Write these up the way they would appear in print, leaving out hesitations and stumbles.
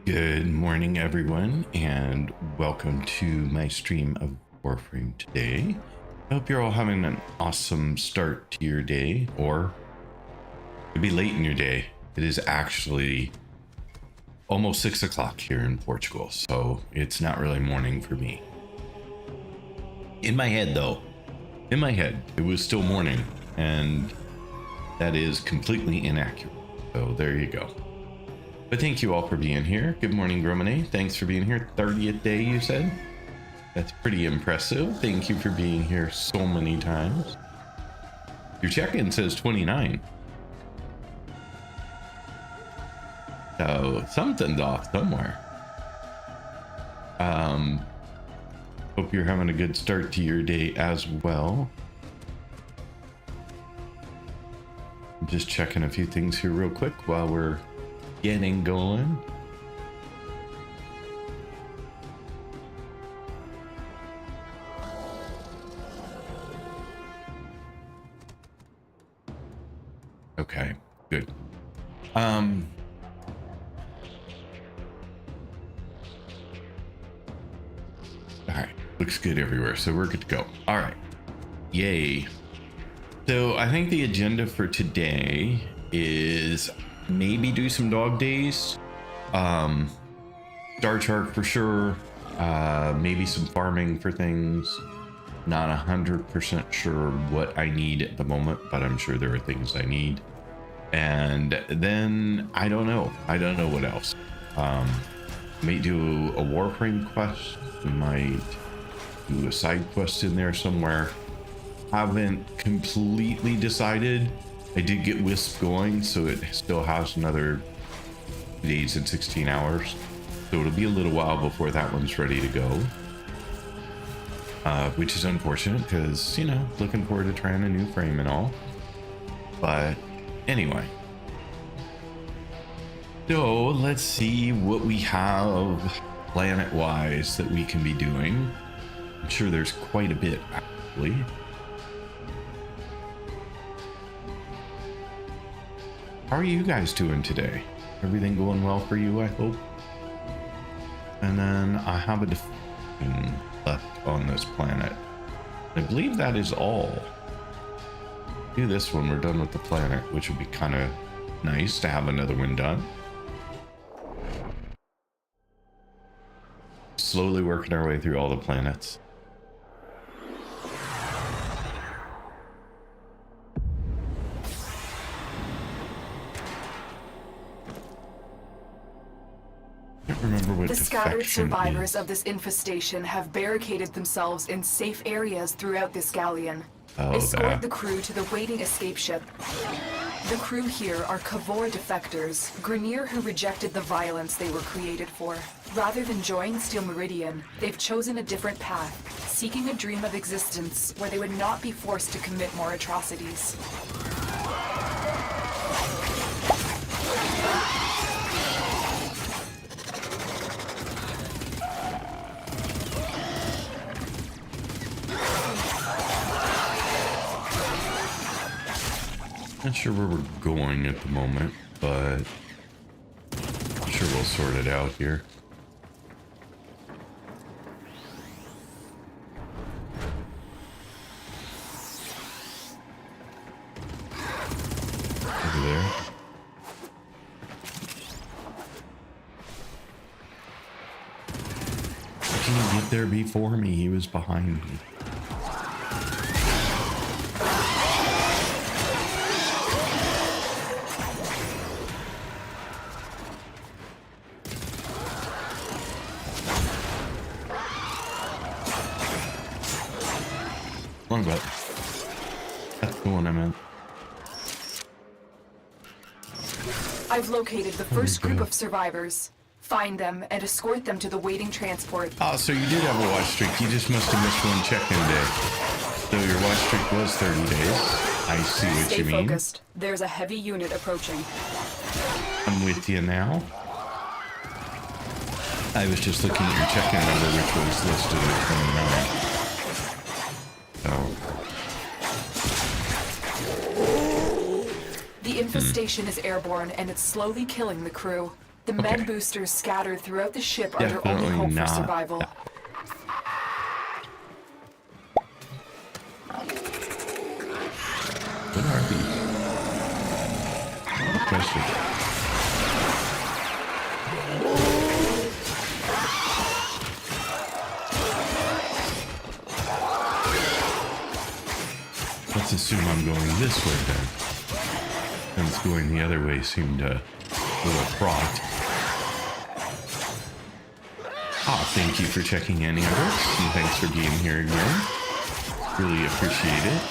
Good morning, everyone, and welcome to my stream of Warframe today. I hope you're all having an awesome start to your day, or it'd be late in your day. It is actually almost 6 o'clock here in Portugal, so it's not really morning for me. In my head, though, it was still morning, and that is completely inaccurate. So there you go. But thank you all for being here. Good morning, Gromane. Thanks for being here. 30th day, you said? That's pretty impressive. Thank you for being here so many times. Your check-in says 29. So something's off somewhere. Hope you're having a good start to your day as well. I'm just checking a few things here real quick while we're getting going. Okay, good. All right, looks good everywhere, so we're good to go. All right, yay. So I think the agenda for today is maybe do some dog days, Star Chart for sure, maybe some farming for things. Not 100% sure what I need at the moment, but I'm sure there are things I need. And then I don't know what else. May do a Warframe quest, might do a side quest in there somewhere. Haven't completely decided. I did get Wisp going, so it still has another 2 days and 16 hours. So it'll be a little while before that one's ready to go. Which is unfortunate because, you know, looking forward to trying a new frame and all. But anyway. So let's see what we have planet-wise that we can be doing. I'm sure there's quite a bit, actually. How are you guys doing today? Everything going well for you, I hope? And then I have a defection left on this planet. I believe that is all. Do this one, we're done with the planet, which would be kind of nice to have another one done. Slowly working our way through all the planets. The scattered survivors of this infestation have barricaded themselves in safe areas throughout this galleon. Escort the crew to the waiting escape ship. The crew here are Kavor defectors, Grineer who rejected the violence they were created for. Rather than join Steel Meridian, they've chosen a different path, seeking a dream of existence where they would not be forced to commit more atrocities. Not sure where we're going at the moment, but I'm sure we'll sort it out here. Over there. there before me. He was behind me. Wrong button. That's the one I meant. I've located the first group of survivors. Find them and escort them to the waiting transport. Oh, so you did have a watch streak. You just must have missed one check-in day. So your watch streak was 30 days. I see what Stay you mean. focused. There's a heavy unit approaching. I'm with you now. I was just looking at your check-in number, which was listed at 29. So. The infestation is airborne and it's slowly killing the crew. The med boosters scattered throughout the ship are their only hope for survival. What are these? Question. Let's assume I'm going this way then. Since going the other way seemed a little fraught. Thank you for checking in, Amber, and thanks for being here again. Really appreciate it.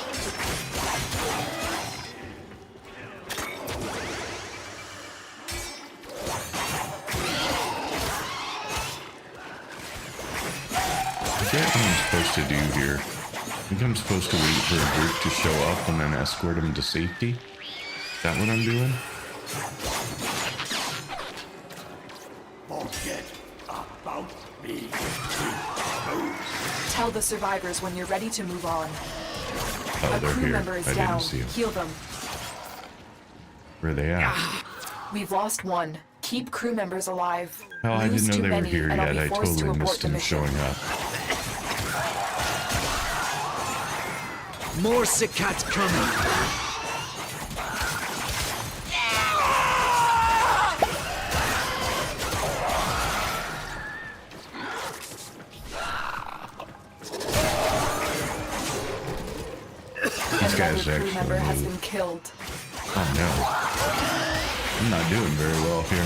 What am I supposed to do here? I think I'm supposed to wait for a group to show up and then escort them to safety? Is that what I'm doing? Forget about me. Tell the survivors when you're ready to move on. Oh, A they're crew here. member is I down. didn't see them. Heal them. Where are they at? We've lost one. Keep crew members alive. Oh, I Lose didn't know too they were many, here and I'll yet. be I forced to totally abort missed the them mission. showing up. More Sikat coming. These guys Another crew actually member has moved. been killed. Oh no. I'm not doing very well here.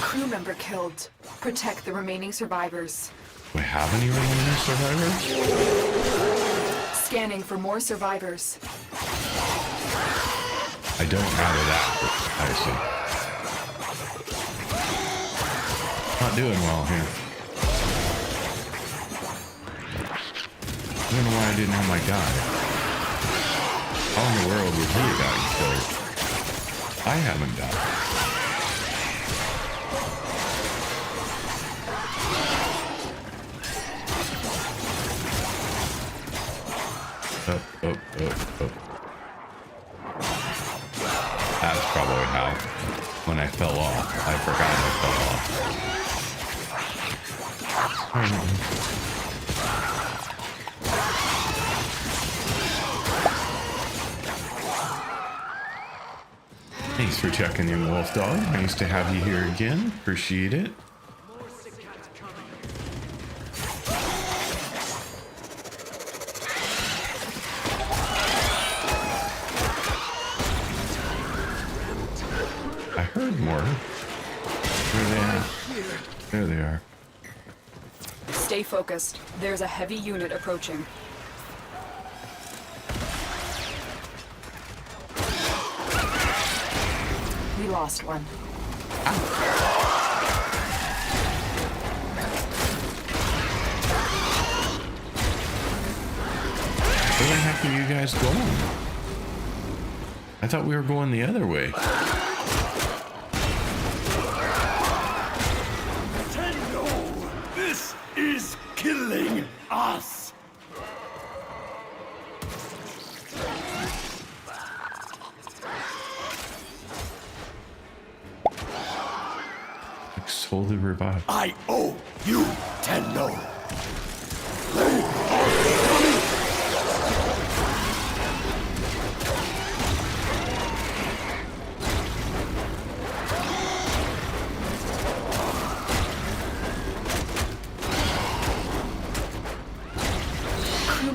Crew member killed. Protect the remaining survivors. Do I have any remaining survivors? Scanning for more survivors. I don't have it active. I see. Not doing well here. I don't know why I didn't have my guy. How in the world would he have gotten killed? I haven't died. Oh. That's probably how. When I fell off. I forgot I fell off. Thanks for checking in, Wolf Dog. Nice to have you here again. Appreciate it. I heard more. Where are they at? There they are. Stay focused. There's a heavy unit approaching. We lost one. Where the heck are you guys going? I thought we were going the other way. Tenno, this is killing us. Like slowly revive. I owe you, Tenno.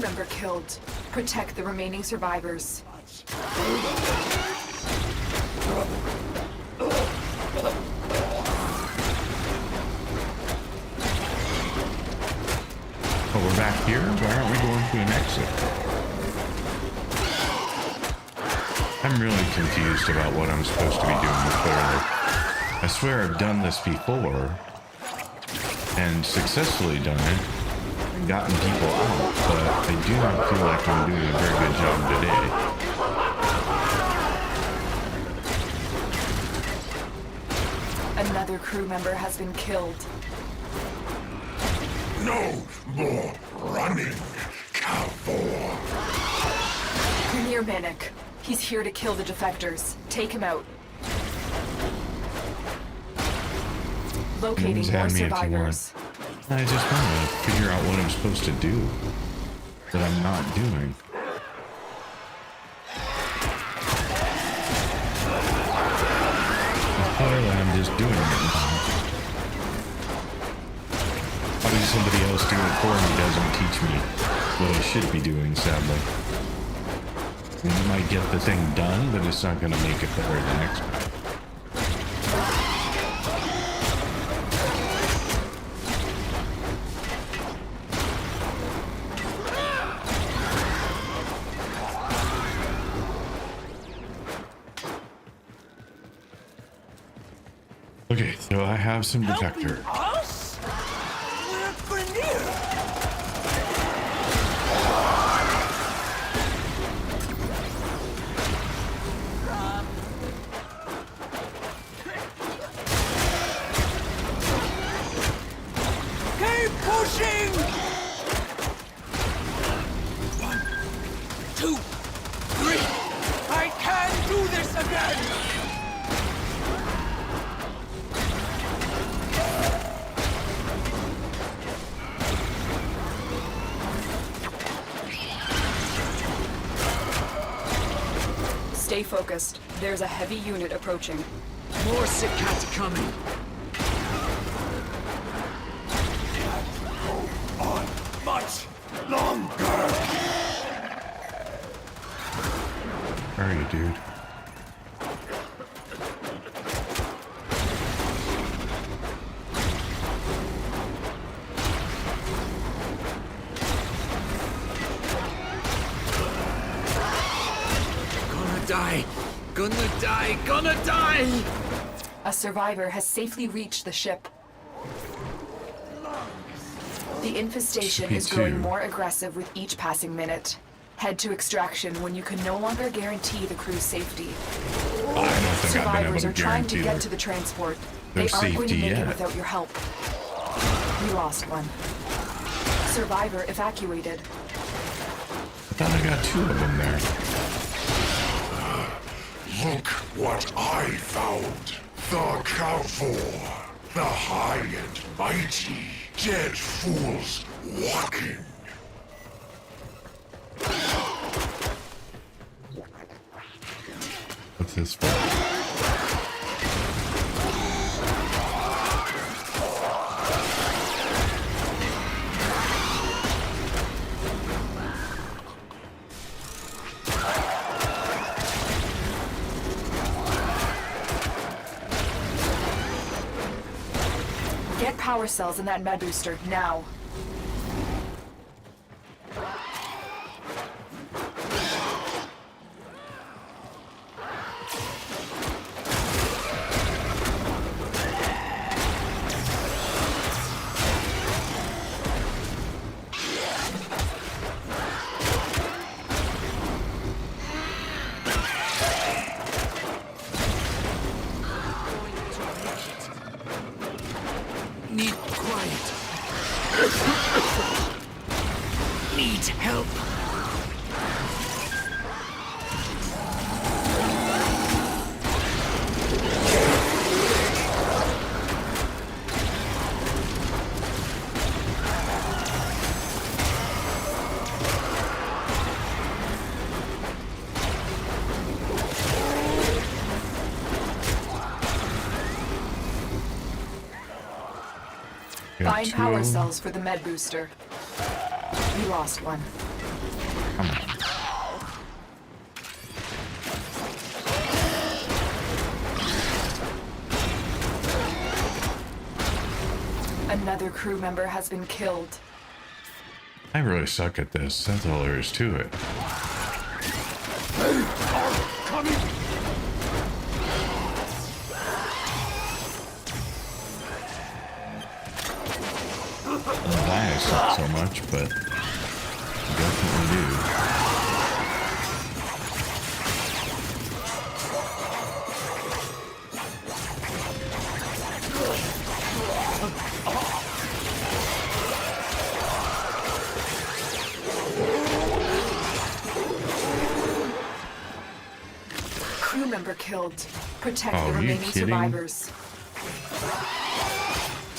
member killed. Protect the remaining survivors. Oh, we're back here? Why aren't we going to an exit? I'm really confused about what I'm supposed to be doing clearly. I swear I've done this before and successfully done it and gotten people out, but I do not feel like I'm doing a very good job today. Another crew member has been killed. No more running, Cavor. Premier Minnick. He's here to kill the defectors. Take him out. Locating more survivors. I just want to figure out what I'm supposed to do that I'm not doing. Clearly I'm just doing it now. Having somebody else do it for me doesn't teach me what I should be doing, sadly. You might get the thing done, but it's not going to make it better the next time. Okay, so I have some detector. Us? We're Grenier. Keep pushing! 1, 2, 3. I can do this again! Stay focused. There's a heavy unit approaching. More sick cats coming. Go on much longer. Where are you, dude? Gonna die! A survivor has safely reached the ship. The infestation is growing more aggressive with each passing minute. Head to extraction when you can no longer guarantee the crew's safety. I don't think I've been able Survivors to are trying to guarantee get to the transport. their They aren't going to safety make it yet. without your help. We lost one. Survivor evacuated. I thought I got 2 of them there. Look what I found. The Cavor. The high and mighty. Dead fools walking. What's this for? Get power cells in that med booster, now. Need quiet. Need help. Got Find 2 power of them. cells for the med booster. We lost one. Another crew member has been killed. I really suck at this. That's all there is to it. Coming! I suck so much, but I definitely do. Crew member killed. Protect Oh, the are you remaining kidding? survivors.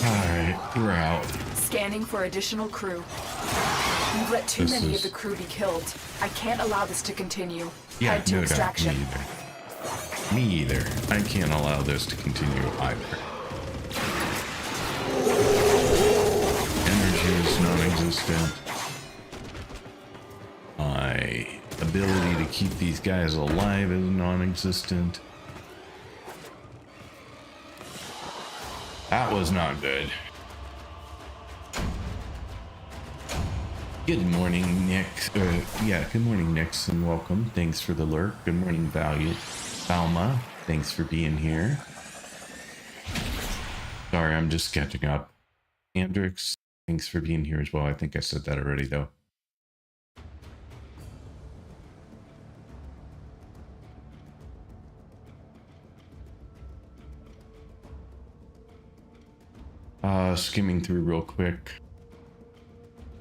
Alright, we're out. Scanning for additional crew. You've let too This many is- of the crew be killed. I can't allow this to continue. Yeah, Head to no doubt. extraction. Me either. I can't allow this to continue either. Energy is non-existent. My ability to keep these guys alive is non-existent. That was not good. Good morning, Nick. Good morning, Nix, and welcome. Thanks for the lurk. Good morning, Valma. Thanks for being here. Sorry, I'm just catching up. Andrix, thanks for being here as well. I think I said that already, though. Skimming through real quick.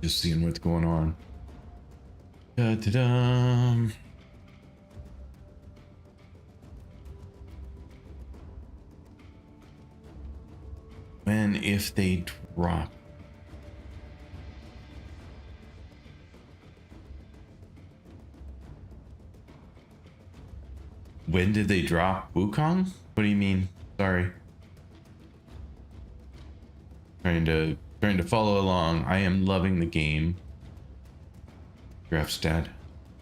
Just seeing what's going on. Da-da-da. When, if they drop. When did they drop Wukong? What do you mean? Sorry. Trying to follow along. I am loving the game. Grafstad.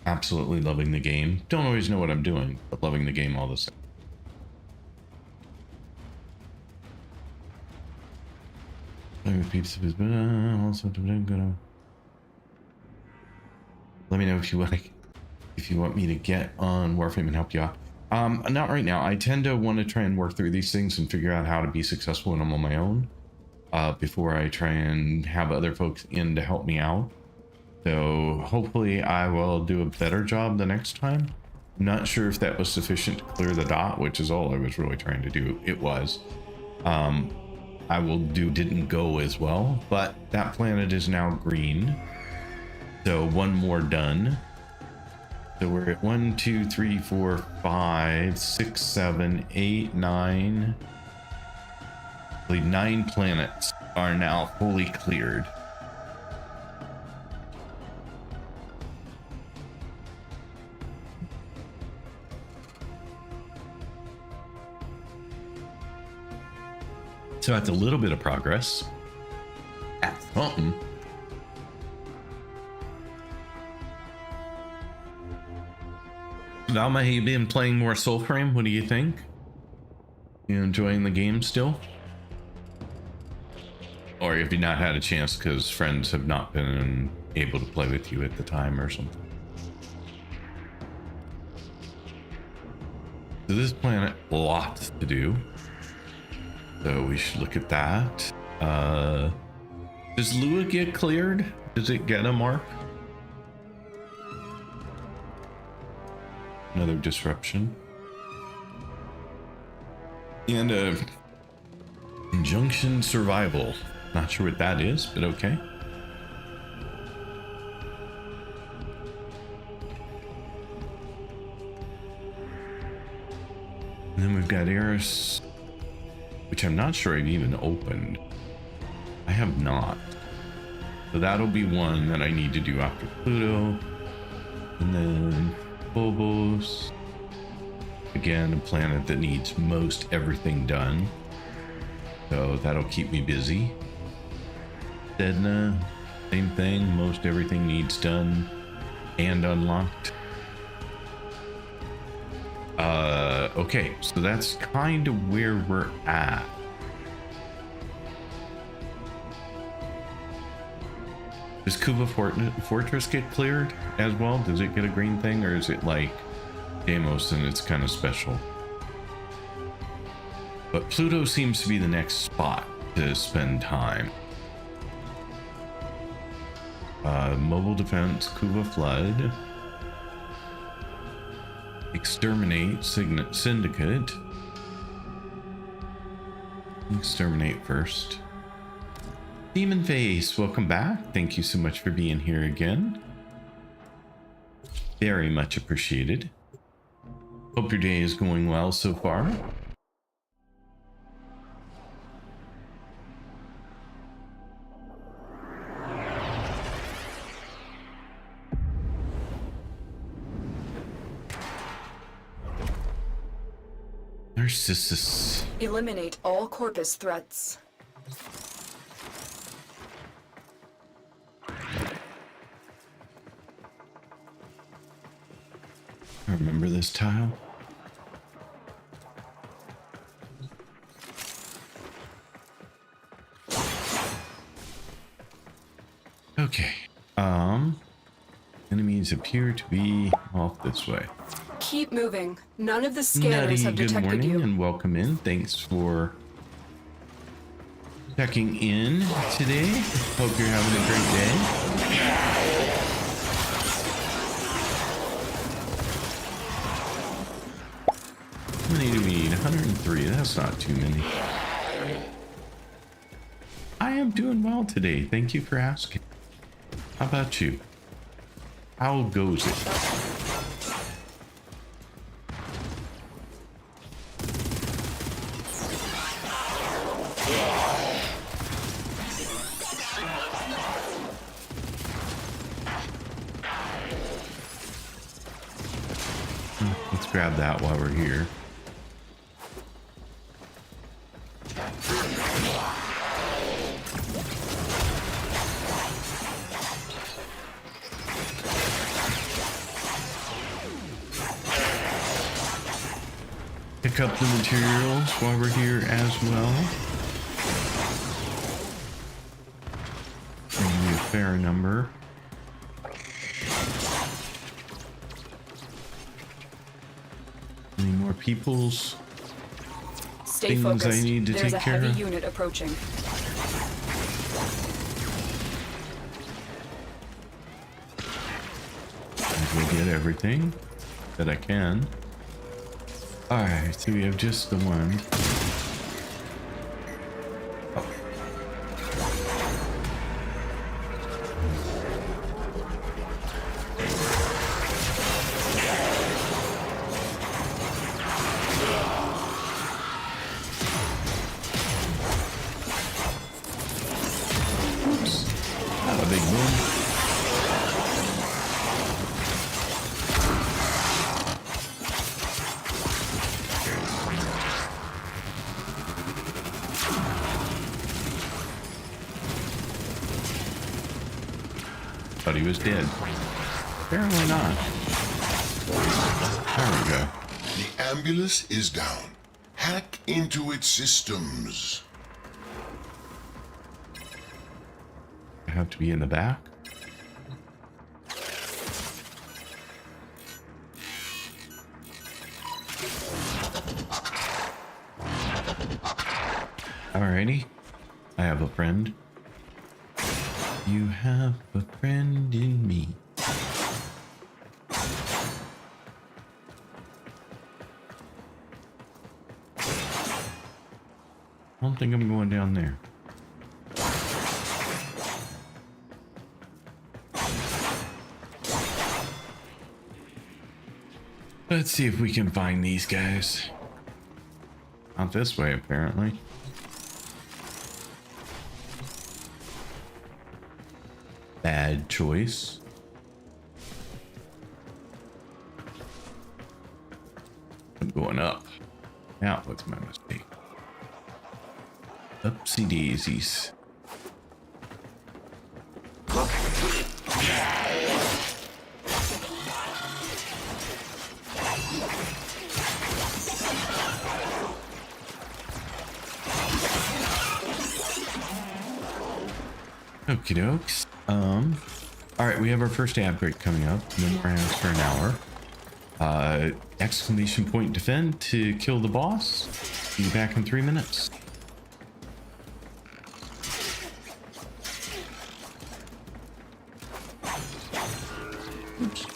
Absolutely loving the game. Don't always know what I'm doing, but loving the game all the same. Also, let me know if you want me to get on Warframe and help you out. Not right now. I tend to want to try and work through these things and figure out how to be successful when I'm on my own. Before I try and have other folks in to help me out. So hopefully I will do a better job the next time. I'm not sure if that was sufficient to clear the dot, which is all I was really trying to do. It was. I will do didn't go as well, but that planet is now green. So one more done. So we're at 1, 2, 3, 4, 5, 6, 7, 8, 9. 9 planets are now fully cleared. So that's a little bit of progress. That's something. Valma, have you been playing more Soulframe? What do you think? You enjoying the game still? Or have you not had a chance because friends have not been able to play with you at the time or something? So this planet, lots to do. So we should look at that. Does Lua get cleared? Does it get a mark? Another disruption. And Injunction Survival. Not sure what that is, but okay. And then we've got Eris, which I'm not sure I've even opened. I have not. So that'll be one that I need to do after Pluto. And then Phobos. Again, a planet that needs most everything done. So that'll keep me busy. Sedna, same thing. Most everything needs done and unlocked. Okay, so that's kind of where we're at. Does Kuva Fortress get cleared as well? Does it get a green thing, or is it like Deimos and it's kind of special? But Pluto seems to be the next spot to spend time. Mobile defense, Kuva flood, exterminate syndicate. Exterminate first. Demon Face, welcome back. Thank you so much for being here again. Very much appreciated. Hope your day is going well so far. Narcissus. Eliminate all Corpus threats. I remember this tile. Okay. Enemies appear to be off this way. Keep moving. None of the scanners have Good detected morning you. and welcome in. Thanks for checking in today. Hope you're having a great day. How many do we need? 103. That's not too many. I am doing well today. Thank you for asking. How about you? How goes it? Let's grab that while we're here. Pick up the materials while we're here as well. Bring me a fair number. Any more people's Stay things focused. I need to There's take a care heavy of? unit approaching. We'll get everything that I can. Alright, so we have just the one. Oops. Not a big one. Thought he was dead. Apparently not. There we go. The ambulance is down. Hack into its systems. I have to be in the back. Alrighty. I have a friend. You have a friend in me. I don't think I'm going down there. Let's see if we can find these guys. Not this way, apparently. Bad choice. I'm going up. That was my mistake. Upsy daisies. Okie dokes. All right, we have our first ad break coming up. No more ads for an hour. Exclamation point defend to kill the boss. Be back in 3 minutes. Oops.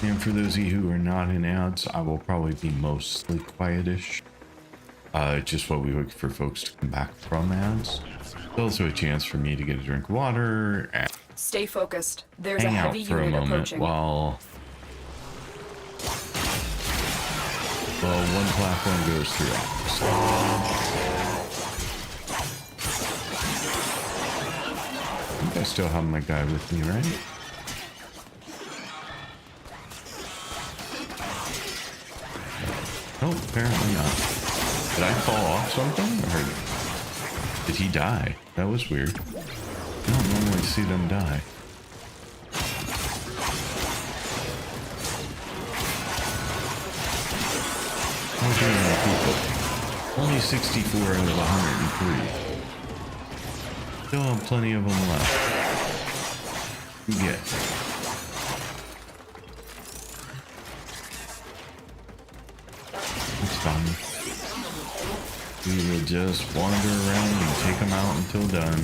And for those of you who are not in ads, I will probably be mostly quietish. Just while we wait for folks to come back from ads. It's also a chance for me to get a drink of water and stay focused. There's a hang heavy out for a unit moment approaching. while one platform goes through ads. I think I still have my guy with me, right? Oh, apparently not. Did I fall off something? Or did he die? That was weird. I don't normally see them die. Okay, people. Only 64 out of 103. Still have plenty of them left. You get. It's fine. We will just wander around and take them out until done.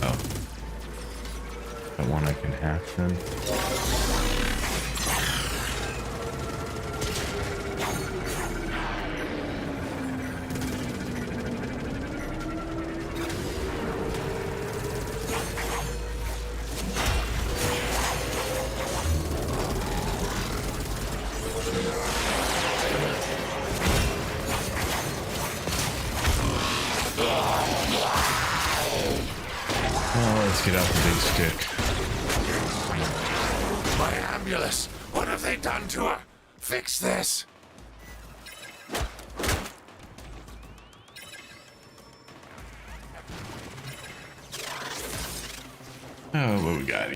Oh. That one I can hack then. Get out the big stick. My ambulance! What have they done to her? Fix this! Oh, what we got here?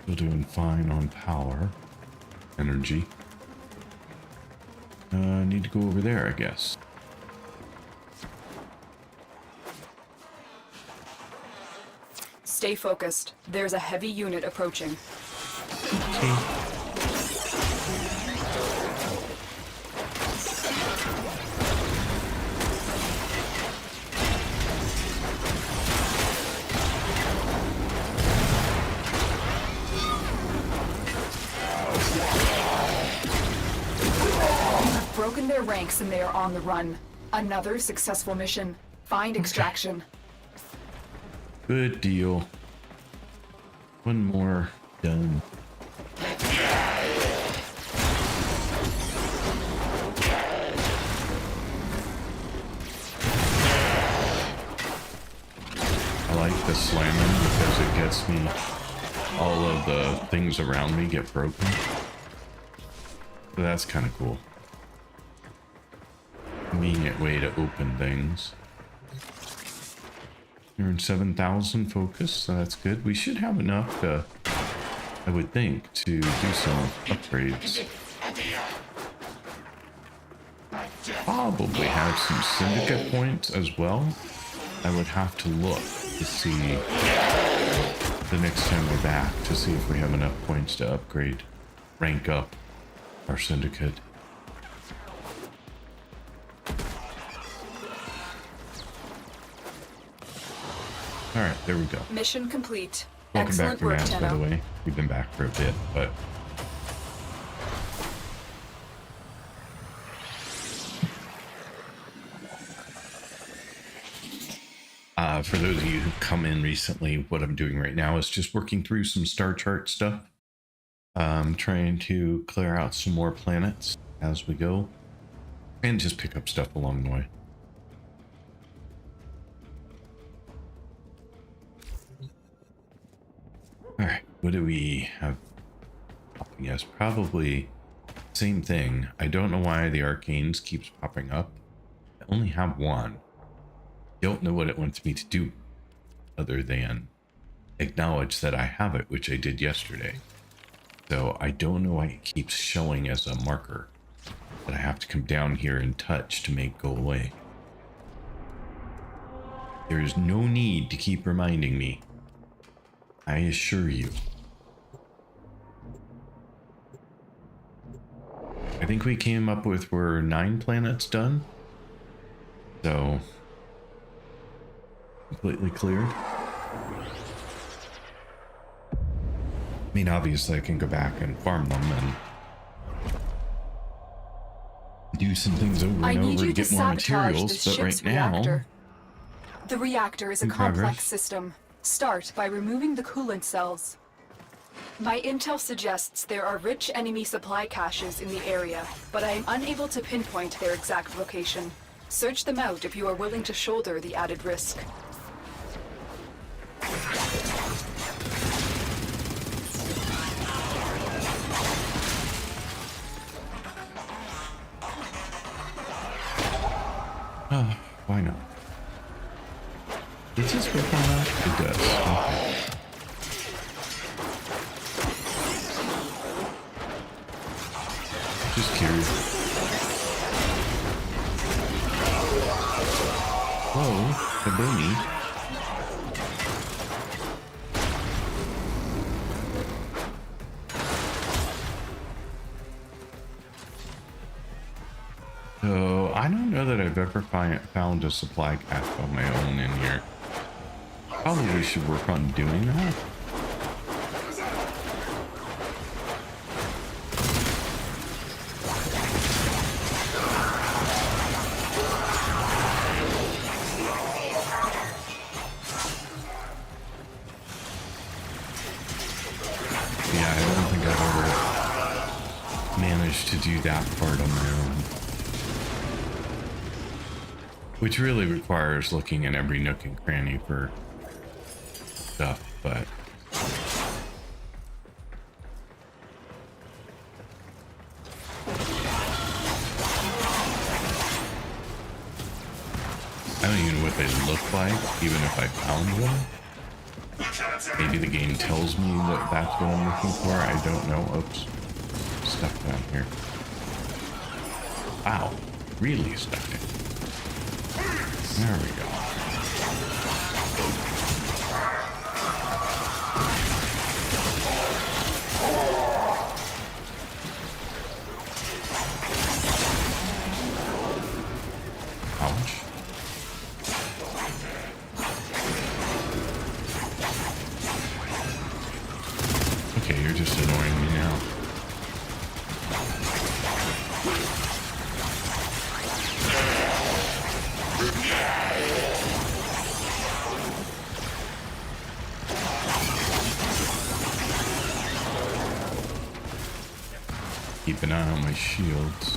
Still doing fine on power. Energy. Need to go over there, I guess. Stay focused. There's a heavy unit approaching. Okay. Broken their ranks and they are on the run. Another successful mission. Find extraction. Good deal. One more done. I like the slamming because it gets me, all of the things around me get broken. So that's kind of cool. Convenient way to open things. You're in 7,000 focus, so that's good. We should have enough to, I would think, to do some upgrades. Probably have some syndicate points as well. I would have to look to see the next time we're back to see if we have enough points to upgrade, rank up our syndicate. All right, there we go. Mission complete. Welcome back Excellent from work, ads, by the Tenno. way. We've been back for a bit, but for those of you who come in recently, what I'm doing right now is just working through some star chart stuff. Trying to clear out some more planets as we go, and just pick up stuff along the way. All right, what do we have? Yes, probably same thing. I don't know why the arcanes keeps popping up. I only have one. Don't know what it wants me to do other than acknowledge that I have it, which I did yesterday. So I don't know why it keeps showing as a marker that I have to come down here and touch to make go away. There is no need to keep reminding me. I assure you. I think we came up with we're 9 planets done. So completely cleared. I mean, obviously I can go back and farm them and do some things over and over to get more materials, but right now... The reactor is a complex system. Start by removing the coolant cells. My intel suggests there are rich enemy supply caches in the area, but I am unable to pinpoint their exact location. Search them out if you are willing to shoulder the added risk. Why not? Does this work on that? It does. Okay. Just curious. Whoa, kaboomy. So, I don't know that I've ever found a supply cache on my own in here. Probably should work on doing that. Yeah, I don't think I've ever managed to do that part on my own. Which really requires looking in every nook and cranny for stuff, but I don't even know what they look like, even if I found them. Maybe the game tells me that that's what I'm looking for. I don't know. Oops. Stuck down here. Wow. Really stuck it. There we go. Ouch. Okay, you're just annoying me now. Keep an eye on my shields.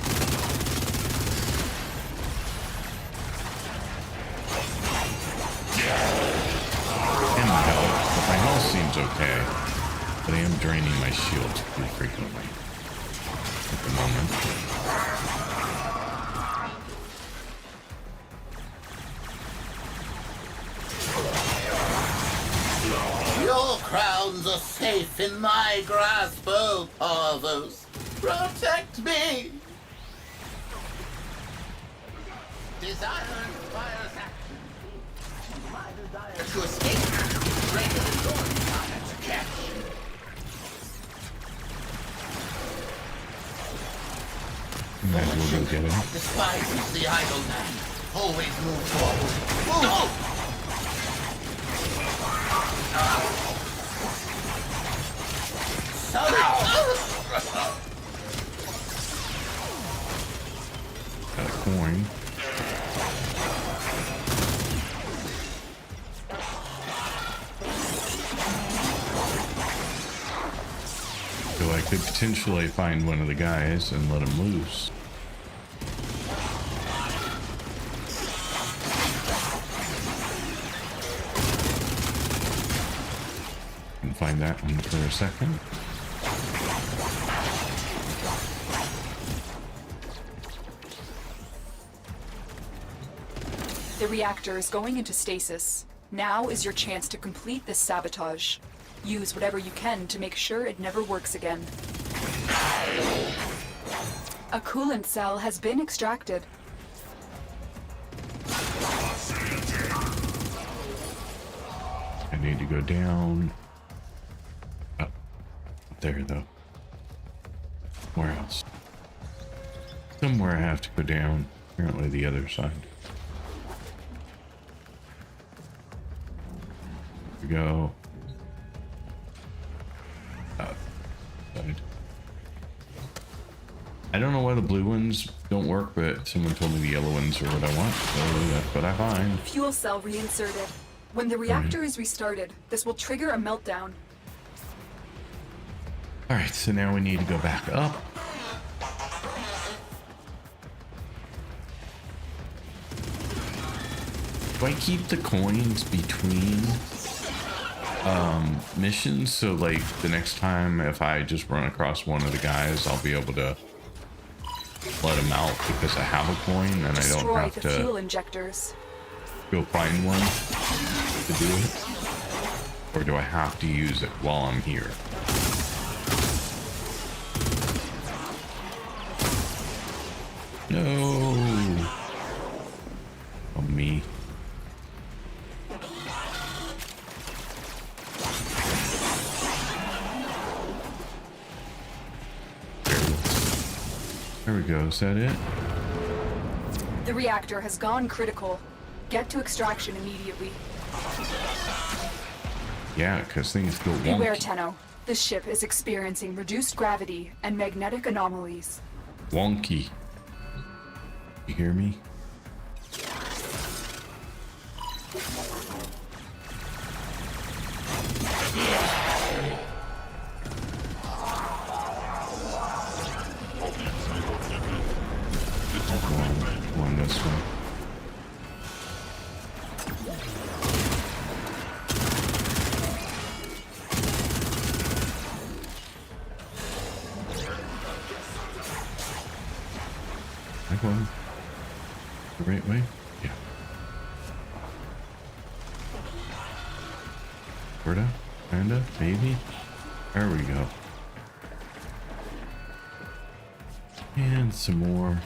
And my health. But my health seems okay. But I am draining my shields pretty frequently at the moment. Your crowns are safe in my grasp, oh Parvos. Protect me! Desire inspires action. My desire to escape is greater than your desire to catch. Might as well go get him. Despises the idle man. Always move forward. Move! Sorry! Got a coin. So I could potentially find one of the guys and let him loose. Can find that one for a second. The reactor is going into stasis. Now is your chance to complete this sabotage. Use whatever you can to make sure it never works again. A coolant cell has been extracted. I need to go down. Up there, though. Where else? Somewhere I have to go down. Apparently the other side. Here we go. Up. Side. I don't know why the blue ones don't work, but someone told me the yellow ones are what I want, so that's what I find. Fuel cell reinserted. When the reactor is restarted, this will trigger a meltdown. Alright, so now we need to go back up. Do I keep the coins between missions, so like the next time if I just run across one of the guys, I'll be able to let him out because I have a coin and I don't have to fuel injectors. go find one to do it? Or do I have to use it while I'm here? No. Oh, me. There we go. Is that it? The reactor has gone critical. Get to extraction immediately. Yeah, because things go wonky. Beware, Tenno. This ship is experiencing reduced gravity and magnetic anomalies. Wonky. You hear me? One this way. That one. The right way? Yeah. Sorta? Kinda? Maybe? There we go. And some more.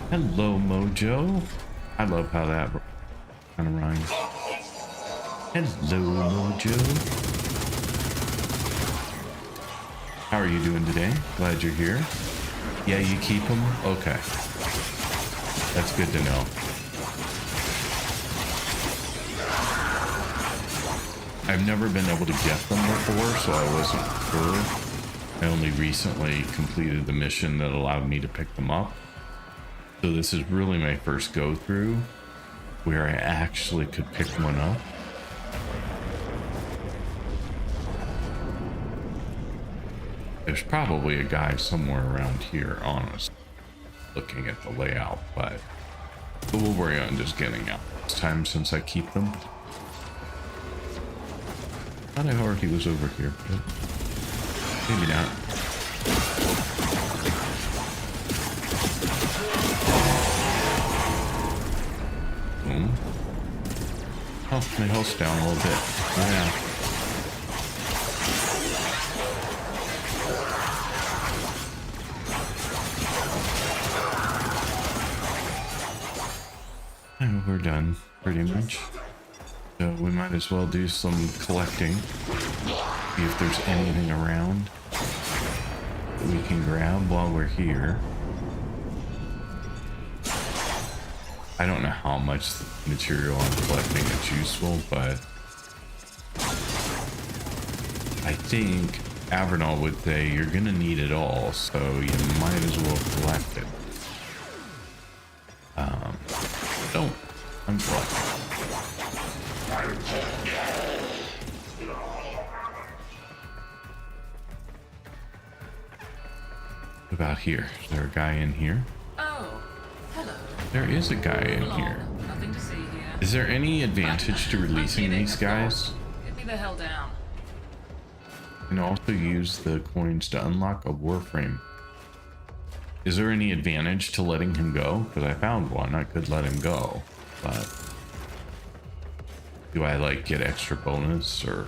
Hello, Mojo. I love how that kind of rhymes. Hello, Mojo. How are you doing today? Glad you're here. Yeah, you keep them? Okay. That's good to know. I've never been able to get them before, so I wasn't sure. I only recently completed the mission that allowed me to pick them up. So this is really my first go through where I actually could pick one up. There's probably a guy somewhere around here, honest, looking at the layout, but we'll worry on just getting out. It's time since I keep them. Thought I heard he was over here, but maybe not. Boom. Oh, my health's down a little bit. Yeah. We're done, pretty much. So we might as well do some collecting. See if there's anything around that we can grab while we're here. I don't know how much material I'm collecting is useful, but I think Avernal would say you're gonna need it all, so you might as well collect it. Don't. I'm collecting. What about here? Is there a guy in here? Oh, hello. There is a guy in here. Nothing to see here. Is there any advantage to releasing these guys? Get me the hell down. can also use the coins to unlock a warframe. Is there any advantage to letting him go? Because I found one. I could let him go, but do I like get extra bonus or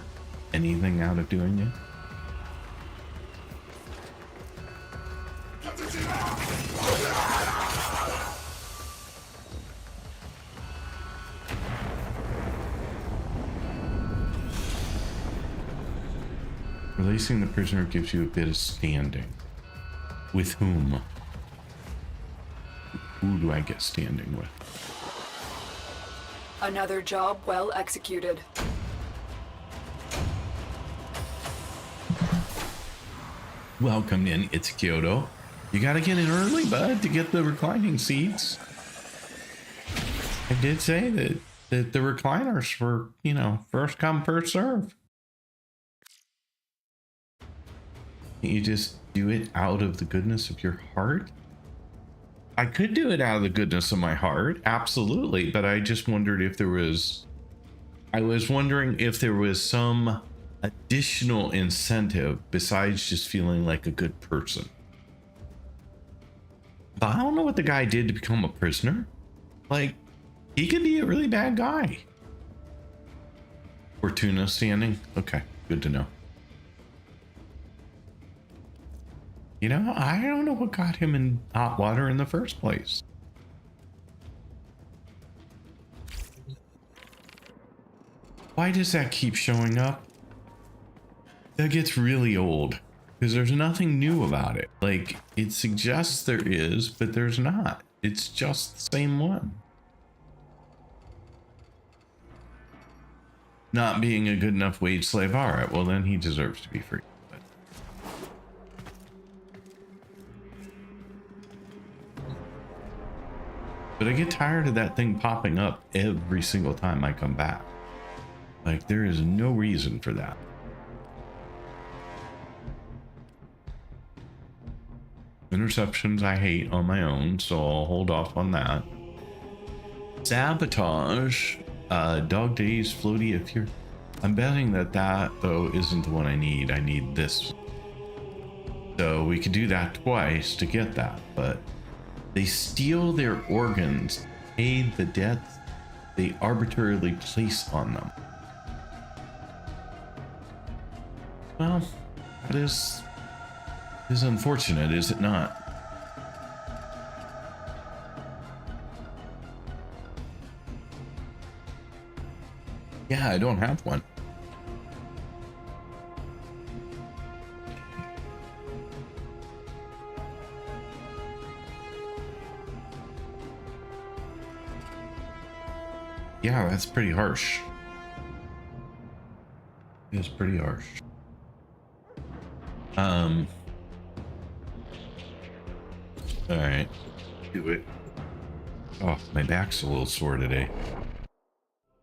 anything out of doing it? Releasing the prisoner gives you a bit of standing. With whom? Who do I get standing with? Another job well executed. Welcome in, it's Kyoto. You gotta get in early, bud, to get the reclining seats. I did say that the recliners were, you know, first come, first serve. You just do it out of the goodness of your heart? I could do it out of the goodness of my heart, absolutely, but I just wondered if there was... I was wondering if there was some additional incentive besides just feeling like a good person. But I don't know what the guy did to become a prisoner. Like, he could be a really bad guy. Fortuna standing? Okay, good to know. You know, I don't know what got him in hot water in the first place. Why does that keep showing up? That gets really old because there's nothing new about it. Like, it suggests there is, but there's not. It's just the same one. Not being a good enough wage slave. All right, well then he deserves to be free. But I get tired of that thing popping up every single time I come back. Like, there is no reason for that. Interceptions I hate on my own, so I'll hold off on that. Sabotage, dog days, floaty, if you're... I'm betting that though, isn't the one I need. I need this. So we could do that twice to get that, but... They steal their organs, pay the debts they arbitrarily place on them. Well, that is unfortunate, is it not? Yeah, I don't have one. Yeah, that's pretty harsh. It's pretty harsh. All right, do it. Oh, my back's a little sore today.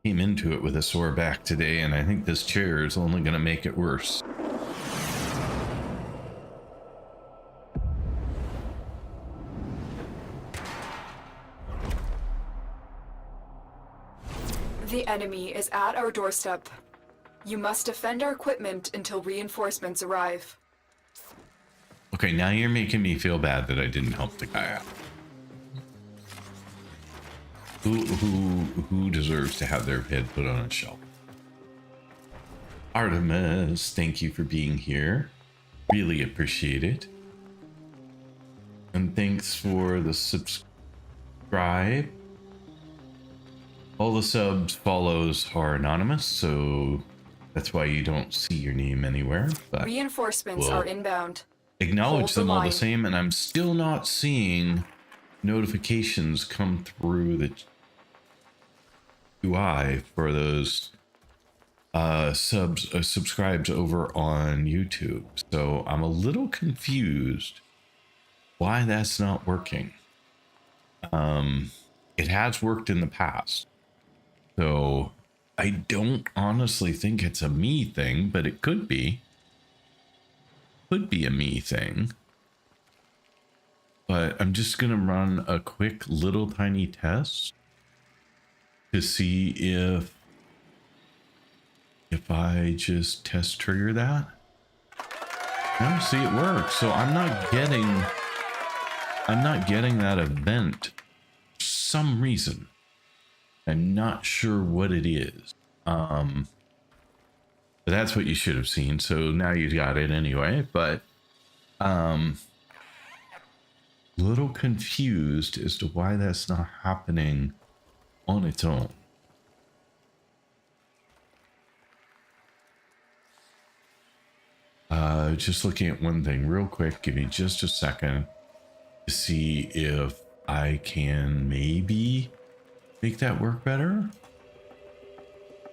Came into it with a sore back today, and I think this chair is only going to make it worse. The enemy is at our doorstep. You must defend our equipment until reinforcements arrive. Okay, now you're making me feel bad that I didn't help the guy out. Who deserves to have their head put on a shelf? Artemis, thank you for being here. Really appreciate it. And thanks for the subscribe. All the subs follows are anonymous, so that's why you don't see your name anywhere. But reinforcements are inbound. Acknowledge them all the same, and I'm still not seeing notifications come through the UI for those subscribes over on YouTube. So I'm a little confused why that's not working. It has worked in the past. So I don't honestly think it's a me thing, but it could be. Could be a me thing. But I'm just going to run a quick little tiny test to see if I just test trigger that. No, see, it works. So I'm not getting that event for some reason. I'm not sure what it is. But that's what you should have seen. So now you got it anyway. But little confused as to why that's not happening on its own. Just looking at one thing real quick. Give me just a second to see if I can maybe make that work better.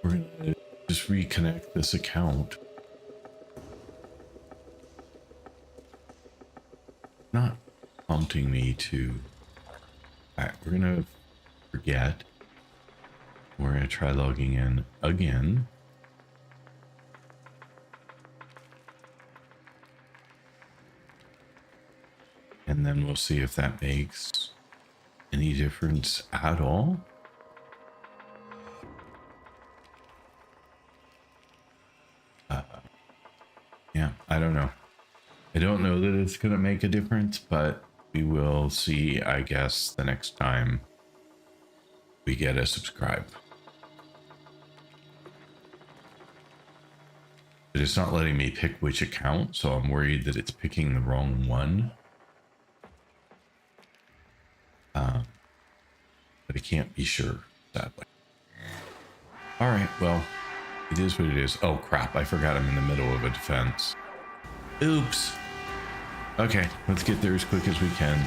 We're gonna just reconnect this account. Not prompting me to. Alright, we're gonna forget. We're gonna try logging in again. And then we'll see if that makes any difference at all. Yeah, I don't know. I don't know that it's going to make a difference, but we will see, I guess, the next time we get a subscribe. But it's not letting me pick which account, so I'm worried that it's picking the wrong one. But I can't be sure, sadly. All right, well, it is what it is. Oh, crap, I forgot I'm in the middle of a defense. Oops. Okay, let's get there as quick as we can.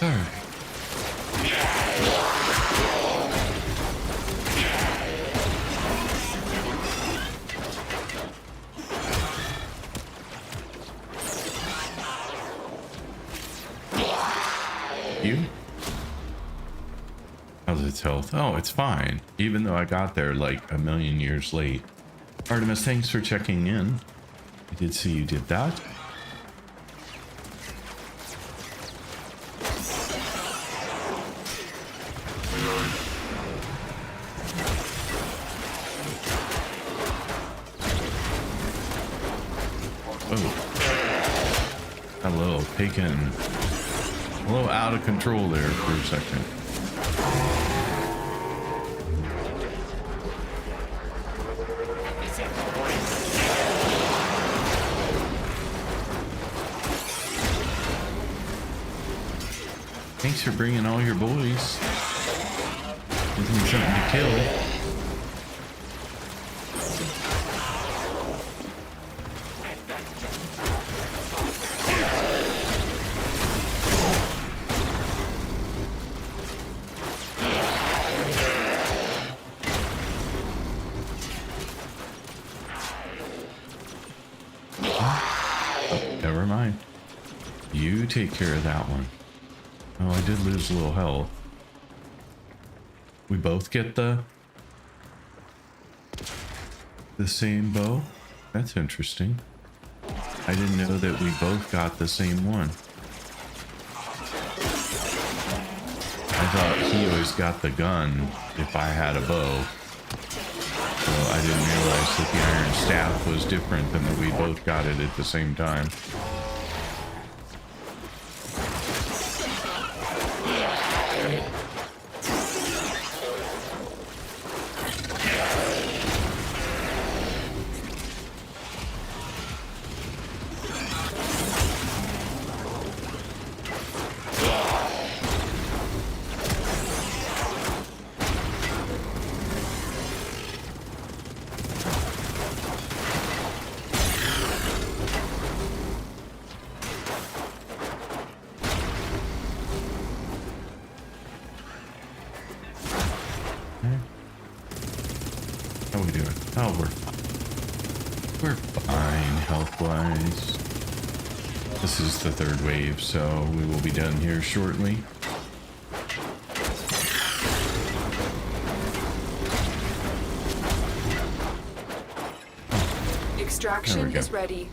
All right. You? How's its health? Oh, it's fine. Even though I got there like a million years late. Artemis, thanks for checking in. I did see you did that. Hello, taken a little out of control there for a second. Thanks for bringing all your boys. Gives me something to kill. Never mind. You take care of that one. Oh, I did lose a little health. We both get the same bow? That's interesting. I didn't know that we both got the same one. I thought he always got the gun if I had a bow. So I didn't realize that the iron staff was different and that we both got it at the same time. How we doing? Oh, we're fine health-wise. This is the third wave, so we will be done here shortly. Extraction go. is ready.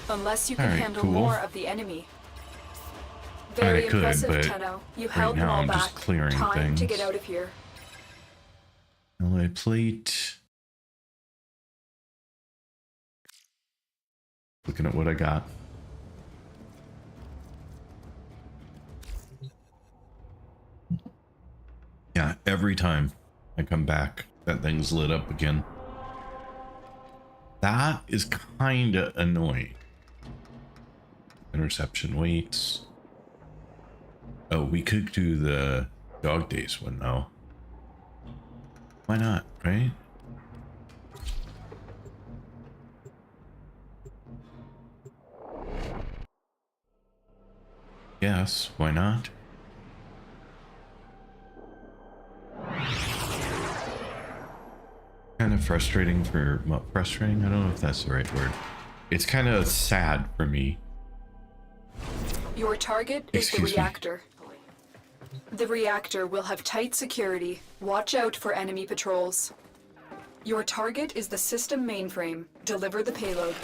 Unless you can Alright, handle cool. more of the enemy. I mean, I Very could, impressive, but Tenno. You right held them now all I'm back. just clearing Time to things. get out of here. Alloy plate. Looking at what I got. Yeah, every time I come back, that thing's lit up again. That is kind of annoying. Interception weights. Oh, we could do the dog days one though. Why not, right? Yes, why not? Kind of frustrating for, well, frustrating? I don't know if that's the right word. It's kind of sad for me. Your target is the Excuse me. reactor. The reactor will have tight security. Watch out for enemy patrols. Your target is the system mainframe. Deliver the payload.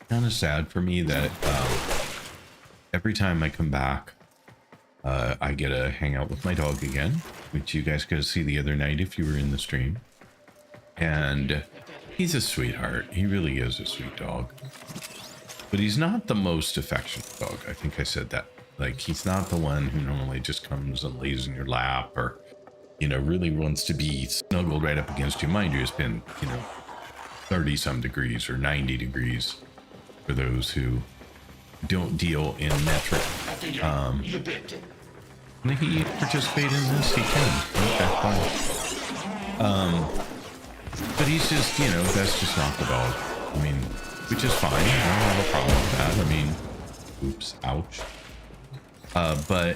Kind of sad for me that every time I come back, I get to hang out with my dog again, which you guys got to see the other night if you were in the stream. And he's a sweetheart. He really is a sweet dog. But he's not the most affectionate dog. I think I said that. Like, he's not the one who normally just comes and lays in your lap or, you know, really wants to be snuggled right up against you. Mind you, it's been, you know, 30 some degrees or 90 degrees for those who don't deal in metric. Can he participate in this? He can. Okay, fine. But he's just, you know, that's just not the dog. I mean, which is fine. I don't have a problem with that. I mean, oops, ouch. But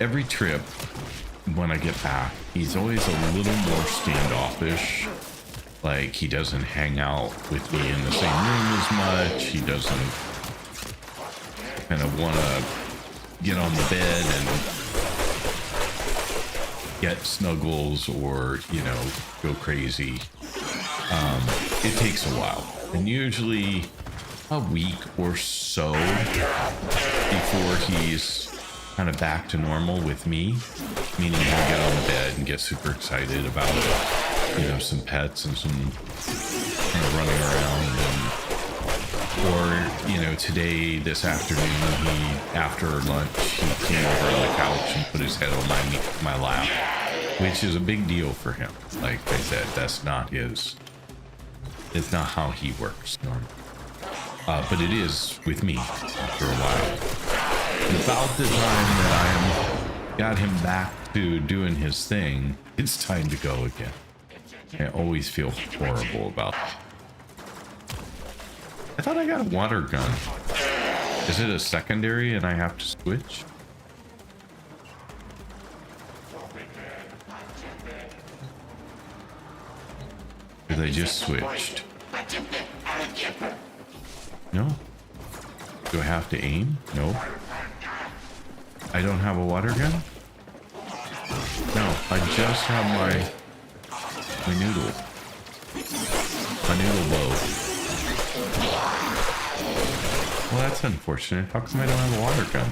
every trip when I get back, he's always a little more standoffish. Like, he doesn't hang out with me in the same room as much. He doesn't kind of want to get on the bed and get snuggles or, you know, go crazy. It takes a while. And usually a week or so before he's kind of back to normal with me, meaning he'll get on the bed and get super excited about, you know, some pets and some kind of running around. Or, you know, today, this afternoon, after lunch, he came over on the couch and put his head on my lap, which is a big deal for him. Like I said, that's not his, it's not how he works normally. But it is with me after a while. About the time that I got him back to doing his thing, it's time to go again. I always feel horrible about it. I thought I got a water gun. Is it a secondary and I have to switch? Because I just switched. No? Do I have to aim? No. I don't have a water gun? No, I just have my noodle. My noodle bow. Well, that's unfortunate. How come I don't have a water gun?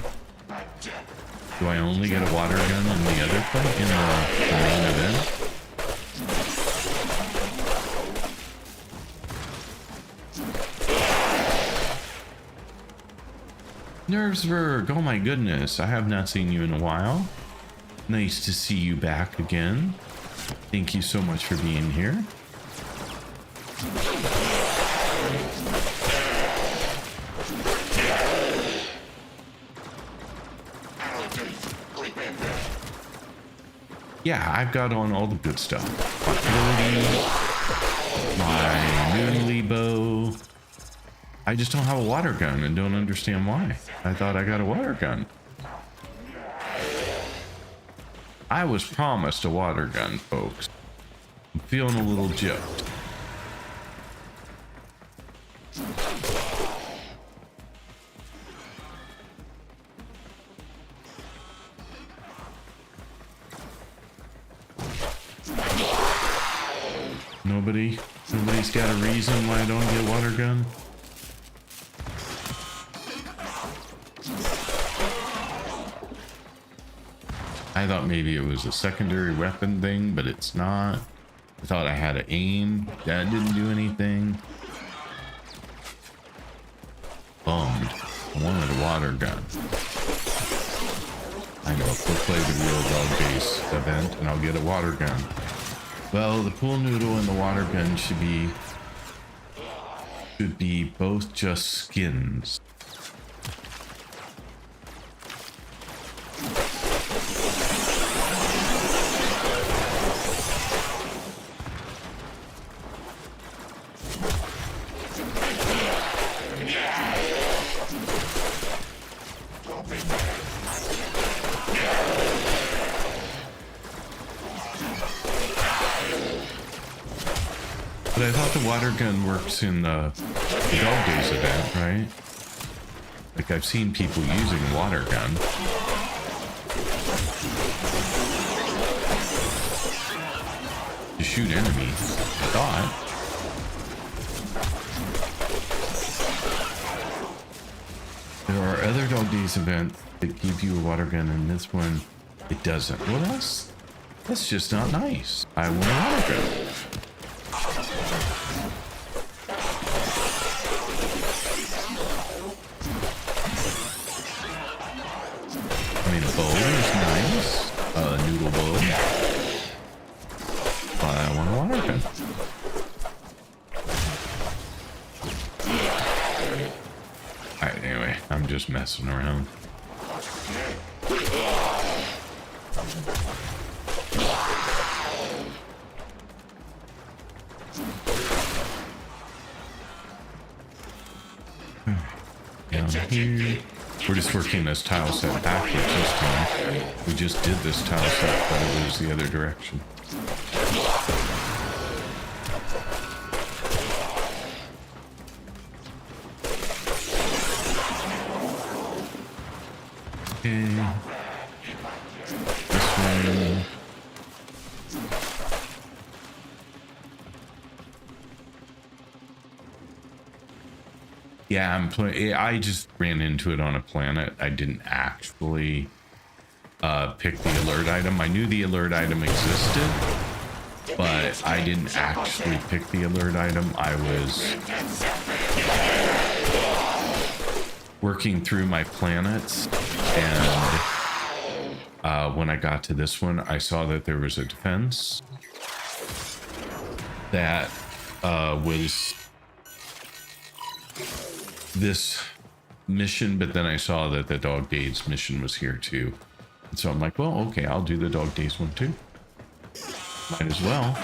Do I only get a water gun in the other fight, in the main event? Nervsburg, oh my goodness, I have not seen you in a while. Nice to see you back again. Thank you so much for being here. Yeah, I've got on all the good stuff. My noodly bow. I just don't have a water gun and don't understand why. I thought I got a water gun. I was promised a water gun, folks. I'm feeling a little gypped. No Nobody's got a reason why I don't get water gun. I thought maybe it was a secondary weapon thing, but it's not. I thought I had to aim. That didn't do anything. Bummed. I wanted a water gun. I know, we'll play the real dog base event and I'll get a water gun. Well, the pool noodle and the water gun should be both just skins. But I thought the water gun works in the Dog Days event, right? Like I've seen people using water gun. To shoot enemies, I thought. There are other Dog Days events that give you a water gun, and this one, it doesn't. Well, that's just not nice. I want a water gun. I mean, a bow is nice. A noodle bow. But I want a water gun. Alright, anyway, I'm just messing around. Down here. We're just working this tile set backwards this time. We just did this tile set, but it was the other direction. Okay. This way. Yeah, I'm playing. I just ran into it on a planet. I didn't actually pick the alert item. I knew the alert item existed, but I didn't actually pick the alert item. I was working through my planets, and when I got to this one, I saw that there was a defense that was this mission, but then I saw that the Dog Days mission was here too. And so I'm like, well, okay, I'll do the Dog Days one too. Might as well.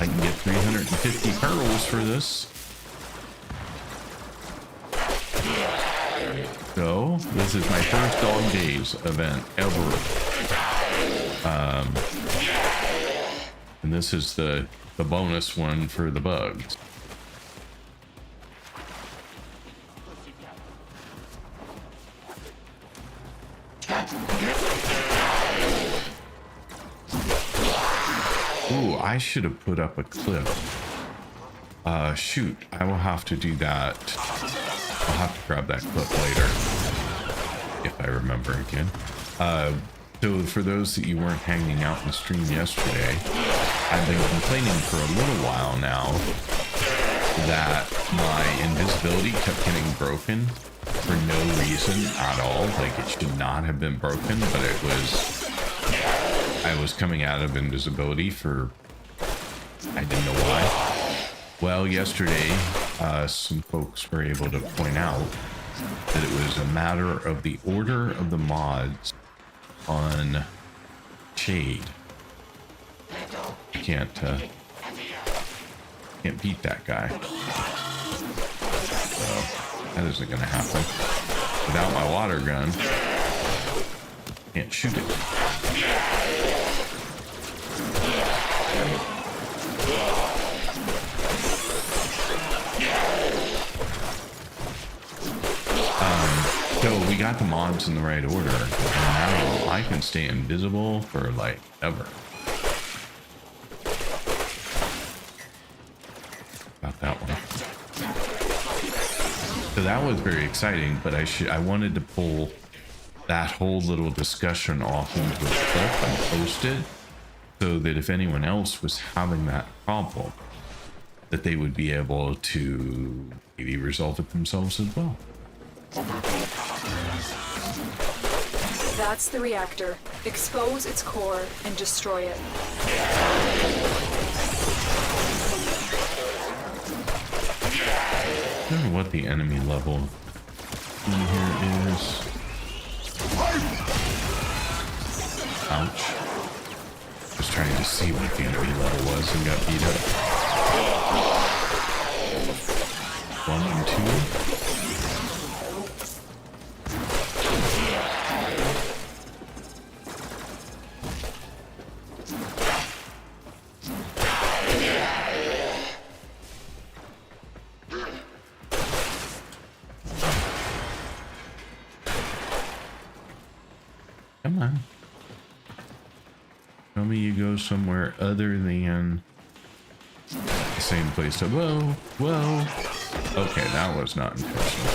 I can get 350 pearls for this. So, this is my first Dog Days event ever. And this is the bonus one for the bugs. Ooh, I should have put up a clip. Shoot, I will have to do that. I'll have to grab that clip later, if I remember again. So for those that you weren't hanging out in the stream yesterday, I've been complaining for a little while now that my invisibility kept getting broken for no reason at all. Like, it should not have been broken, but it was. I was coming out of invisibility for, I didn't know why. Well, yesterday, some folks were able to point out that it was a matter of the order of the mods on Shade. Can't beat that guy. So that isn't gonna happen. Without my water gun, can't shoot it. So we got the mods in the right order, and now I can stay invisible for like ever. that one. So that was very exciting, but I wanted to pull that whole little discussion off into a clip and post it so that if anyone else was having that problem, that they would be able to maybe resolve it themselves as well. That's the reactor. Expose its core and destroy it. I don't know what the enemy level in here is. Ouch. Just trying to see what the enemy level was and got beat up. 1 and 2. Come on. Tell me you go somewhere other than the same place. Whoa, whoa. Okay, that was not intentional.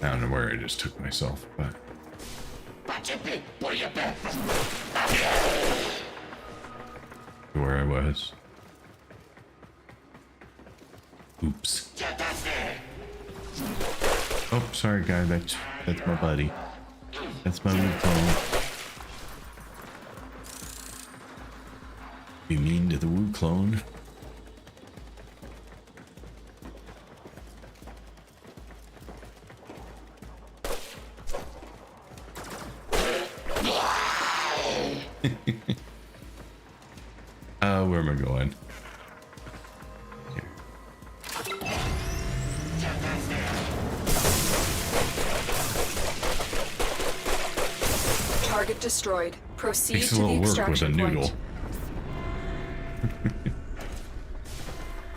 I don't know where I just took myself, but where I was. Oops. Oh, sorry, guy. That's my buddy. That's my new clone. Be mean to the Woo clone. Where am I going? Here. Target destroyed. Proceed Takes a to the little work with a extraction noodle. point.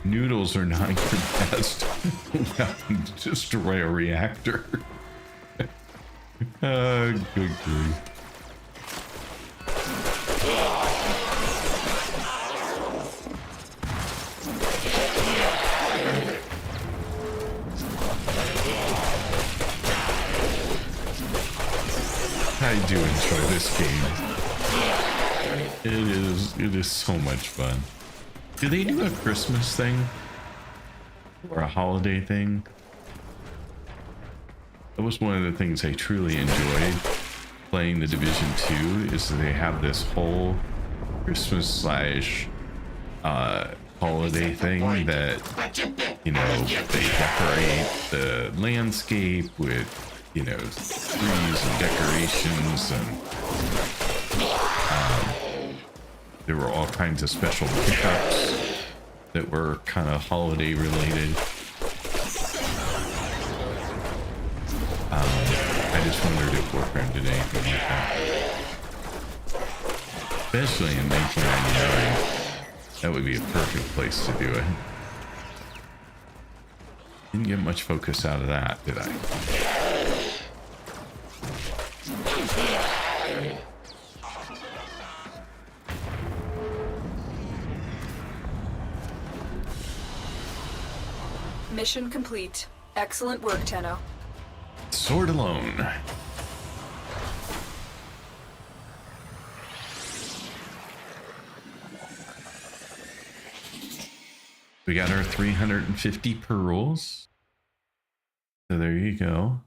Noodles are not your best weapon to destroy a reactor. Good grief. I do enjoy this game. It is so much fun. Do they do a Christmas thing? Or a holiday thing? That was one of the things I truly enjoyed playing the Division 2, is that they have this whole Christmas slash holiday thing that, you know, they decorate the landscape with, you know, trees and decorations, and there were all kinds of special pickups that were kind of holiday related. I just wondered if Warframe did anything like that. Especially in 1999. That would be a perfect place to do it. Didn't get much focus out of that, did I? Mission complete. Excellent work, Tenno. Sword alone. We got our 350 pearls. So there you go.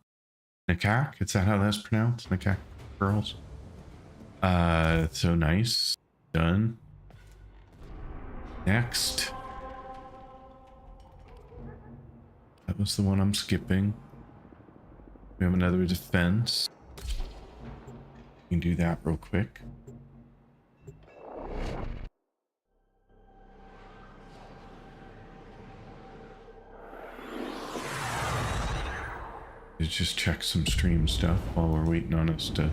Nakak, is that how that's pronounced? Nakak pearls. So nice. Done. Next. That was the one I'm skipping. We have another defense. We can do that real quick. Let's just check some stream stuff while we're waiting on us to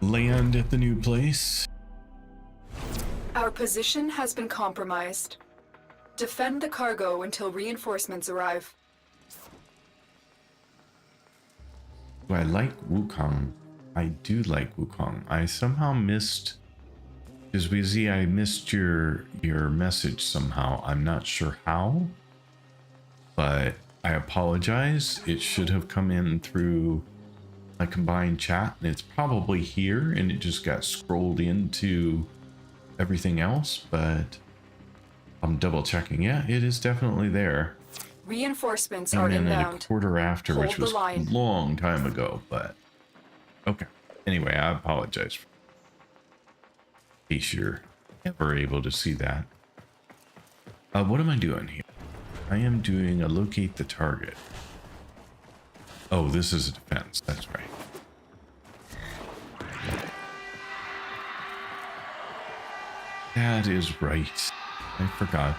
land at the new place. Our position has been compromised. Defend the cargo until reinforcements arrive. I like Wukong. I do like Wukong. I somehow missed Bizweezy, I missed your message somehow. I'm not sure how, but I apologize. It should have come in through my combined chat, and it's probably here, and it just got scrolled into everything else, but I'm double checking. Yeah, it is definitely there. Reinforcements Came are in at a inbound. quarter after, Hold which the was a line. long time ago, but okay. Anyway, I apologize in case you're ever able to see that. What am I doing here? I am doing a locate the target. Oh, this is a defense. That's right. That is right. I forgot.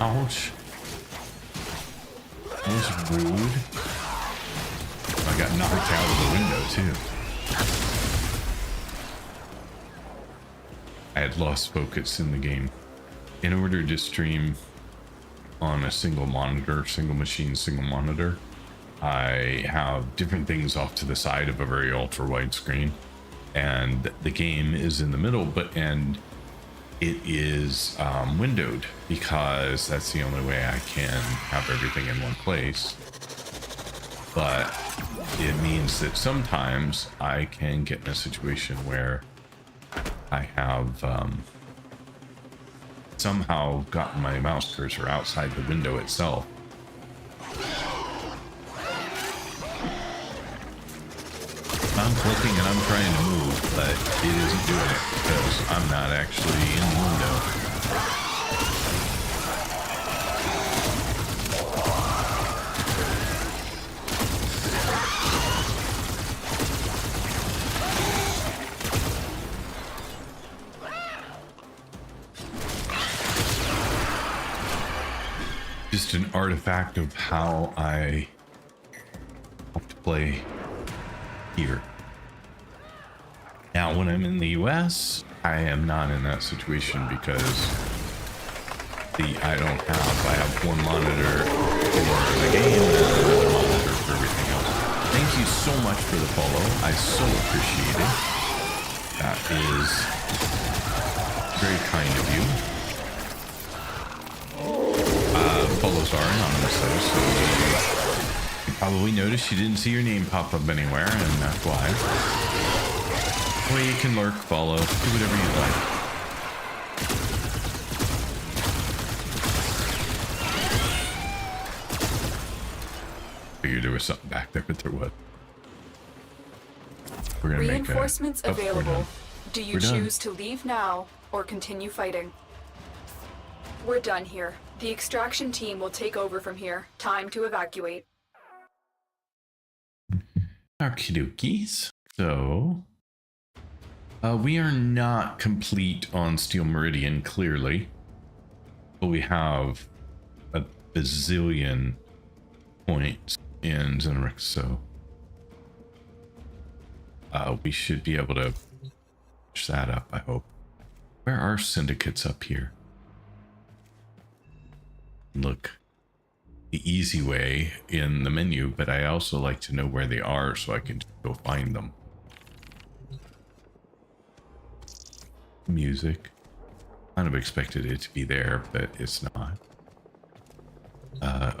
Ouch. That was rude. I got knocked out of the window too. I had lost focus in the game. In order to stream on a single monitor, single machine, single monitor, I have different things off to the side of a very ultra wide screen, and the game is in the middle, and it is windowed because that's the only way I can have everything in one place. But it means that sometimes I can get in a situation where I have somehow gotten my mouse cursor outside the window itself. I'm clicking and I'm trying to move, but it isn't doing it because I'm not actually in the window. Just an artifact of how I have to play here. Now, when I'm in the US, I am not in that situation because I have one monitor for the game and another monitor for everything else. Thank you so much for the follow. I so appreciate it. That is very kind of you. Follows are anonymous though, so you probably noticed you didn't see your name pop up anywhere, and that's why. Well, you can lurk, follow, do whatever you like. Figured there was something back there, but there was. We're gonna Reinforcements make available. Do you We're done. choose to leave now or continue fighting? We're done here. The extraction team will take over from here. Time to evacuate. Okie dokies. So, we are not complete on Steel Meridian, clearly. But we have a bazillion points in Zenrix, so we should be able to push that up, I hope. Where are syndicates up here? Look, the easy way in the menu, but I also like to know where they are so I can just go find them. Music. Kind of expected it to be there, but it's not.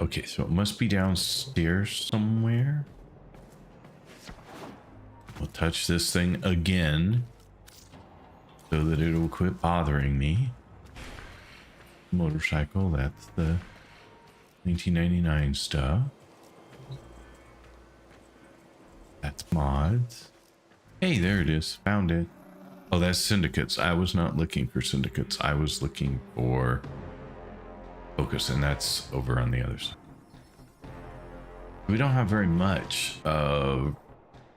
Okay, so it must be downstairs somewhere. We'll touch this thing again so that it'll quit bothering me. Motorcycle, that's the 1999 stuff. That's mods. Hey, there it is. Found it. Oh, that's syndicates. I was not looking for syndicates. I was looking for focus, and that's over on the other side. We don't have very much of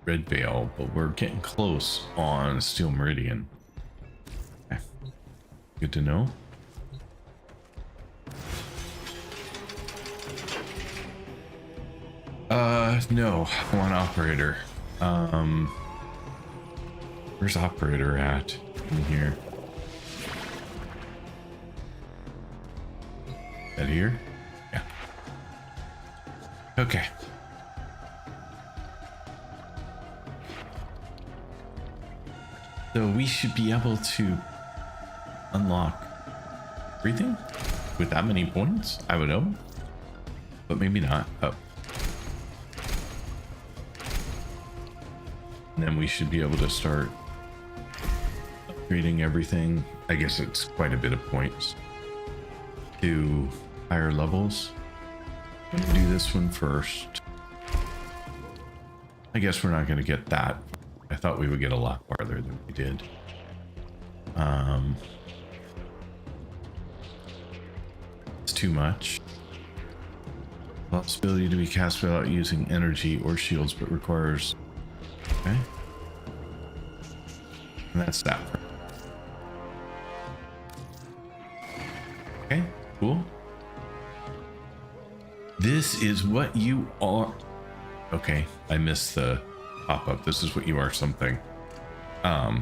Red Veil, but we're getting close on Steel Meridian. Okay. Good to know. No, I want operator. Where's operator at in here? At here? Yeah. Okay. So we should be able to unlock everything with that many points, I would hope. But maybe not. Oh. And then we should be able to start upgrading everything. I guess it's quite a bit of points to higher levels. I'm gonna do this one first. I guess we're not going to get that. I thought we would get a lot farther than we did. It's too much. Possibility to be cast without using energy or shields, but requires... Okay. And that's that. Okay, cool. This is what you are. Okay, I missed the pop-up. This is what you are something. But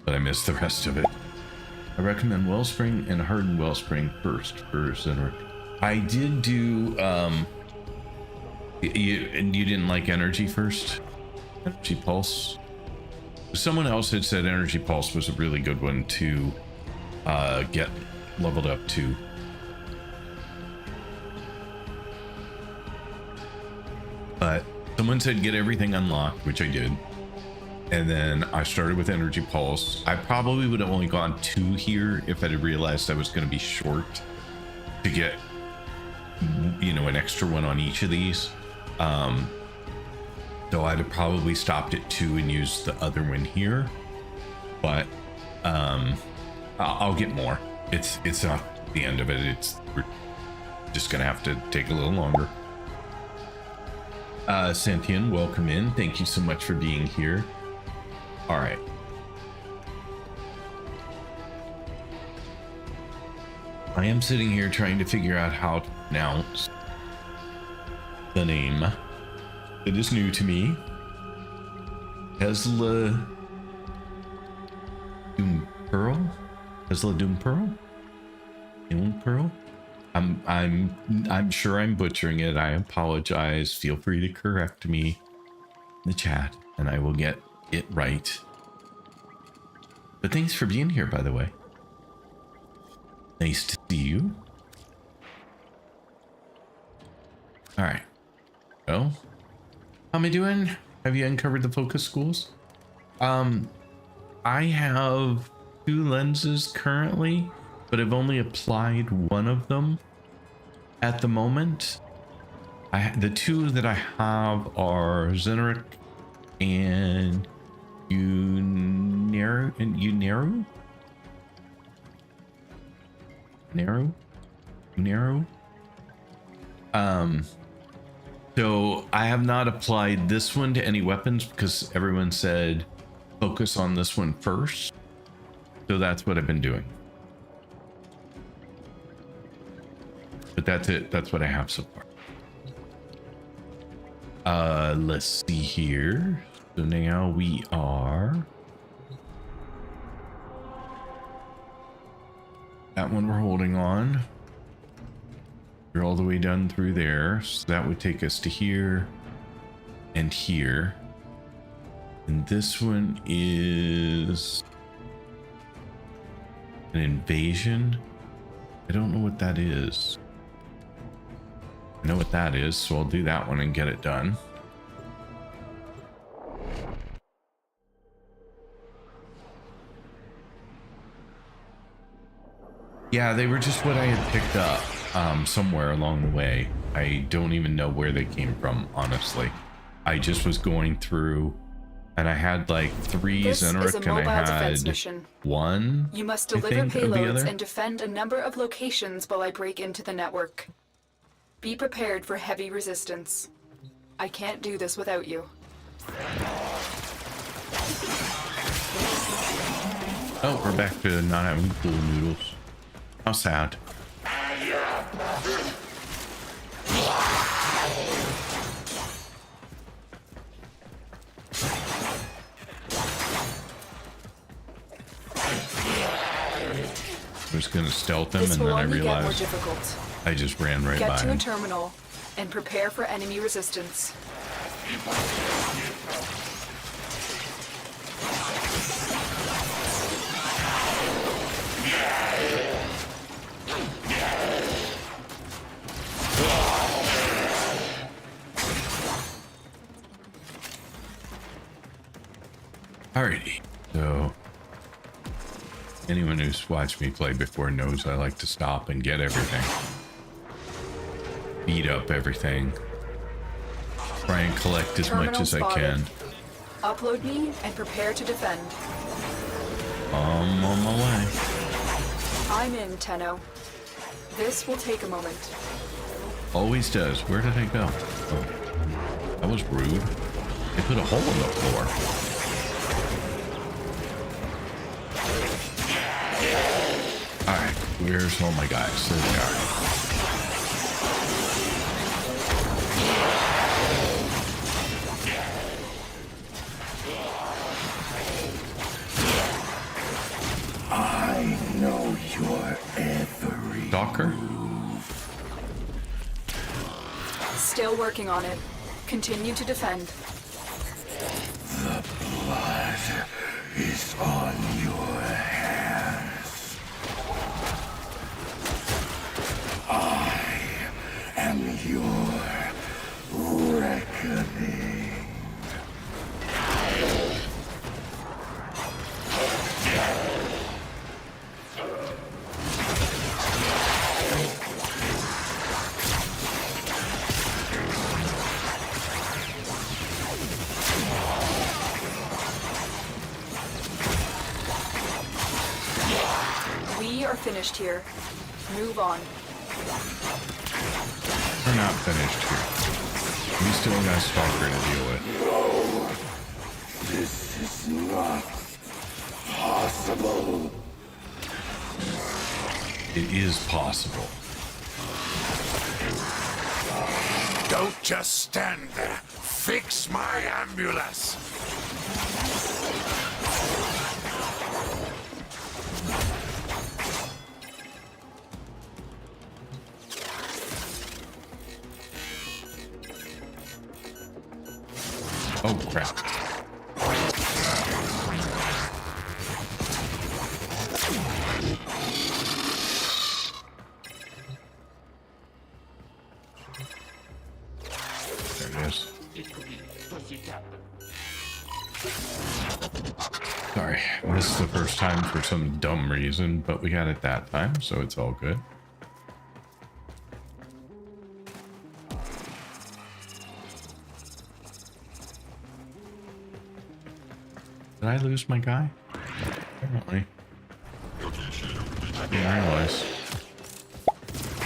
I missed the rest of it. I recommend Wellspring and Hardened Wellspring first for Zenric. I did do, you didn't like Energy first? Energy Pulse? Someone else had said Energy Pulse was a really good one to get leveled up to. But someone said get everything unlocked, which I did. And then I started with Energy Pulse. I probably would have only gone 2 here if I had realized I was going to be short to get, you know, an extra one on each of these. So I'd have probably stopped at 2 and used the other one here. But I'll get more. It's not the end of it. We're just going to have to take a little longer. Sentient, welcome in. Thank you so much for being here. All right. I am sitting here trying to figure out how to pronounce the name that is new to me. Tesla Doom Pearl? Tesla Doom Pearl? Doom Pearl? I'm sure I'm butchering it. I apologize. Feel free to correct me in the chat and I will get it right. But thanks for being here, by the way. Nice to see you. All right. Well, how am I doing? Have you uncovered the focus schools? I have 2 lenses currently, but I've only applied one of them at the moment. The 2 that I have are Zenric and Uneru. So I have not applied this one to any weapons because everyone said focus on this one first. So that's what I've been doing. But that's it. That's what I have so far. Let's see here. So now we are... That one we're holding on. We're all the way done through there. So that would take us to here and here. And this one is an invasion. I don't know what that is. I know what that is, so I'll do that one and get it done. Yeah, they were just what I had picked up somewhere along the way. I don't even know where they came from, honestly. I just was going through and I had like 3 Zenric and I had mission. 1. You must deliver payloads and defend a number of locations while I break into the network. Be prepared for heavy resistance. I can't do this without you. Oh, we're back to not having pool noodles. How sad. was going to stealth them, This and will then I only get more realized difficult. I just ran right Get by to a him. terminal and prepare for enemy resistance. Alrighty, so anyone who's watched me play before knows I like to stop and get everything. Beat up everything. Try and collect as much as I can. Upload me and prepare to defend. I'm on my way. I'm in, Tenno. This will take a moment. Always does. Where did I go? Oh, that was rude. They put a hole in the floor. Alright, where's all my guys? There they are. I know your every Docker? Still working on it. Continue to defend. The blood is on your hands. I am your reckoning. We are finished here. Move on. We're not finished here. We still got Stalker to deal with. No, this is not possible. It is possible. Don't just stand there. Fix my ambulance. Oh, crap. There it is. Sorry, this is the first time for some dumb reason, but we got it that time, so it's all good. Did I lose my guy? Apparently. I didn't realize.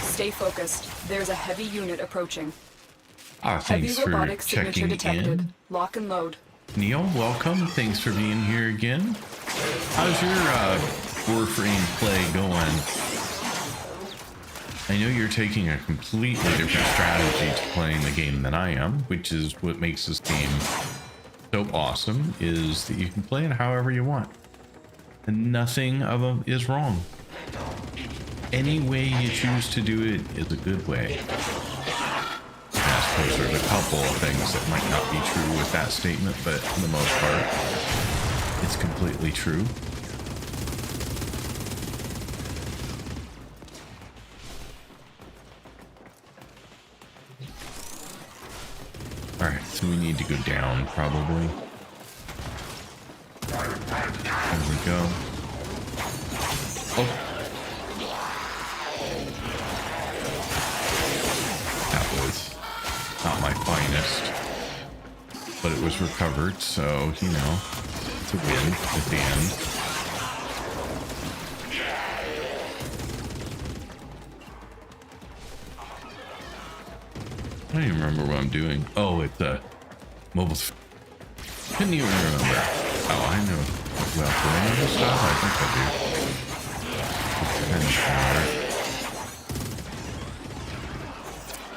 Stay focused. There's a heavy unit approaching. Ah, Heavy thanks for robotic signature checking detected. in. Lock and load. Neil, welcome. Thanks for being here again. How's your Warframe play going? I know you're taking a completely different strategy to playing the game than I am, which is what makes this game so awesome, is that you can play it however you want. And nothing of them is wrong. Any way you choose to do it is a good way. I suppose there's a couple of things that might not be true with that statement, but for the most part, it's completely true. Alright, so we need to go down, probably. There we go. Oh. That was not my finest. But it was recovered, so, you know, it's a win at the end. I don't even remember what I'm doing. Oh, it's a mobile. Couldn't even remember. Oh, I know. Well, do I know this stuff? I think I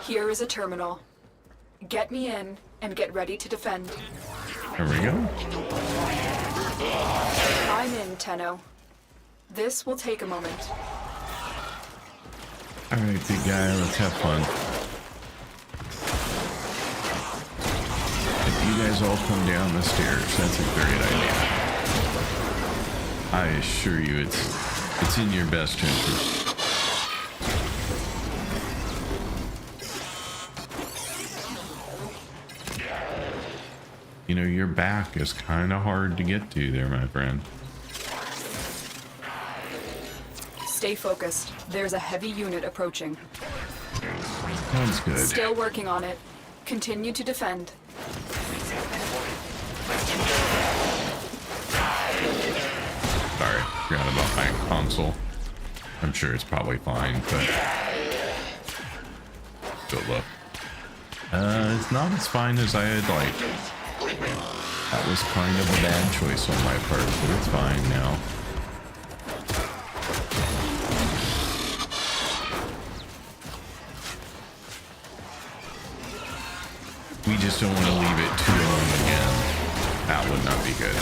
do. Here is a terminal. Get me in and get ready to defend. There we go. I'm in, Tenno. This will take a moment. All right, big guy, let's have fun. If you guys all come down the stairs, that's a great idea. I assure you, it's in your best interest. You know, your back is kind of hard to get to there, my friend. Stay focused. There's a heavy unit approaching. Sounds good. Still working on it. Continue to defend. Sorry, forgot about my console. I'm sure it's probably fine, but good look. It's not as fine as I had liked. That was kind of a bad choice on my part, but it's fine now. We just don't want to leave it too long again. That would not be good.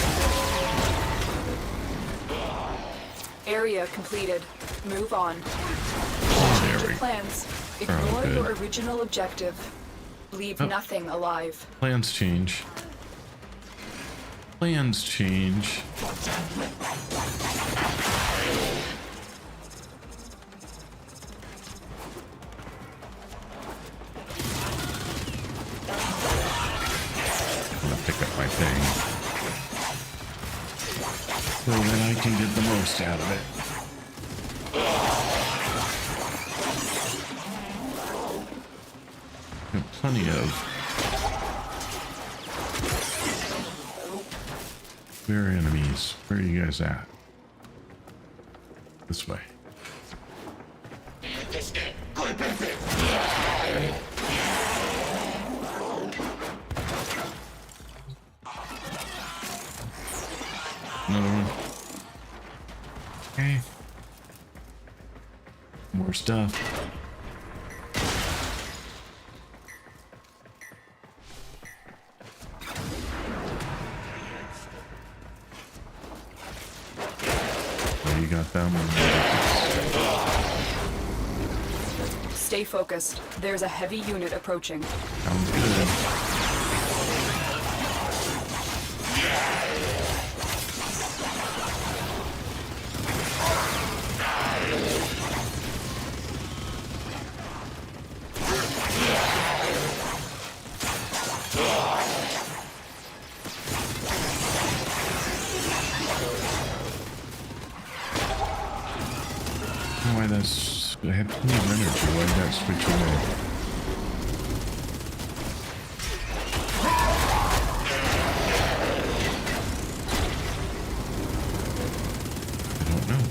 Area completed. Move on. There Change we of plans. Oh, Ignore good. your original objective. Leave Oh. nothing alive. Plans change. Plans change. I'm gonna pick up my thing so that I can get the most out of it. Got plenty of. Where are enemies? Where are you guys at? This way. Another one. Okay. More stuff. You got them. Stay focused. There's a heavy unit approaching. Sounds good. Why that's... I have plenty of energy. Why did that switch away? I don't know.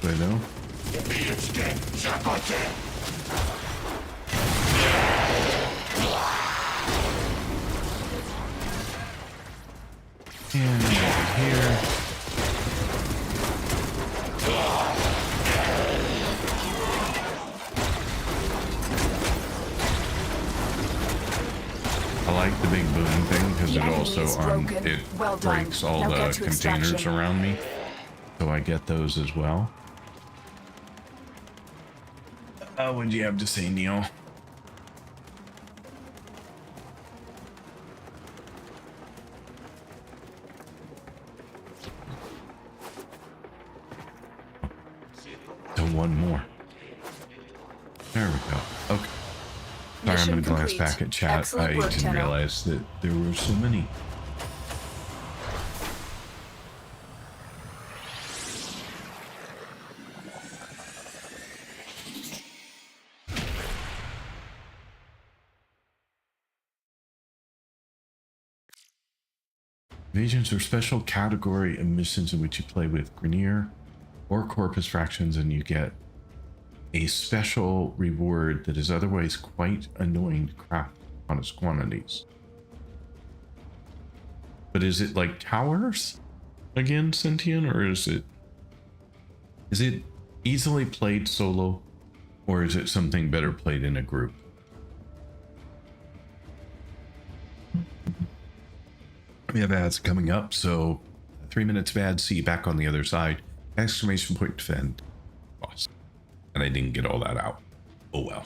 Do I know? And over here. I like the big boom thing because The it enemy also is broken. it Well done. breaks all Now the get to containers extraction. around me, so I get those as well. What do you have to say, Neil? So one more. There we go. Okay. Sorry, I'm Mission gonna glance complete. back at chat. Excellent I work, didn't Tenno. realize that there were so many. Invasions are special category of missions in which you play with Grenier or Corpus fractions, and you get a special reward that is otherwise quite annoying to craft on its quantities. But is it like towers again, Sentient, or is it easily played solo, or is it something better played in a group? We have ads coming up, so 3 minutes of ads, see you back on the other side. Exclamation point defend. Boss. and I didn't get all that out. Oh well.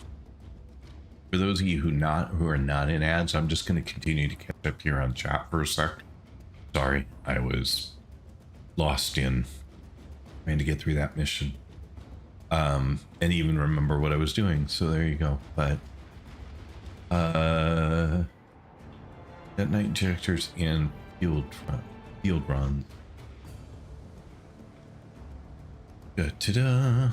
For those of you who are not in ads, I'm just going to continue to catch up here on chat for a sec. Sorry, I was lost in trying to get through that mission, and even remember what I was doing. So there you go. But that night injectors and field runs. Ta-da!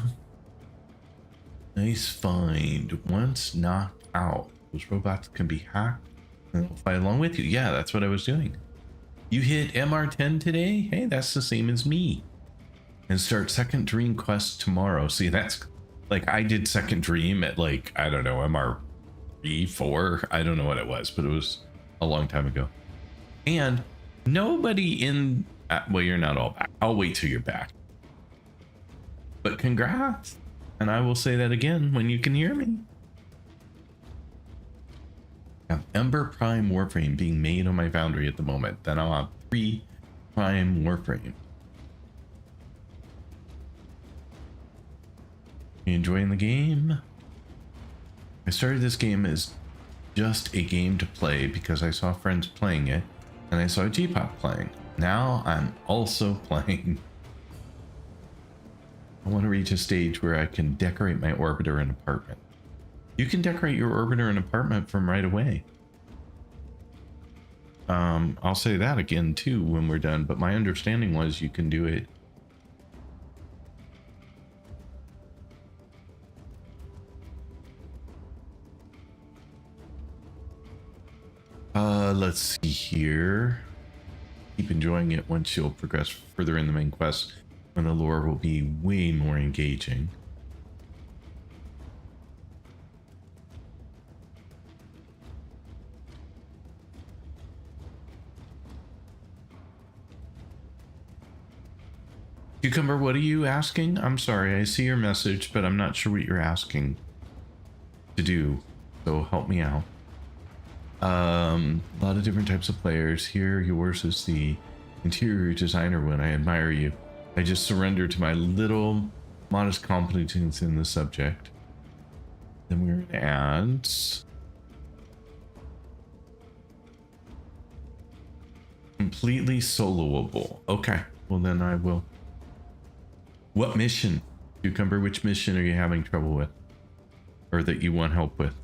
Nice find. Once knocked out, those robots can be hacked and they'll fight along with you. Yeah, that's what I was doing. You hit MR10 today? Hey, that's the same as me. And start second dream quest tomorrow. See, that's like I did second dream at like, I don't know, MR3, 4. I don't know what it was, but it was a long time ago. And nobody in, well, you're not all back. I'll wait till you're back. But congrats. And I will say that again when you can hear me. I have Ember Prime Warframe being made on my foundry at the moment. Then I'll have 3 Prime Warframe. You enjoying the game? I started this game as just a game to play because I saw friends playing it and I saw G-Pop playing. Now I'm also playing. I want to reach a stage where I can decorate my orbiter and apartment. You can decorate your orbiter and apartment from right away. I'll say that again too when we're done, but my understanding was you can do it. Let's see here. Keep enjoying it once you'll progress further in the main quest, when the lore will be way more engaging. Cucumber, what are you asking? I'm sorry, I see your message, but I'm not sure what you're asking to do. So help me out. A lot of different types of players. Here, yours is the interior designer one. I admire you. I just surrender to my little modest competence in the subject. Then we're going to add completely soloable. Okay, well then I will. What mission, Cucumber? Which mission are you having trouble with, or that you want help with?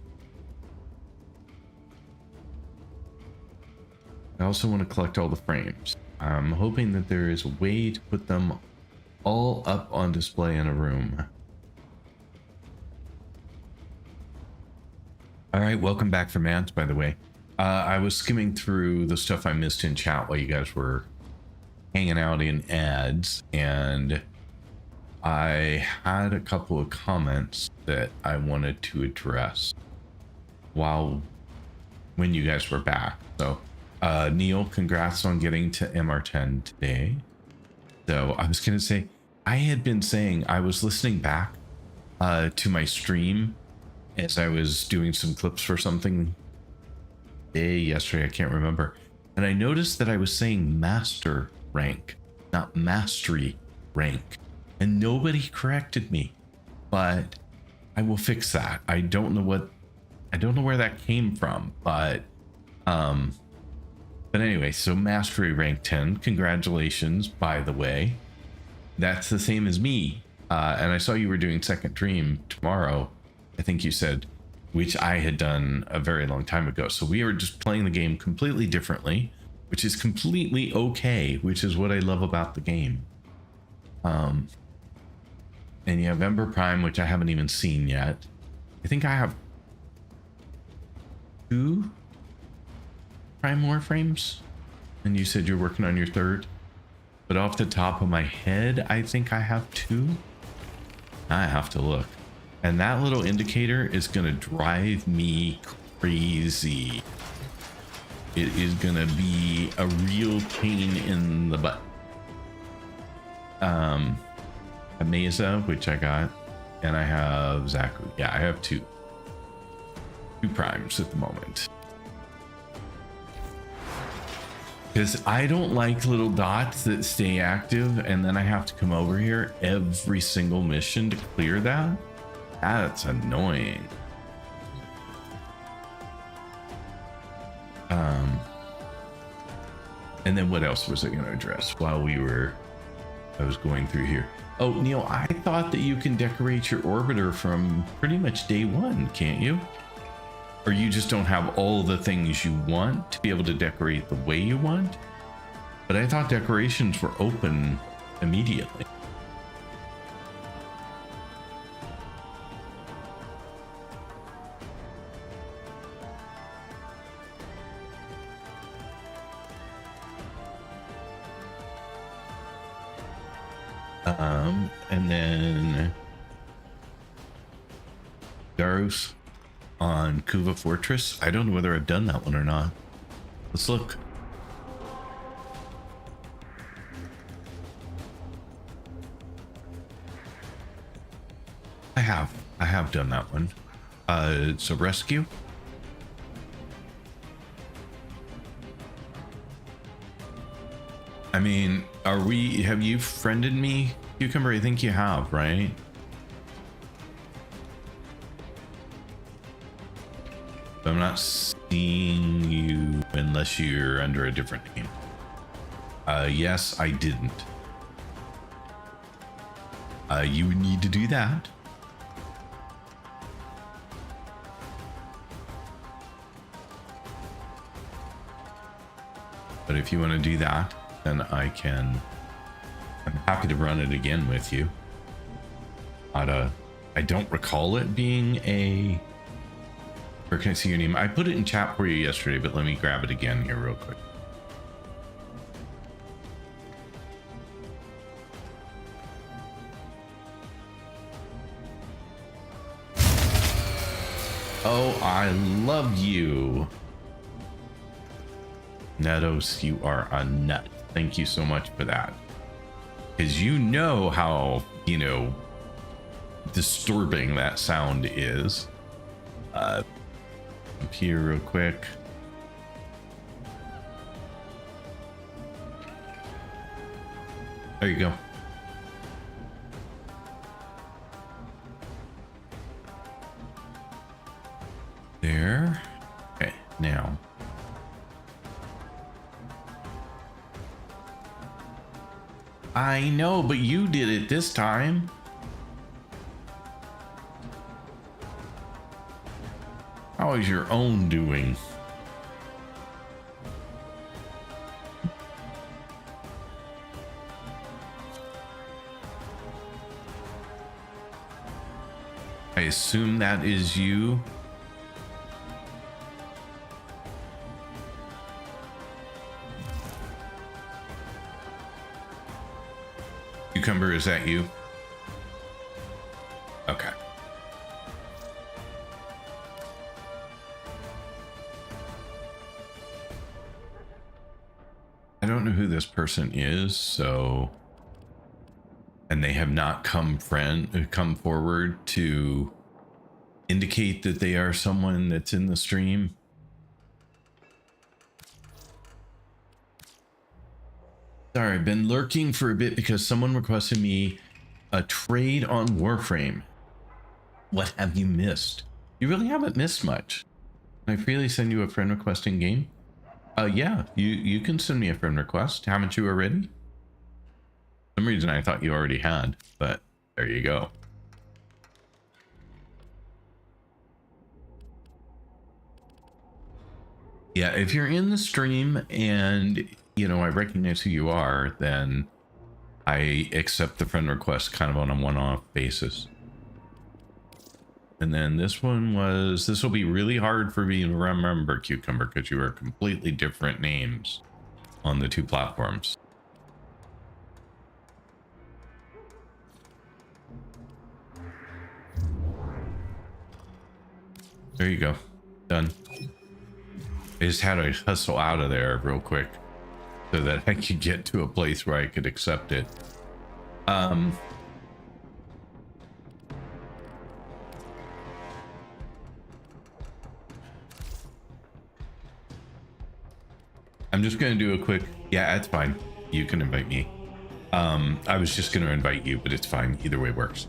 I also want to collect all the frames. I'm hoping that there is a way to put them all up on display in a room. All right, welcome back from ads, by the way. I was skimming through the stuff I missed in chat while you guys were hanging out in ads, and I had a couple of comments that I wanted to address when you guys were back. So Neil, congrats on getting to MR10 today. So I was gonna say, I had been saying I was listening back to my stream as I was doing some clips for something yesterday, I can't remember, and I noticed that I was saying master rank, not mastery rank, and nobody corrected me. But I will fix that. I don't know where that came from, but anyway, so mastery rank 10, congratulations, by the way. That's the same as me. And I saw you were doing second dream tomorrow, I think you said, which I had done a very long time ago. So we were just playing the game completely differently, which is completely okay, which is what I love about the game. And you have Ember Prime, which I haven't even seen yet. I think I have 2 Prime Warframes, and you said you're working on your 3rd, but off the top of my head I think I have 2. I have to look, and that little indicator is gonna drive me crazy. It is gonna be a real pain in the butt. A Mesa, which I got, and I have Zaku. Yeah, I have 2 primes at the moment. Because I don't like little dots that stay active and then I have to come over here every single mission to clear that. That's annoying. And then what else was I going to address while I was going through here? Oh, Neil, I thought that you can decorate your orbiter from pretty much day one, can't you? Or you just don't have all the things you want to be able to decorate the way you want? But I thought decorations were open immediately. And then Daros on Kuva Fortress. I don't know whether I've done that one or not. Let's look. I have done that one. It's a rescue. I mean, have you friended me, Cucumber? I think you have, right? I'm not seeing you unless you're under a different name. Yes, I didn't. You need to do that. But if you want to do that, then I'm happy to run it again with you. I don't recall it being a... Where can I see your name? I put it in chat for you yesterday, but let me grab it again here real quick. Oh, I love you. Netos, you are a nut. Thank you so much for that. Because you know how, disturbing that sound is. Up here real quick. There you go. There. Okay, now. I know, but you did it this time. How is your own doing? I assume that is you. Cucumber, is that you? Okay. I don't know who this person is, so... And they have not come forward to indicate that they are someone that's in the stream. Sorry, I've been lurking for a bit because someone requested me a trade on Warframe. What have you missed? You really haven't missed much. Can I freely send you a friend request in game? Yeah, you can send me a friend request. Haven't you already? For some reason I thought you already had, but there you go. Yeah, if you're in the stream and I recognize who you are, then I accept the friend request kind of on a one-off basis. And then this will be really hard for me to remember, Cucumber, because you are completely different names on the two platforms. There you go. Done. I just had to hustle out of there real quick so that I could get to a place where I could accept it. I'm just going to do a quick... Yeah, it's fine. You can invite me. I was just going to invite you, but it's fine. Either way works.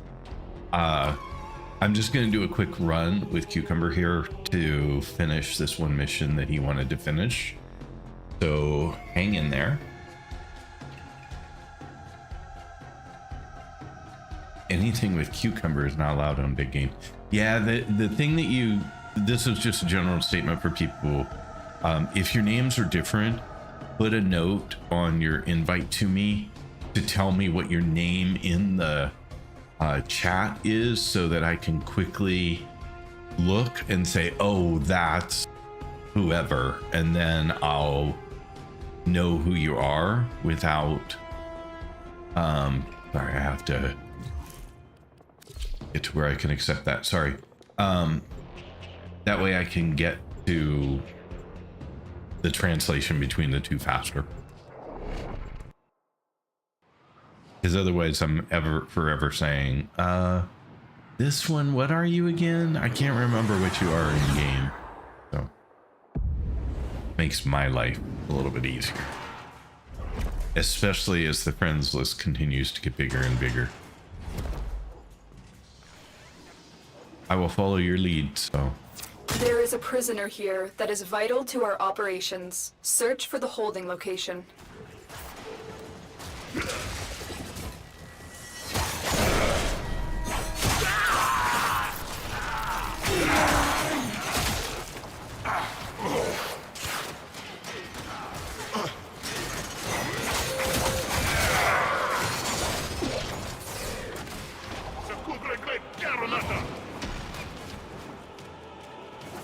I'm just going to do a quick run with Cucumber here to finish this one mission that he wanted to finish. So hang in there. Anything with Cucumber is not allowed on big game. Yeah, the thing that you, this is just a general statement for people. If your names are different, put a note on your invite to me to tell me what your name in the chat is, so that I can quickly look and say, oh, that's whoever, and then I'll know who you are without sorry, I have to get to where I can accept that. Sorry. That way I can get to the translation between the two faster. Because otherwise I'm forever saying, this one, what are you again? I can't remember what you are in game. So makes my life a little bit easier. Especially as the friends list continues to get bigger and bigger. I will follow your lead, so. There is a prisoner here that is vital to our operations. Search for the holding location.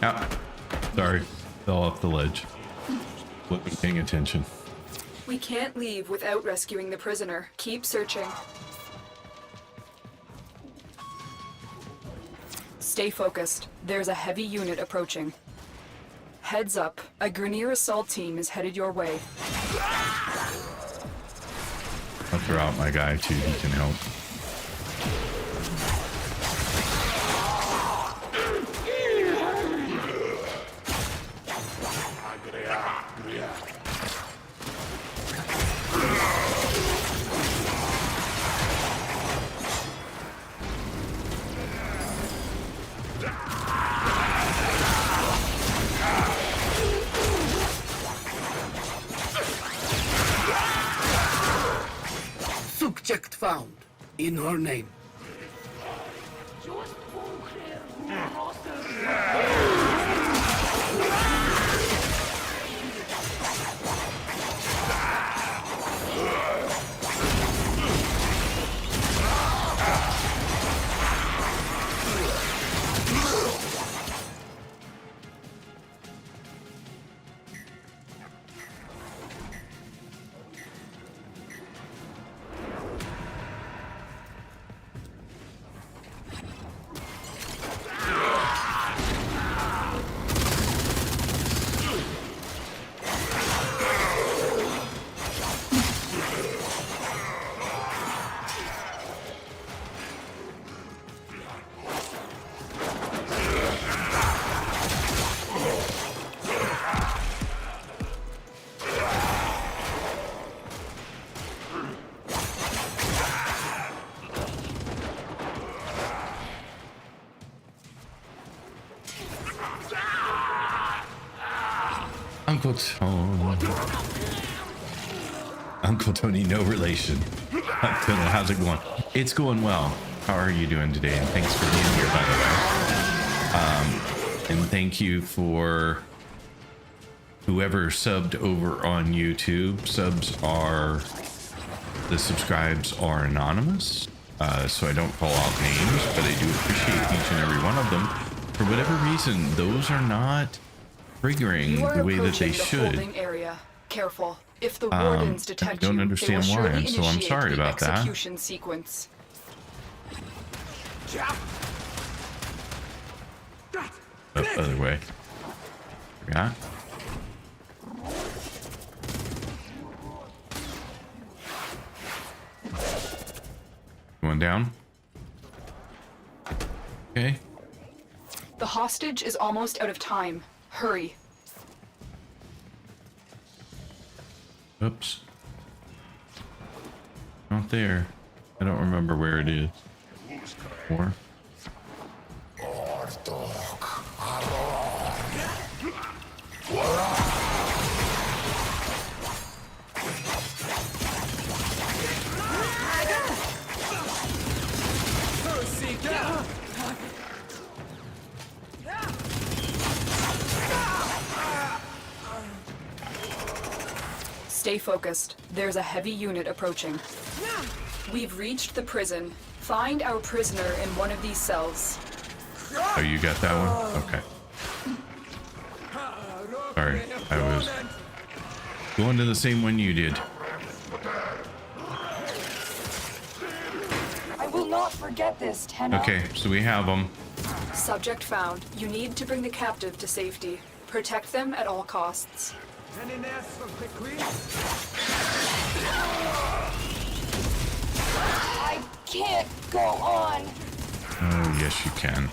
Ah, sorry, fell off the ledge. Wasn't paying attention. We can't leave without rescuing the prisoner. Keep searching. Stay focused. There's a heavy unit approaching. Heads up, a Grineer assault team is headed your way. I'll throw out my guy too, he can help. Subject found. In her name. Uncle Tony. Uncle Tony, no relation. Tenno, how's it going? It's going well. How are you doing today? And thanks for being here, by the way. And thank you for whoever subbed over on YouTube. The subscribes are anonymous, so I don't call out names, but I do appreciate each and every one of them. For whatever reason, those are not triggering the way that they should. Area. Careful. If the wardens detect I don't you, understand they will why, surely so I'm initiate sorry the about that. execution sequence. Other way. Forgot. Going down. Okay. The hostage is almost out of time. Hurry. Oops. Not there. I don't remember where it is. Or Stay focused. There's a heavy unit approaching. We've reached the prison. Find our prisoner in one of these cells. Oh, you got that one? Okay. Sorry, I was going to the same one you did. I will not forget this, Tenno. Okay, so we have them. Subject found. You need to bring the captive to safety. Protect them at all costs. I can't go on. Oh, yes, you can.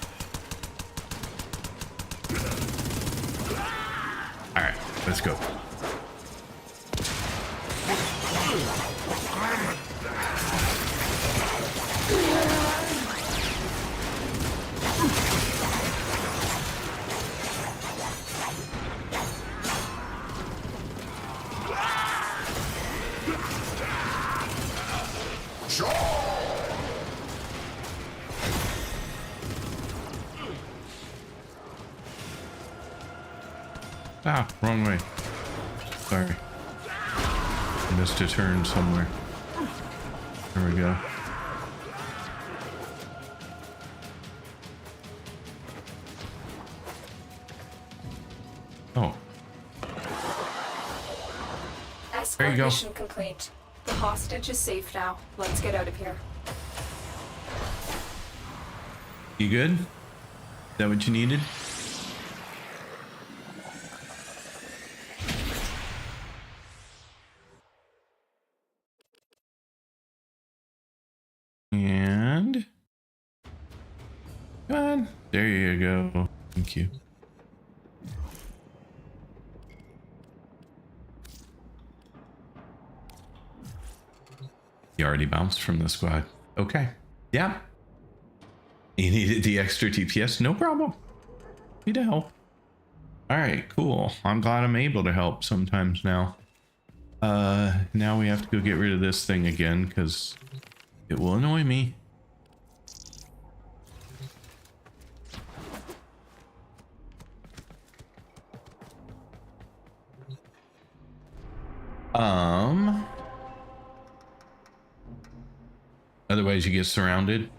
All right, let's go. Ah, wrong way. Sorry. Missed a turn somewhere. There we go. Oh. There you go. Mission complete. The hostage is safe now. Let's get out of here. You good? Is that what you needed? And come on. There you go. Thank you. You already bounced from the squad. Okay. Yeah. You needed the extra TPS? No problem. Need to help. Alright, cool. I'm glad I'm able to help sometimes now. Now we have to go get rid of this thing again, because it will annoy me. Otherwise you get surrounded.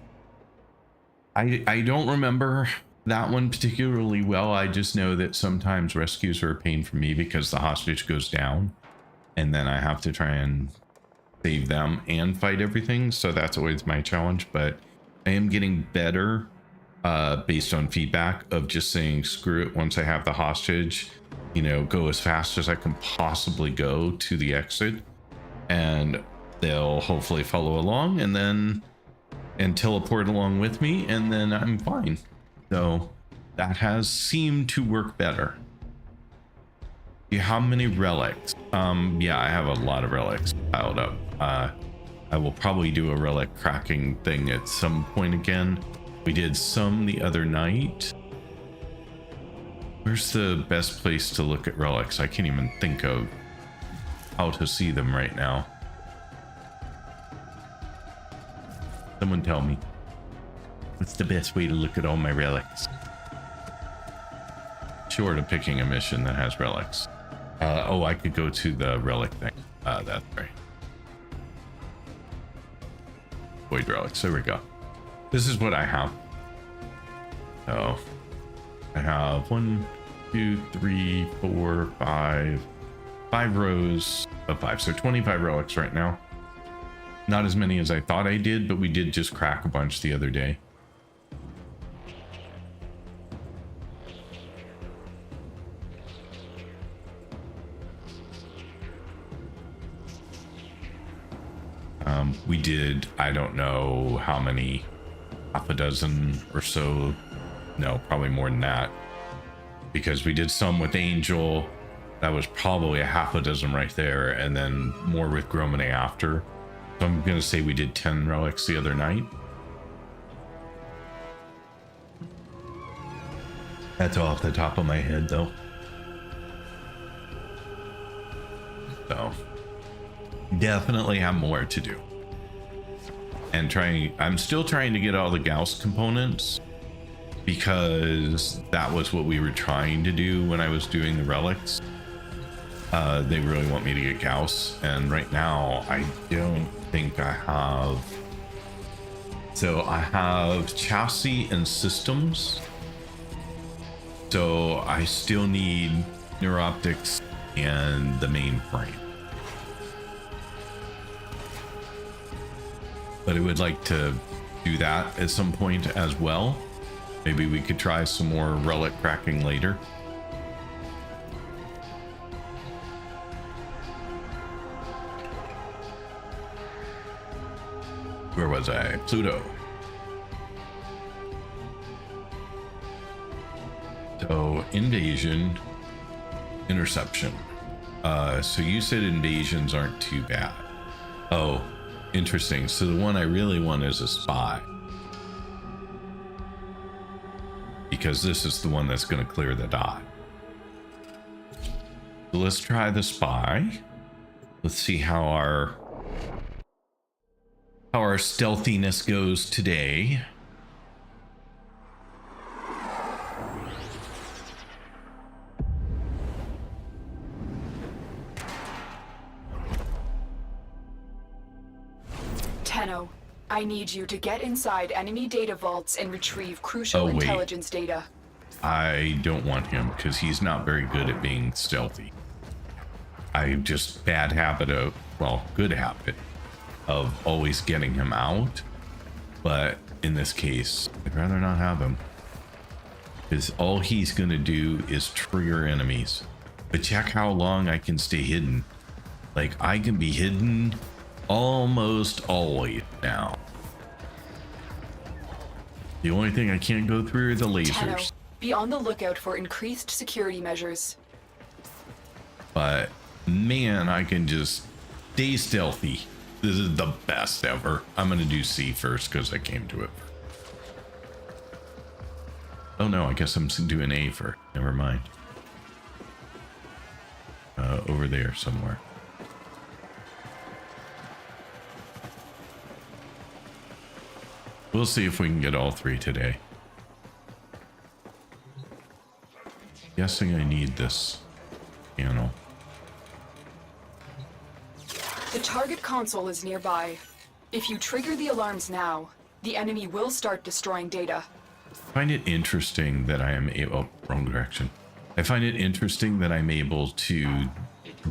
I don't remember that one particularly well. I just know that sometimes rescues are a pain for me because the hostage goes down and then I have to try and save them and fight everything. So that's always my challenge, but I am getting better based on feedback of just saying, screw it. Once I have the hostage, you know, go as fast as I can possibly go to the exit and they'll hopefully follow along and teleport along with me, and then I'm fine. So that has seemed to work better. How many relics? Yeah, I have a lot of relics piled up. I will probably do a relic cracking thing at some point again. We did some the other night. Where's the best place to look at relics? I can't even think of how to see them right now. Someone tell me. What's the best way to look at all my relics? Short of picking a mission that has relics. Oh, I could go to the relic thing. That's right. Void relics. There we go. This is what I have. So I have 1, 2, 3, 4, 5 rows of 5. So 25 relics right now. Not as many as I thought I did, but we did just crack a bunch the other day. We did, I don't know how many, half a dozen or so. No, probably more than that. Because we did some with Angel. That was probably a half a dozen right there. And then more with Gromane after. So I'm going to say we did 10 relics the other night. That's off the top of my head, though. So, definitely have more to do. And I'm still trying to get all the Gauss components, because that was what we were trying to do when I was doing the relics. They really want me to get Gauss, and right now I don't think I have. So I have chassis and systems. So I still need neuroptics and the mainframe. But I would like to do that at some point as well. Maybe we could try some more relic cracking later. Where was I? Pluto. So invasion, interception. So you said invasions aren't too bad. Oh, interesting. So the one I really want is a spy, because this is the one that's going to clear the dot. So let's try the spy. Let's see how our stealthiness goes today. Tenno, I need you to get inside enemy data vaults and retrieve crucial intelligence data. I don't want him because he's not very good at being stealthy. I just good habit of always getting him out. But in this case, I'd rather not have him, because all he's going to do is trigger enemies. But check how long I can stay hidden. Like, I can be hidden almost always now. The only thing I can't go through are the lasers. Tenno, be on the lookout for increased security measures. But man, I can just stay stealthy. This is the best ever. I'm gonna do C first because I came to it. Oh no, I guess I'm doing A first. Never mind. Over there somewhere. We'll see if we can get all three today. Guessing I need this panel. The target console is nearby. If you trigger the alarms now, the enemy will start destroying data. I find it interesting that I am able... Oh, wrong direction. I find it interesting that I'm able to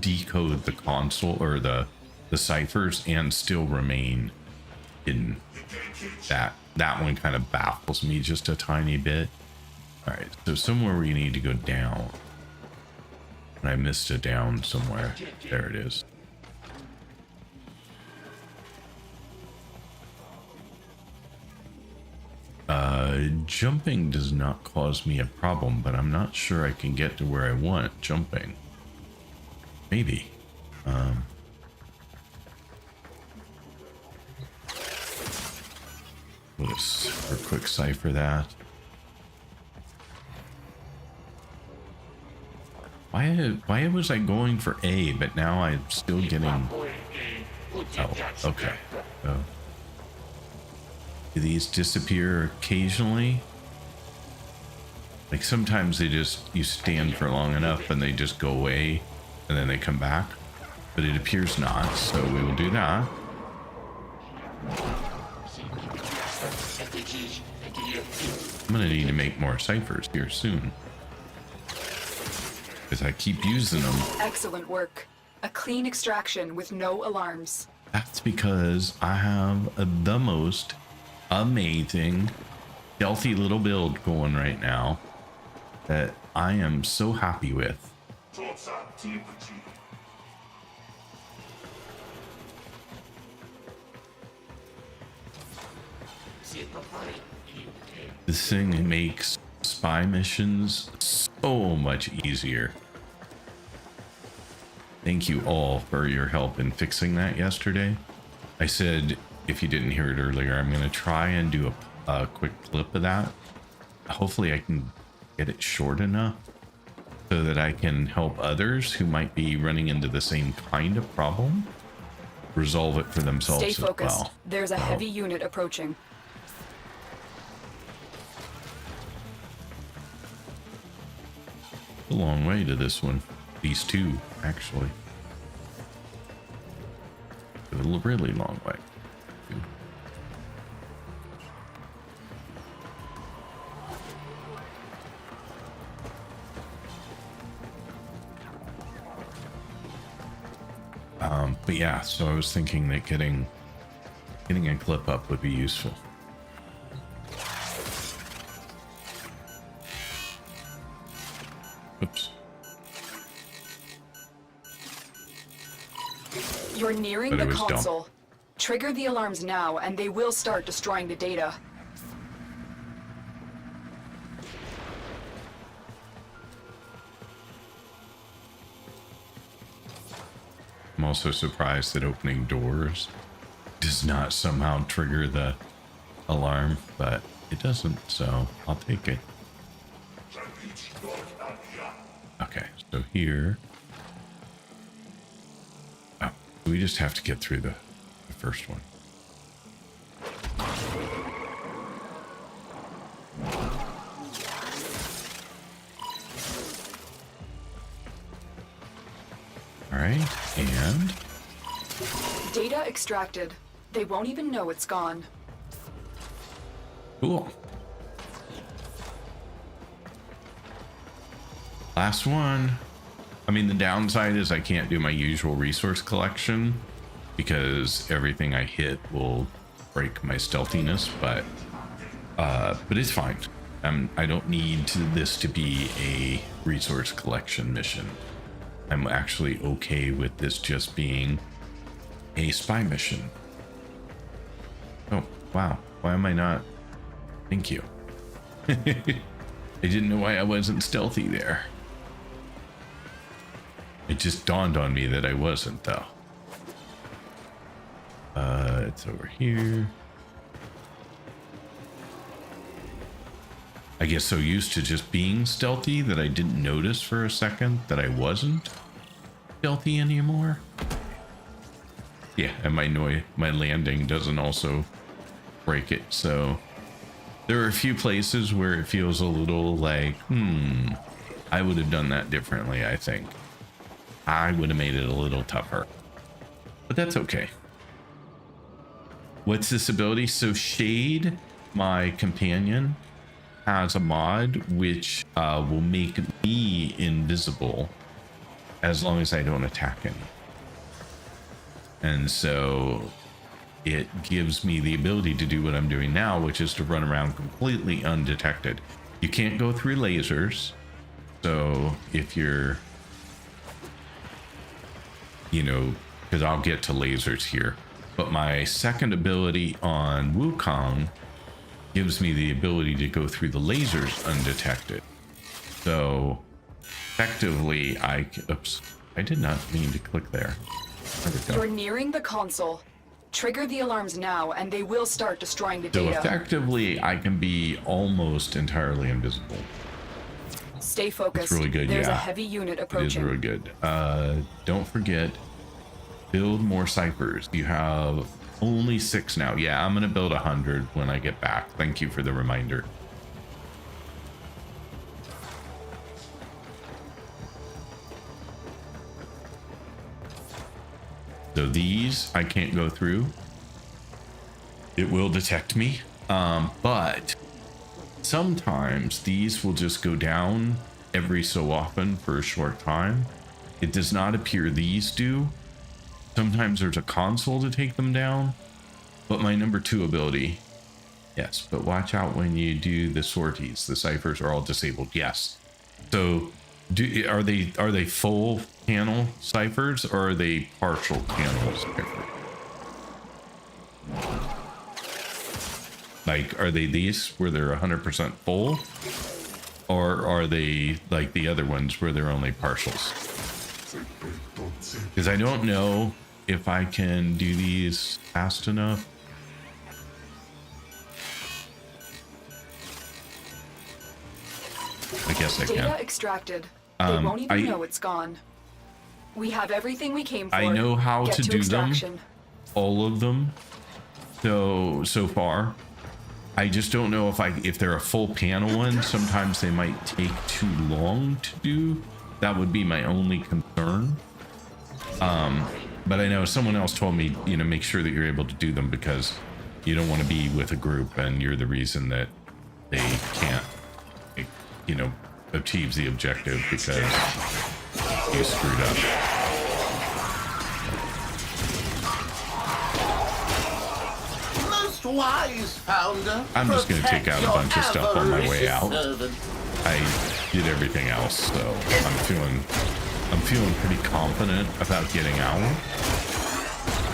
decode the console or the ciphers and still remain hidden. That one kind of baffles me just a tiny bit. All right, so somewhere we need to go down. And I missed it down somewhere. There it is. Jumping does not cause me a problem, but I'm not sure I can get to where I want jumping. Maybe. Let's for a quick cipher that. Why was I going for A, but now I'm still getting... Oh, okay. Oh. Do these disappear occasionally? Like sometimes they just, you stand for long enough and they just go away and then they come back, but it appears not, so we will do that. I'm gonna need to make more ciphers here soon, because I keep using them. Excellent work. A clean extraction with no alarms. That's because I have the most amazing stealthy little build going right now that I am so happy with. This thing makes spy missions so much easier. Thank you all for your help in fixing that yesterday. I said, if you didn't hear it earlier, I'm going to try and do a quick clip of that. Hopefully I can get it short enough so that I can help others who might be running into the same kind of problem resolve it for themselves Stay as focused. well. There's a So, heavy unit approaching. a long way to this one. These two, actually. A really long way. But yeah, so I was thinking that getting a clip up would be useful. Oops. You're nearing But it the was dumb. console. Trigger the alarms now, and they will start destroying the data. I'm also surprised that opening doors does not somehow trigger the alarm, but it doesn't, so I'll take it. Okay, so here. Oh, we just have to get through the first one. All right, and Data extracted. They won't even know it's gone. cool. Last one. I mean, the downside is I can't do my usual resource collection because everything I hit will break my stealthiness, but it's fine. I don't need this to be a resource collection mission. I'm actually okay with this just being a spy mission. Oh, wow. Why am I not? Thank you. I didn't know why I wasn't stealthy there. It just dawned on me that I wasn't, though. It's over here. I get so used to just being stealthy that I didn't notice for a second that I wasn't stealthy anymore. Yeah, and my landing doesn't also break it, so there are a few places where it feels a little like, I would have done that differently, I think. I would have made it a little tougher, but that's okay. What's this ability? So Shade, my companion, has a mod which will make me invisible as long as I don't attack him. And so it gives me the ability to do what I'm doing now, which is to run around completely undetected. You can't go through lasers. So if you're, because I'll get to lasers here, but my second ability on Wukong gives me the ability to go through the lasers undetected. So effectively, oops, I did not mean to click there. There we go. You're nearing the console. Trigger the alarms now, and they will start destroying the So data. effectively, I can be almost entirely invisible. Stay focused. It's really good, There's yeah. a heavy unit It is approaching. really good. Don't forget, build more ciphers. You have only 6 now. Yeah, I'm gonna build 100 when I get back. Thank you for the reminder. So these I can't go through. It will detect me, but sometimes these will just go down every so often for a short time. It does not appear these do. Sometimes there's a console to take them down, but my number 2 ability, yes, but watch out when you do the sorties. The ciphers are all disabled. Yes. So are they full panel ciphers or are they partial panel ciphers? Like, are they these where they're 100% full, or are they like the other ones where they're only partials? Because I don't know if I can do these fast enough. I guess I Data can. extracted. They won't even know it's gone. We have everything we came for. I know how Get to do extraction. them, all of them. So far, I just don't know if they're a full panel one. Sometimes they might take too long to do. That would be my only concern. But I know someone else told me, you know, make sure that you're able to do them because you don't want to be with a group and you're the reason that they can't, you know, achieve the objective because you screwed up. Most wise founder. I'm just going to take out a bunch of stuff on my way out. Servant. I did everything else, so I'm feeling pretty confident about getting out.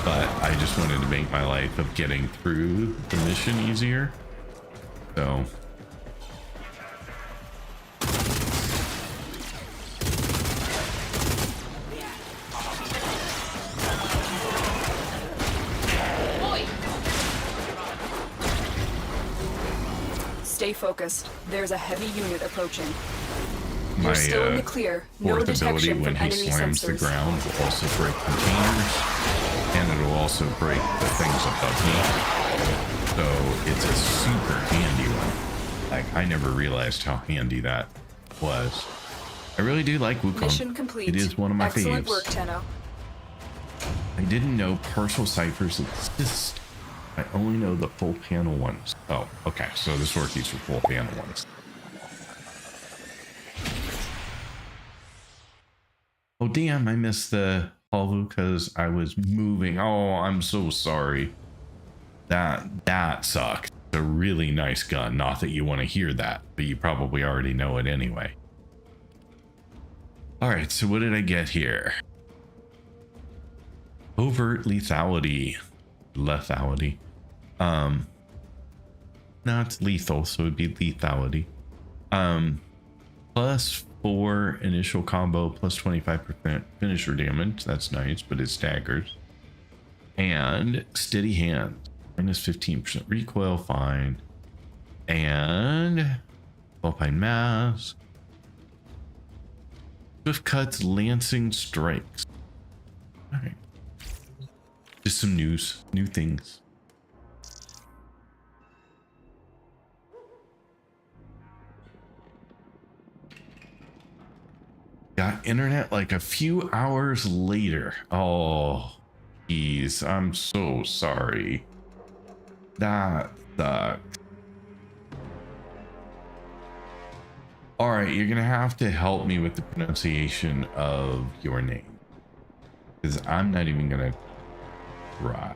But I just wanted to make my life of getting through the mission easier. So Stay focused. There's a heavy unit approaching. my You're still in the clear. No fourth ability detection when from he enemy slams the sensors. ground will also break containers, and it'll also break the things above me. So it's a super handy one. Like, I never realized how handy that was. I really do like Wukong. Mission complete. It is one of my Excellent faves. work, Tenno. I didn't know partial ciphers exist. I only know the full panel ones. Oh, okay. So this works for full panel ones. Oh, damn. I missed the Holvu because I was moving. Oh, I'm so sorry. That sucked. It's a really nice gun. Not that you want to hear that, but you probably already know it anyway. All right. So what did I get here? Overt lethality. Lethality. No, it's lethal, so it'd be lethality. Plus 4 initial combo, plus 25% finisher damage. That's nice, but it staggers. And steady hand, minus 15% recoil, fine. And Alpine mask. Swift cuts, lancing strikes. All right. Just some new things. Got internet like a few hours later. Oh, geez, I'm so sorry. That sucked. All right, you're gonna have to help me with the pronunciation of your name, because I'm not even gonna try.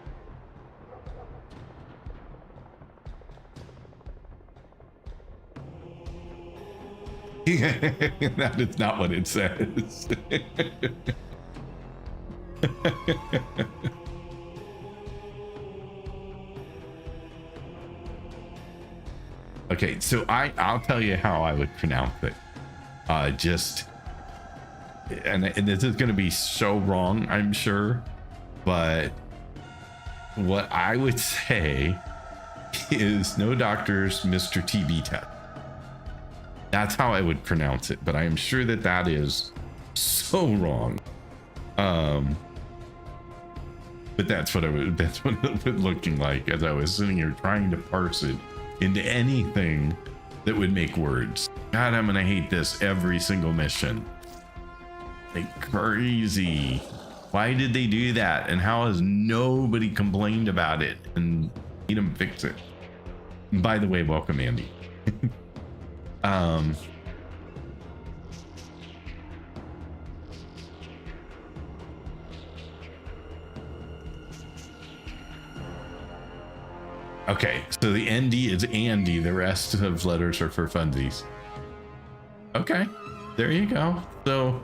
That is not what it says. Okay, so I'll tell you how I would pronounce it. And this is going to be so wrong, I'm sure, but what I would say is no doctors, Mr. TB test. That's how I would pronounce it, but I am sure that that is so wrong. But that's what it was looking like as I was sitting here trying to parse it into anything that would make words. God, I'm gonna hate this every single mission. Like crazy. Why did they do that? And how has nobody complained about it and made them fix it? And by the way, welcome, Andy. Okay, so the ND is Andy, the rest of letters are for funsies. Okay, there you go. So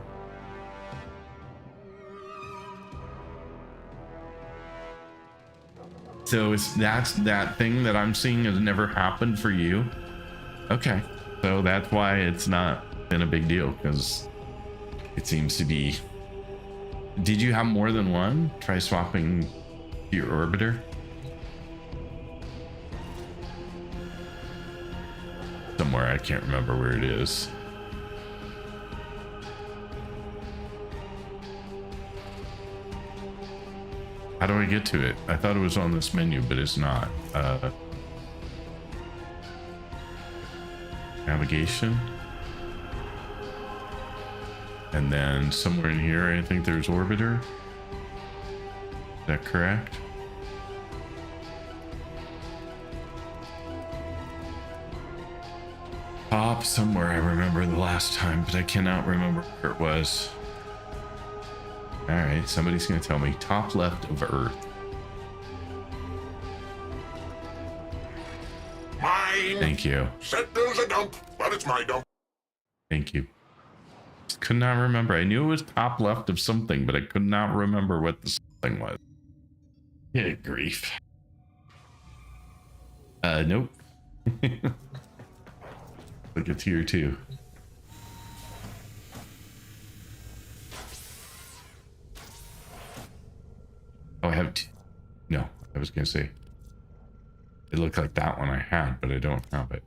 that's that thing that I'm seeing has never happened for you. Okay, so that's why it's not been a big deal, because it seems to be. Did you have more than one? Try swapping your orbiter. Somewhere, I can't remember where it is. How do I get to it? I thought it was on this menu, but it's not. Navigation. And then somewhere in here, I think there's Orbiter. Is that correct? Top somewhere, I remember the last time, but I cannot remember where it was. All right, somebody's gonna tell me. Top left of Earth. Mine. Thank you. Said there's a dump, but it's my dump. Thank you. Could not remember. I knew it was top left of something, but I could not remember what the something was. Good grief. Nope. Look at tier 2. Oh, I have no, I was gonna say it looked like that one I had, but I don't have it.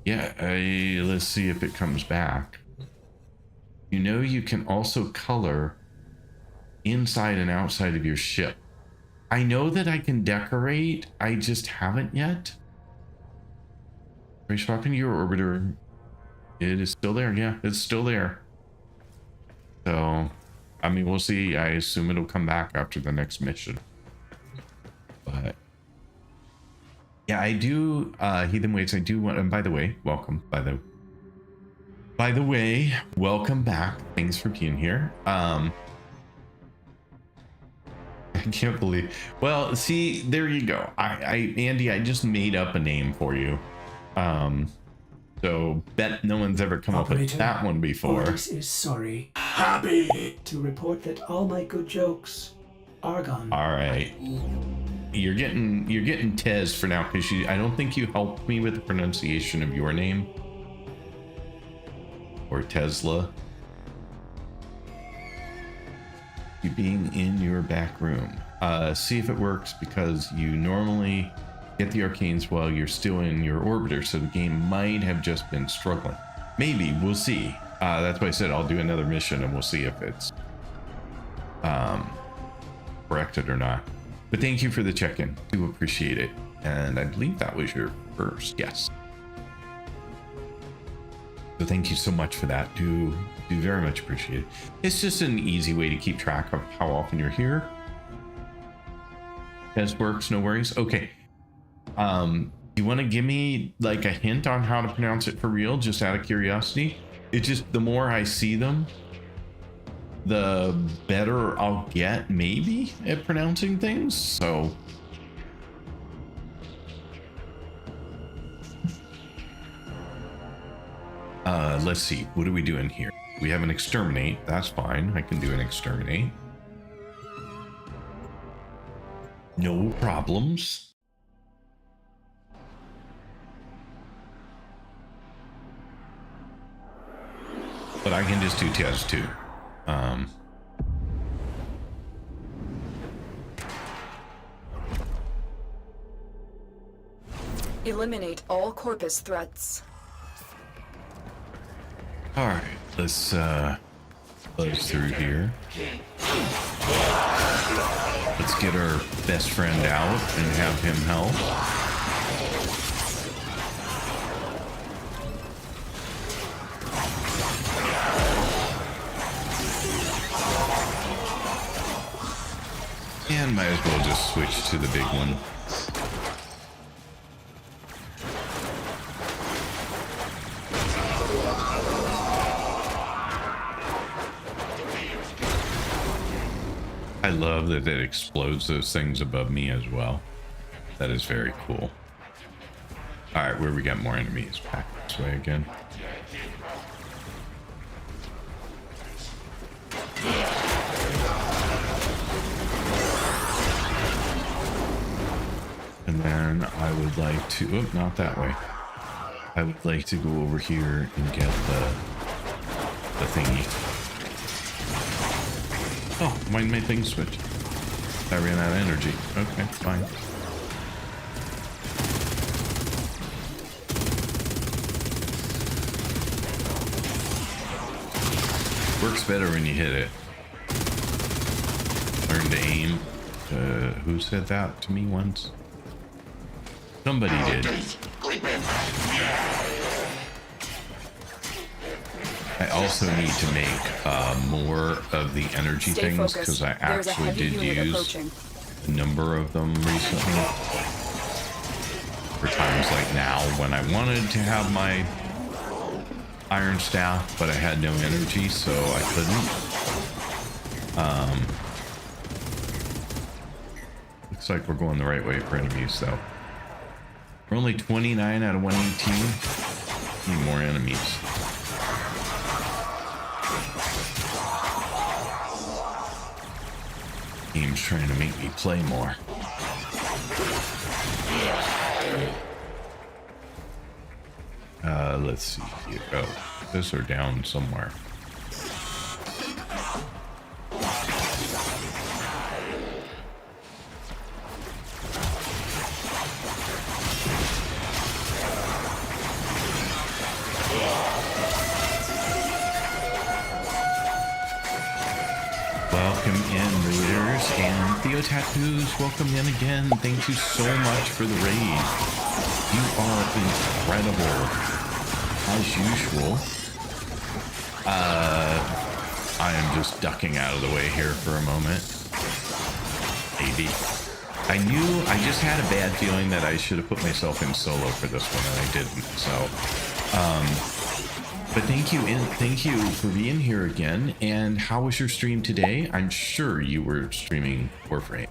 Yeah, let's see if it comes back. You know, you can also color inside and outside of your ship. I know that I can decorate, I just haven't yet. Are you swapping your orbiter? It is still there. Yeah, it's still there. So, I mean, we'll see. I assume it'll come back after the next mission. But yeah, I do, Heathen Waits, I do want, and by the way, welcome, by the way, welcome back. Thanks for being here. I can't believe, well, see, there you go. Andy, I just made up a name for you. So bet no one's ever come up with that one before. Ordis is sorry. Happy to report that all my good jokes are gone. All right. You're getting Tez for now, because I don't think you helped me with the pronunciation of your name. Or Tesla. You being in your back room. See if it works, because you normally get the arcanes while you're still in your orbiter, so the game might have just been struggling. Maybe, we'll see. That's why I said I'll do another mission and we'll see if it's corrected or not. But thank you for the check-in. Do appreciate it. And I believe that was your first. Yes. So thank you so much for that. Do very much appreciate it. It's just an easy way to keep track of how often you're here. As works, no worries. Okay. You want to give me like a hint on how to pronounce it for real, just out of curiosity? It just, the more I see them, the better I'll get maybe at pronouncing things. So let's see, what are we doing here? We have an exterminate. That's fine. I can do an exterminate. No problems. But I can just do Tez too. Eliminate all corpus threats. All right, let's buzz through here. Let's get our best friend out and have him help. And might as well just switch to the big one. I love that it explodes those things above me as well. That is very cool. All right, where we got more enemies? Back this way again. And then I would like to, oh, not that way. I would like to go over here and get the thingy. Oh, my thing switched. I ran out of energy. Okay, fine. works better when you hit it. Learn to aim. Who said that to me once? Somebody did. I also need to make more of the energy things because I actually did use a number of them recently. For times like now when I wanted to have my iron staff, but I had no energy, so I couldn't. Looks like we're going the right way for enemies, though. We're only 29 out of 118. Need more enemies. Game's trying to make me play more. Let's see here. Oh, those are down somewhere. Welcome in, Raiders, and Theo Tattoos, welcome in again. Thank you so much for the raid. You are incredible. As usual. I am just ducking out of the way here for a moment. Maybe. I just had a bad feeling that I should have put myself in solo for this one, and I didn't. So, but thank you for being here again. And how was your stream today? I'm sure you were streaming Warframe.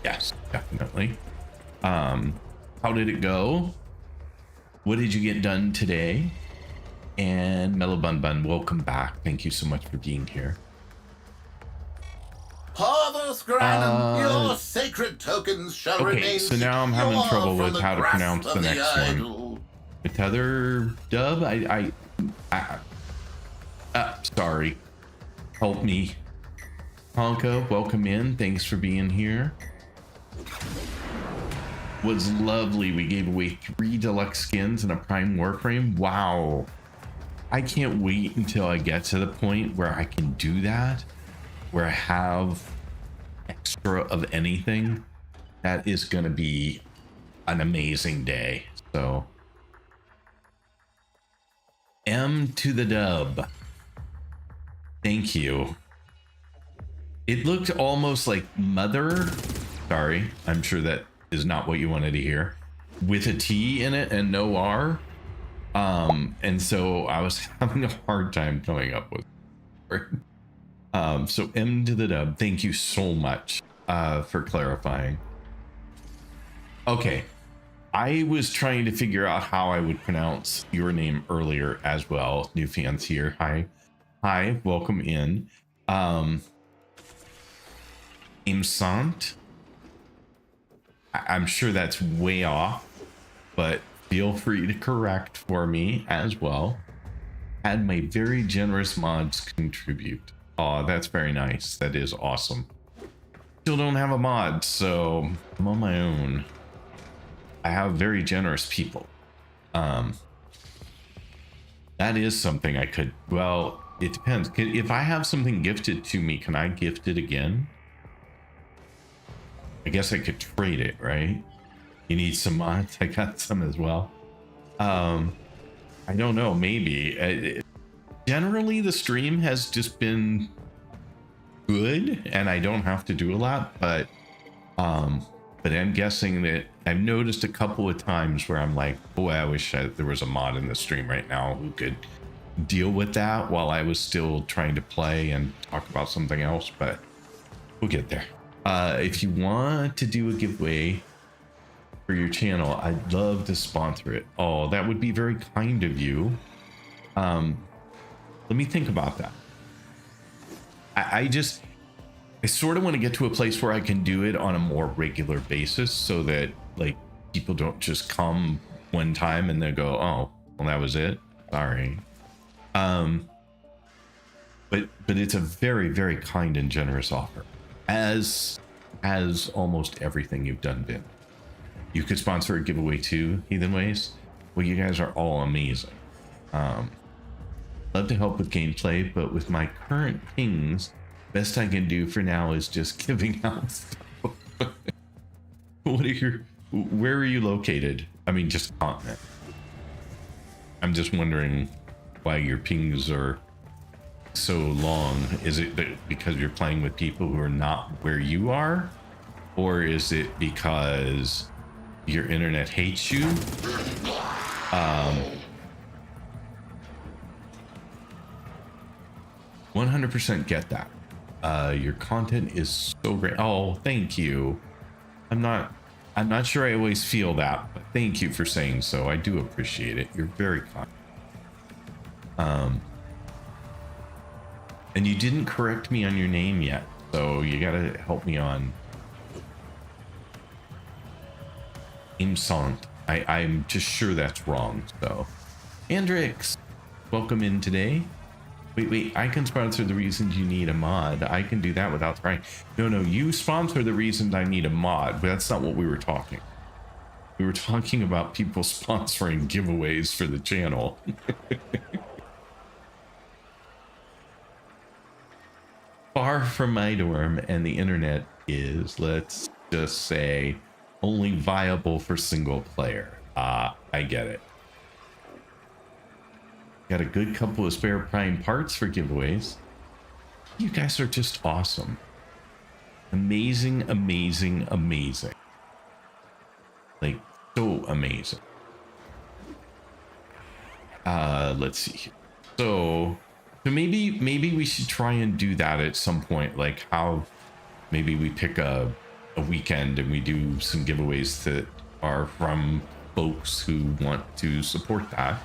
Yes, definitely. How did it go? What did you get done today? And Mellow Bun Bun, welcome back. Thank you so much for being here. Parvus Granum, your sacred tokens shall remain. Okay, so now I'm having trouble with how to pronounce the next one. The Tether Dub? Sorry. Help me. Honka, welcome in. Thanks for being here. Was lovely. We gave away 3 deluxe skins and a prime warframe. Wow. I can't wait until I get to the point where I can do that, where I have extra of anything. That is going to be an amazing day. So M to the dub. Thank you. It looked almost like Mother. Sorry, I'm sure that is not what you wanted to hear. With a T in it and no R. And so I was having a hard time coming up with it. So M to the dub. Thank you so much for clarifying. Okay. I was trying to figure out how I would pronounce your name earlier as well. New fans here. Hi. Hi, welcome in. Imsant. I'm sure that's way off, but feel free to correct for me as well. Had my very generous mods contribute. Oh, that's very nice. That is awesome. Still don't have a mod, so I'm on my own. I have very generous people. That is something I could, well, it depends. If I have something gifted to me, can I gift it again? I guess I could trade it, right? You need some mods? I got some as well. I don't know, maybe. Generally, the stream has just been good, and I don't have to do a lot, but I'm guessing that I've noticed a couple of times where I'm like, boy, I wish there was a mod in the stream right now who could deal with that while I was still trying to play and talk about something else, but we'll get there. If you want to do a giveaway for your channel, I'd love to sponsor it. Oh, that would be very kind of you. Let me think about that. I sort of want to get to a place where I can do it on a more regular basis so that like people don't just come one time and they go, oh, well, that was it. Sorry. But it's a very, very kind and generous offer, as almost everything you've done been. You could sponsor a giveaway too, Heathen Ways. Well, you guys are all amazing. Love to help with gameplay, but with my current pings, best I can do for now is just giving out stuff. Where are you located? I mean, just continent. I'm just wondering why your pings are so long. Is it because you're playing with people who are not where you are? Or is it because your internet hates you? 100% get that. Your content is so great. Oh, thank you. I'm not sure I always feel that, but thank you for saying so. I do appreciate it. You're very kind. And you didn't correct me on your name yet, so you gotta help me on. Imsant. I'm just sure that's wrong. So, Andrix, welcome in today. Wait, I can sponsor the reasons you need a mod. I can do that without trying. No, you sponsor the reasons I need a mod, but that's not what we were talking. We were talking about people sponsoring giveaways for the channel. Far from my dorm, and the internet is, let's just say, only viable for single player. I get it. Got a good couple of spare prime parts for giveaways. You guys are just awesome. Amazing. Like, so amazing. Let's see. So maybe we should try and do that at some point. Like how maybe we pick a weekend and we do some giveaways that are from folks who want to support that.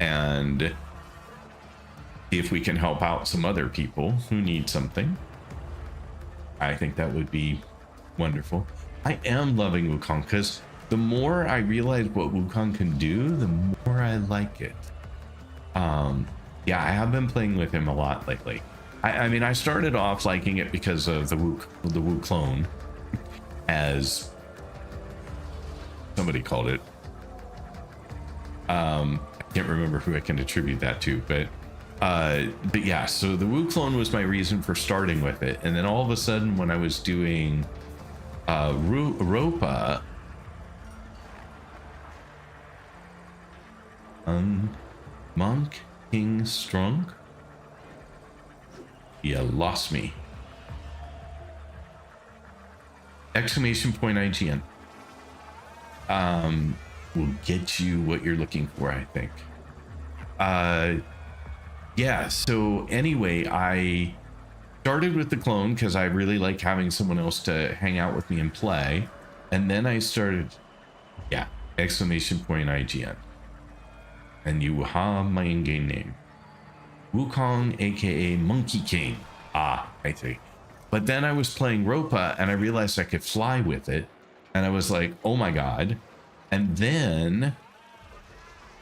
And see if we can help out some other people who need something. I think that would be wonderful. I am loving Wukong because the more I realize what Wukong can do, the more I like it. Yeah, I have been playing with him a lot lately. I mean, I started off liking it because of the Wu clone, as somebody called it. I can't remember who I can attribute that to, but yeah, so the Wu clone was my reason for starting with it. And then all of a sudden when I was doing Ropa, Monk King Strong, you lost me. Exclamation point IGN. Will get you what you're looking for, I think. Yeah, so anyway, I started with the clone because I really like having someone else to hang out with me and play. And then I started, yeah, exclamation point IGN. And you have my in-game name. Wukong, aka Monkey King. Ah, I see. But then I was playing Ropa and I realized I could fly with it. And I was like, oh my god. And then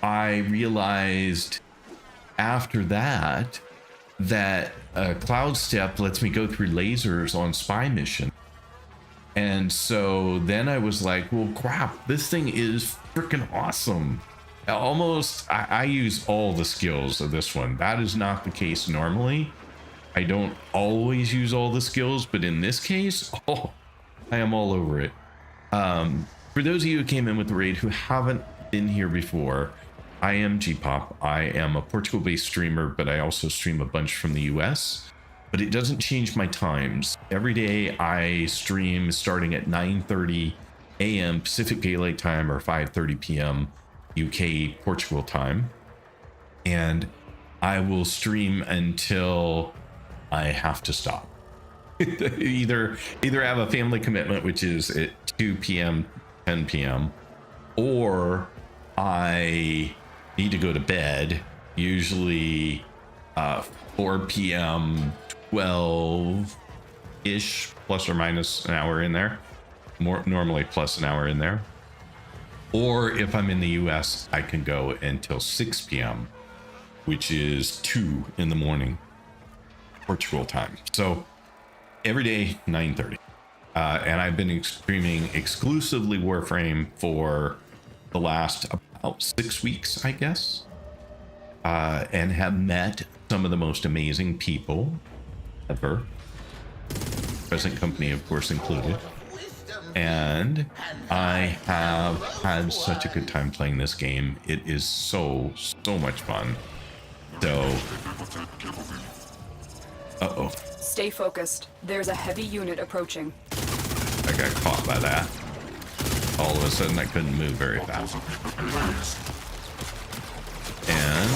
I realized after that Cloud Step lets me go through lasers on spy mission. And so then I was like, well, crap, this thing is freaking awesome. I use all the skills of this one. That is not the case normally. I don't always use all the skills, but in this case, oh, I am all over it. For those of you who came in with the raid who haven't been here before, I am G-Pop. I am a Portugal-based streamer, but I also stream a bunch from the US. But it doesn't change my times. Every day I stream starting at 9:30 a.m. Pacific Daylight Time or 5:30 p.m. UK Portugal time. And I will stream until I have to stop. either have a family commitment, which is at 2 p.m., 10 p.m., or I need to go to bed, usually 4 p.m., 12-ish, plus or minus an hour in there. More normally plus an hour in there. Or if I'm in the US, I can go until 6 p.m., which is 2 in the morning Portugal time. So every day 9:30. And I've been streaming exclusively Warframe for the last about 6 weeks, I guess. and have met some of the most amazing people ever. Present company, of course, included. And I have had such a good time playing this game. It is so much fun. So, uh-oh. Stay focused. There's a heavy unit approaching. I got caught by that. All of a sudden, I couldn't move very fast. And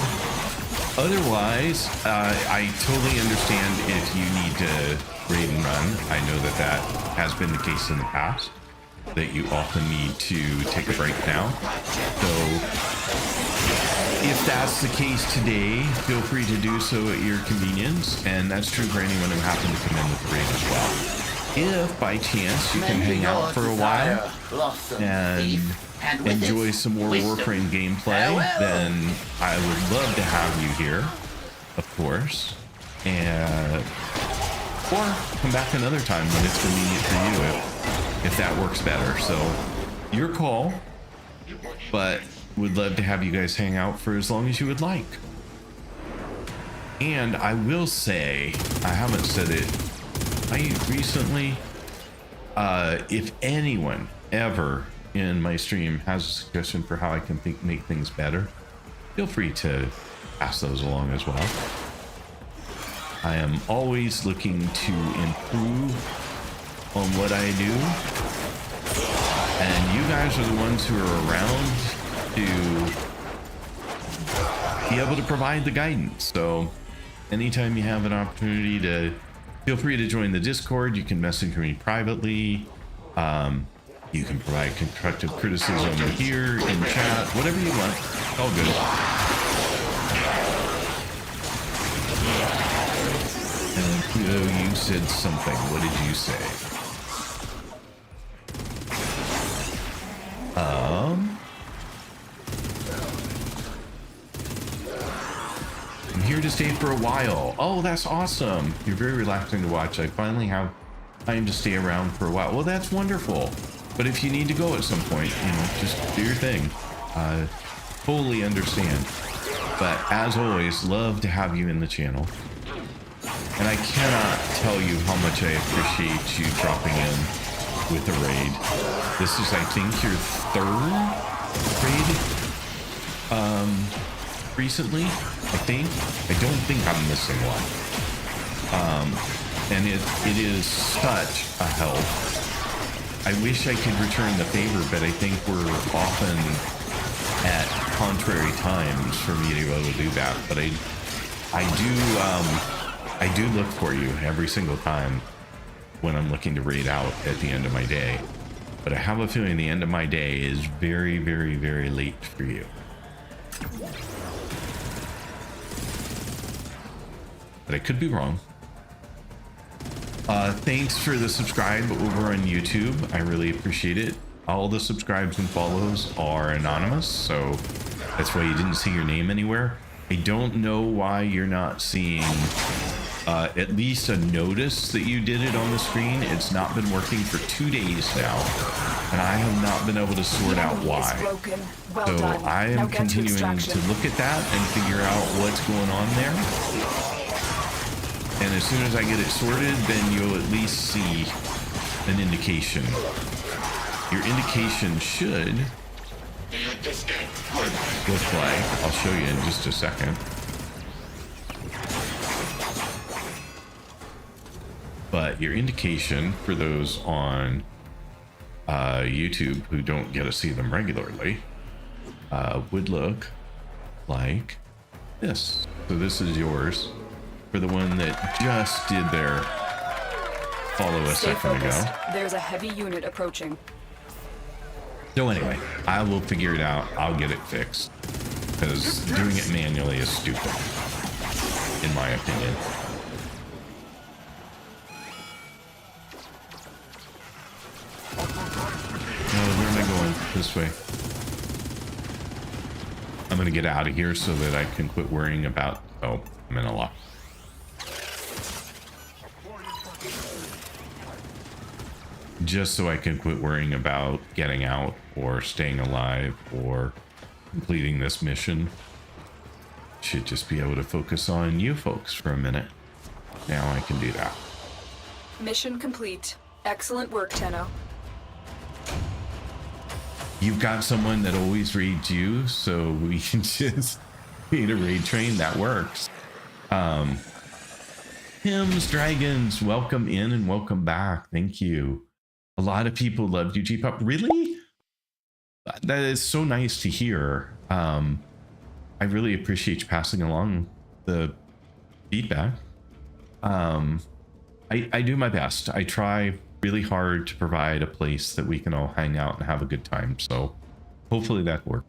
otherwise, I totally understand if you need to raid and run. I know that that has been the case in the past, that you often need to take a break now. So if that's the case today, feel free to do so at your convenience. And that's true for anyone who happened to come in with the raid as well. If by chance you can hang out for a while and enjoy some more Warframe gameplay, then I would love to have you here, of course. And or come back another time when it's convenient for you, if that works better. So your call, but would love to have you guys hang out for as long as you would like. And I will say, I haven't said it recently, if anyone ever in my stream has a suggestion for how I can make things better, feel free to pass those along as well. I am always looking to improve on what I do, and you guys are the ones who are around to be able to provide the guidance. So anytime you have an opportunity to, feel free to join the Discord. You can message me privately. You can provide constructive criticism here in chat, whatever you want. All good. And Pluto, you said something. What did you say? I'm here to stay for a while. Oh, that's awesome. You're very relaxing to watch. I finally have time to stay around for a while. Well, that's wonderful. But if you need to go at some point, you know, just do your thing. Totally understand. But as always, love to have you in the channel. And I cannot tell you how much I appreciate you dropping in with a raid. This is, I think, your third raid recently, I think. I don't think I'm missing one. And it is such a help. I wish I could return the favor, but I think we're often at contrary times for me to be able to do that. But I do look for you every single time when I'm looking to raid out at the end of my day. But I have a feeling the end of my day is very, very, very late for you. But I could be wrong. Thanks for the subscribe over on YouTube. I really appreciate it. All the subscribes and follows are anonymous, so that's why you didn't see your name anywhere. I don't know why you're not seeing at least a notice that you did it on the screen. It's not been working for 2 days now, and I have not been able to sort out why. So I am continuing to look at that and figure out what's going on there. And as soon as I get it sorted, then you'll at least see an indication. Your indication should look like, I'll show you in just a second. But your indication for those on YouTube who don't get to see them regularly would look like this. So this is yours. For the one that just did their follow a second ago. There's a heavy unit approaching. So anyway, I will figure it out. I'll get it fixed. Because doing it manually is stupid, in my opinion. Where am I going? This way. I'm going to get out of here so that I can quit worrying about... Oh, I'm in a lock. Just so I can quit worrying about getting out or staying alive or completing this mission. should just be able to focus on you folks for a minute. Now I can do that. Mission complete. Excellent work, Tenno. You've got someone that always raids you, so we can just create a raid train. That works. Hymns, Dragons, welcome in and welcome back. Thank you. A lot of people loved you, G-Pop. Really? That is so nice to hear. I really appreciate you passing along the feedback. I do my best. I try really hard to provide a place that we can all hang out and have a good time. So hopefully that works.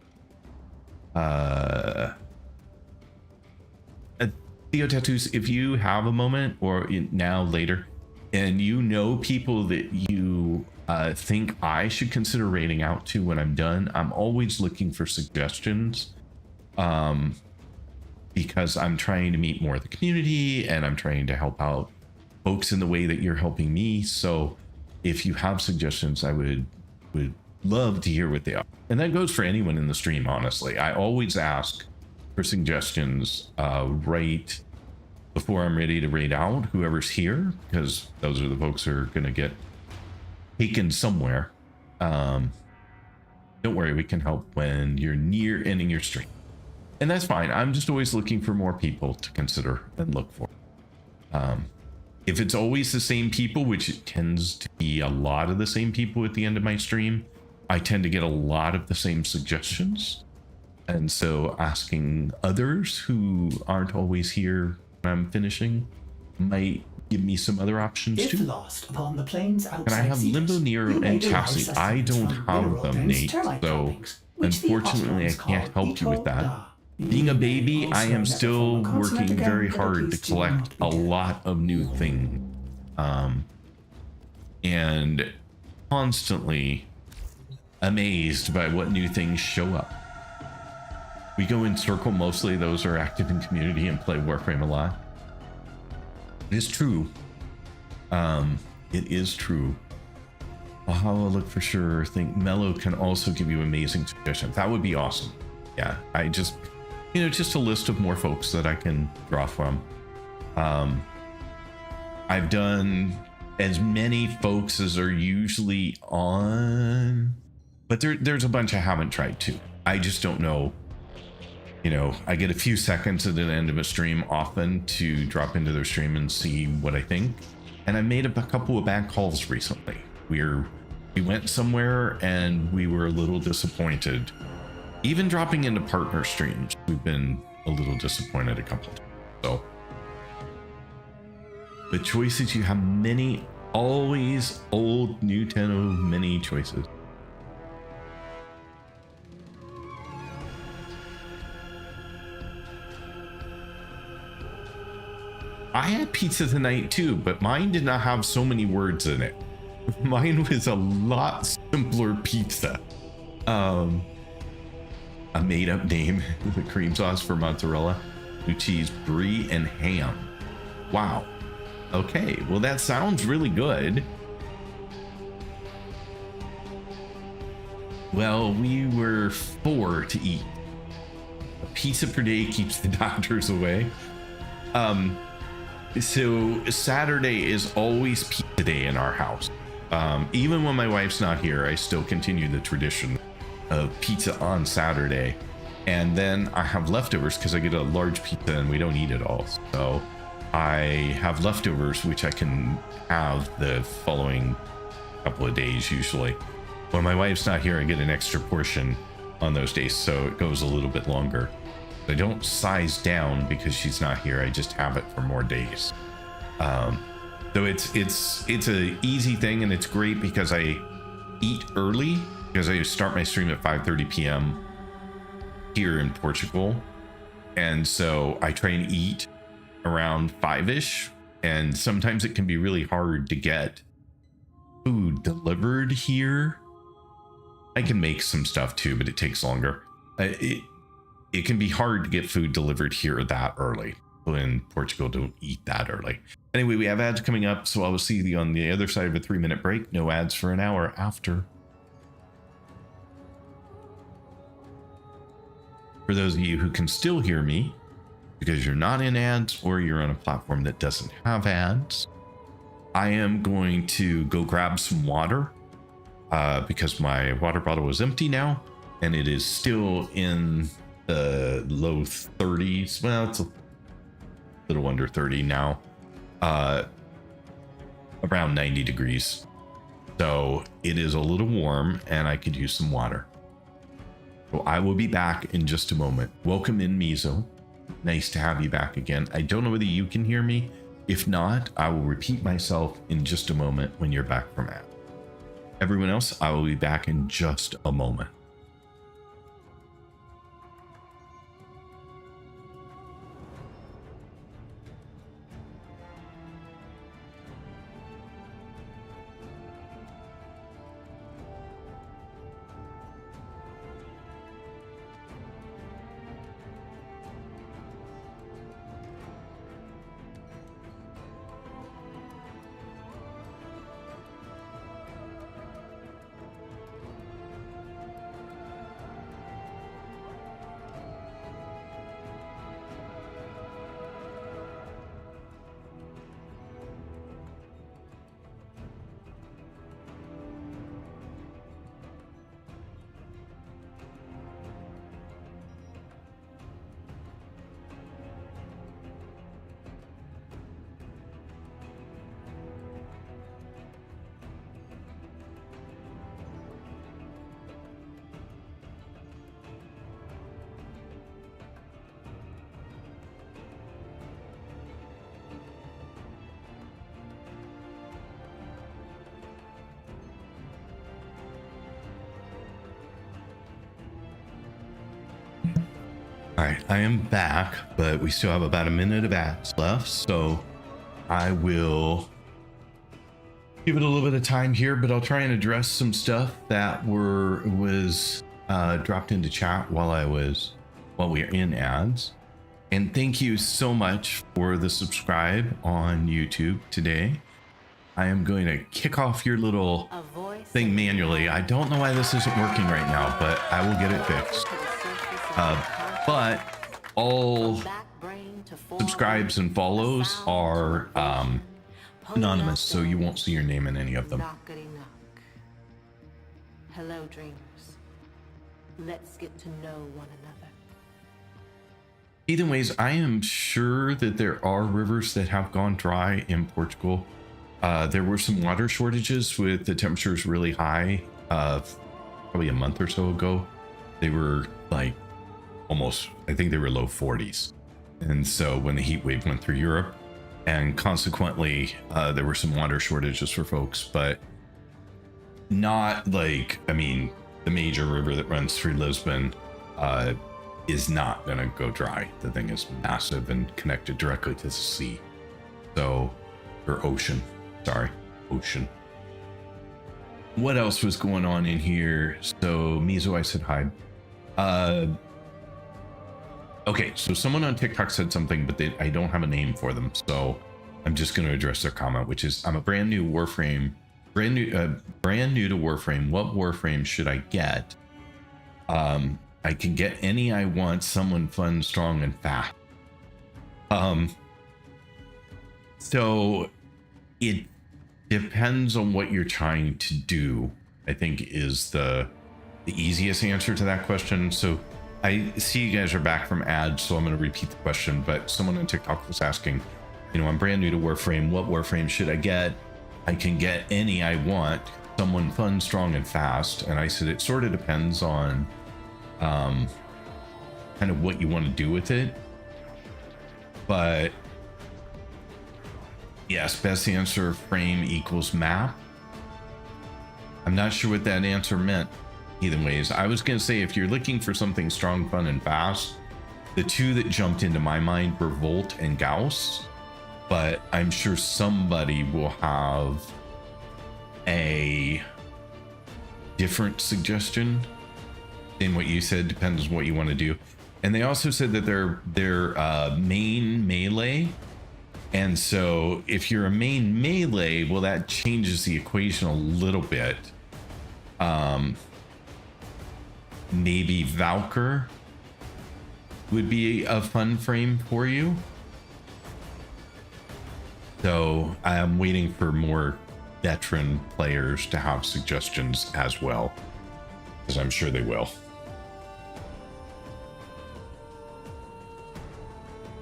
Theo Tattoos, if you have a moment or now later, and you know people that you think I should consider raiding out to when I'm done, I'm always looking for suggestions. Because I'm trying to meet more of the community and I'm trying to help out folks in the way that you're helping me. So if you have suggestions, I would love to hear what they are. And that goes for anyone in the stream, honestly. I always ask for suggestions right before I'm ready to raid out whoever's here, because those are the folks who are going to get taken somewhere. Don't worry, we can help when you're near ending your stream. And that's fine. I'm just always looking for more people to consider and look for. If it's always the same people, which it tends to be a lot of the same people at the end of my stream, I tend to get a lot of the same suggestions. And so asking others who aren't always here when I'm finishing might give me some other options If too. lost upon the plains outside And I have Cetus, Limbo, Nero, you may and derive Cassie. sustenance I don't from have mineral them, and Nate, termite so droppings, which the unfortunately I Ottomans can't call help you with that. Itoda. Being a baby, I am Also still never form a consonant working again very that hard to appears to collect not be a dead. lot of new things. And constantly amazed by what new things show up. We go in circle mostly. Those are active in community and play Warframe a lot. It's true. It is true. I'll have a look for sure. I think Mello can also give you amazing suggestions. That would be awesome. Yeah, I just, just a list of more folks that I can draw from. I've done as many folks as are usually on, but there's a bunch I haven't tried too. I just don't know. I get a few seconds at the end of a stream often to drop into their stream and see what I think. And I made a couple of bad calls recently. We went somewhere and we were a little disappointed. Even dropping into partner streams, we've been a little disappointed a couple of times. So the choices, you have many, always old, new Tenno, many choices. I had pizza tonight too, but mine did not have so many words in it. Mine was a lot simpler pizza. A made up name, the cream sauce for mozzarella, blue cheese, brie, and ham. Wow. Okay, well that sounds really good. Well, we were 4 to eat. A pizza per day keeps the doctors away. So Saturday is always pizza day in our house. Even when my wife's not here, I still continue the tradition of pizza on Saturday. And then I have leftovers because I get a large pizza and we don't eat it all. So I have leftovers, which I can have the following couple of days usually. When my wife's not here, I get an extra portion on those days, so it goes a little bit longer. I don't size down because she's not here. I just have it for more days. So it's a easy thing, and it's great because I eat early because I start my stream at 5:30 p.m. here in Portugal, and so I try and eat around 5ish, and sometimes it can be really hard to get food delivered here. I can make some stuff too, but it takes longer. It can be hard to get food delivered here that early. People in Portugal don't eat that early. Anyway, we have ads coming up, so I will see you on the other side of a 3-minute break. No ads for an hour after. For those of you who can still hear me, because you're not in ads or you're on a platform that doesn't have ads. I am going to go grab some water because my water bottle is empty now, and it is still in the low 30s. Well, it's a little under 30 now, around 90 degrees. So it is a little warm and I could use some water. So I will be back in just a moment. Welcome in, Mizo. Nice to have you back again. I don't know whether you can hear me. If not, I will repeat myself in just a moment when you're back from ad. Everyone else, I will be back in just a moment. All right, I am back, but we still have about a minute of ads left, so I will give it a little bit of time here, but I'll try and address some stuff that was dropped into chat while we are in ads. And thank you so much for the subscribe on YouTube today. I am going to kick off your little thing manually. I don't know why this isn't working right now, but I will get it fixed. But all subscribes and follows are anonymous, so you won't see your name in any of them. Hello, dreamers. Let's get to know one another. Either ways, I am sure that there are rivers that have gone dry in Portugal. There were some water shortages with the temperatures really high probably a month or so ago. They were like almost, I think they were low 40s. And so when the heat wave went through Europe, and consequently there were some water shortages for folks, but not like, I mean, the major river that runs through Lisbon is not gonna go dry. The thing is massive and connected directly to the sea. So, or ocean, sorry, ocean. What else was going on in here? So Mizo, I said hi. Okay, so someone on TikTok said something, but I don't have a name for them, so I'm just going to address their comment, which is, I'm a brand new Warframe, brand new to Warframe. What Warframe should I get? I can get any I want. Someone fun, strong, and fast. So it depends on what you're trying to do, I think is the easiest answer to that question. So I see you guys are back from ads, so I'm going to repeat the question, but someone on TikTok was asking, you know, I'm brand new to Warframe. What Warframe should I get? I can get any I want. Someone fun, strong, and fast. And I said, it sort of depends on kind of what you want to do with it. But yes, best answer, frame equals map. I'm not sure what that answer meant. Either ways, I was going to say, if you're looking for something strong, fun, and fast, the two that jumped into my mind were Volt and Gauss, but I'm sure somebody will have a different suggestion than what you said. Depends on what you want to do. And they also said that they're main melee, and so if you're a main melee, well, that changes the equation a little bit. Maybe Valkyr would be a fun frame for you. So I'm waiting for more veteran players to have suggestions as well, because I'm sure they will.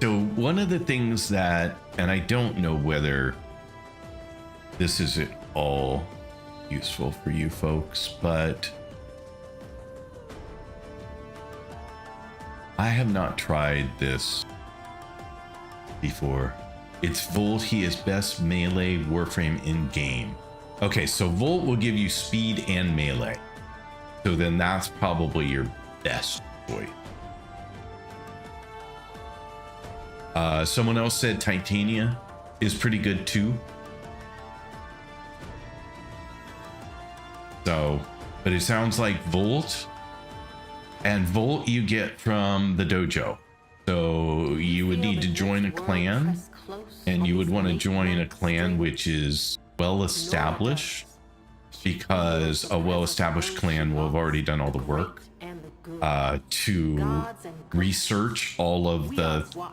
So one of the things that, and I don't know whether this is at all useful for you folks, but I have not tried this before. It's Volt. He is best melee Warframe in game. Okay, so Volt will give you speed and melee. So then that's probably your best choice. Someone else said Titania is pretty good too. So, but it sounds like Volt, and Volt you get from the dojo. So you would need to join a clan, and you would want to join a clan which is well established, because a well established clan will have already done all the work to research all of the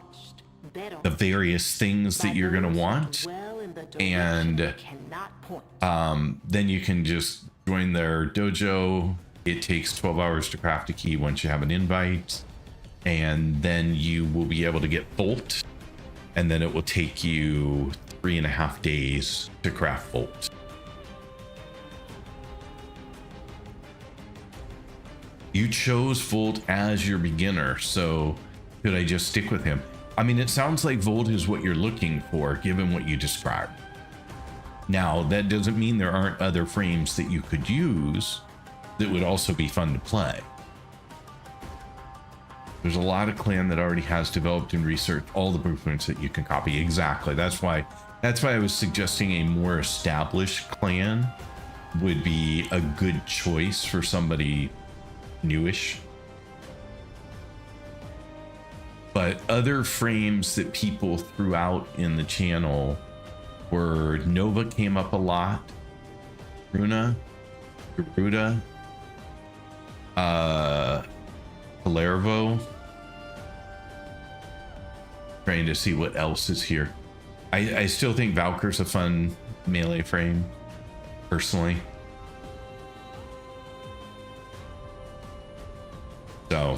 various things that you're going to want, and then you can just join their dojo. It takes 12 hours to craft a key once you have an invite, and then you will be able to get Volt, and then it will take you 3.5 days to craft Volt. You chose Volt as your beginner, so should I just stick with him? I mean, it sounds like Volt is what you're looking for, given what you described. Now, that doesn't mean there aren't other frames that you could use that would also be fun to play. There's a lot of clan that already has developed and researched all the blueprints that you can copy. Exactly. That's why I was suggesting a more established clan would be a good choice for somebody newish. But other frames that people threw out in the channel were Nova came up a lot, Runa, Garuda, Palervo. Trying to see what else is here. I still think Valkyr's a fun melee frame, personally. So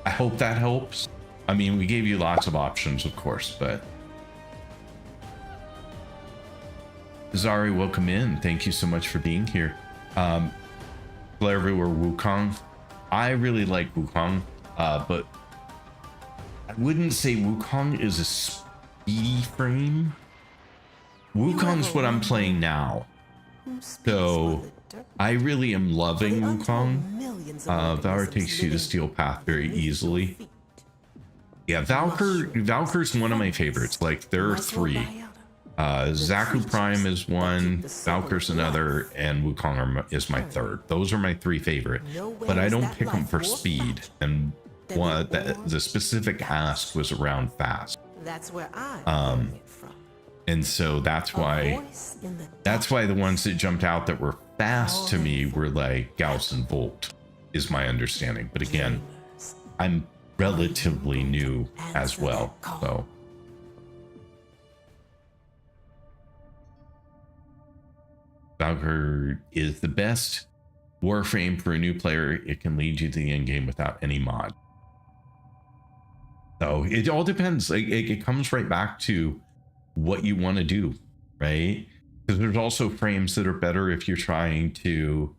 I hope that helps. I mean, we gave you lots of options, of course, but Zari, welcome in. Thank you so much for being here. Palervo or Wukong. I really like Wukong, but I wouldn't say Wukong is a speedy frame. Wukong's what I'm playing now. So I really am loving Wukong. Valor takes you to Steel Path very easily. Yeah, Valkyr's one of my favorites. Like, there are three. Zaku Prime is one, Valkyr's another, and Wukong is my third. Those are my three favorite. But I don't pick them for speed. And what the specific ask was around fast. That's where I from. And so that's why the ones that jumped out that were fast to me were like Gauss and Volt, is my understanding. But again, I'm relatively new as well, so Valkyr is the best warframe for a new player. It can lead you to the end game without any mod. So it all depends. Like, it comes right back to what you want to do, right? Because there's also frames that are better if you're trying to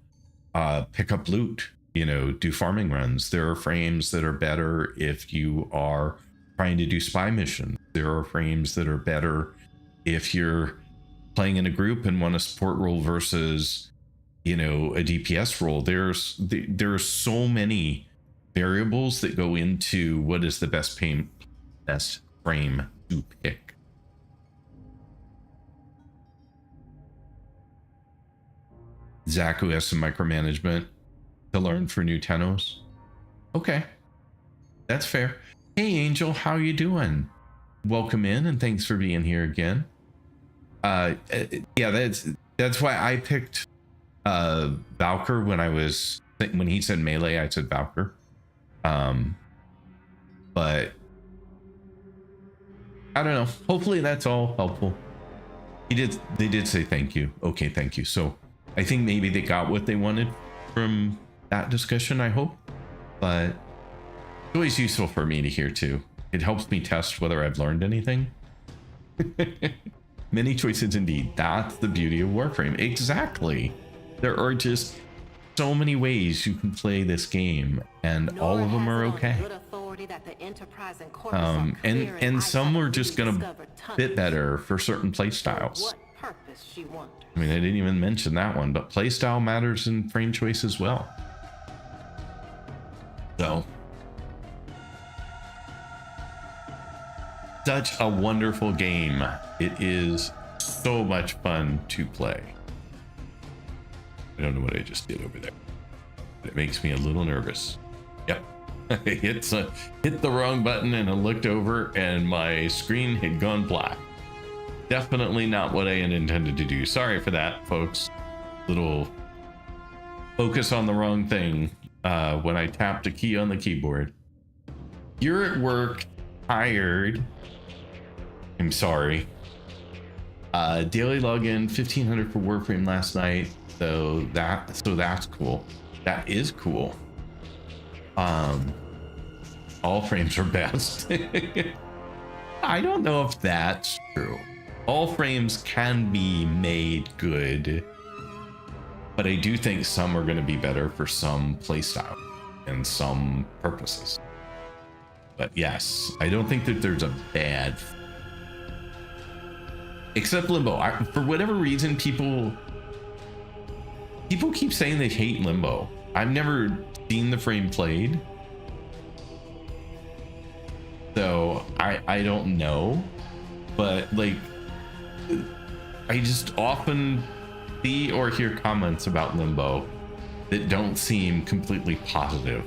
pick up loot, you know, do farming runs. There are frames that are better if you are trying to do spy missions. There are frames that are better if you're playing in a group and want a support role versus, you know, a DPS role. There are so many variables that go into what is the best frame to pick. Zaku has some micromanagement to learn for new Tennos. Okay, that's fair. Hey Angel, how you doing? Welcome in and thanks for being here again. Yeah, that's why I picked Valkyr when he said melee, I said Valkyr. but I don't know. Hopefully that's all helpful. They did say thank you. Okay, thank you. So I think maybe they got what they wanted from that discussion, I hope. But it's always useful for me to hear too. It helps me test whether I've learned anything. Many choices indeed. That's the beauty of Warframe. Exactly. There are just so many ways you can play this game, and all of them are okay. And some are just gonna fit better for certain play styles. I mean, I didn't even mention that one, but playstyle matters in frame choice as well. So, such a wonderful game. It is so much fun to play. I don't know what I just did over there, but it makes me a little nervous. Yep. I hit the wrong button and I looked over and my screen had gone black. Definitely not what I had intended to do. Sorry for that, folks. Little focus on the wrong thing when I tapped a key on the keyboard. You're at work, tired. I'm sorry. Daily login 1500 for Warframe last night. So that's cool. That is cool. All frames are best. I don't know if that's true. All frames can be made good, but I do think some are going to be better for some playstyle and some purposes. But yes, I don't think that there's a bad, except Limbo. For whatever reason, people keep saying they hate Limbo. I've never seen the frame played, so I don't know, but like I just often see or hear comments about Limbo that don't seem completely positive.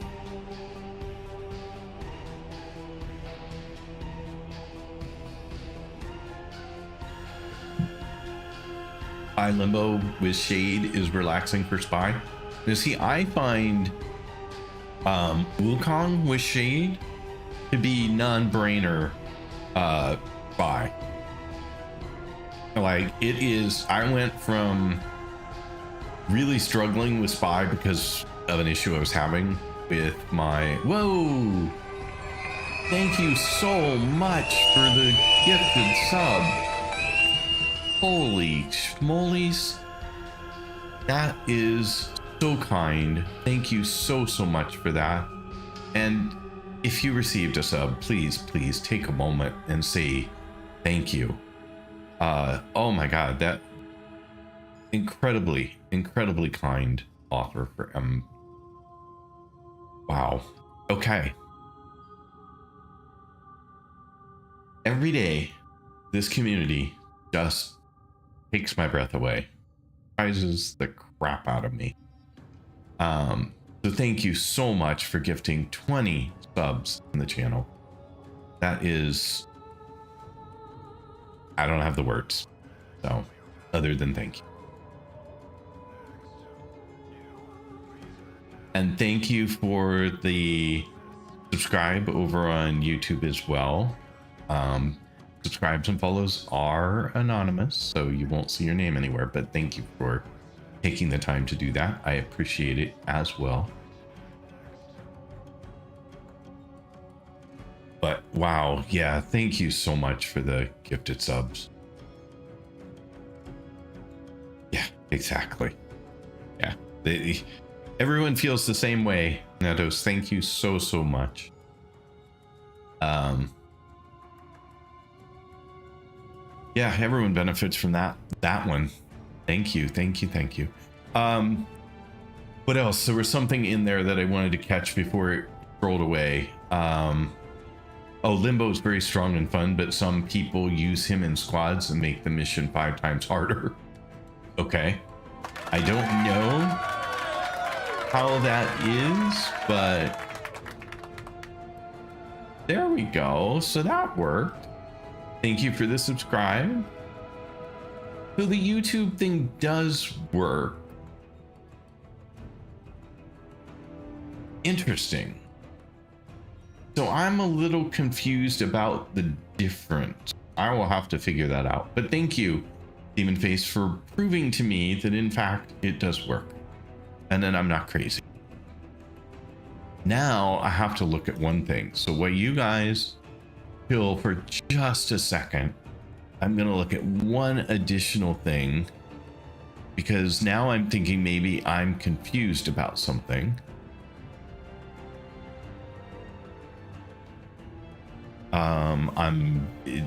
Limbo with Shade is relaxing for Spy. Now see, I find Wukong with Shade to be non-brainer Spy. Like, it is, I went from really struggling with Spy because of an issue I was having with my, whoa, thank you so much for the gifted sub. Holy schmolies. That is so kind. Thank you so much for that. And if you received a sub, please take a moment and say thank you. Oh my god, that incredibly kind offer for wow. Okay. Every day this community just takes my breath away, surprises the crap out of me. So thank you so much for gifting 20 subs in the channel. That is, I don't have the words, so other than thank you. And thank you for the subscribe over on YouTube as well. Subscribes and follows are anonymous, so you won't see your name anywhere, but thank you for taking the time to do that. I appreciate it as well. But wow, yeah, thank you so much for the gifted subs. Yeah, exactly. Yeah, everyone feels the same way. Nados, thank you so much. Yeah, everyone benefits from that one. Thank you. What else? There was something in there that I wanted to catch before it rolled away. Oh, Limbo is very strong and fun, but some people use him in squads and make the mission 5 times harder. Okay. I don't know how that is, but there we go. So that worked. Thank you for the subscribe. So the YouTube thing does work. Interesting. So I'm a little confused about the difference. I will have to figure that out. But thank you, Demon Face, for proving to me that in fact it does work. And then I'm not crazy. Now I have to look at one thing. So while you guys chill for just a second, I'm going to look at one additional thing, because now I'm thinking maybe I'm confused about something.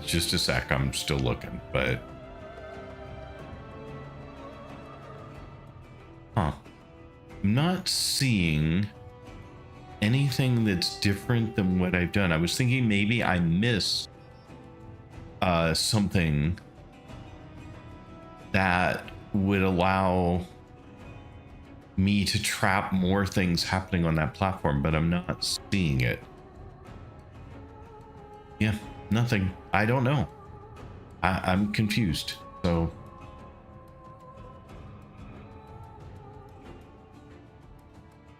Just a sec, I'm still looking, but I'm not seeing anything that's different than what I've done. I was thinking maybe I missed something that would allow me to trap more things happening on that platform, but I'm not seeing it. Yeah, nothing. I don't know. I'm confused. So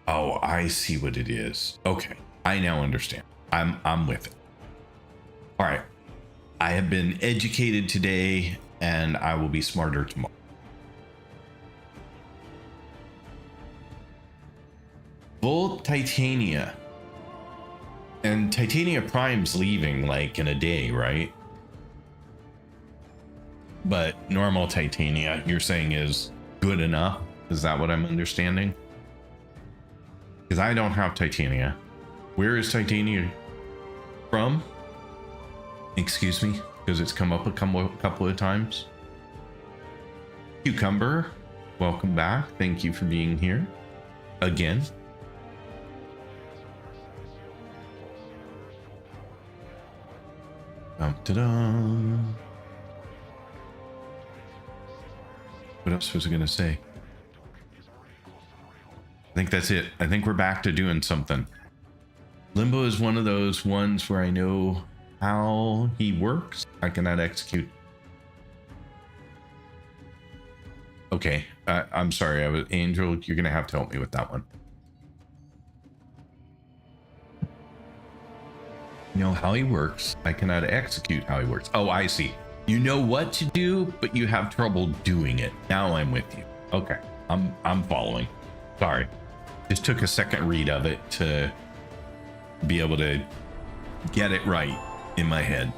oh, I see what it is. Okay, I now understand. I'm with it. All right. I have been educated today, and I will be smarter tomorrow. Volt Titania. And Titania Prime's leaving like in a day, right? But normal Titania, you're saying, is good enough? Is that what I'm understanding? Because I don't have Titania. Where is Titania from? Excuse me, because it's come up a couple of times. Cucumber, welcome back. Thank you for being here again. Ta-da. What else was I gonna say? I think that's it. I think we're back to doing something. Limbo is one of those ones where I know how he works. I cannot execute. Okay, I'm sorry. Angel, you're gonna have to help me with that one. You know how he works. I cannot execute how he works. Oh, I see. You know what to do, but you have trouble doing it. Now I'm with you. Okay, I'm following. Sorry, just took a second read of it to be able to get it right in my head.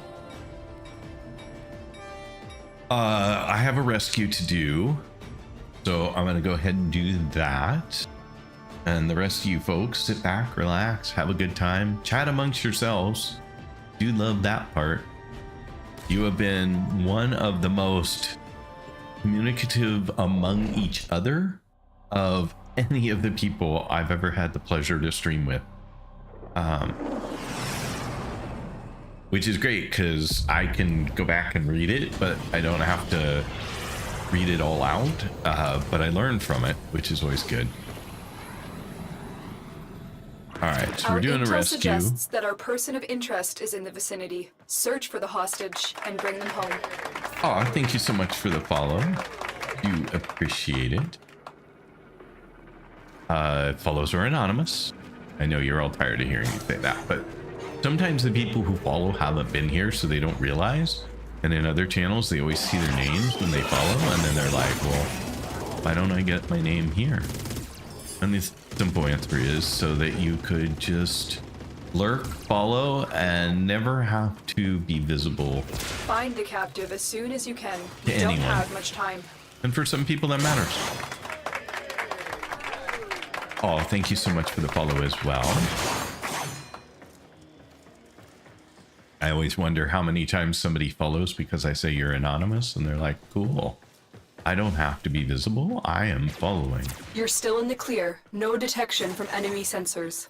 I have a rescue to do, so I'm gonna go ahead and do that. And the rest of you folks, sit back, relax, have a good time, chat amongst yourselves. Do love that part. You have been one of the most communicative among each other of any of the people I've ever had the pleasure to stream with. Which is great because I can go back and read it, but I don't have to read it all out. But I learn from it, which is always good. All right, so we're doing a rescue. Suggests that our person of interest is in the vicinity. Search for the hostage and bring them home. Oh, thank you so much for the follow. You appreciate it. Follows are anonymous. I know you're all tired of hearing me say that, but sometimes the people who follow haven't been here, so they don't realize. And in other channels, they always see their names when they follow, and then they're like, well, why don't I get my name here? And the simple answer is so that you could just lurk, follow, and never have to be visible. Find the captive as soon as you can. To You don't anyone. have much time. And for some people, that matters. Oh, thank you so much for the follow as well. I always wonder how many times somebody follows because I say you're anonymous, and they're like, cool. I don't have to be visible. I am following. You're still in the clear. No detection from enemy sensors.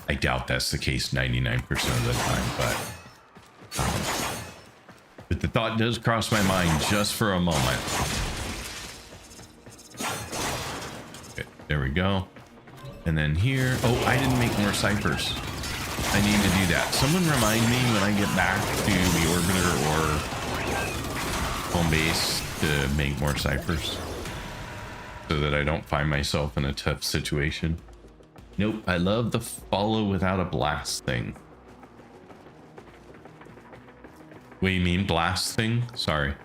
I doubt that's the case 99% of the time, but the thought does cross my mind just for a moment. Okay, there we go. And then here, oh, I didn't make more ciphers. I need to do that. Someone remind me when I get back to the orbiter or home base to make more ciphers so that I don't find myself in a tough situation. Nope, I love the follow without a blast thing. What do you mean, blast thing? Sorry.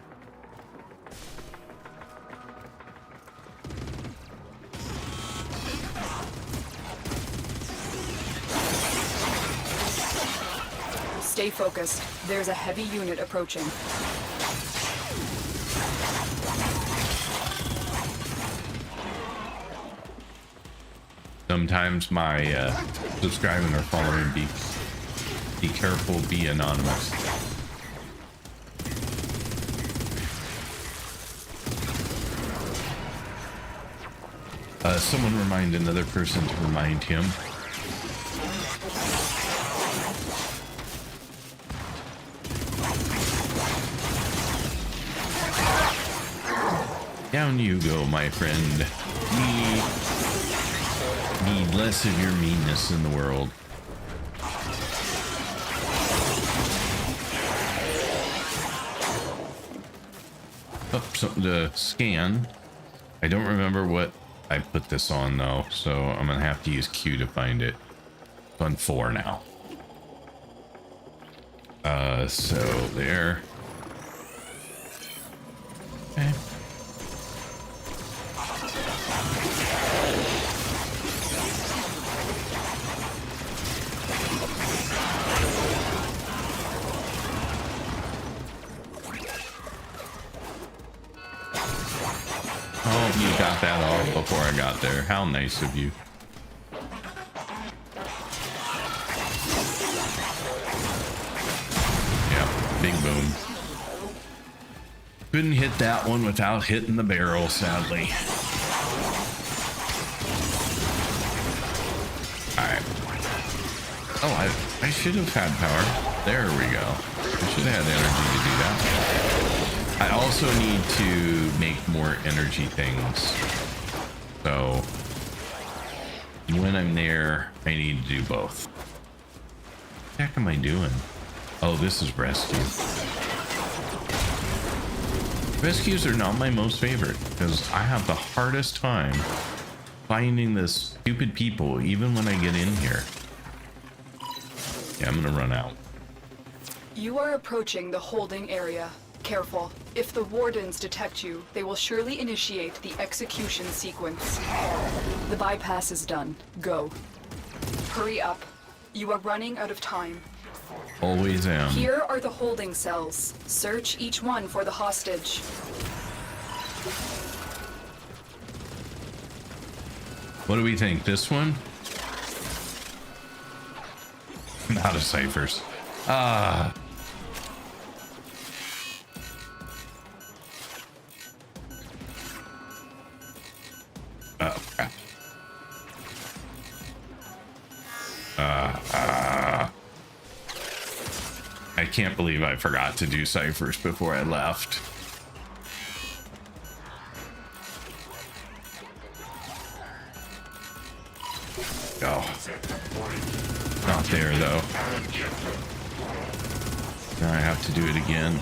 Stay focused. There's a heavy unit approaching. Sometimes my subscribing or following be careful, be anonymous. Someone remind another person to remind him. Down you go, my friend. Need less of your meanness in the world. Oh, something to scan. I don't remember what I put this on though, so I'm gonna have to use Q to find it. It's on 4 now. So there. Okay. Oh, you got that off before I got there. How nice of you. Yeah, big boom. Couldn't hit that one without hitting the barrel, sadly. Alright. Oh, I should have had power. There we go. I should have had energy to do that. I also need to make more energy things. So when I'm there, I need to do both. What the heck am I doing? Oh, this is rescue. Rescues are not my most favorite because I have the hardest time finding the stupid people even when I get in here. Yeah, I'm gonna run out. You are approaching the holding area. Careful. If the wardens detect you, they will surely initiate the execution sequence. The bypass is done. Go. Hurry up. You are running out of time. Always am. Here are the holding cells. Search each one for the hostage. What do we think? This one? Not a ciphers. Ah. Oh, crap. I can't believe I forgot to do ciphers before I left. Oh. Not there, though. Now I have to do it again.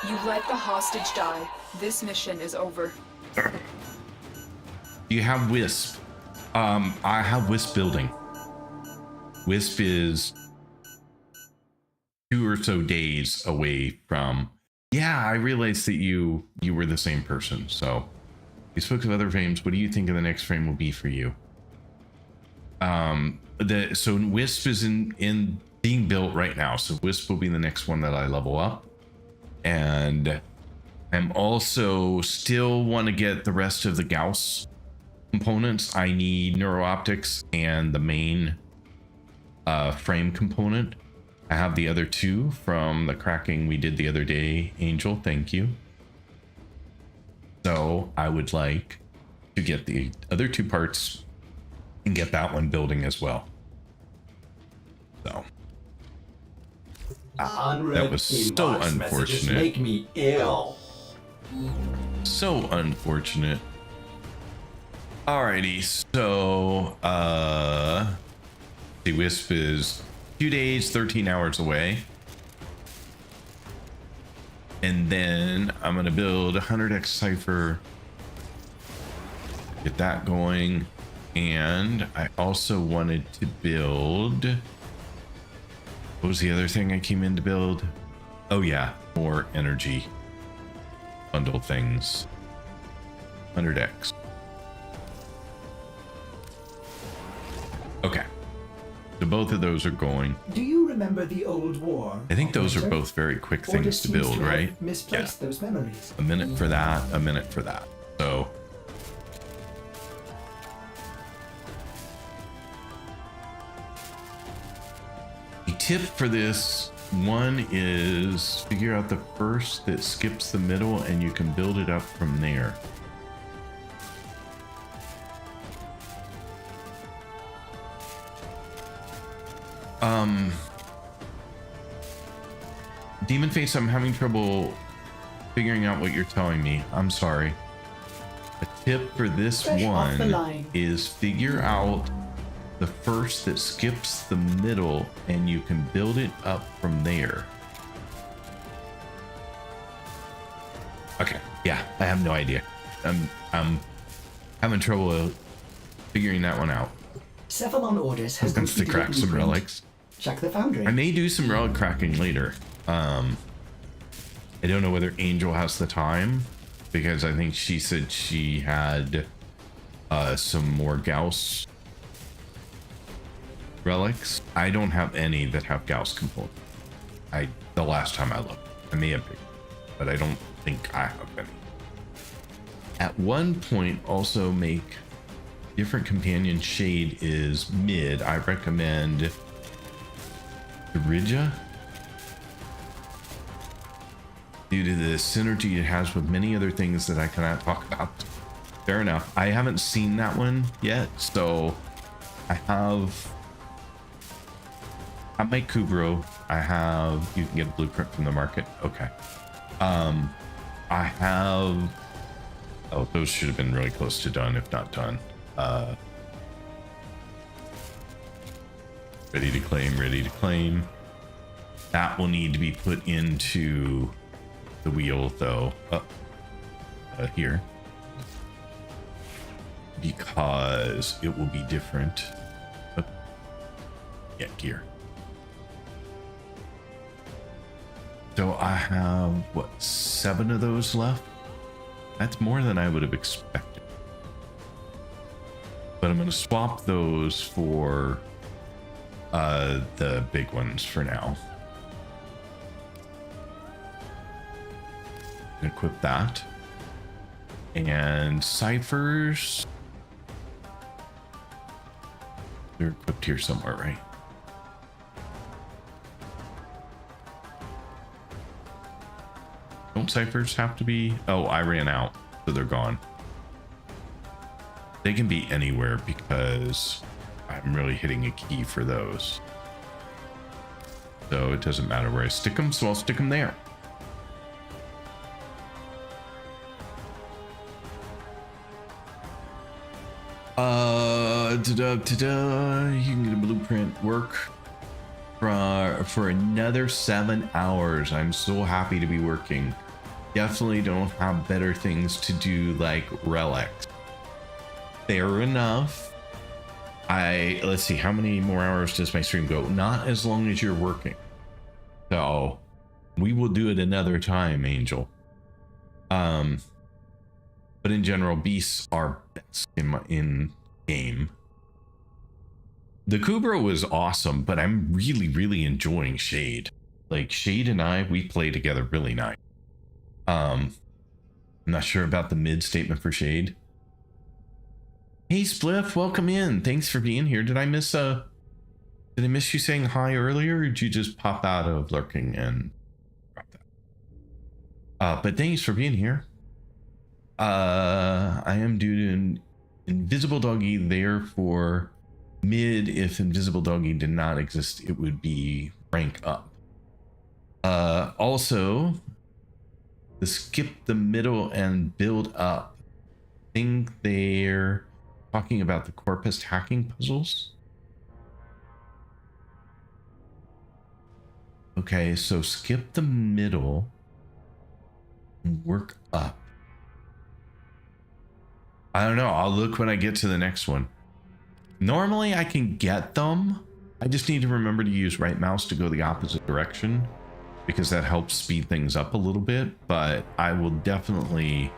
You let the hostage die. This mission is over. You have Wisp. I have Wisp building. Wisp is 2 or so days away from. Yeah, I realized that you were the same person. So, you spoke of other frames. What do you think of the next frame will be for you? So Wisp is in being built right now. So Wisp will be the next one that I level up, and I'm also still want to get the rest of the Gauss components. I need neuro optics and the main frame component. I have the other 2 from the cracking we did the other day. Angel, thank you. So I would like to get the other 2 parts and get that one building as well. So that was so unfortunate. Make me ill. So unfortunate. Alrighty, so the Wisp is 2 days, 13 hours away. And then I'm gonna build 100x cipher. Get that going. And I also wanted to build, what was the other thing I came in to build? Oh yeah, more energy bundle things. 100x. Okay. So both of those are going. Do you remember the old war? I think those are operator? both very quick Or things just to seems build, have right? Misplaced those memories. A minute for that, a minute for that. So the tip for this one is figure out the first that skips the middle and you can build it up from there. Demon Face, I'm having trouble figuring out what you're telling me. I'm sorry. A tip for this Fresh off the one line. is figure out the first that skips the middle and you can build it up from there. Okay, yeah, I have no idea. I'm having trouble figuring that one out. Cephalon Orders has Attempts to completed a crack some blueprint. relics. Check the foundry. I may do some relic cracking later. I don't know whether Angel has the time, because I think she said she had some more Gauss relics. I don't have any that have Gauss components. The last time I looked, I may have picked, but I don't think I have any. At one point, also make different companion shade is mid. I recommend Rija, due to the synergy it has with many other things that I cannot talk about. Fair enough. I haven't seen that one yet, so I have my Kubro. I have, you can get a blueprint from the market. Okay. I have, oh, those should have been really close to done, if not done. Ready to claim, ready to claim. That will need to be put into the wheel though, here, because it will be different. Yeah, gear. So I have, what, 7 of those left? That's more than I would have expected. But I'm going to swap those for the big ones for now. Equip that. And ciphers, they're equipped here somewhere, right? Don't ciphers have to be? Oh, I ran out, so they're gone. They can be anywhere because I'm really hitting a key for those. So it doesn't matter where I stick them, so I'll stick them there. You can get a blueprint work for another 7 hours. I'm so happy to be working. Definitely don't have better things to do like relics. Fair enough. Let's see, how many more hours does my stream go? Not as long as you're working. So we will do it another time, Angel. But in general, beasts are best in game. The Kubro was awesome, but I'm really enjoying Shade. Like Shade and we play together really nice. I'm not sure about the mid statement for Shade. Hey Spliff, welcome in. Thanks for being here. Did I miss you saying hi earlier, or did you just pop out of lurking and drop that? But thanks for being here. I am due to an Invisible Doggy there for mid. If Invisible Doggy did not exist, it would be rank up. Also, the skip the middle and build up. I think they're talking about the Corpus hacking puzzles. Okay, so skip the middle and work up. I don't know. I'll look when I get to the next one. Normally I can get them. I just need to remember to use right mouse to go the opposite direction, because that helps speed things up a little bit. But I will definitely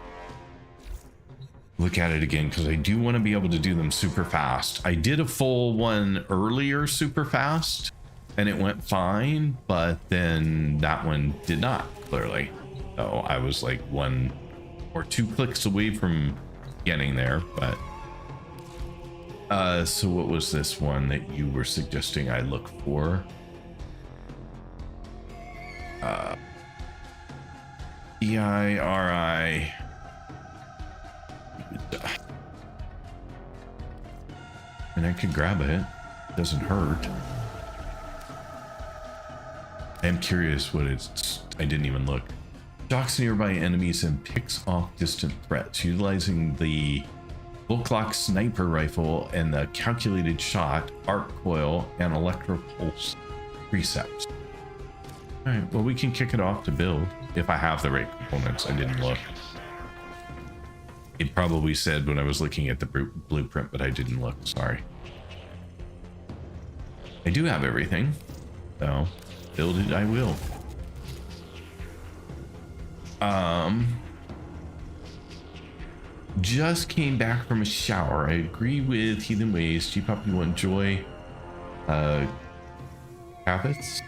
look at it again, because I do want to be able to do them super fast. I did a full one earlier super fast and it went fine, but then that one did not, clearly. So I was like 1 or 2 clicks away from getting there. But so what was this one that you were suggesting I look for? EIRI. And I could grab it. Doesn't hurt. I'm curious what it's. I didn't even look. Stalks nearby enemies and picks off distant threats, utilizing the Volklock sniper rifle and the calculated shot, arc coil, and electro pulse precepts. All right, well, we can kick it off to build if I have the right components. I didn't look. It probably said when I was looking at the blueprint, but I didn't look. Sorry. I do have everything, so build it I will. Just came back from a shower. I agree with Heathen Ways. G-Pop, you enjoy habits.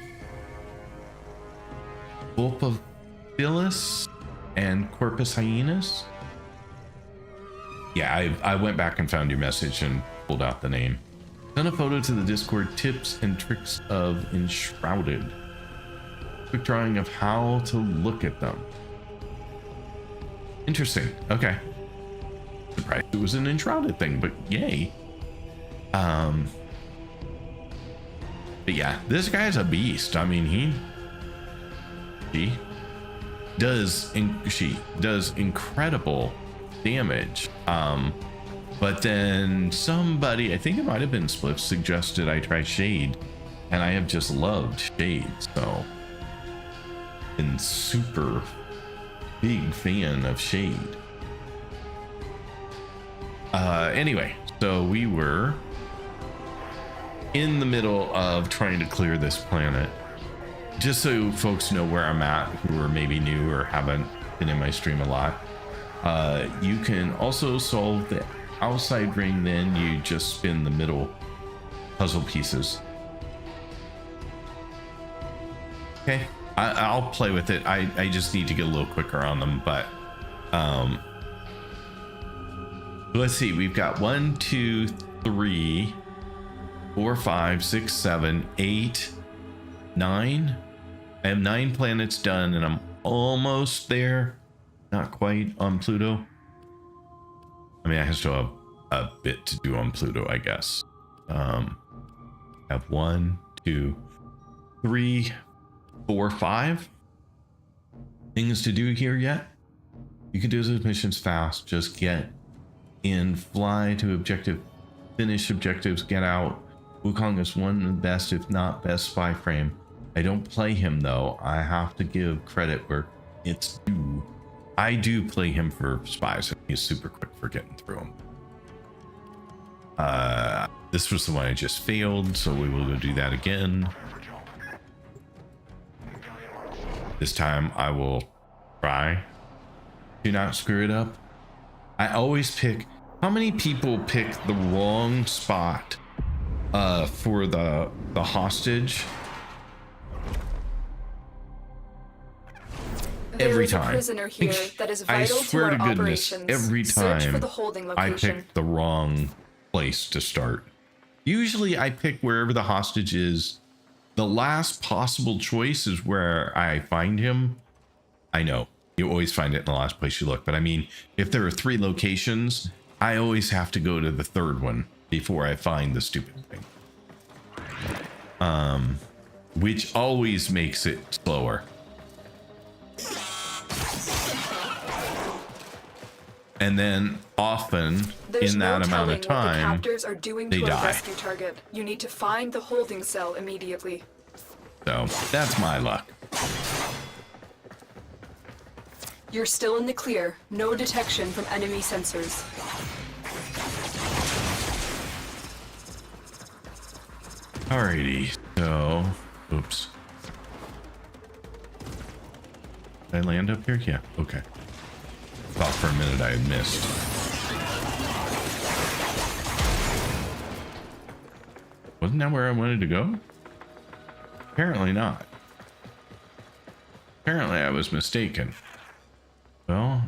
Vulpabilis and Corpus Hyenas. Yeah, I went back and found your message and pulled out the name. Send a photo to the Discord. Tips and tricks of Enshrouded. Quick drawing of how to look at them. Interesting. Okay. Surprised it was an Enshrouded thing, but yay. But yeah, this guy's a beast. I mean, she does incredible damage. But then somebody, I think it might have been Spliff, suggested I try Shade, and I have just loved Shade, so been super big fan of Shade. Anyway, so we were in the middle of trying to clear this planet. Just so folks know where I'm at, who are maybe new or haven't been in my stream a lot. You can also solve the outside ring, then you just spin the middle puzzle pieces. Okay, I'll play with it. I just need to get a little quicker on them, but let's see. We've got 1, 2, 3, 4, 5, 6, 7, 8, 9. I have 9 planets done, and I'm almost there. Not quite on Pluto. I mean, I still have a bit to do on Pluto, I guess. I have 1, 2, 3, 4, 5 things to do here yet. You can do those missions fast. Just get in, fly to objective, finish objectives, get out. Wukong is one of the best, if not best, spy frame. I don't play him though. I have to give credit where it's due. I do play him for spies, and he's super quick for getting through them. This was the one I just failed, so we will go do that again. This time I will try to not screw it up. I always pick. How many people pick the wrong spot for the hostage? Every time. Prisoner here that is vital I swear to goodness, operations. every Search for time the holding I location. pick the wrong place to start. Usually I pick wherever the hostage is. The last possible choice is where I find him. I know you always find it in the last place you look, but I mean, if there are 3 locations, I always have to go to the 3rd one before I find the stupid thing. Which always makes it slower. And then often in that amount of time, the captors are doing they to a die. rescue target. You need to find the holding cell immediately. So that's my luck. You're still in the clear. No detection from enemy sensors. Alrighty, so, oops. Did I land up here? Yeah, okay. Thought for a minute I had missed. Wasn't that where I wanted to go? Apparently not. Apparently I was mistaken. Well,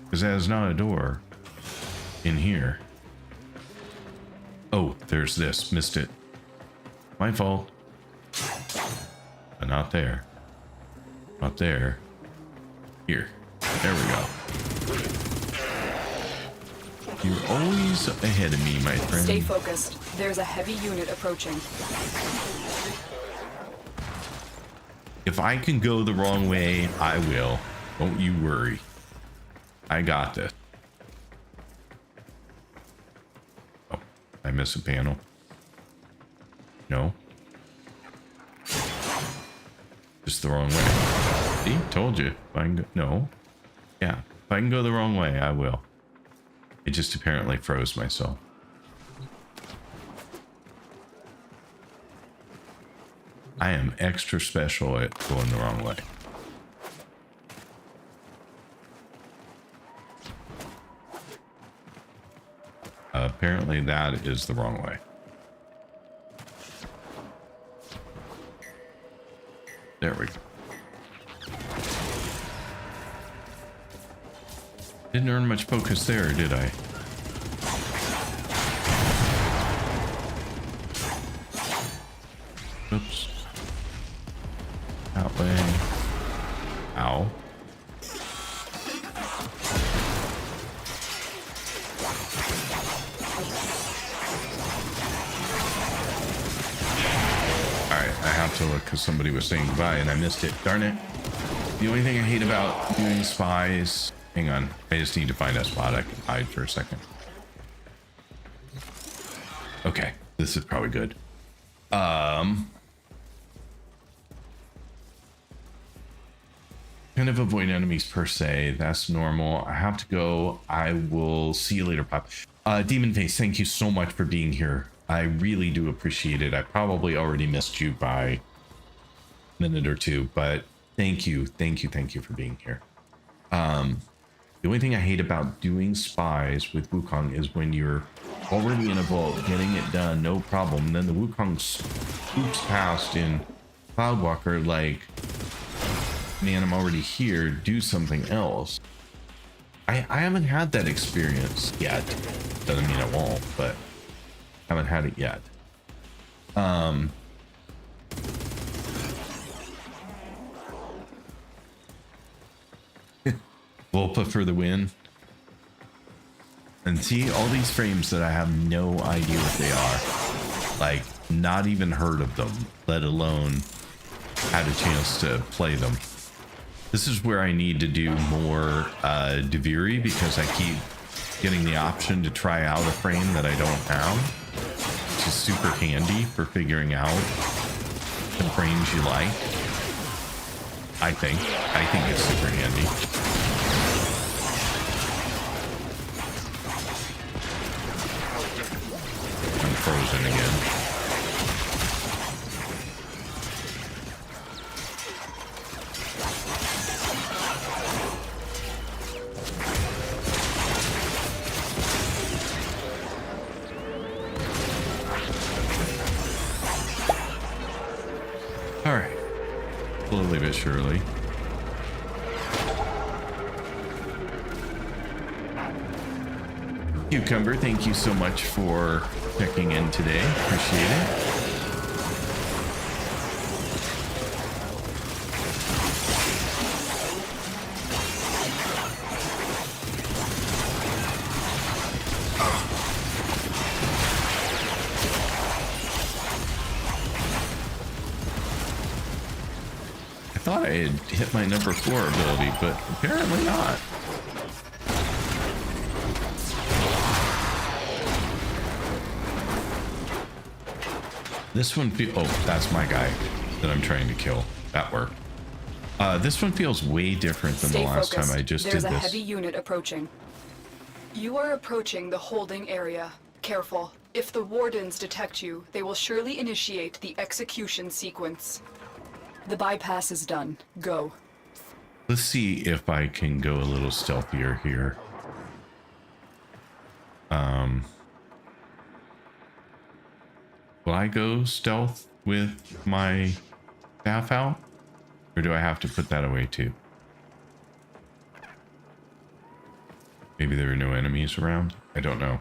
because that is not a door in here. Oh, there's this. Missed it. My fault. But not there. Not there. Here. There we go. You're always ahead of me, my friend. Stay focused. There's a heavy unit approaching. If I can go the wrong way, I will. Don't you worry. I got this. Oh, I miss a panel. No. Just the wrong way. See? Told you. If I can go, no. Yeah. If I can go the wrong way, I will. It just apparently froze myself. I am extra special at going the wrong way. Apparently that is the wrong way. There we go. Didn't earn much focus there, did I? Oops. That way. Ow. Alright, I have to look because somebody was saying goodbye and I missed it. Darn it. The only thing I hate about doing spies... Hang on. I just need to find a spot I can hide for a second. Okay. This is probably good. Kind of avoid enemies per se. That's normal. I have to go. I will see you later, Pop. Demon Face, thank you so much for being here. I really do appreciate it. I probably already missed you by a minute or two, but thank you. Thank you. Thank you for being here. The only thing I hate about doing spies with Wukong is when you're already in a vault, getting it done, no problem. And then the Wukong swoops past in Cloudwalker like, man, I'm already here, do something else. I haven't had that experience yet. Doesn't mean I won't, but haven't had it yet. Volpa for the win. And see all these frames that I have no idea what they are. Like, not even heard of them, let alone had a chance to play them. This is where I need to do more Deviri because I keep getting the option to try out a frame that I don't have, which is super handy for figuring out the frames you like. I think it's super handy. I'm frozen again. All right, slowly but surely. Cucumber, thank you so much for checking in today. Appreciate it. I thought I had hit my number 4 ability, but apparently not. This one oh, that's my guy that I'm trying to kill. That worked. This one feels way different than the last time I just did this. There's a heavy unit approaching. You are approaching the holding area. Careful. If the wardens detect you, they will surely initiate the execution sequence. The bypass is done. Go. Let's see if I can go a little stealthier here. Will I go stealth with my staff out? Or do I have to put that away too? Maybe there are no enemies around? I don't know.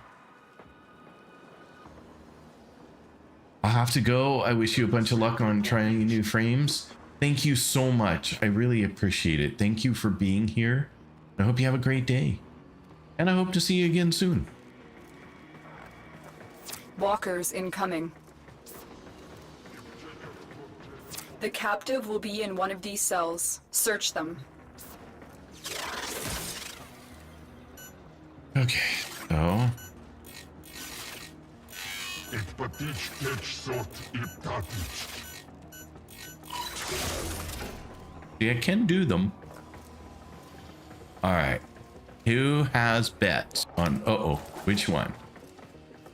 I'll have to go. I wish you a bunch of luck on trying new frames. Thank you so much. I really appreciate it. Thank you for being here. I hope you have a great day. And I hope to see you again soon. Walkers incoming. The captive will be in one of these cells. Search them. Okay, so see, I can do them. All right. Who has bets on? Which one?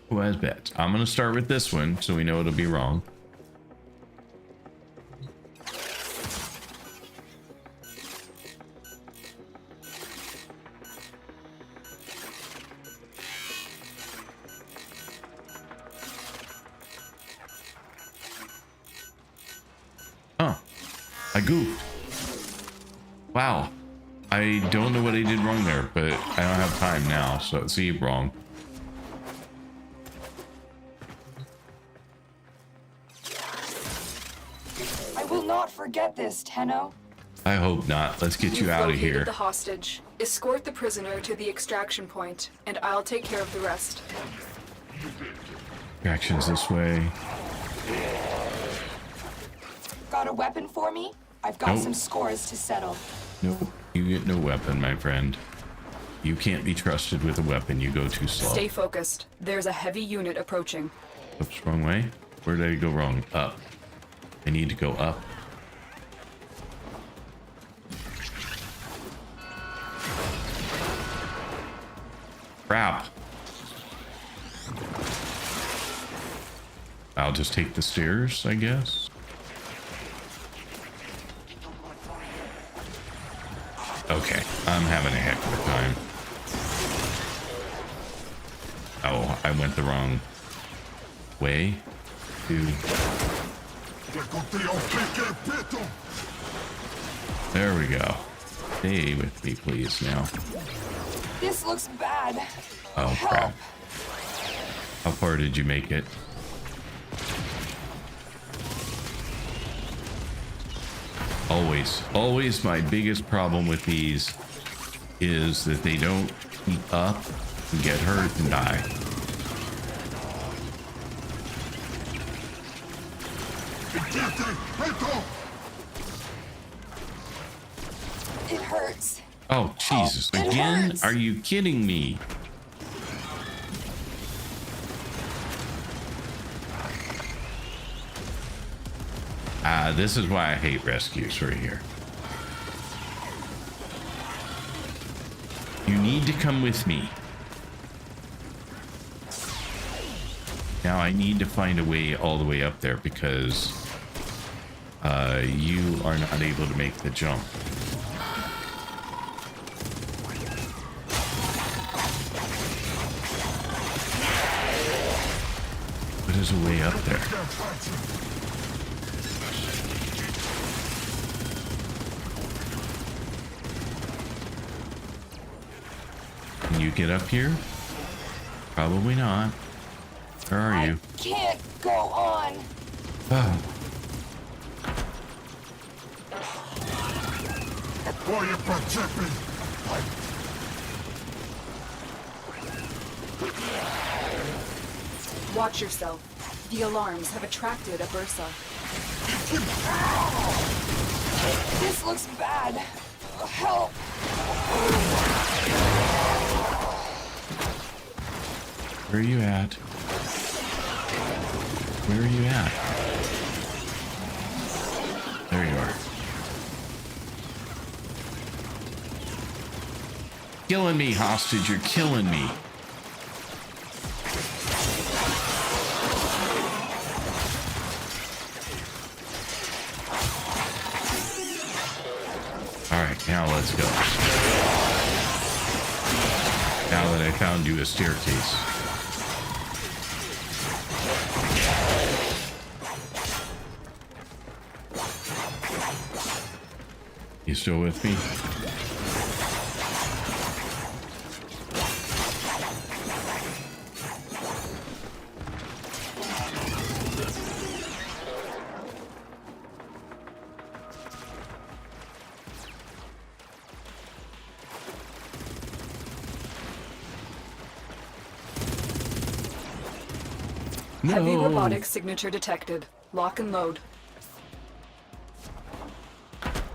Who has bets? I'm gonna start with this one, so we know it'll be wrong. Oh, I goofed. Wow. I don't know what I did wrong there, but I don't have time now, so see, wrong. I will not forget this, Tenno. I hope not. Let's get you out of here. The hostage. Escort the prisoner to the extraction point, and I'll take care of the rest. Actions this way. Got a weapon for me? I've got some scores to settle. Nope. You get no weapon, my friend. You can't be trusted with a weapon. You go too slow. Stay focused. There's a heavy unit approaching. Oops, wrong way. Where did I go wrong? Up. I need to go up. Crap. I'll just take the stairs, I guess. Okay, I'm having a heck of a time. Oh, I went the wrong way. There we go. Stay with me, please, now. This looks bad. Oh, crap. How far did you make it? Always my biggest problem with these is that they don't heat up and get hurt and die. It hurts. Oh, Jesus. It Again? hurts. Are you kidding me? This is why I hate rescues right here. You need to come with me. Now I need to find a way all the way up there because you are not able to make the jump. But there's a way up there. Can you get up here? Probably not. Where are you? I can't go on. Oh. Watch yourself. The alarms have attracted a Bursa. This looks bad. Help. Where are you at? Where are you at? There you are. Killing me, hostage. You're killing me. Now let's go. Now that I found you a staircase. You still with me? Heavy robotic signature detected. Lock and load.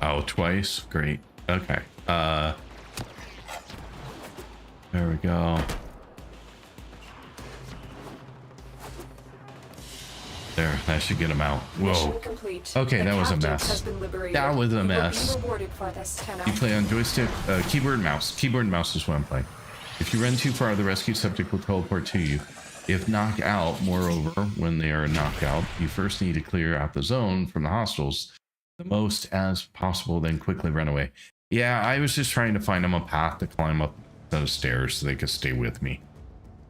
Oh, twice? Great. Okay. There we go. There, that should get him out. Whoa. Okay, that was a mess. That was a mess. You play on joystick, keyboard, and mouse. Keyboard and mouse is what I'm playing. If you run too far, the rescue subject will teleport to you. If knocked out, moreover, when they are knocked out, you first need to clear out the zone from the hostiles the most as possible, then quickly run away. Yeah, I was just trying to find them a path to climb up those stairs so they could stay with me.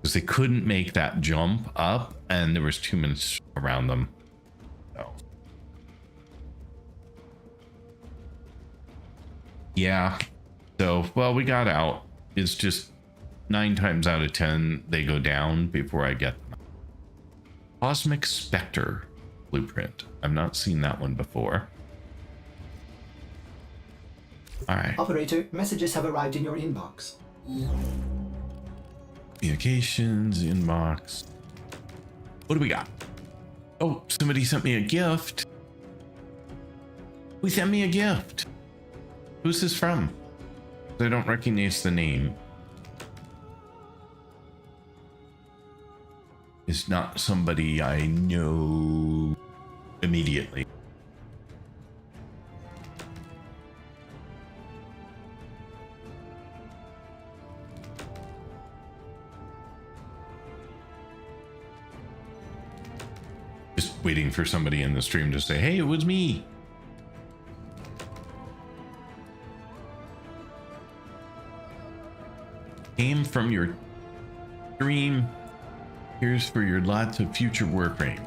Because they couldn't make that jump up, and there was 2 minutes around them. So. Yeah. So, well, we got out. It's just 9 times out of 10, they go down before I get them. Cosmic Spectre blueprint. I've not seen that one before. All right. Operator, messages have arrived in your inbox. Communications, inbox. What do we got? Oh, somebody sent me a gift. Who sent me a gift? Who's this from? I don't recognize the name. It's not somebody I know immediately. Just waiting for somebody in the stream to say, hey, it was me. Came from your stream. Here's for your lots of future work range.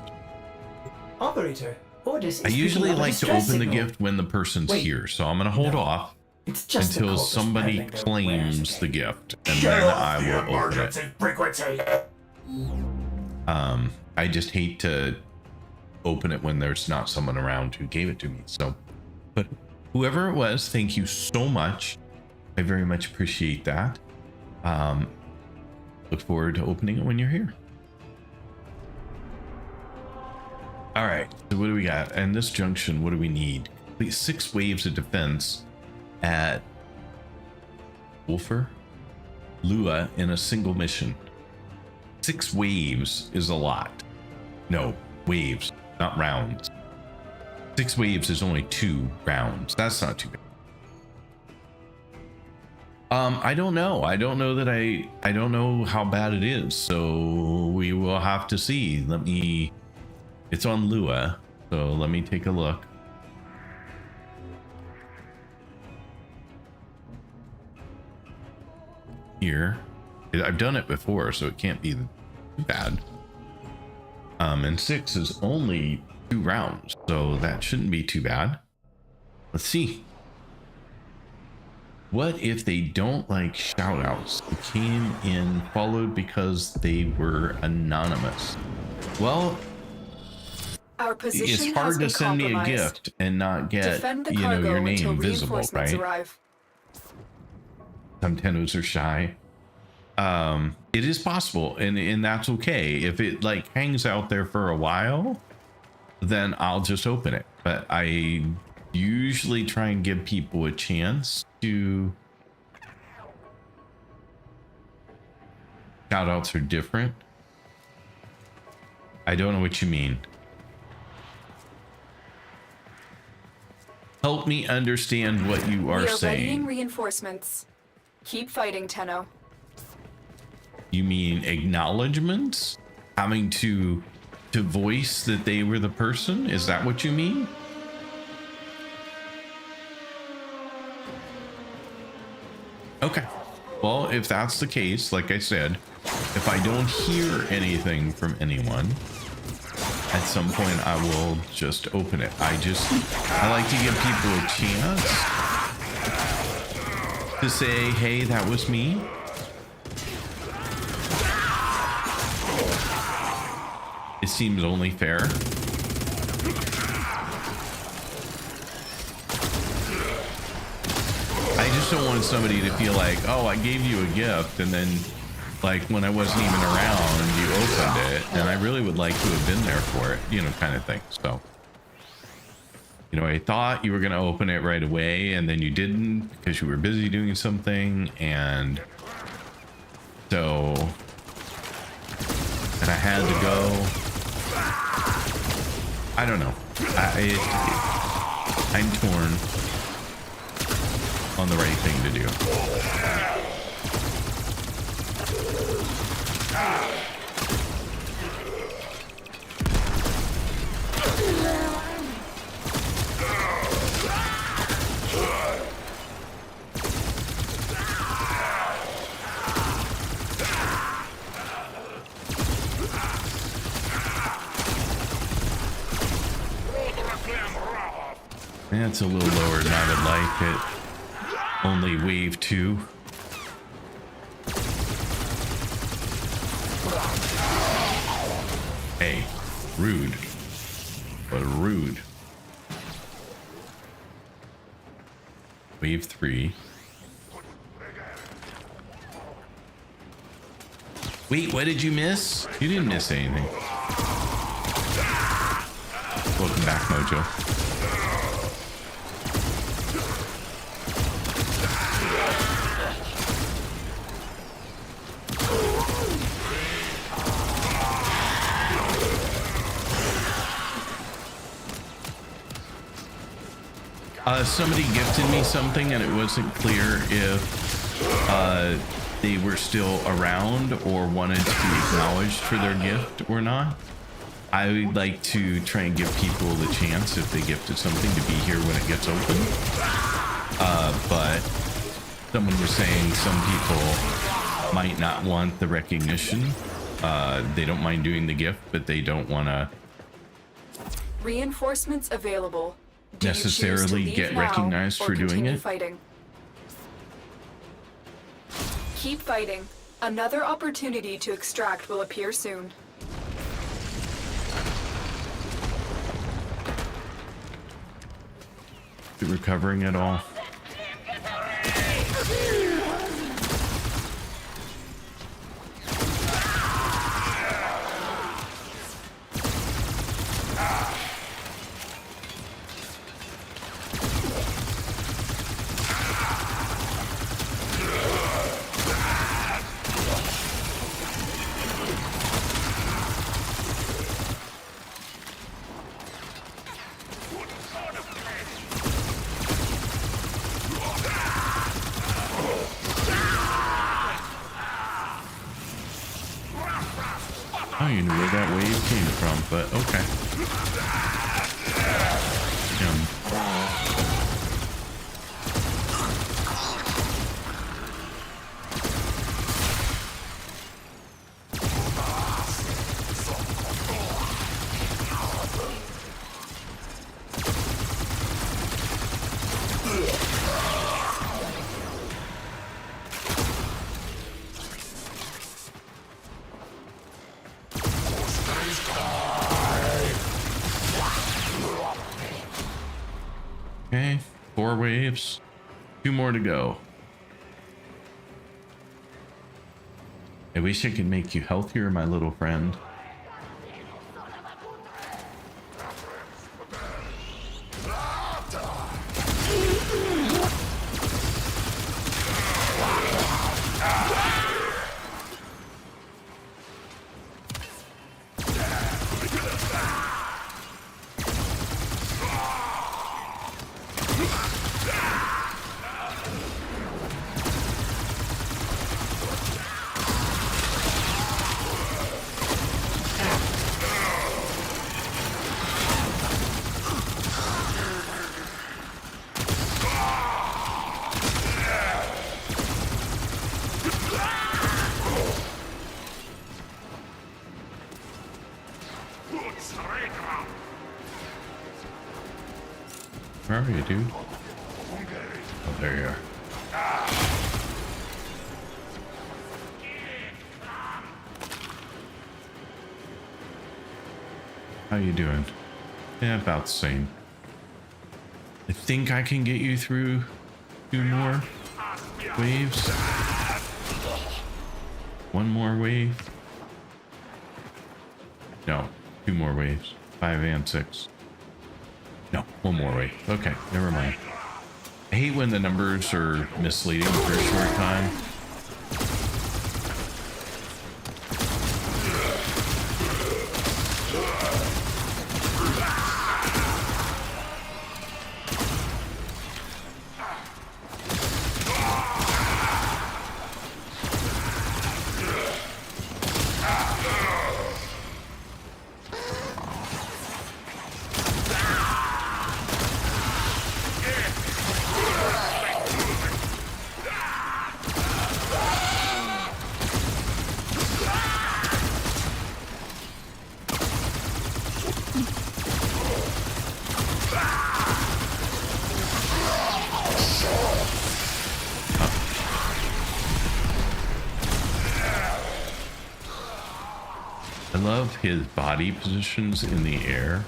Operator, Ordis is I usually like to open the signal. gift when the person's here, so I'm gonna hold off It's just until the corpus somebody peddling their claims wares the again. gift, and then I will open it. Frequency. I just hate to open it when there's not someone around who gave it to me. So, but whoever it was, thank you so much. I very much appreciate that. Look forward to opening it when you're here. All right, so what do we got? And this junction, what do we need? Complete 6 waves of defense at Wolfer Lua in a single mission. 6 waves is a lot. No, waves, not rounds. 6 waves is only 2 rounds. That's not too bad. I don't know. I don't know that I don't know how bad it is. So we will have to see. It's on Lua. So let me take a look. Here. I've done it before, so it can't be too bad. And 6 is only 2 rounds, so that shouldn't be too bad. Let's see. What if they don't like shout outs? They came in followed because they were anonymous. Well, Our position it's hard has to been send me a compromised. gift and not get, Defend the you know, cargo your until name visible, reinforcements right? arrive. Some Tennos are shy. It is possible, and that's okay. If it like hangs out there for a while, then I'll just open it. But I usually try and give people a chance to. Shout outs are different. I don't know what you mean. Help me understand what you are We are saying. readying reinforcements. Keep fighting, Tenno. You mean acknowledgements? Having to voice that they were the person? Is that what you mean? Okay. Well, if that's the case, like I said, if I don't hear anything from anyone, at some point I will just open it. I like to give people a chance to say, hey, that was me. It seems only fair. I just don't want somebody to feel like, oh, I gave you a gift, and then, like, when I wasn't even around, you opened it, and I really would like to have been there for it, you know, kind of thing. So, you know, I thought you were going to open it right away, and then you didn't because you were busy doing something, and so, and I had to go. I don't know. I'm torn on the right thing to do. That's a little lower than I would like it. Only wave 2. Hey, rude. But rude. Wave 3. Wait, what did you miss? You didn't miss anything. Welcome back, Mojo. Somebody gifted me something and it wasn't clear if they were still around or wanted to be acknowledged for their gift or not. I would like to try and give people the chance, if they gifted something, to be here when it gets open. But someone was saying some people might not want the recognition. They don't mind doing the gift, but they don't want to Reinforcements available. necessarily get recognized for doing it. Fighting? Keep fighting. Another opportunity to extract will appear soon. You recovering at all? I don't even know where that wave came from, but okay. Okay, 4 waves, 2 more to go. I wish I could make you healthier, my little friend. are you, dude? Oh, there you are. How you doing? Yeah, about the same. I think I can get you through 2 more waves. 1 more wave. No, 2 more waves. 5 and 6. No, 1 more wave. Okay, never mind. I hate when the numbers are misleading for a short time. I love his body positions in the air.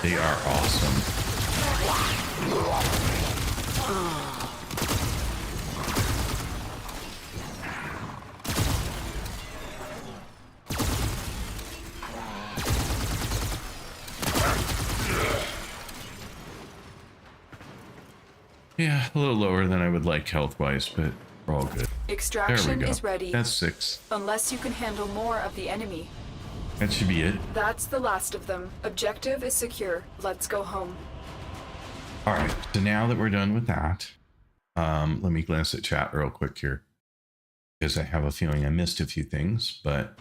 They are awesome. Yeah, a little lower than I would like health-wise, but we're all good. Extraction There we go. is ready. That's 6. Unless you can handle more of the enemy. That should be it. That's the last of them. Objective is secure. Let's go home. All right, so now that we're done with that, let me glance at chat real quick here, because I have a feeling I missed a few things, but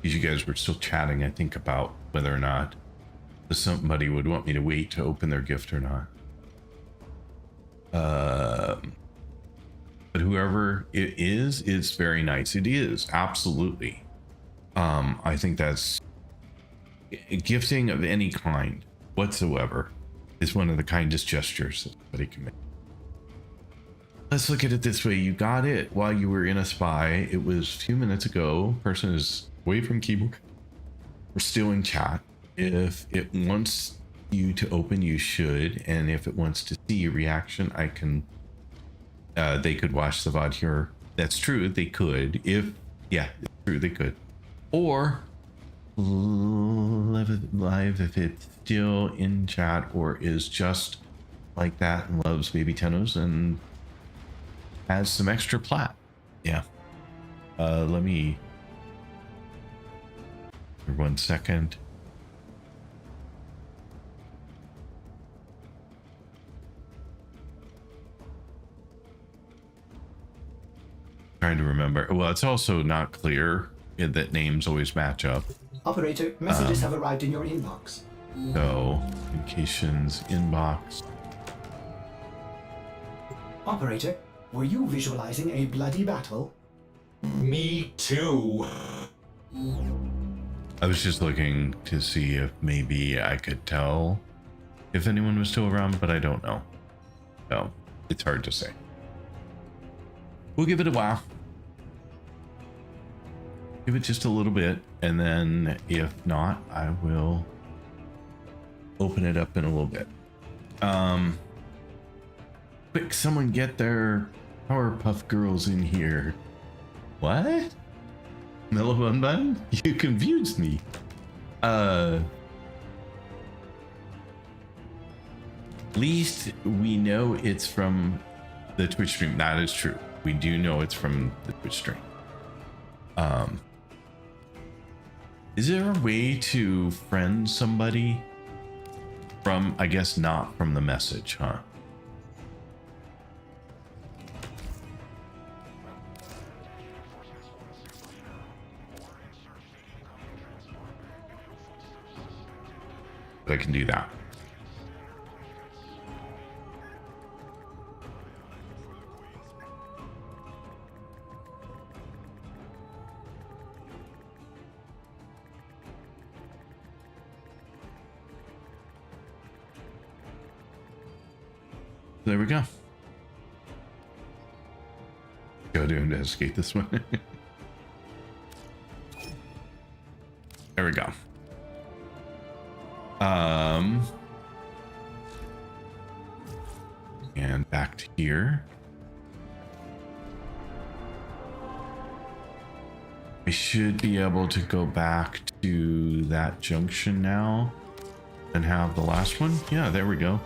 because you guys were still chatting, I think, about whether or not somebody would want me to wait to open their gift or not. But whoever it is, it's very nice. It is, absolutely. I think that's gifting of any kind whatsoever is one of the kindest gestures that somebody can make. Let's look at it this way. You got it while you were in a spy. It was a few minutes ago. Person is away from keyboard. We're still in chat. If it wants you to open, you should. And if it wants to see your reaction, I can, they could watch the VOD here. That's true. They could. Yeah, it's true. They could. Or live if it's still in chat or is just like that and loves baby Tennos and has some extra plat. Yeah. Let me for 1 second. Trying to remember. Well, it's also not clear that names always match up. Operator, messages have arrived in your inbox. So, communications inbox. Operator, were you visualizing a bloody battle? Me too. I was just looking to see if maybe I could tell if anyone was still around, but I don't know. No, it's hard to say. We'll give it a while. Give it just a little bit, and then if not, I will open it up in a little bit. Quick, someone get their Powerpuff Girls in here. What? Mellow Bun Bun? You confused me. Least we know it's from the Twitch stream. That is true. We do know it's from the Twitch stream. Is there a way to friend somebody from, I guess not from the message, huh? I can do that. There we go. Go to investigate this one. There we go. And back to here. We should be able to go back to that junction now and have the last one. Yeah, there we go.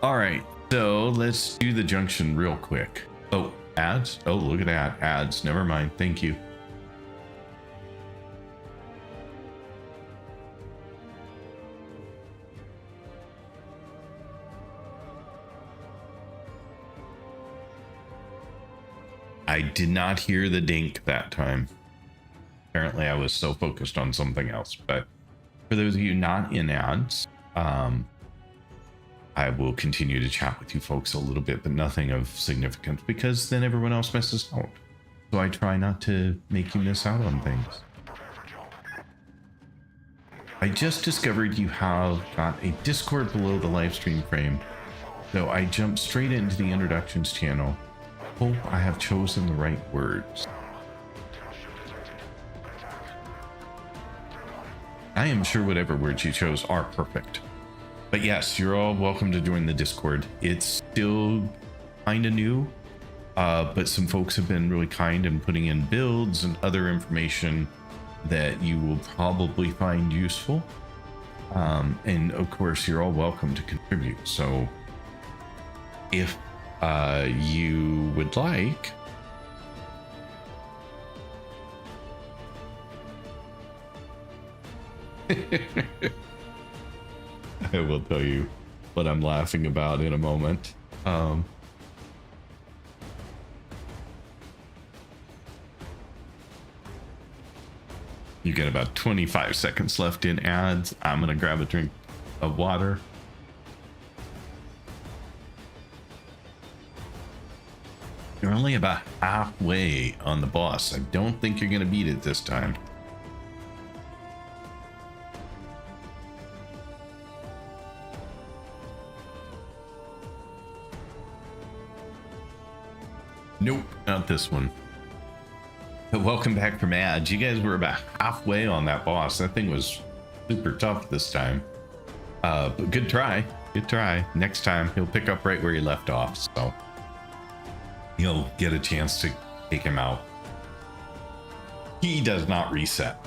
All right, so let's do the junction real quick. Oh, ads? Oh, look at that. Ads. Never mind. Thank you. I did not hear the dink that time. Apparently I was so focused on something else, but for those of you not in ads, I will continue to chat with you folks a little bit, but nothing of significance because then everyone else misses out. So I try not to make you miss out on things. I just discovered you have got a Discord below the live stream frame. So I jumped straight into the introductions channel. Hope I have chosen the right words. I am sure whatever words you chose are perfect. But yes, you're all welcome to join the Discord. It's still kind of new, but some folks have been really kind in putting in builds and other information that you will probably find useful. And of course, you're all welcome to contribute. So if you would like, I will tell you what I'm laughing about in a moment. You get about 25 seconds left in ads. I'm gonna grab a drink of water. You're only about halfway on the boss. I don't think you're gonna beat it this time. Nope, not this one. But welcome back from ads. You guys were about halfway on that boss. That thing was super tough this time. But good try. Good try. Next time he'll pick up right where he left off. So you'll get a chance to take him out. He does not reset.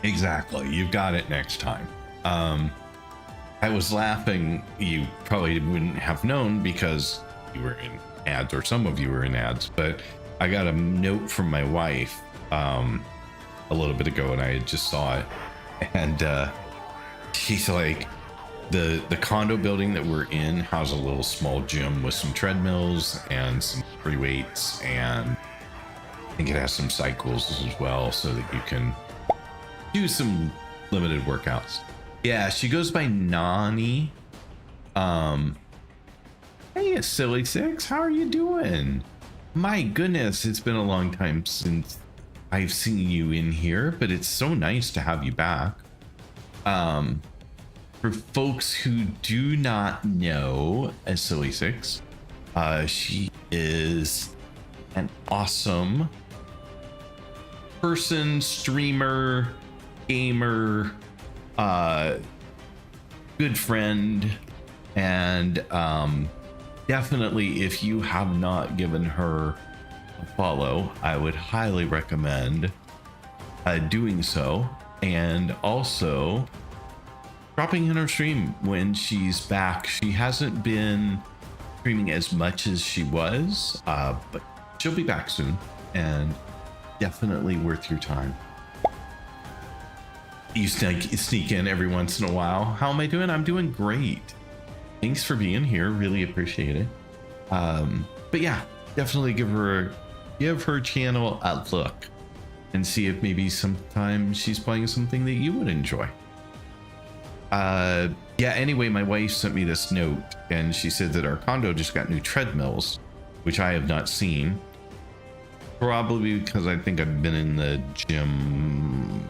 Exactly. You've got it next time. I was laughing. You probably wouldn't have known because you were in ads, or some of you were in ads, but I got a note from my wife a little bit ago and I just saw it, and she's like, the condo building that we're in has a little small gym with some treadmills and some free weights, and I think it has some cycles as well so that you can do some limited workouts. Yeah, she goes by Nani. Hey, Silly Six, how are you doing? My goodness, it's been a long time since I've seen you in here, but it's so nice to have you back. For folks who do not know Silly Six, she is an awesome person, streamer, gamer, good friend, and definitely, if you have not given her a follow, I would highly recommend doing so, and also dropping in her stream when she's back. She hasn't been streaming as much as she was, but she'll be back soon, and definitely worth your time. You sneak in every once in a while. How am I doing? I'm doing great. Thanks for being here. Really appreciate it. But yeah, definitely give her channel a look and see if maybe sometimes she's playing something that you would enjoy. Yeah, anyway, my wife sent me this note and she said that our condo just got new treadmills, which I have not seen. Probably because I think I've been in the gym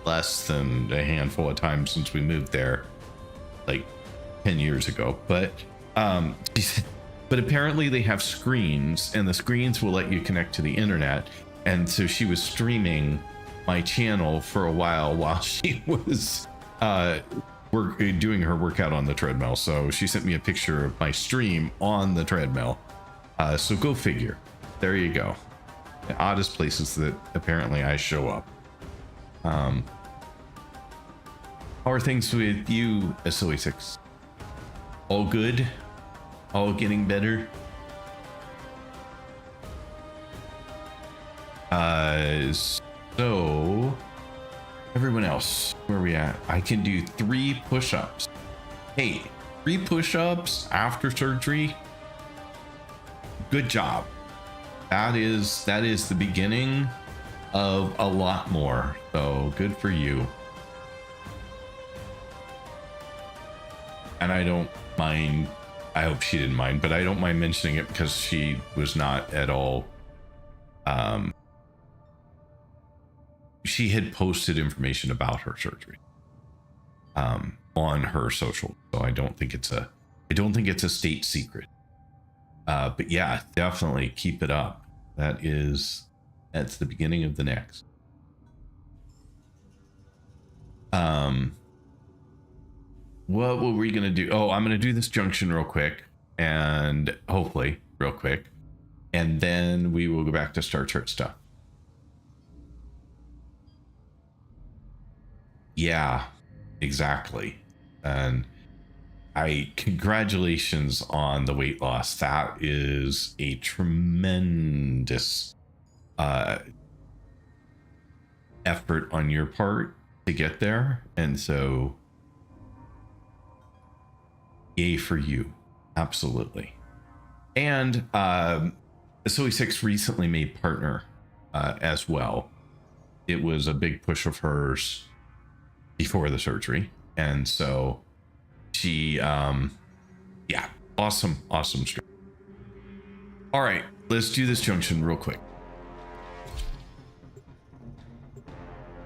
less than a handful of times since we moved there. Like 10 years ago, but she said, but apparently they have screens, and the screens will let you connect to the internet. And so she was streaming my channel for a while she was doing her workout on the treadmill. So she sent me a picture of my stream on the treadmill. So go figure. There you go. The oddest places that apparently I show up. How are things with you, SOE6? All good? All getting better? So everyone else, where are we at? I can do 3 push-ups. Hey, 3 push-ups after surgery. Good job. That is the beginning of a lot more. So good for you. And I don't mind. I hope she didn't mind, but I don't mind mentioning it because she was not at all. She had posted information about her surgery on her social, so I don't think it's a state secret. But yeah, definitely keep it up. That's the beginning of the next. What were we gonna do? Oh, I'm gonna do this junction real quick, and hopefully real quick, and then we will go back to Star Chart stuff. Yeah, exactly. And congratulations on the weight loss. That is a tremendous effort on your part to get there. And so yay for you. Absolutely. And SOE6 recently made partner as well. It was a big push of hers before the surgery, and so she yeah, awesome stream. All right, let's do this junction real quick.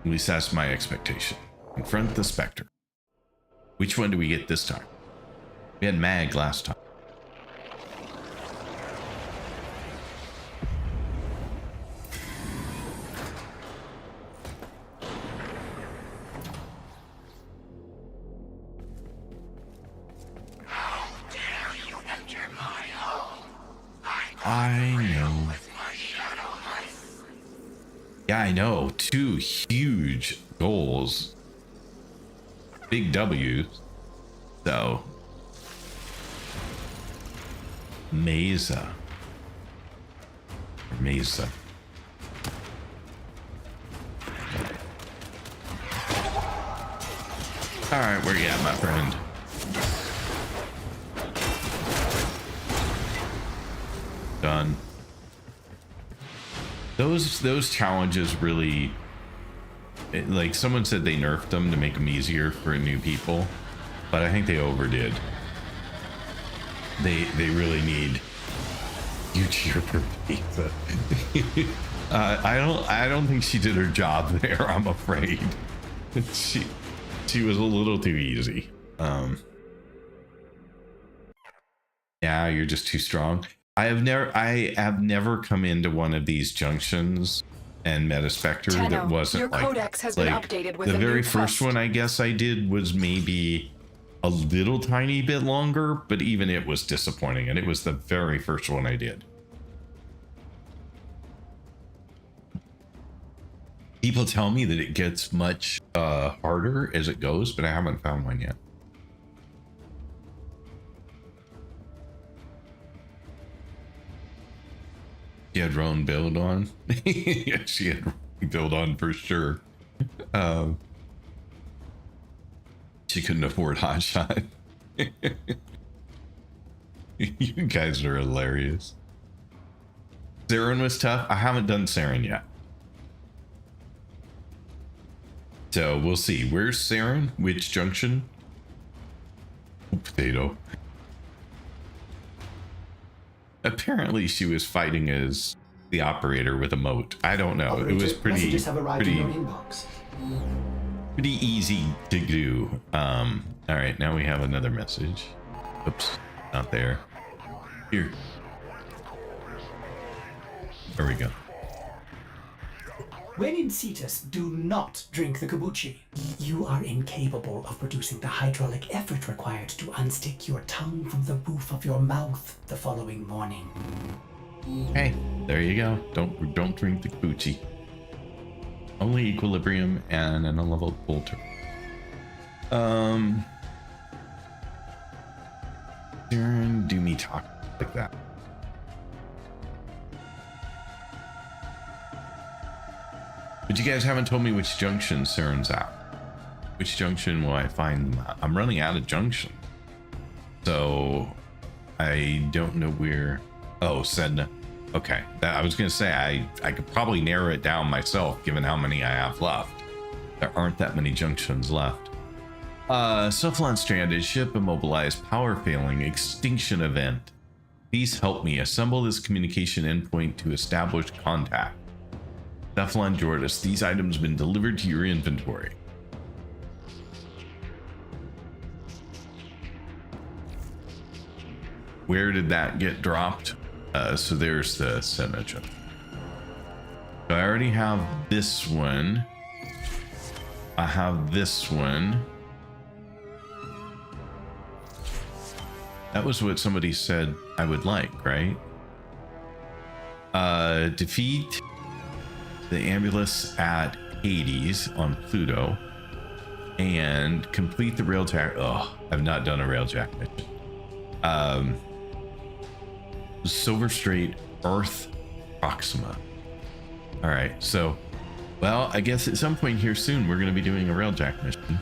At least that's my expectation. Confront the Spectre. Which one do we get this time? We had Mag last time. I know. Yeah, I know. 2 huge goals. Big W's. So. Mesa. Alright, where you at, my friend? Done. Those challenges really, like someone said, they nerfed them to make them easier for new people, but I think they overdid. They really need you cheer for pizza. I don't think she did her job there. I'm afraid she was a little too easy. Yeah, you're just too strong. I have never come into one of these junctions and met a Spectre Tenno, that wasn't your like, codex has been updated with the a very new first quest. one I guess I did was maybe a little tiny bit longer, but even it was disappointing, and it was the very first one I did. People tell me that it gets much harder as it goes, but I haven't found one yet. She had Roan build on. Yeah, she had Roan build on for sure. She couldn't afford Hotshot. You guys are hilarious. Saren was tough. I haven't done Saren yet. So we'll see. Where's Saren? Which junction? Oh, potato. Apparently she was fighting as the operator with a moat. I don't know. Operator, it was messages have arrived in your inbox. pretty easy to do. All right, now we have another message. Oops, not there. Here. There we go. When in Cetus, do not drink the kombucha. You are incapable of producing the hydraulic effort required to unstick your tongue from the roof of your mouth the following morning. Hey, there you go. Don't drink the kombucha. Only equilibrium and an unleveled bolter. Darren, do me talk like that. But you guys haven't told me which junction Saren's at. Which junction will I find them at? I'm running out of junction. So I don't know where. Oh, Sedna. Okay. I was going to say I could probably narrow it down myself given how many I have left. There aren't that many junctions left. Cephalon stranded, ship immobilized, power failing, extinction event. Please help me assemble this communication endpoint to establish contact. Cephalon Jordis, these items have been delivered to your inventory. Where did that get dropped? So there's the signature. So I already have this one. I have this one. That was what somebody said I would like, right? Defeat the ambulance at Hades on Pluto and complete the railjack. Oh, I've not done a railjack mission. Silver Strait, Earth, Proxima. All right, so, well, I guess at some point here soon we're going to be doing a railjack mission.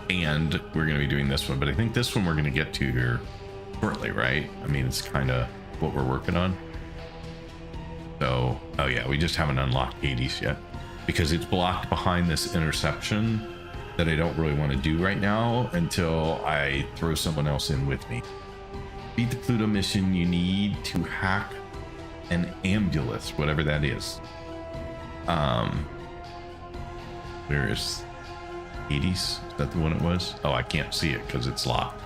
And we're going to be doing this one, but I think this one we're going to get to here shortly, right? I mean, it's kind of what we're working on. So, oh yeah, we just haven't unlocked Hades yet because it's blocked behind this interception that I don't really want to do right now until I throw someone else in with me. Beat the Pluto mission, you need to hack an ambulance, whatever that is. Where is Hades? Is that the one it was? Oh, I can't see it because it's locked.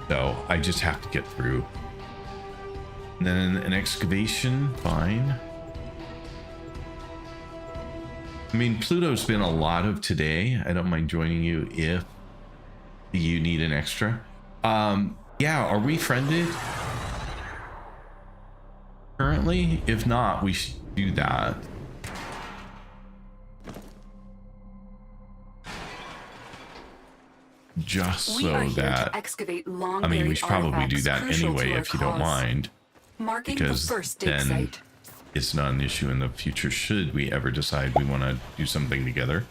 So I just have to get through. And then an excavation, fine. I mean, Pluto's been a lot of today. I don't mind joining you if you need an extra. Yeah, are we friended currently? If not, we should do that. Just so that, I mean, we should probably do that anyway if you don't mind. Because then it's not an issue in the future should we ever decide we want to do something together.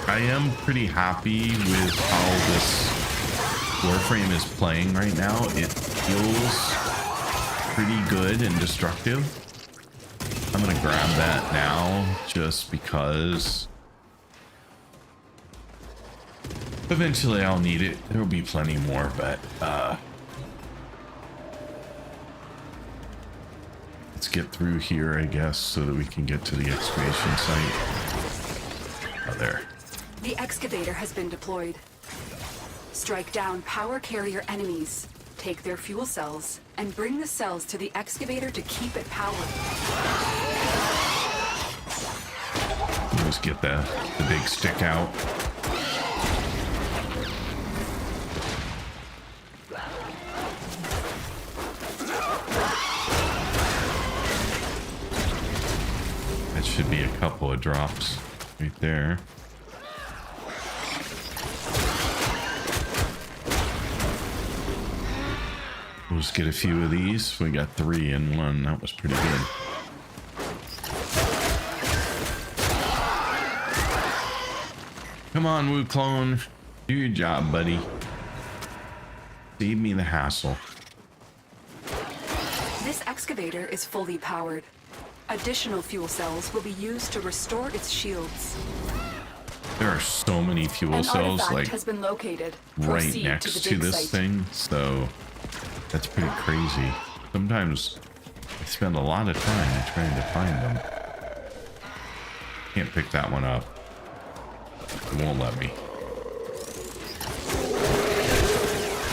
I am pretty happy with how this Warframe is playing right now. It feels pretty good and destructive. I'm gonna grab that now just because eventually I'll need it. There will be plenty more, but let's get through here, I guess, so that we can get to the excavation site. Oh, there. The excavator has been deployed. Strike down power carrier enemies, take their fuel cells, and bring the cells to the excavator to keep it powered. Let's get the big stick out. That should be a couple of drops right there. We'll just get a few of these. We got 3 in 1. That was pretty good. Come on, Wu Clone. Do your job, buddy. Save me the hassle. This excavator is fully powered. Additional fuel cells will be used to restore its shields. There are so many fuel An cells artifact like has been located. right Proceed next the to dig this site. thing, so that's pretty crazy. Sometimes I spend a lot of time trying to find them. Can't pick that one up. It won't let me.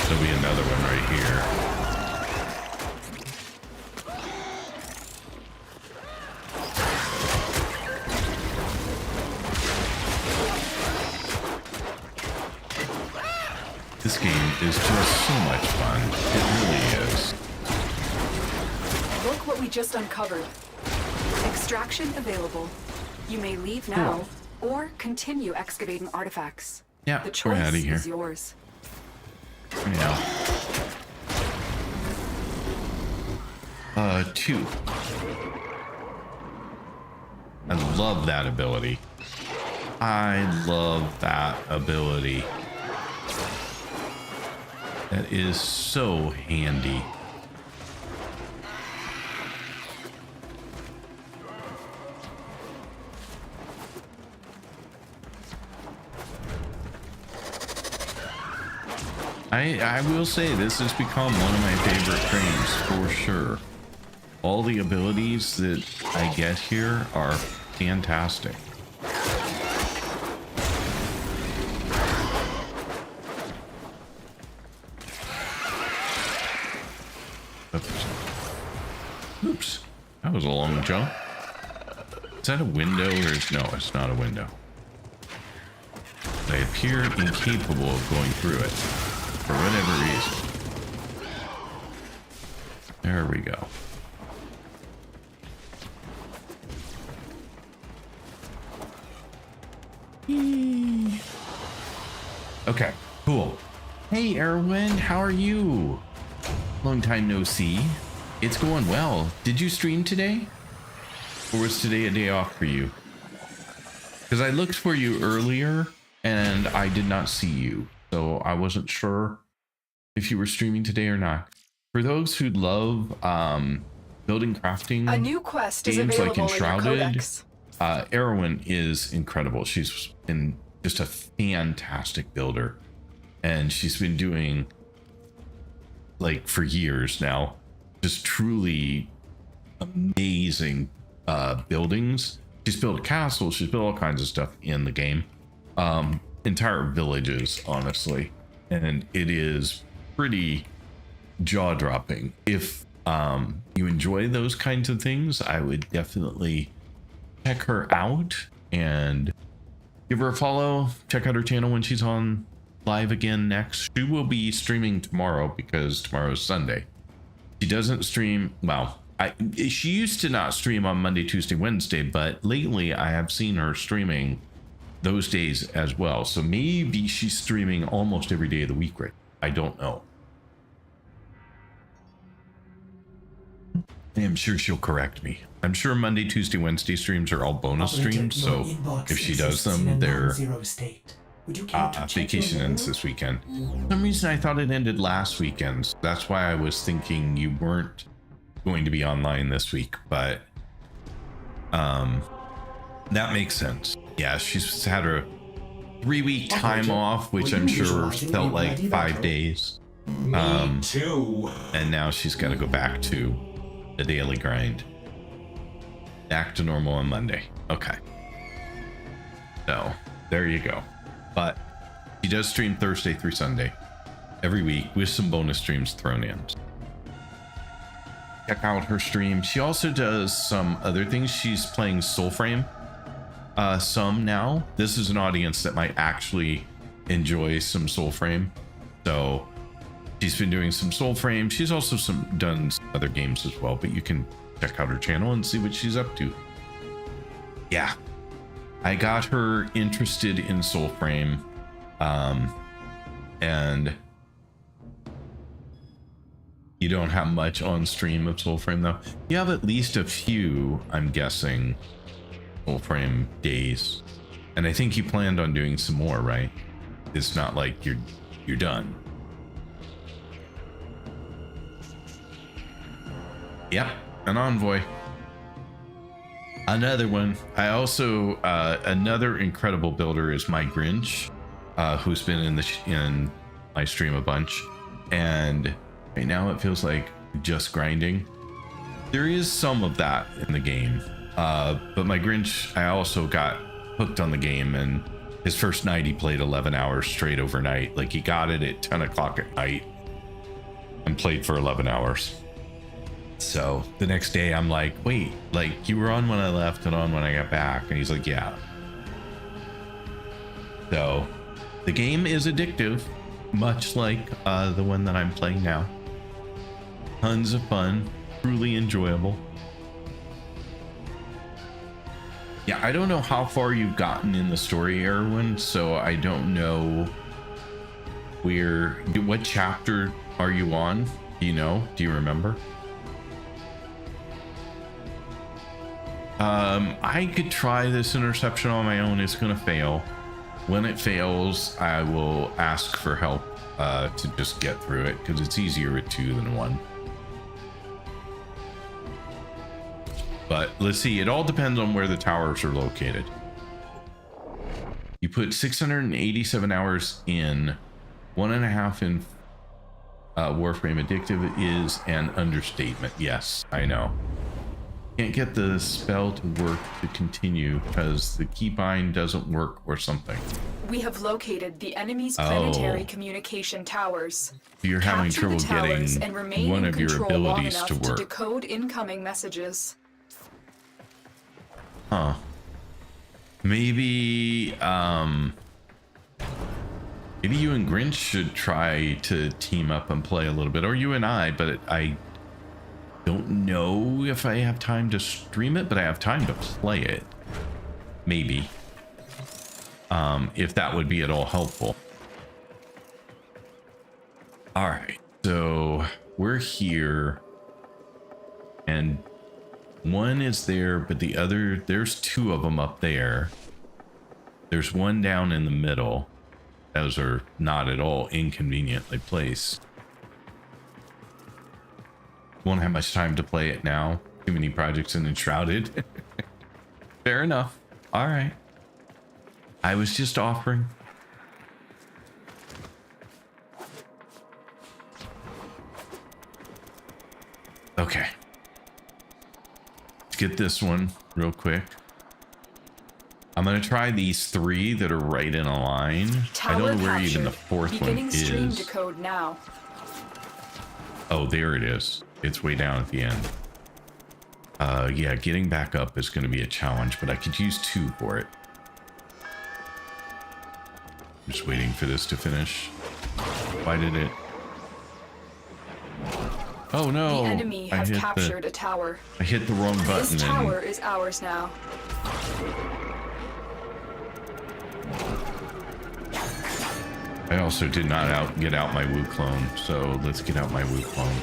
There'll be another one right here. This game is just so much fun. It really is. Look what we just uncovered. Extraction available. You may leave now or continue excavating artifacts. Yeah, The we're choice out of here. is yours. Yeah. 2. I love that ability. I love that ability. That is so handy. I will say this has become one of my favorite trains for sure. All the abilities that I get here are fantastic. Oops. That was a long jump. Is that a window or is no, it's not a window. I appear incapable of going through it for whatever reason. There we go. Eee. Okay, cool. Hey, Erwin, how are you? Long time no see. It's going well. Did you stream today? Or was today a day off for you? Because I looked for you earlier and I did not see you. So I wasn't sure if you were streaming today or not. For those who love building crafting A new quest is games like available in your Enshrouded, codex. Erwin is incredible. She's been just a fantastic builder. And she's been doing, like, for years now, just truly amazing buildings. She's built castles, she's built all kinds of stuff in the game. Entire villages, honestly. And it is pretty jaw-dropping. If you enjoy those kinds of things, I would definitely check her out and give her a follow. Check out her channel when she's on live again next. She will be streaming tomorrow because tomorrow's Sunday. She doesn't stream, well, she used to not stream on Monday, Tuesday, Wednesday, but lately I have seen her streaming those days as well. So maybe she's streaming almost every day of the week, right? I don't know. I'm sure she'll correct me. I'm sure Monday, Tuesday, Wednesday streams are all bonus streams, so if she does them, they're vacation ends this weekend. For some reason I thought it ended last weekend, so that's why I was thinking you weren't going to be online this week, but that makes sense. Yeah, she's had her 3-week time off, which I'm sure felt like 5 days. Me too. And now she's got to go back to the daily grind. Back to normal on Monday. Okay. So there you go. But she does stream Thursday through Sunday every week with some bonus streams thrown in. Check out her stream. She also does some other things. She's playing Soulframe some now. This is an audience that might actually enjoy some Soulframe. So she's been doing some Soulframe. She's also done some other games as well, but you can check out her channel and see what she's up to. Yeah, I got her interested in Soulframe, and you don't have much on stream of Soulframe though. You have at least a few, I'm guessing, Soulframe days, and I think you planned on doing some more, right? It's not like you're done. Yep, an envoy. Another one. I also another incredible builder is my Grinch, who's been in my stream a bunch, and right now it feels like just grinding. There is some of that in the game, but my Grinch, I also got hooked on the game, and his first night he played 11 hours straight overnight. Like he got it at 10 o'clock at night and played for 11 hours. So the next day I'm like, wait, like you were on when I left and on when I got back. And he's like, yeah. So the game is addictive, much like the one that I'm playing now. Tons of fun, truly enjoyable. Yeah, I don't know how far you've gotten in the story, Erwin, so I don't know what chapter are you on? Do you know? Do you remember? I could try this interception on my own. It's gonna fail. When it fails, I will ask for help to just get through it, because it's easier with 2 than 1. But let's see, it all depends on where the towers are located. You put 687 hours in, 1.5 in Warframe. Addictive is an understatement. Yes, I know. Can't get the spell to work to continue because the keybind doesn't work or something. We have located the enemy's planetary communication towers. So you're having Capture trouble the towers getting and remain one in of your control long abilities enough to work. decode incoming messages. Huh. Maybe maybe you and Grinch should try to team up and play a little bit, or you and I, but I don't know if I have time to stream it, but I have time to play it. Maybe. If that would be at all helpful. All right, so we're here and one is there, but the other, there's 2 of them up there. There's one down in the middle. Those are not at all inconveniently placed. Won't have much time to play it now. Too many projects in Enshrouded. Fair enough. All right. I was just offering. Okay. Let's get this one real quick. I'm going to try these 3 that are right in a line. Tower I don't know where captured. even the 4th Beginning one stream is. decode now. Oh, there it is. It's way down at the end. Yeah, getting back up is going to be a challenge, but I could use 2 for it. I'm just waiting for this to finish. Why did it? Oh no! The enemy have captured a tower. I hit the wrong button. This tower is ours now. I also did not get out my Wu clone, so let's get out my Wu clone.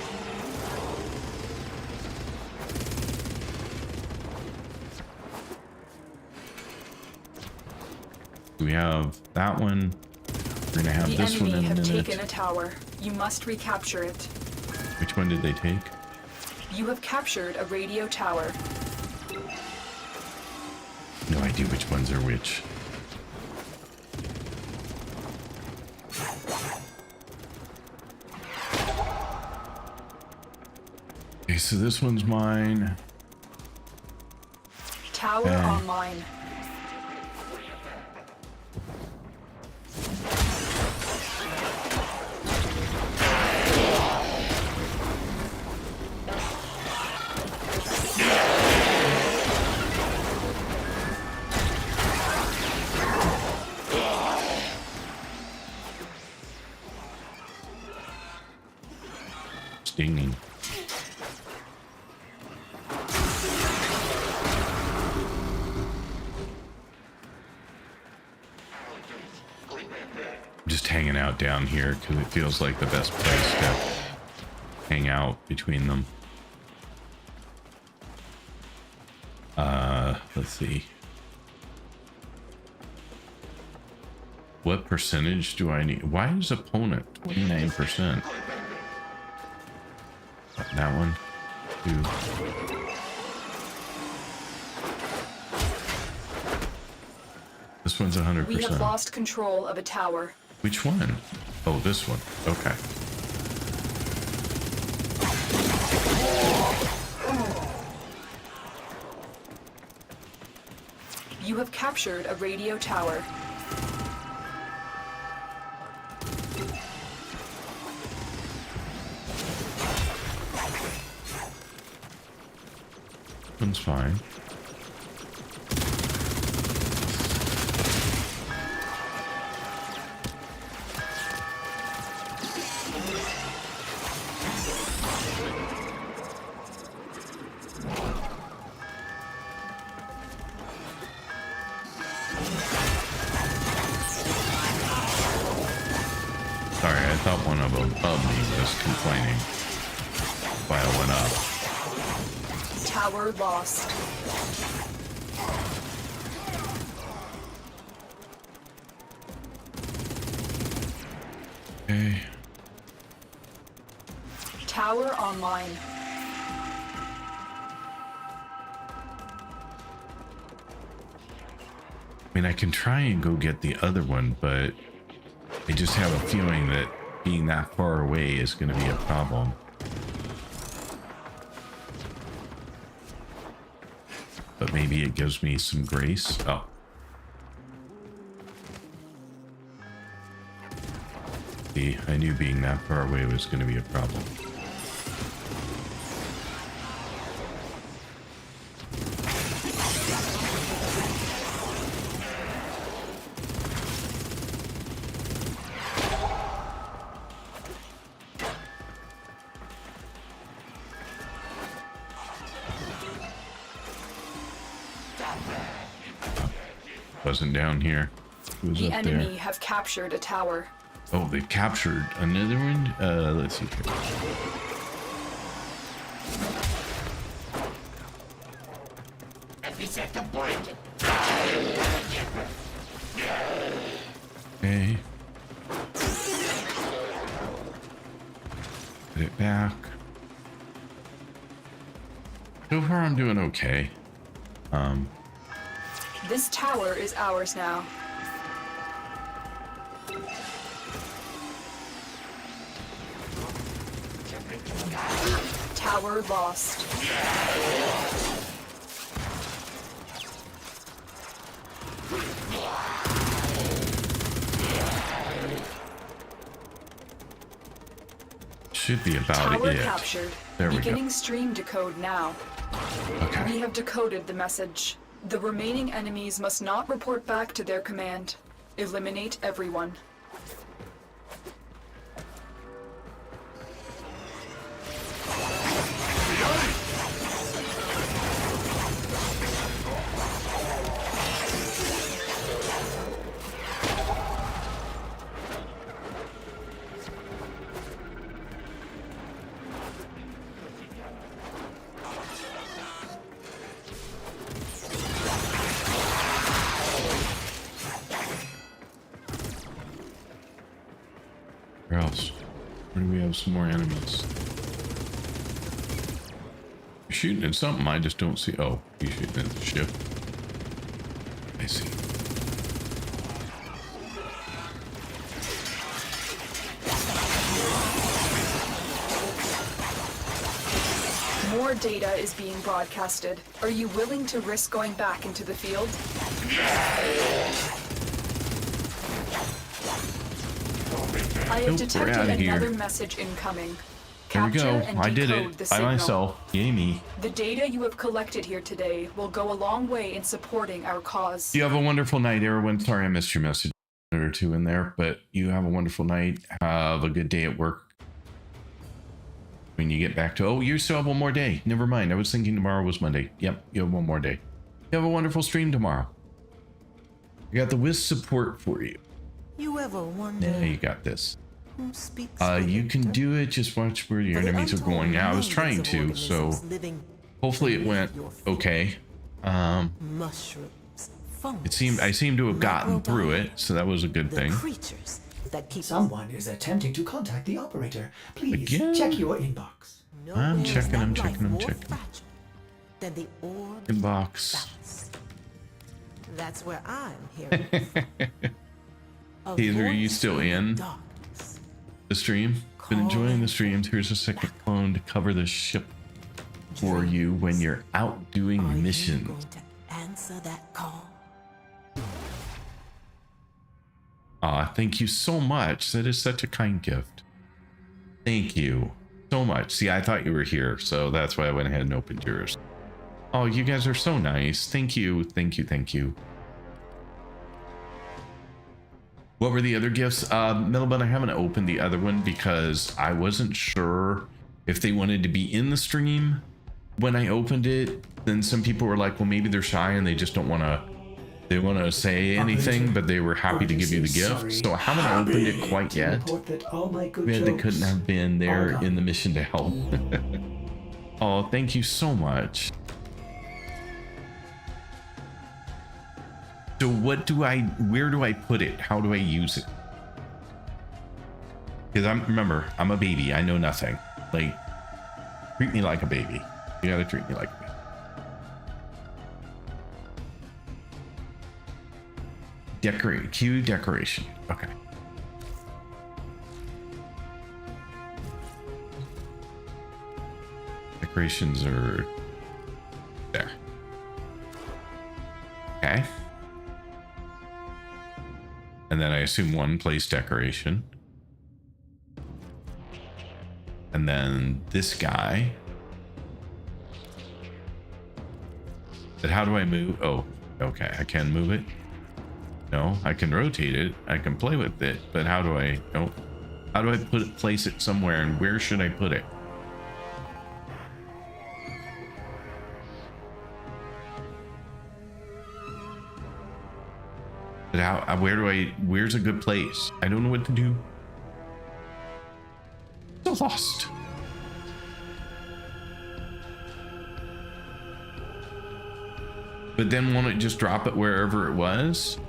We have that one. We're gonna have this one in a minute. The enemy have taken a tower. You must recapture it. Which one did they take? You have captured a radio tower. No idea which ones are which. Okay, so this one's mine. Tower online. Stinging. Just hanging out down here because it feels like the best place to hang out between them. Let's see. What percentage do I need? Why is opponent 29%? That one. 2. This one's 100%. We have lost control of a tower. Which one? Oh, this one. Okay. You have captured a radio tower. One's fine. Sorry, I thought one of them above me was complaining while I went up. Tower lost. Okay. Tower online. I mean, I can try and go get the other one, but I just have a feeling that being that far away is going to be a problem. But maybe it gives me some grace. Oh. See, I knew being that far away was going to be a problem. Wasn't down here. It was The up enemy there. have captured a tower. Oh, they captured another one? Let's see here. Let me set the point. Okay. Put it back. So far I'm doing okay. This tower is ours now. Tower lost. Should be about Tower it. captured. There we Beginning go. stream decode now. Okay. We have decoded the message. The remaining enemies must not report back to their command. Eliminate everyone. Where else? Where do we have some more enemies? You're shooting at something I just don't see. Oh, you're shooting at the ship. I see. More data is being broadcasted. Are you willing to risk going back into the field? I have Nope, we're detected outta here. another message incoming. There we Capture go. and I did decode it the by signal. myself. Yay me. The data you have collected here today will go a long way in supporting our cause. You have a wonderful night, everyone. Sorry I missed your message or two in there, but you have a wonderful night. Have a good day at work. When you get back to, oh, you still have one more day. Never mind. I was thinking tomorrow was Monday. Yep, you have one more day. You have a wonderful stream tomorrow. I got the Wiz support for you. You ever wonder Yeah, you got this. who speaks You can do it. Just watch where your enemies are going. Yeah, I was trying to, so hopefully it went okay. Mushrooms, I seemed to have gotten through it, so that was a good thing. creatures that keep Someone is attempting to contact the operator. Please Again? check your inbox. I'm checking, I'm checking, I'm checking. Than the orb Inbox. balance. That's where I'm hearing. Taylor, are you still in the stream? Been enjoying the streams. Here's a second clone to cover the ship for you when you're out doing missions. Going to answer that call? Aw, thank you so much. That is such a kind gift. Thank you so much. See, I thought you were here, so that's why I went ahead and opened yours. Oh, you guys are so nice. Thank you. Thank you. Thank you. What were the other gifts? Millibun, I haven't opened the other one because I wasn't sure if they wanted to be in the stream when I opened it. Then some people were like, well, maybe they're shy and they just don't want to say anything, but they were happy to give you the gift. So I haven't opened it quite yet. They couldn't have been there in the mission to help. Oh, thank you so much. So where do I put it? How do I use it? Because remember, I'm a baby. I know nothing. Like, treat me like a baby. You gotta treat me like a baby. Cue decoration. Okay. Decorations are there. Okay. And then I assume one place decoration. And then this guy. But how do I move? Oh, okay. I can move it. No, I can rotate it. I can play with it. But how do I? Oh, how do I place it somewhere? And where should I put it? But how? Where's a good place? I don't know what to do. So lost. But then won't it just drop it wherever it was?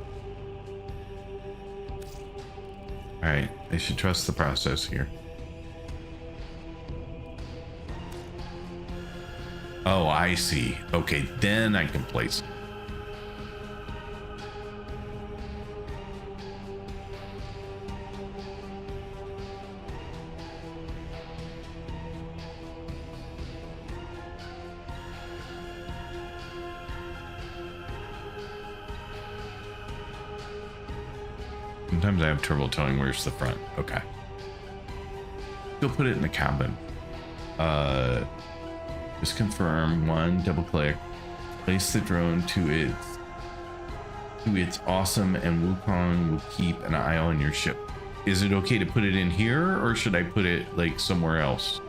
All right, I should trust the process here. Oh, I see. Okay, then I can place it. Sometimes I have trouble telling where's the front. Okay. Go put it in the cabin. Just confirm. One, double click. Place the drone to its awesome, and Wukong will keep an eye on your ship. Is it okay to put it in here, or should I put it like somewhere else?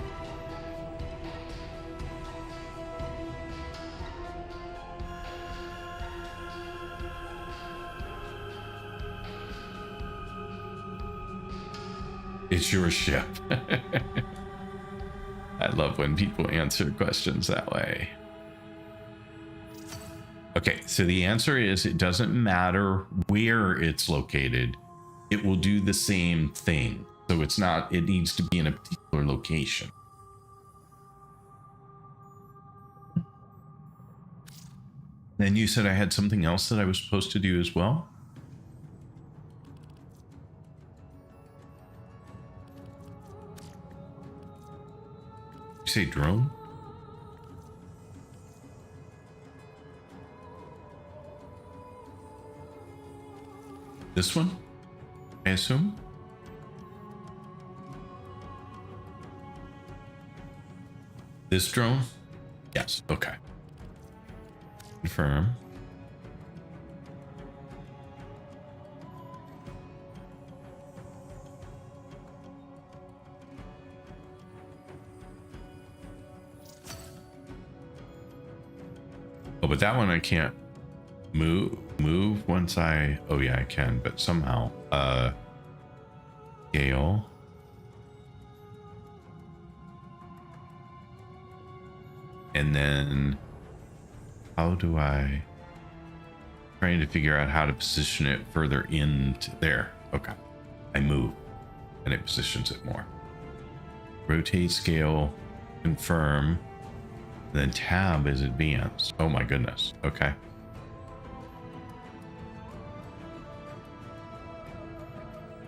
It's your ship. I love when people answer questions that way. Okay, so the answer is it doesn't matter where it's located. It will do the same thing. So it needs to be in a particular location. Then you said I had something else that I was supposed to do as well? You say drone? This one, I assume? This drone? Yes, okay. Confirm. Oh, but that one I can't move once oh yeah, I can, but somehow, scale. And then how do trying to figure out how to position it further into there. Okay. I move and it positions it more. Rotate, scale, confirm. Then tab is advanced. Oh my goodness. Okay.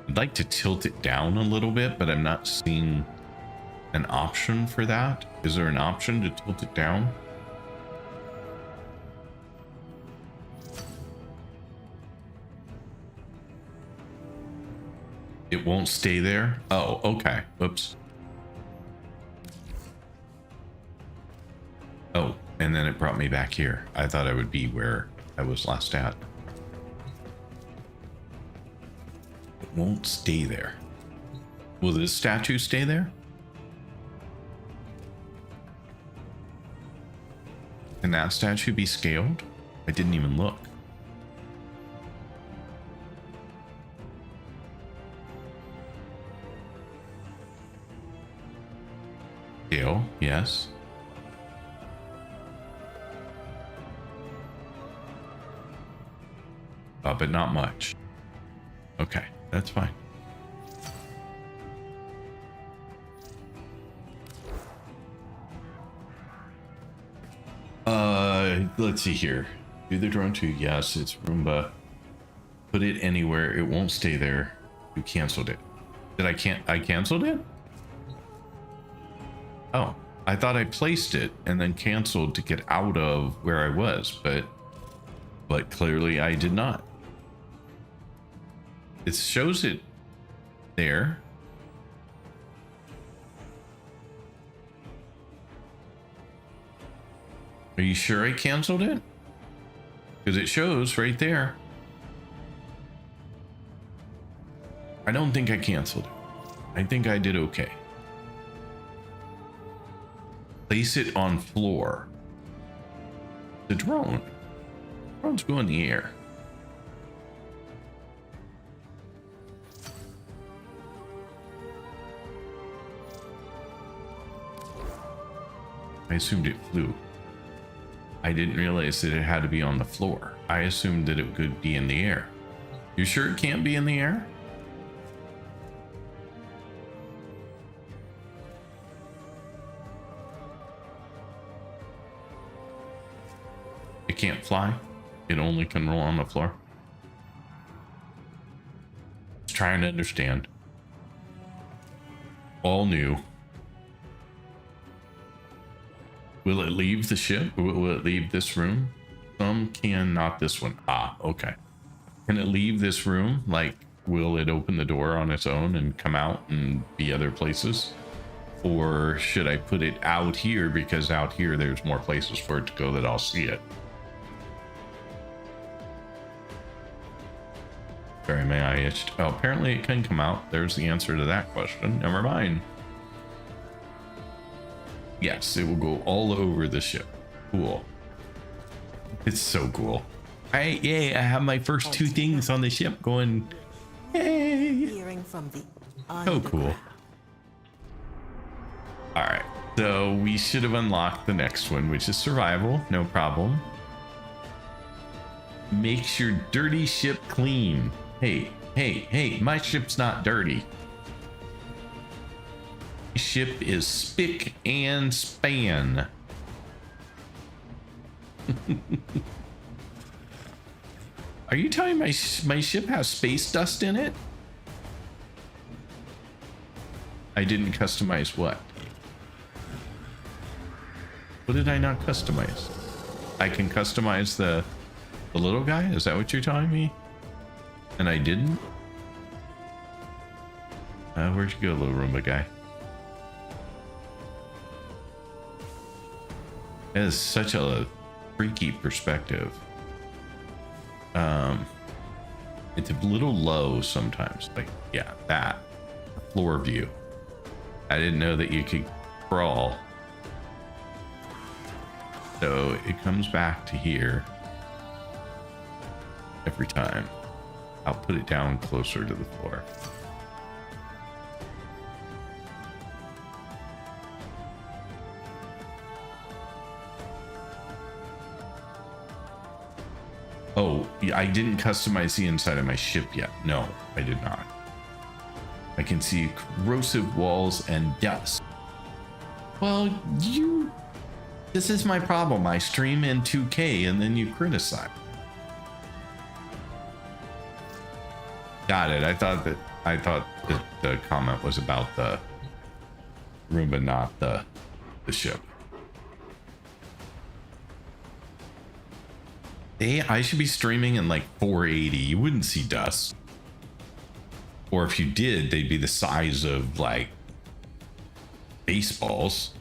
I'd like to tilt it down a little bit, but I'm not seeing an option for that. Is there an option to tilt it down? It won't stay there? Oh, okay. Oops. Oh, and then it brought me back here. I thought I would be where I was last at. It won't stay there. Will this statue stay there? Can that statue be scaled? I didn't even look. Scale, yes. But not much. Okay, that's fine. Let's see here. Do the drone too? Yes, it's Roomba. Put it anywhere. It won't stay there. You canceled it. I canceled it? Oh, I thought I placed it and then canceled to get out of where I was, but clearly I did not. It shows it there. Are you sure I canceled it? Because it shows right there. I don't think I canceled it. I think I did okay. Place it on floor. The drone. Drones go in the air. I assumed it flew. I didn't realize that it had to be on the floor. I assumed that it could be in the air. You sure it can't be in the air? It can't fly. It only can roll on the floor. Just trying to understand. All new. Will it leave the ship? Will it leave this room? Some can, not this one. Ah, okay. Can it leave this room? Like, will it open the door on its own and come out and be other places? Or should I put it out here because out here there's more places for it to go that I'll see it? Sorry, my eye itched. Oh, apparently it can come out. There's the answer to that question. Never mind. Yes, it will go all over the ship. Cool. It's so cool. Yay, I have my first two things on the ship going. Yay. Hearing from the So cool. All right, so we should have unlocked the next one, which is survival. No problem. Makes your dirty ship clean. Hey, hey, hey, my ship's not dirty. Ship is spick and span. Are you telling me my ship has space dust in it? I didn't customize what? What did I not customize? I can customize the little guy? Is that what you're telling me? And I didn't? Where'd you go, little Roomba guy? That is such a freaky perspective. It's a little low sometimes. Like, yeah, that floor view. I didn't know that you could crawl. So it comes back to here every time. I'll put it down closer to the floor. Oh, I didn't customize the inside of my ship yet. No, I did not. I can see corrosive walls and dust. Well, this is my problem. I stream in 2K and then you criticize. Got it. I thought I thought that the comment was about the Roomba, not the ship. Hey, I should be streaming in like 480. You wouldn't see dust. Or if you did, they'd be the size of like baseballs.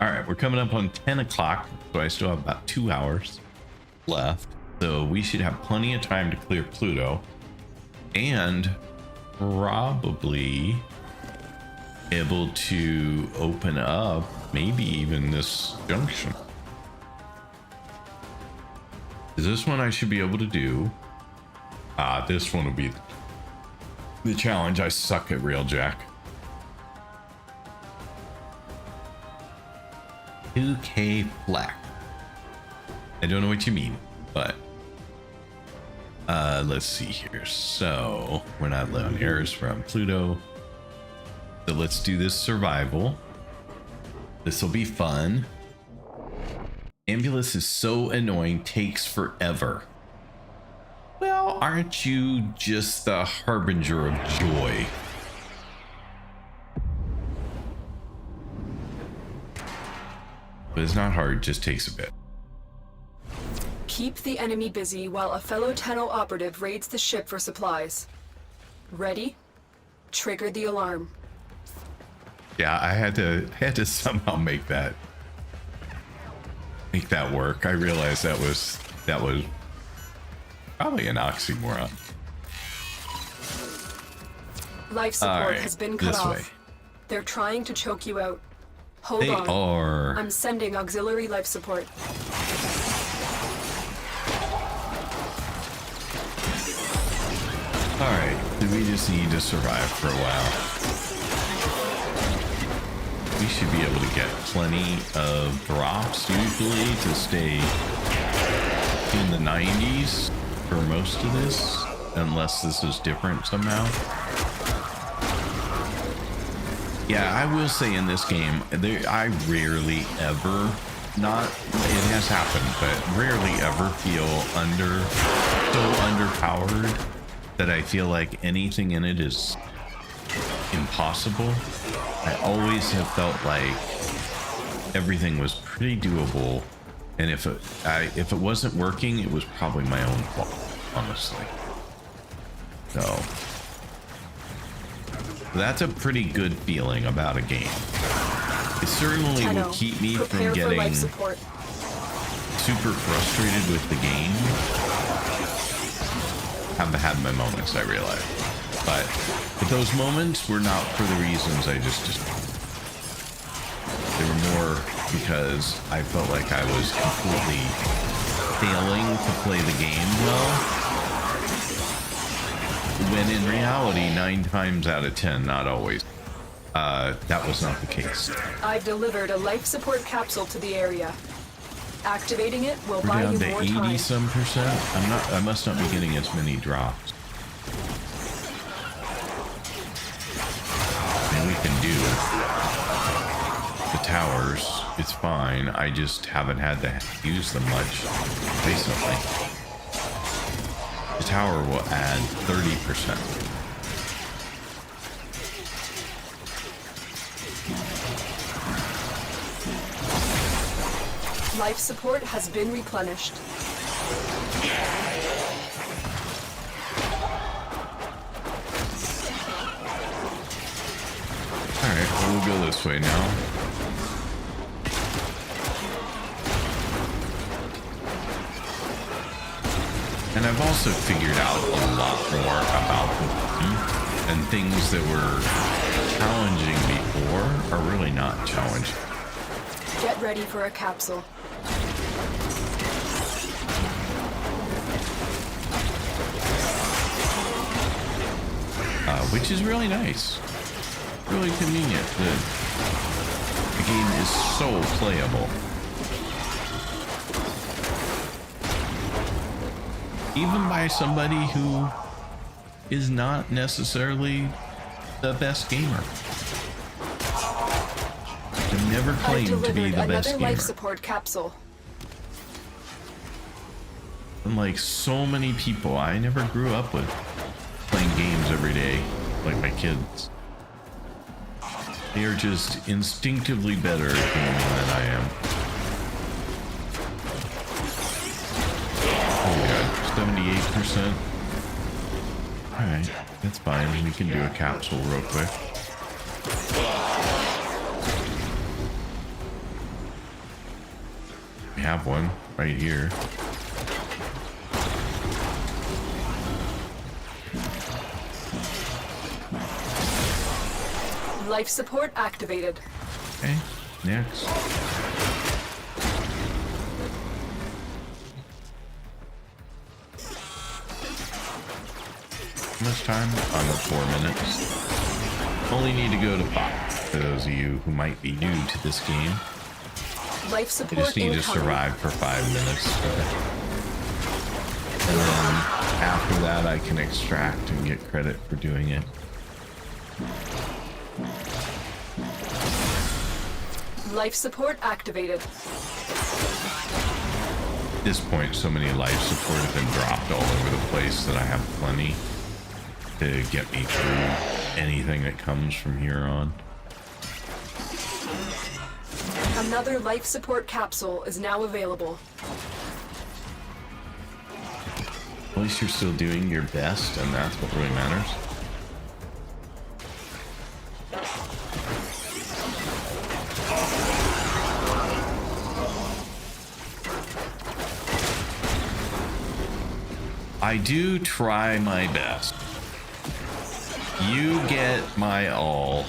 All right, we're coming up on 10 o'clock, so I still have about 2 hours left. So we should have plenty of time to clear Pluto and probably able to open up maybe even this junction. Is this one I should be able to do? This one will be the challenge. I suck at Railjack. 2K flat. I don't know what you mean, but let's see here. So we're not low on errors from Pluto. So let's do this survival. This will be fun. Ambulance is so annoying, takes forever. Well, aren't you just the harbinger of joy? But it's not hard, just takes a bit. Keep the enemy busy while a fellow Tenno operative raids the ship for supplies. Ready? Trigger the alarm. Yeah, I had to somehow make that work. I realized that was probably an oxymoron. Life support Alright, has been cut this off. way. They're trying to choke you out. Hold They on. are. I'm sending auxiliary life support. Alright, we just need to survive for a while. We should be able to get plenty of drops usually to stay in the 90s for most of this, unless this is different somehow. Yeah, I will say in this game, I rarely ever, it has happened, but rarely ever feel so underpowered that I feel like anything in it is impossible. I always have felt like everything was pretty doable, and if it wasn't working, it was probably my own fault, honestly. So that's a pretty good feeling about a game. It certainly Tenno, will keep me from prepare for life getting support. super frustrated with the game. I've had my moments, I realize, but those moments were not for the reasons I just described. They were more because I felt like I was completely failing to play the game well, when in reality 9 times out of 10, not always, that was not the case. I've delivered a life support capsule to the area. Activating it will We're buy down you to more 80 time. some percent. I must not be getting as many drops. And we can do the towers. It's fine. I just haven't had to use them much recently. The tower will add 30%. Life support has been replenished. Alright, well, we'll go this way now. And I've also figured out a lot more about the game, and things that were challenging before are really not challenging. Get ready for a capsule. Which is really nice. Really convenient. The game is so playable. Even by somebody who is not necessarily the best gamer. I've never claimed to be the best another life gamer. support capsule. And like so many people, I never grew up with playing games every day like my kids. They are just instinctively better at gaming than I am. Oh god, 78%. Alright, that's fine. We can do a capsule real quick. We have one right here. Life support activated. Okay, next. How much time? Under 4 minutes. Only need to go to 5 for those of you who might be new to this game. Life I support just need to incoming. survive for 5 minutes. And then after that, I can extract and get credit for doing it. Life support activated. At this point, so many life support have been dropped all over the place that I have plenty to get me through anything that comes from here on. Another life support capsule is now available. At least you're still doing your best, and that's what really matters. I do try my best. You get my all.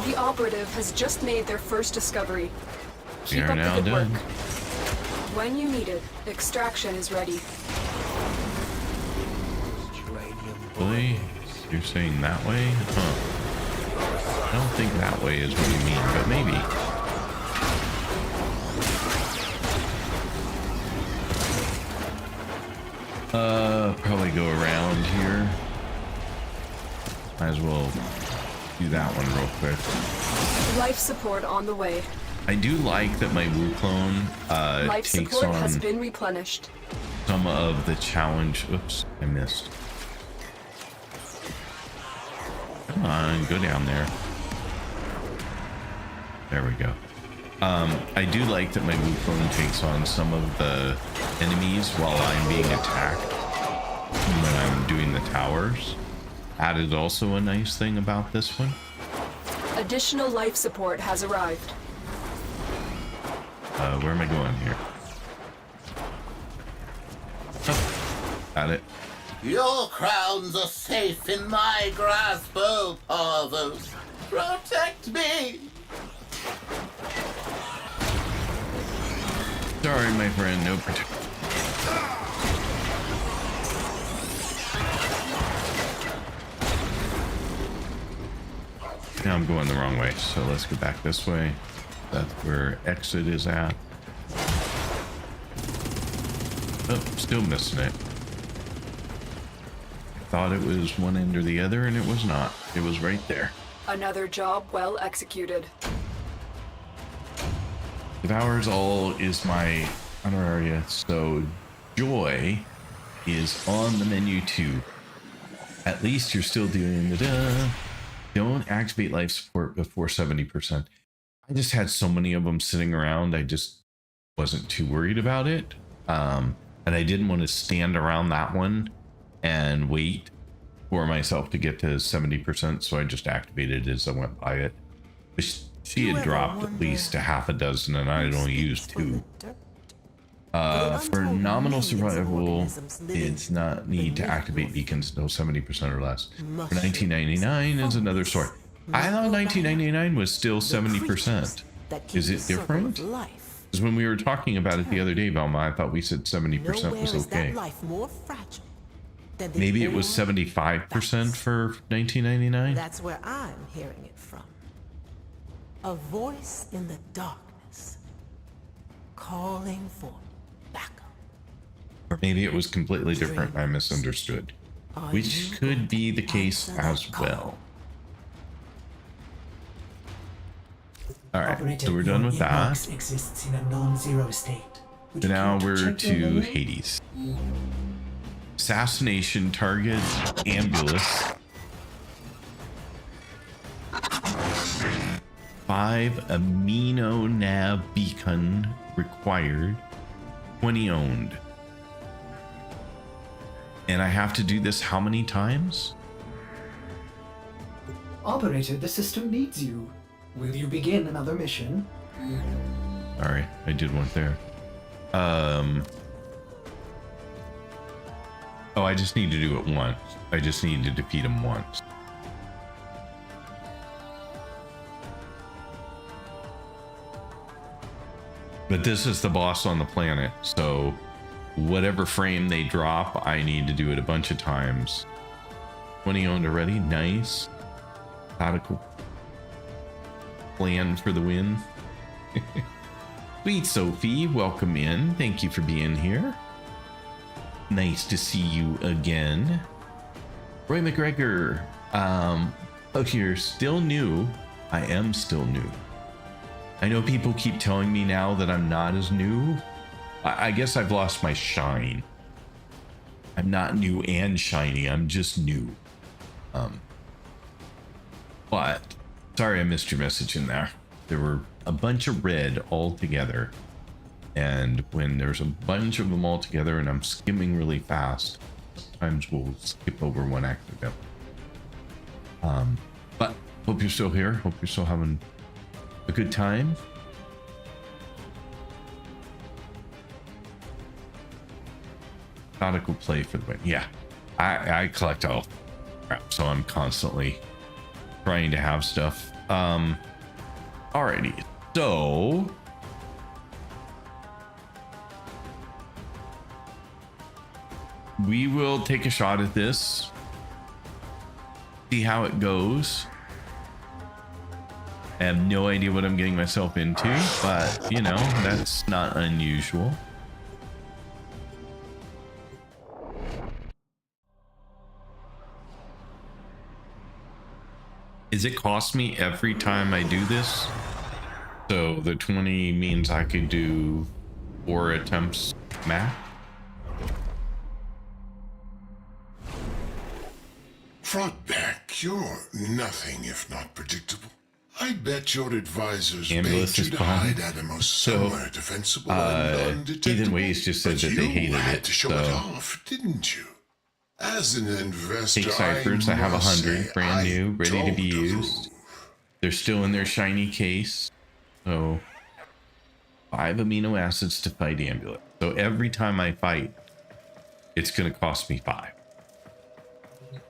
The operative has just made their first discovery. We Keep are up now the good done. work. When you need it, extraction is ready. Really? You're saying that way? Huh. I don't think that way is what you mean, but maybe. Probably go around here. Might as well do that one real quick. Life support on the way. I do like that my Wu clone Life takes support has on been replenished. some of the challenge. Oops, I missed. Come on, go down there. There we go. I do like that my Wu clone takes on some of the enemies while I'm being attacked when I'm doing the towers. That is also a nice thing about this one. Additional life support has arrived. Where am I going here? Oh, got it. Your crowns are safe in my grasp, oh Parvos. Protect me! Sorry, my friend, no protection. Now I'm going the wrong way, so let's go back this way. That's where exit is at. Oh, still missing it. I thought it was one end or the other, and it was not. It was right there. Another job well executed. Devours all is my honor area, so joy is on the menu too. At least you're still doing the don't activate life support before 70%. I just had so many of them sitting around, I just wasn't too worried about it. And I didn't want to stand around that one and wait for myself to get to 70%, so I just activated it as I went by it. She had dropped at least a half a dozen, and I had only used 2. For nominal survival, it's not need to activate beacons until 70% or less. For 1999 is another story. I thought 1999 was still 70%. Is it different? Because when we were talking about it the other day, Velma, I thought we said 70% was okay. Maybe it was 75% for 1999? That's where I'm hearing it from. A voice in the darkness, calling for backup. Or maybe it was completely different. I misunderstood. Which could be the case as well. All right, Operator, so we're done your with that. inbox exists in a non-zero state. Would So you now care we're check your to mail? Hades. Assassination target, ambulance. 5 amino nav beacon required. 20 owned. And I have to do this how many times? Operator, the system needs you. Will you begin another mission? Sorry, I did one there. Oh, I just need to do it once. I just need to defeat him once. But this is the boss on the planet, so whatever frame they drop, I need to do it a bunch of times. 20 owned already, nice. Tactical plan for the win. Sweet Sophie, welcome in. Thank you for being here. Nice to see you again. Roy McGregor, oh, you're still new. I am still new. I know people keep telling me now that I'm not as new. I guess I've lost my shine. I'm not new and shiny. I'm just new. But sorry I missed your message in there. There were a bunch of red all together. And when there's a bunch of them all together and I'm skimming really fast, sometimes we'll skip over one accident. But hope you're still here. Hope you're still having a good time. Nautical play for the win. Yeah, I collect all crap, so I'm constantly trying to have stuff. Alrighty, so we will take a shot at this, see how it goes. I have no idea what I'm getting myself into, but you know, that's not unusual. Is it cost me every time I do this? So the 20 means I could do 4 attempts max? Frogback, you're nothing if not predictable. I bet your advisors Ambulance begged you is to fun. hide Animus somewhere defensible and undetectable. Ethan Ways just said But that they hated you had it, to show so it off, didn't you? As an investor, take ciphers. I have 100 brand new, ready to be don't used. They're still in their shiny case. So 5 amino acids to fight ambulance. So every time I fight, it's gonna cost me 5.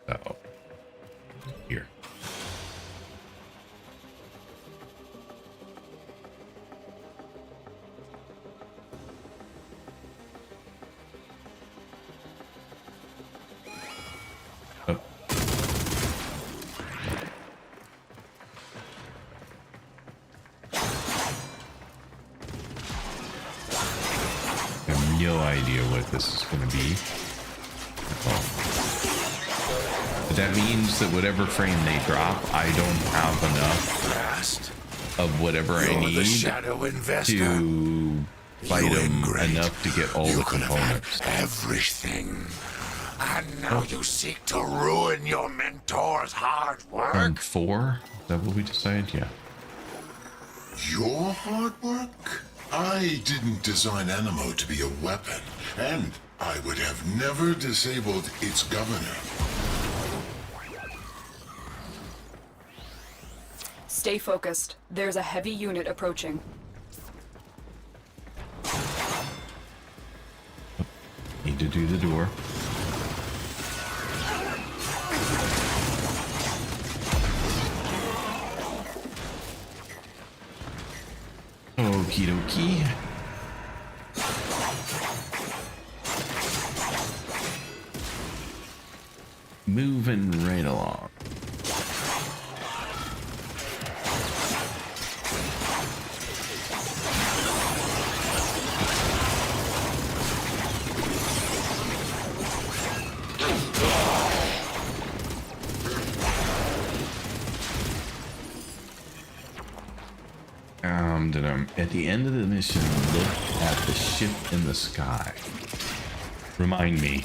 So here. Oh. I have no idea what this is going to be. But that means that whatever frame they drop, I don't have enough Last, of whatever I you're the need shadow investor. to fight You them ingrate. enough to get all You the could have had components. everything. And now you seek to ruin your mentor's hard work. From 4? Is that what we decided? Yeah. Your hard work? I didn't design Animo to be a weapon, and I would have never disabled its governor. Stay focused. There's a heavy unit approaching. Need to do the door. Okie dokie. Moving right along. at the end of the mission, look at the ship in the sky. Remind me.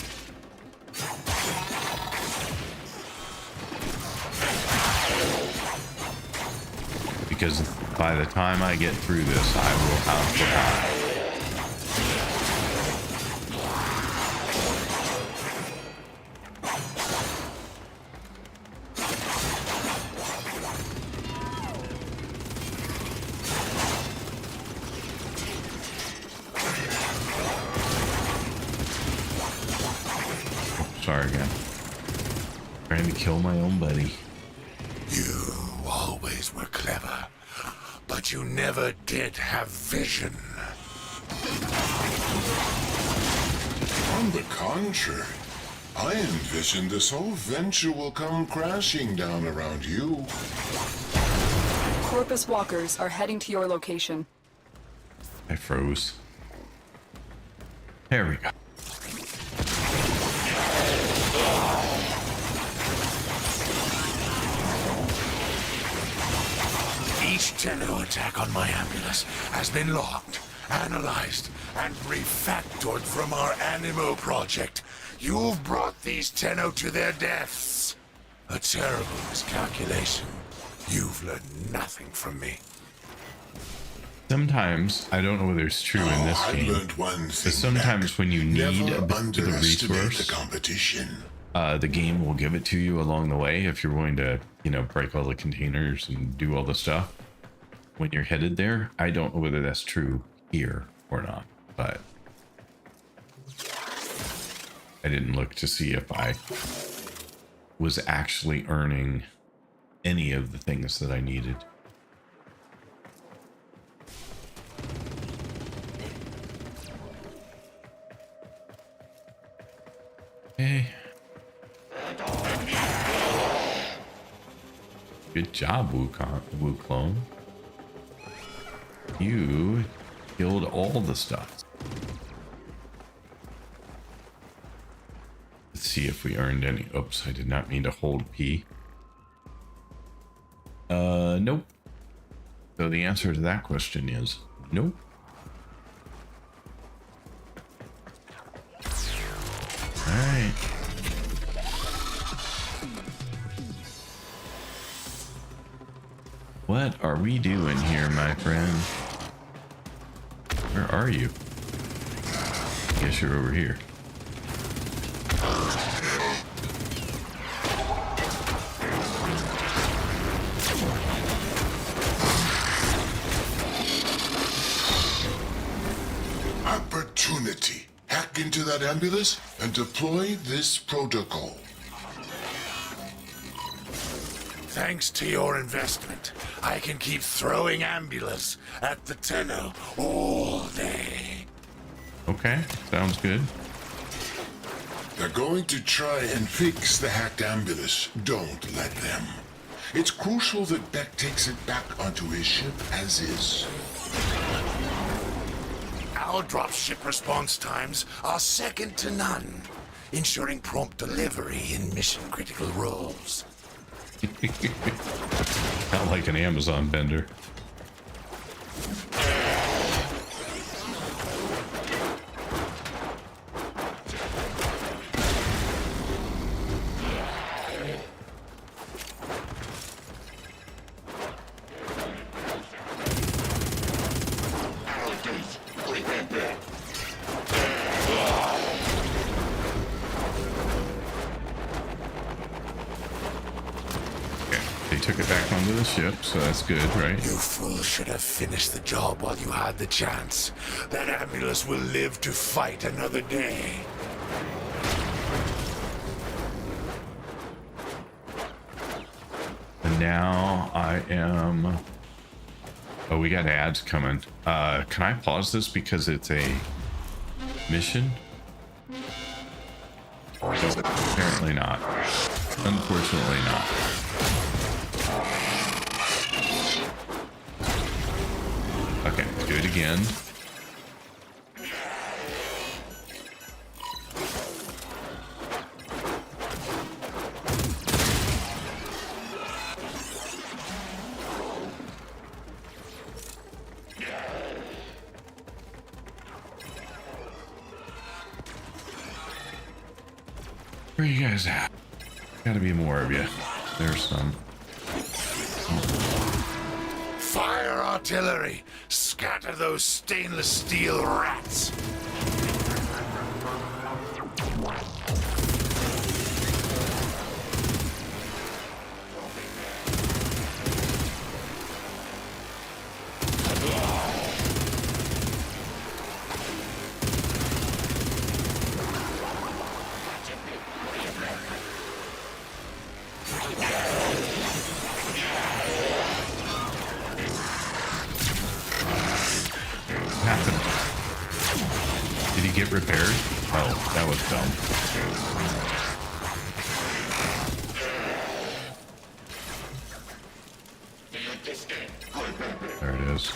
Because by the time I get through this, I will have forgotten. Sorry again. Trying to kill my own buddy. You always were clever, but you never did have vision. On the contrary, I envision this whole venture will come crashing down around you. Corpus walkers are heading to your location. I froze. There we go. Each Tenno attack on my ambulance has been logged, analyzed, and refactored from our Animo project. You've brought these Tenno to their deaths. A terrible miscalculation. You've learned nothing from me. Sometimes, I don't know whether it's true in this game, learned one thing, but sometimes Mac. when you need Never a bit of a underestimate resource, the competition. the game will give it to you along the way if you're willing to, you know, break all the containers and do all the stuff. When you're headed there, I don't know whether that's true here or not, but I didn't look to see if I was actually earning any of the things that I needed. Hey. Good job, Wukong. You killed all the stuff. Let's see if we earned any. Oops, I did not mean to hold P. Nope. So the answer to that question is nope. Alright. What are we doing here, my friend? Where are you? Guess you're over here. Opportunity. Hack into that ambulance and deploy this protocol. Thanks to your investment, I can keep throwing ambulas at the Tenno all day. Okay, sounds good. They're going to try and fix the hacked ambulance. Don't let them. It's crucial that Beck takes it back onto his ship as is. Our dropship response times are second to none, ensuring prompt delivery in mission-critical roles. Not like an Amazon vendor. Took it back onto the ship, so that's good, right? You fool should have finished the job while you had the chance. That ambulance will live to fight another day. And now I am... Oh, we got ads coming. Can I pause this because it's a mission? Apparently not. Unfortunately not. Okay, let's do it again. Where are you guys at? Gotta be more of you. There's some. Fire artillery! Scatter those stainless steel rats! Did he get repaired? Oh, that was dumb. There it is.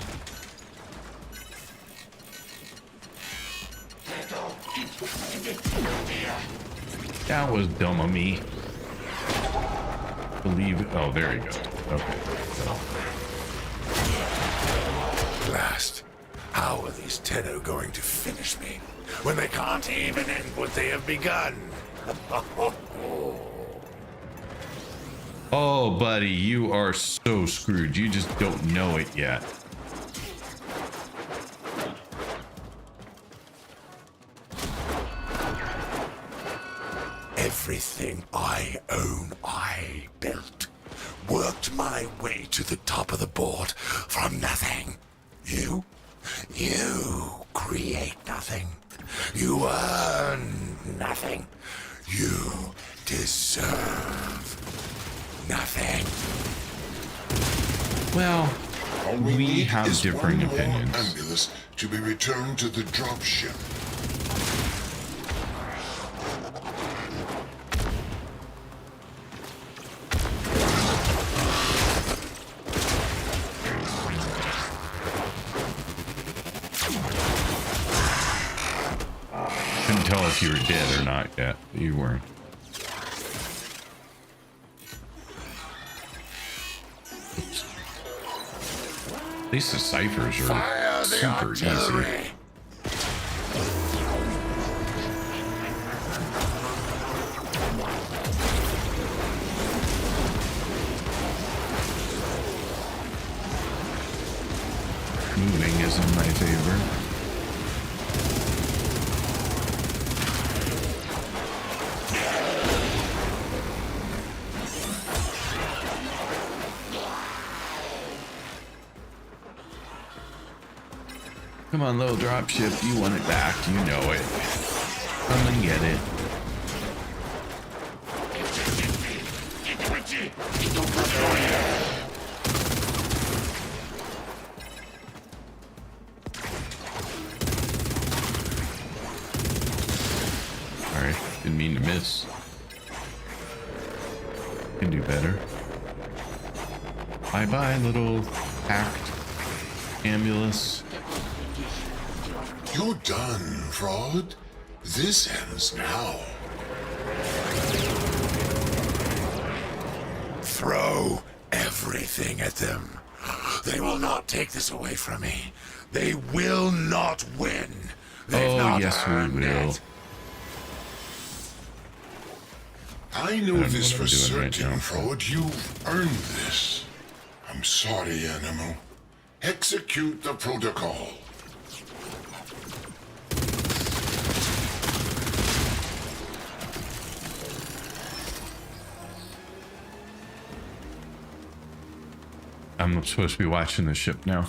That was dumb of me. Believe. Oh, there you go. Okay. Blast. How are these Tenno going to finish me when they can't even end what they have begun? Oh, buddy, you are so screwed. You just don't know it yet. Everything I own, I built. Worked my way to the top of the board from nothing. You create nothing. You earn nothing. You deserve nothing. Well, All we have is differing one more opinions. Ambulance to be returned to the dropship. Couldn't tell if you were dead or not yet. You weren't. Oops. At least the ciphers are Fire the super easy. artillery. Moving is in my favor. Come on, little dropship. You want it back. You know it. Come and get it. Sorry, didn't mean to miss. Can do better. Bye-bye, little hacked ambulance. You're done, fraud. This ends now. Throw everything at them. They will not take this away from me. They will not win. They've Oh, not yes, we earned will. it. I know I don't know this what for I'm doing right certain, now. fraud. You've earned this. I'm sorry, Animal. Execute the protocol. I'm supposed to be watching the ship now.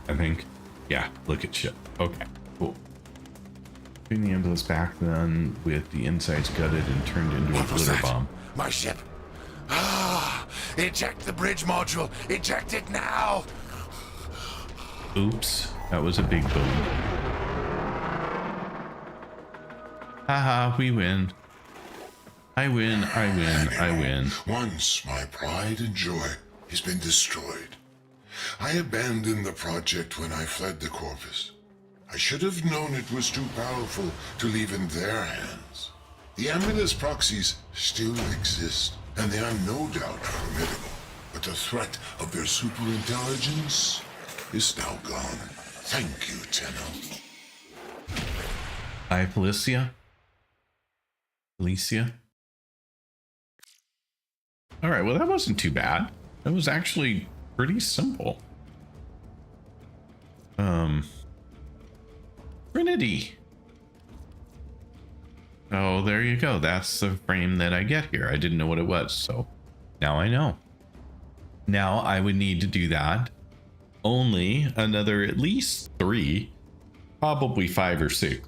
I think. Yeah, look at ship. Okay, cool. Bring the ambulance back then with the insides gutted and turned into a What was glitter that? bomb. My ship. Ah! Eject the bridge module. Eject it now. Oops, that was a big boom. Haha, we win. I win, I win, I win. Once my pride and joy has been destroyed. I abandoned the project when I fled the Corvus. I should have known it was too powerful to leave in their hands. The Ambulance proxies still exist, and they are no doubt formidable. But the threat of their superintelligence is now gone. Thank you, Tenno. Hi, Felicia. Alicia. All right, well, that wasn't too bad. That was actually pretty simple. Trinity. Oh, there you go. That's the frame that I get here. I didn't know what it was, so now I know. Now I would need to do that only another at least 3, probably 5 or 6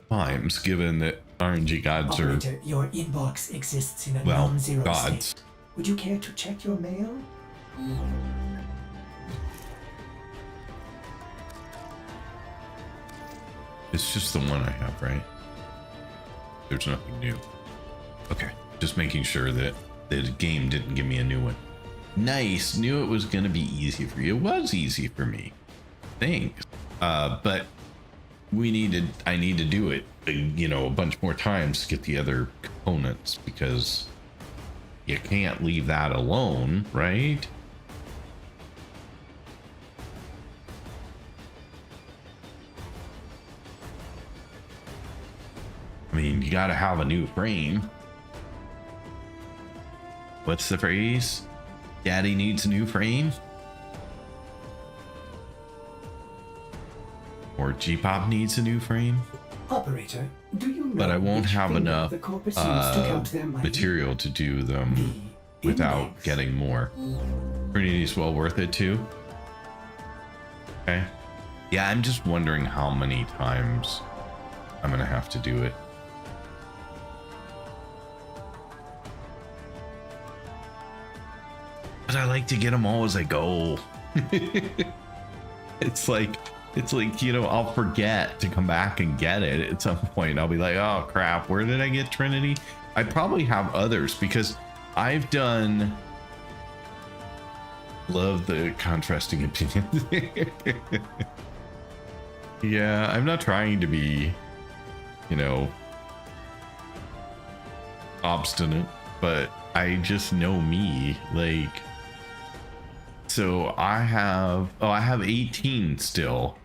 times, given that RNG gods Operator, your inbox exists in a well, non-zero gods. state. Would you care to check your mail? It's just the one I have, right? There's nothing new. Okay, just making sure that the game didn't give me a new one. Nice, knew it was gonna be easy for you. It was easy for me. Thanks. But I need to do it, you know, a bunch more times to get the other components, because you can't leave that alone, right? I mean, you gotta have a new frame. What's the phrase? Daddy needs a new frame? Or G-Pop needs a new frame? Operator, do you know But I won't which have finger enough the corpus used to count them by? material to do them The without index. getting more. Trinity's well worth it too. Okay. Yeah, I'm just wondering how many times I'm gonna have to do it. But I like to get them all as I go. It's like, you know, I'll forget to come back and get it at some point. I'll be like, oh crap, where did I get Trinity? I probably have others, because I've done, love the contrasting opinions. Yeah, I'm not trying to be, you know, obstinate, but I just know me. Like, so I have 18 still.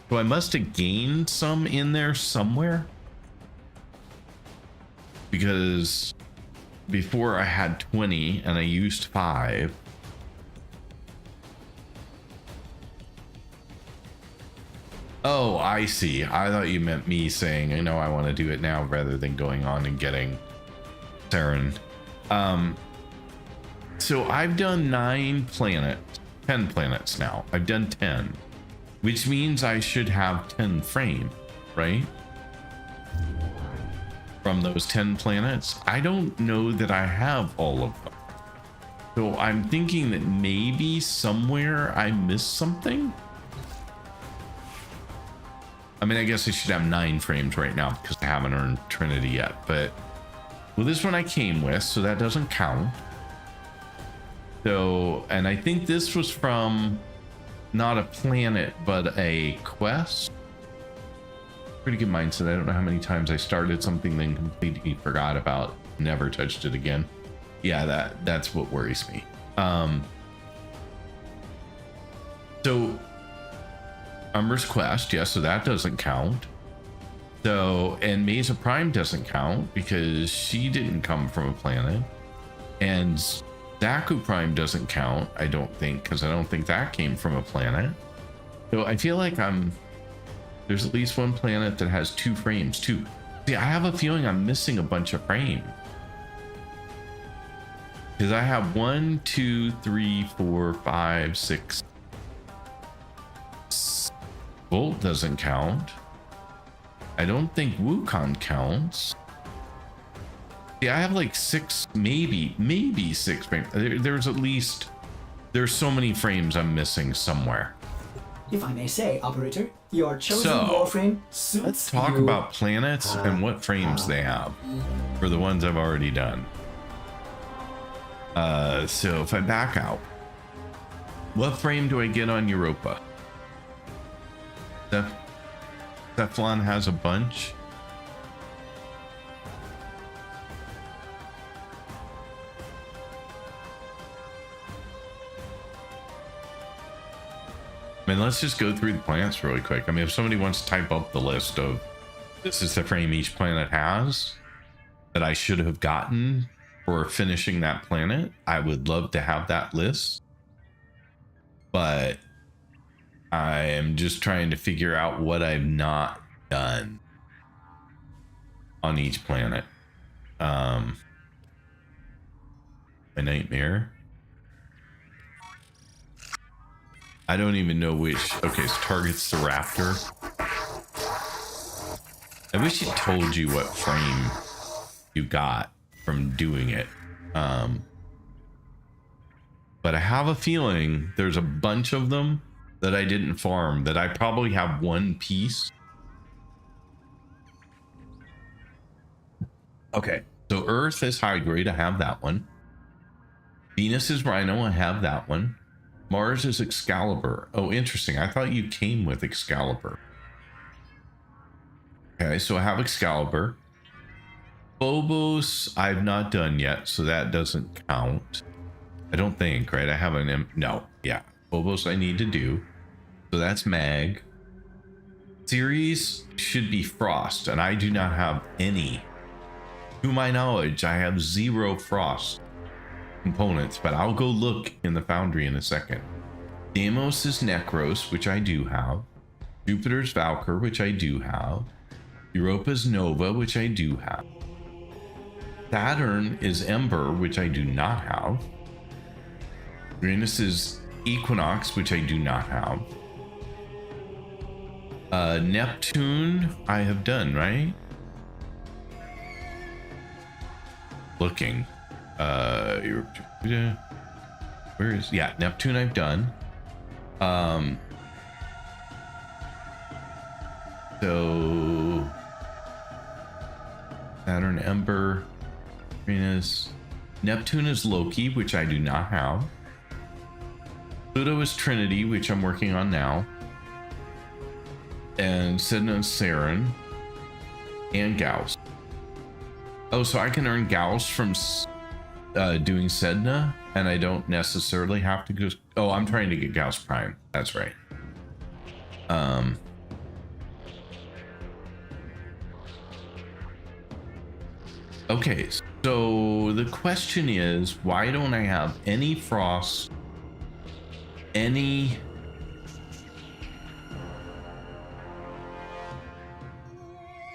So I must have gained some in there somewhere, because before I had 20 and I used 5. Oh, I see. I thought you meant me saying, I know I want to do it now, rather than going on and getting Saren. So I've done 10 planets now. I've done 10, which means I should have 10 frame, right? From those 10 planets. I don't know that I have all of them. So I'm thinking that maybe somewhere I missed something. I mean, I guess I should have 9 frames right now because I haven't earned Trinity yet, but well, this one I came with, so that doesn't count. So, and I think this was from not a planet, but a quest. Pretty good mindset. I don't know how many times I started something, then completely forgot about, never touched it again. Yeah, that's what worries me. So Umber's Quest, yes, so that doesn't count. So, and Mesa Prime doesn't count because she didn't come from a planet. And Zaku Prime doesn't count, I don't think, because I don't think that came from a planet. So I feel like there's at least one planet that has 2 frames too. See, I have a feeling I'm missing a bunch of frames. Because I have 1, 2, 3, 4, 5, 6. Volt doesn't count. I don't think Wukong counts. Yeah, I have like 6, maybe 6 frames. There's so many frames I'm missing somewhere. If I may say, Operator, your chosen warframe suits let's talk you. about planets and what frames they have for the ones I've already done. So if I back out, what frame do I get on Europa? Cephalon has a bunch. I mean, let's just go through the planets really quick. I mean, if somebody wants to type up the list of this is the frame each planet has, that I should have gotten for finishing that planet. I would love to have that list, but I am just trying to figure out what I've not done on each planet. A nightmare. I don't even know which. Okay, so targets the raptor. I wish it told you what frame you got from doing it. But I have a feeling there's a bunch of them that I didn't farm, that I probably have one piece. Okay, so Earth is high grade. I have that one. Venus is Rhino. I have that one. Mars is Excalibur. Oh, interesting. I thought you came with Excalibur. Okay, so I have Excalibur. Phobos I've not done yet, so that doesn't count. I don't think, right? I haven't. No, yeah. Phobos I need to do. So that's Mag. Ceres should be Frost, and I do not have any. To my knowledge, I have 0 Frost components, but I'll go look in the foundry in a second. Deimos is Necros, which I do have. Jupiter's Valkyr, which I do have. Europa's Nova, which I do have. Saturn is Ember, which I do not have. Uranus is Equinox, which I do not have. Neptune I have done, right? Looking. Where is, yeah, Neptune I've done. So Saturn, Ember, Venus. Neptune is Loki, which I do not have. Pluto is Trinity, which I'm working on now. And Sedna and Saren. And Gauss. Oh, so I can earn Gauss from doing Sedna, and I don't necessarily have to go. Oh, I'm trying to get Gauss Prime. That's right. Okay, so the question is, why don't I have any Frost, any...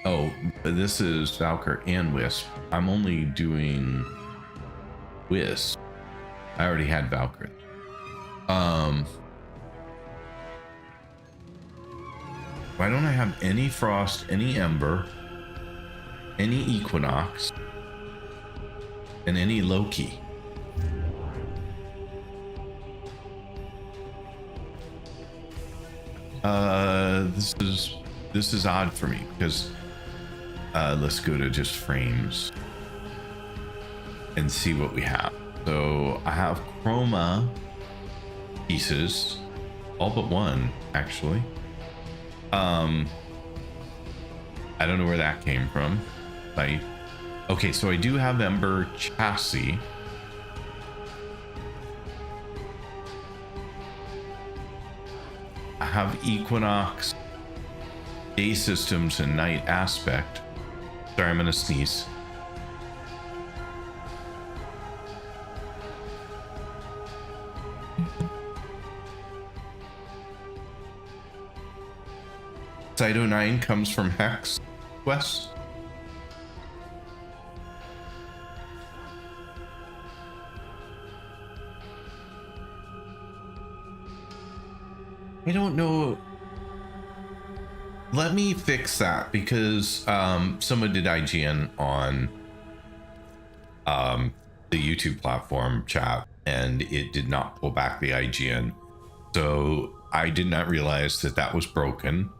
Oh, this is Valkyr and Wisp. I'm only doing Wisp. I already had Valkyr. Why don't I have any Frost, any Ember, any Equinox, and any Loki? This is odd for me because let's go to just frames and see what we have. So I have Chroma pieces, all but one actually. I don't know where that came from. Okay, so I do have Ember chassis. I have Equinox, Day Systems, and Night Aspect. Sorry, I'm gonna sneeze. Cyto 9 comes from Hex Quest. I don't know. Let me fix that because someone did IGN on the YouTube platform chat and it did not pull back the IGN. So I did not realize that that was broken.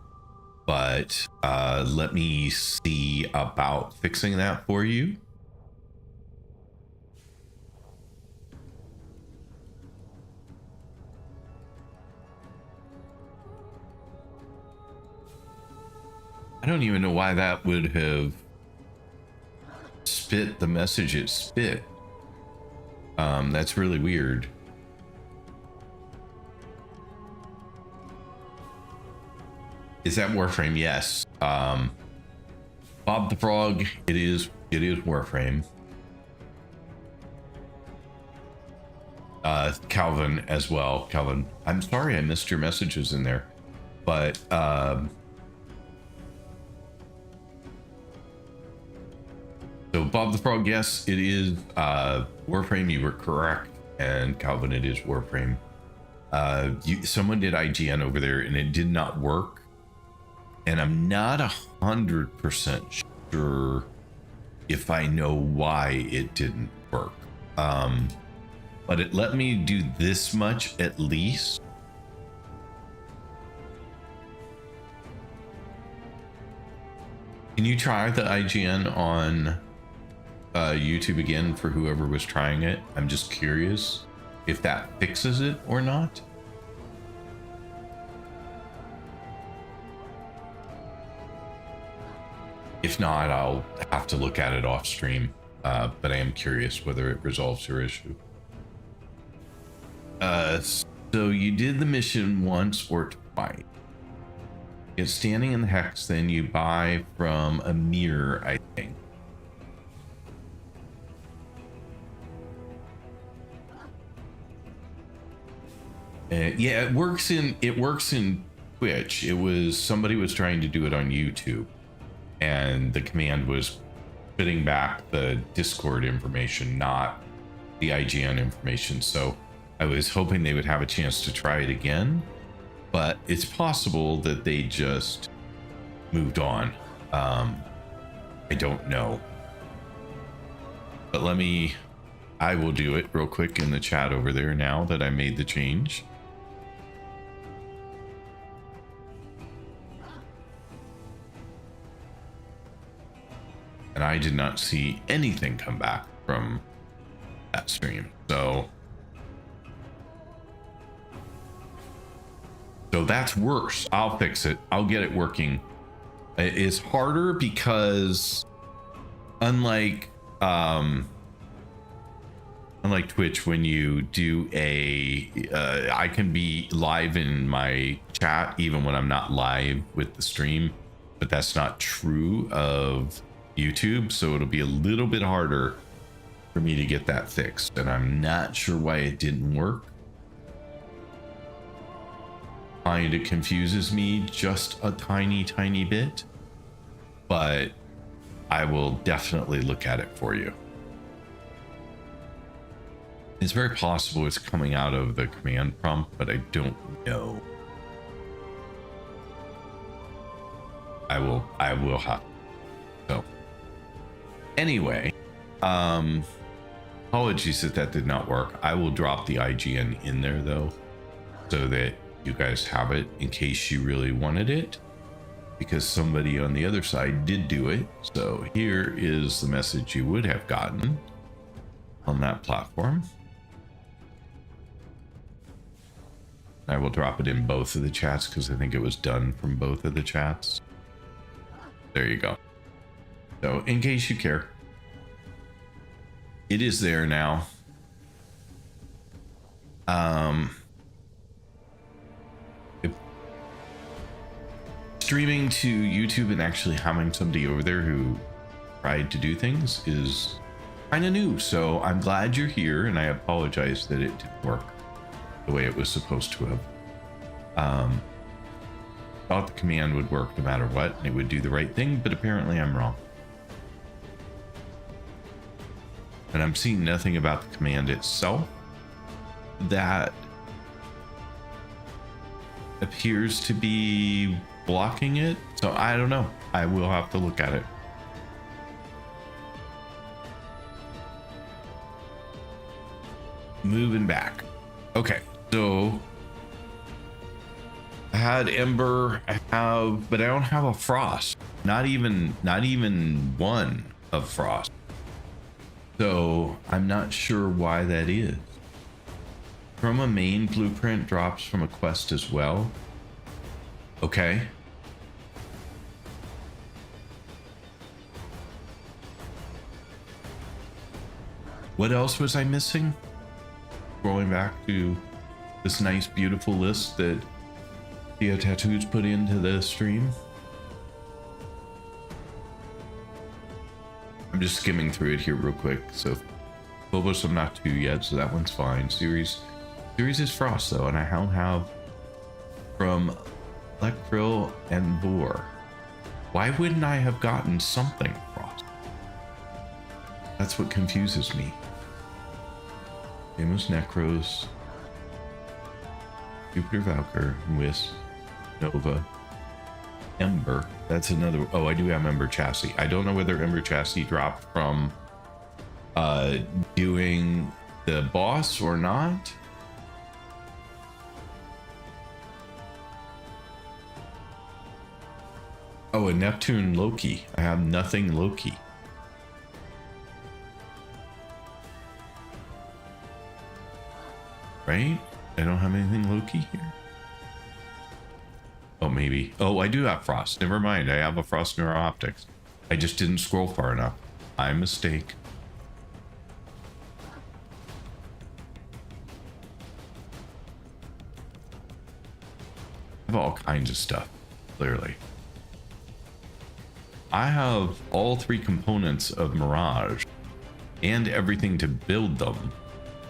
But let me see about fixing that for you. I don't even know why that would have spit the message it spit. That's really weird. Is that Warframe? Yes. Bob the Frog, it is It is Warframe. Calvin as well. Calvin, I'm sorry I missed your messages in there, but so Bob the Frog, yes, it is Warframe. You were correct, and Calvin, it is Warframe. Someone did IGN over there, and it did not work, and I'm not 100% sure if I know why it didn't work. But it let me do this much at least. Can you try the IGN on YouTube again for whoever was trying it? I'm just curious if that fixes it or not. If not, I'll have to look at it off stream. But I am curious whether it resolves your issue. So you did the mission once or twice. Get standing in the hex, then you buy from a mirror, I think. Yeah, it works in Twitch. It was somebody was trying to do it on YouTube, and the command was spitting back the Discord information, not the IGN information. So I was hoping they would have a chance to try it again, but it's possible that they just moved on. I don't know. But I will do it real quick in the chat over there now that I made the change. And I did not see anything come back from that stream. So that's worse. I'll fix it. I'll get it working. It's harder because unlike Twitch, when you do I can be live in my chat even when I'm not live with the stream, but that's not true of YouTube. So it'll be a little bit harder for me to get that fixed. And I'm not sure why it didn't work. Kind of confuses me just a tiny bit, but I will definitely look at it for you. It's very possible it's coming out of the command prompt, but I don't know. I will have. So anyway, apologies that did not work. I will drop the IGN in there though, so that you guys have it in case you really wanted it, because somebody on the other side did do it. So here is the message you would have gotten on that platform. I will drop it in both of the chats because I think it was done from both of the chats. There you go. So in case you care, it is there now. Streaming to YouTube and actually having somebody over there who tried to do things is kind of new. So I'm glad you're here, and I apologize that it didn't work the way it was supposed to have. Thought the command would work no matter what, and it would do the right thing, but apparently I'm wrong. And I'm seeing nothing about the command itself that appears to be blocking it. So I don't know. I will have to look at it. Moving back. Okay, so I had Ember, but I don't have a Frost. Not even one of Frost. So I'm not sure why that is. From a main blueprint drops from a quest as well. Okay. What else was I missing? Scrolling back to this nice, beautiful list that Theo Tattoos put into the stream. I'm just skimming through it here real quick. So Phobos I'm not to yet, so that one's fine. Series is Frost though, and I don't have from Electril and Vor. Why wouldn't I have gotten something Frost? That's what confuses me. Famous Necros, Jupiter Valkyr, Wisp, Nova, Ember. That's another. Oh, I do have Ember Chassis. I don't know whether Ember Chassis dropped from doing the boss or not. Oh, a Neptune Loki. I have nothing Loki. Right? I don't have anything Loki here. Oh, maybe. Oh, I do have Frost. Never mind. I have a Frost Neuro Optics. I just didn't scroll far enough. My mistake. I have all kinds of stuff, clearly. I have all 3 components of Mirage and everything to build them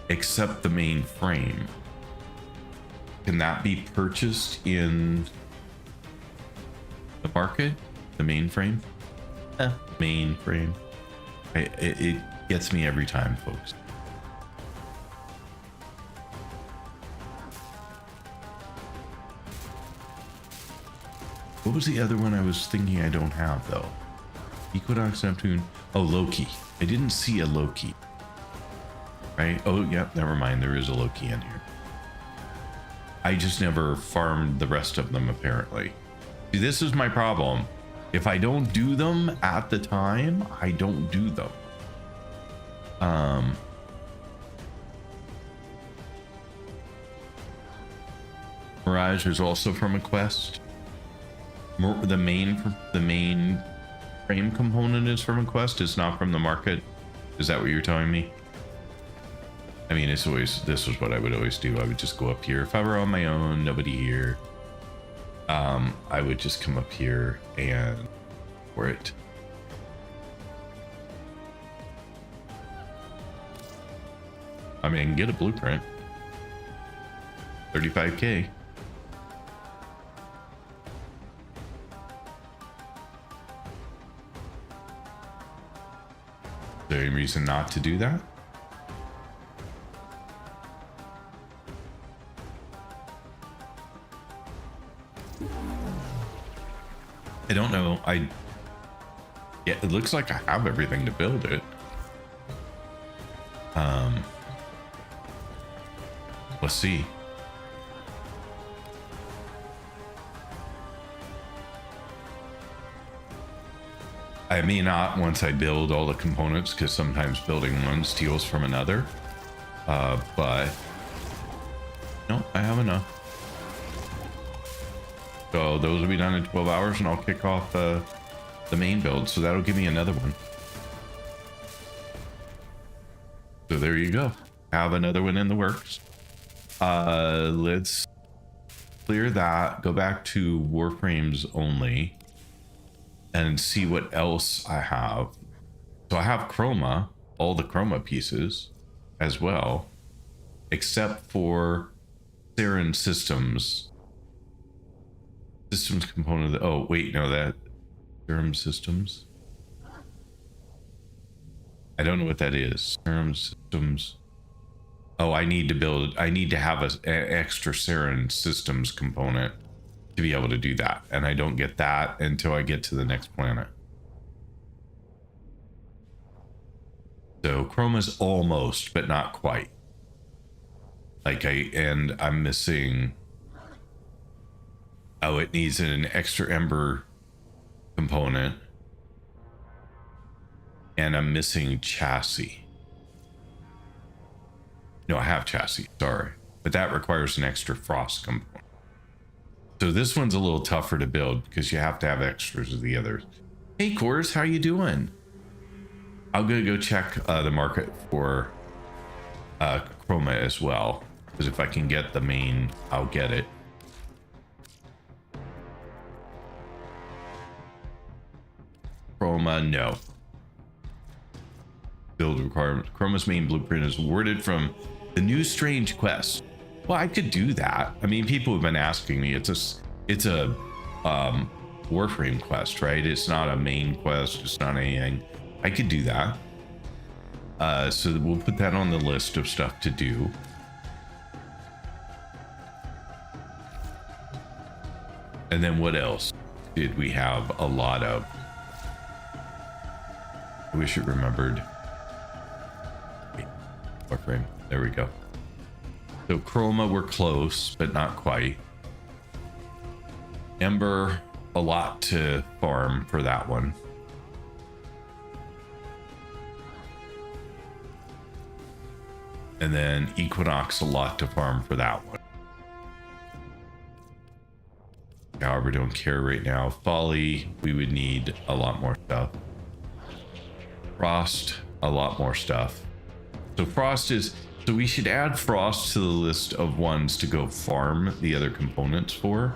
except the main frame. Can that be purchased in the market? The main frame? Main frame. It gets me every time, folks. What was the other one I was thinking I don't have though? Equinox, Neptune. Oh, Loki. I didn't see a Loki. Right? Oh, yep. Never mind. There is a Loki in here. I just never farmed the rest of them, apparently. See, this is my problem. If I don't do them at the time, I don't do them. Mirage is also from a quest. The main frame component is from a quest. It's not from the market. Is that what you're telling me? I mean, this is what I would always do. I would just go up here. If I were on my own, nobody here, I would just come up here and for it. I mean, get a blueprint. 35K. Is there any reason not to do that? I don't know. Yeah, it looks like I have everything to build it. Let's see. I may not once I build all the components, because sometimes building one steals from another. But no, I have enough. So those will be done in 12 hours, and I'll kick off the main build. So that'll give me another one. So there you go. Have another one in the works. Let's clear that. Go back to Warframes only. And see what else I have. So I have Chroma, all the Chroma pieces as well, except for Saren Systems component. Oh wait, no, that Serum Systems. I don't know what that is. Serum Systems. Oh, I need to have an extra Saren Systems component to be able to do that, and I don't get that until I get to the next planet. So Chroma's almost, but not quite. I'm missing. Oh, it needs an extra Ember component, and I'm missing Chassis. No, I have Chassis, sorry, but that requires an extra Frost component. So this one's a little tougher to build because you have to have extras of the others. Hey, Cores, how you doing? I'm gonna go check the market for Chroma as well, because if I can get the main, I'll get it. Chroma, no. build requirements. Chroma's main blueprint is awarded from the new strange quest. Well, I could do that. I mean, people have been asking me. It's a Warframe quest, right? It's not a main quest. It's not anything. I could do that. So we'll put that on the list of stuff to do. And then what else did we have a lot of? I wish it remembered. Warframe. There we go. So Chroma, we're close, but not quite. Ember, a lot to farm for that one. And then Equinox, a lot to farm for that one. However, don't care right now. Folly, we would need a lot more stuff. Frost, a lot more stuff. So Frost is, so we should add Frost to the list of ones to go farm the other components for.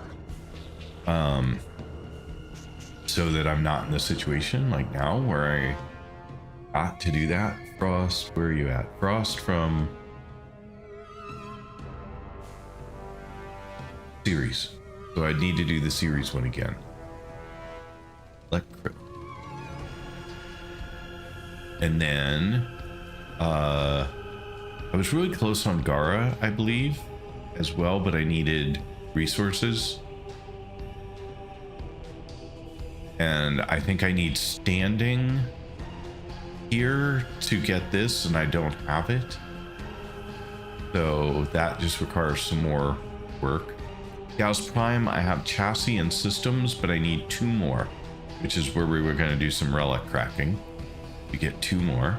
So that I'm not in the situation like now where I got to do that. Frost, where are you at? Frost from series. So I need to do the series one again. And then I was really close on Gara, I believe, as well, but I needed resources. And I think I need standing here to get this, and I don't have it. So that just requires some more work. Gauss Prime, I have chassis and systems, but I need 2 more, which is where we were going to do some relic cracking to get 2 more.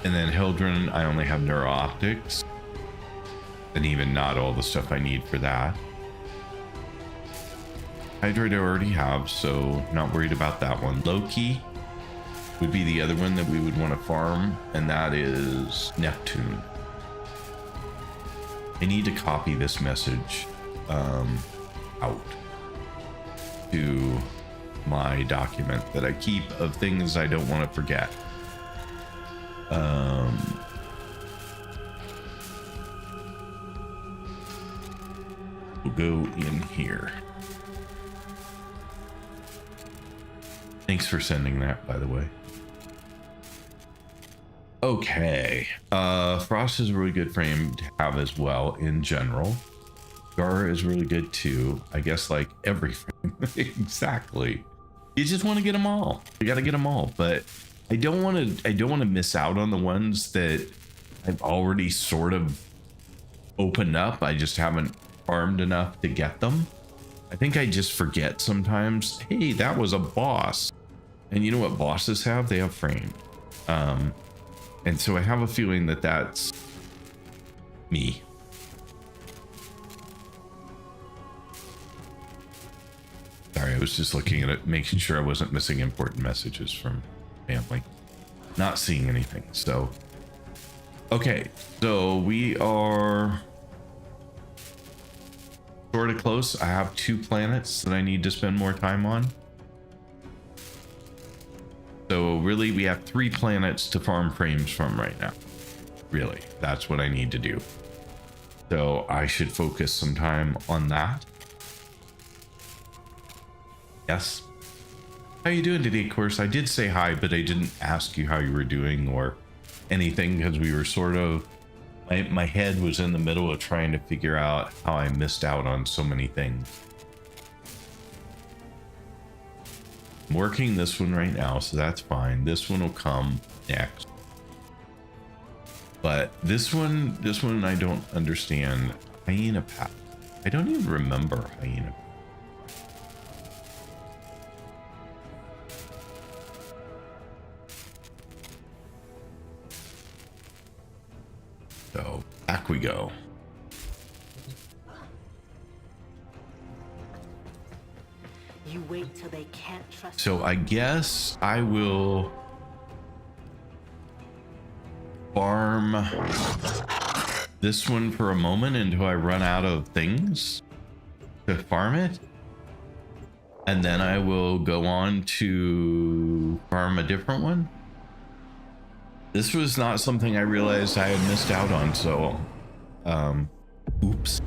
And then Hildren, I only have neuro-optics, and even not all the stuff I need for that. Hydroid I already have, so not worried about that one. Loki would be the other one that we would want to farm, and that is Neptune. I need to copy this message out to my document that I keep of things I don't want to forget. We'll go in here. Thanks for sending that, by the way. Okay. Frost is a really good frame to have as well in general. Gara is really good too. I guess like every frame. Exactly. You just want to get them all. You got to get them all, but I don't want to miss out on the ones that I've already sort of opened up. I just haven't farmed enough to get them. I think I just forget sometimes, hey, that was a boss. And you know what bosses have? They have frame. And so I have a feeling that that's me. Sorry, I was just looking at it, making sure I wasn't missing important messages from family. Not seeing anything, so. Okay, so we are sort of close. I have 2 planets that I need to spend more time on. So really, we have 3 planets to farm frames from right now. Really, that's what I need to do. So I should focus some time on that. Yes. How you doing today, of course? I did say hi, but I didn't ask you how you were doing or anything because we were sort of... My head was in the middle of trying to figure out how I missed out on so many things. I'm working this one right now, so that's fine. This one will come next. But this one I don't understand. Hyena Path. I don't even remember Hyena Path. So back we go. You wait till they can't trust. So I guess I will farm this one for a moment until I run out of things to farm it. and then I will go on to farm a different one. This was not something I realized I had missed out on, so oops.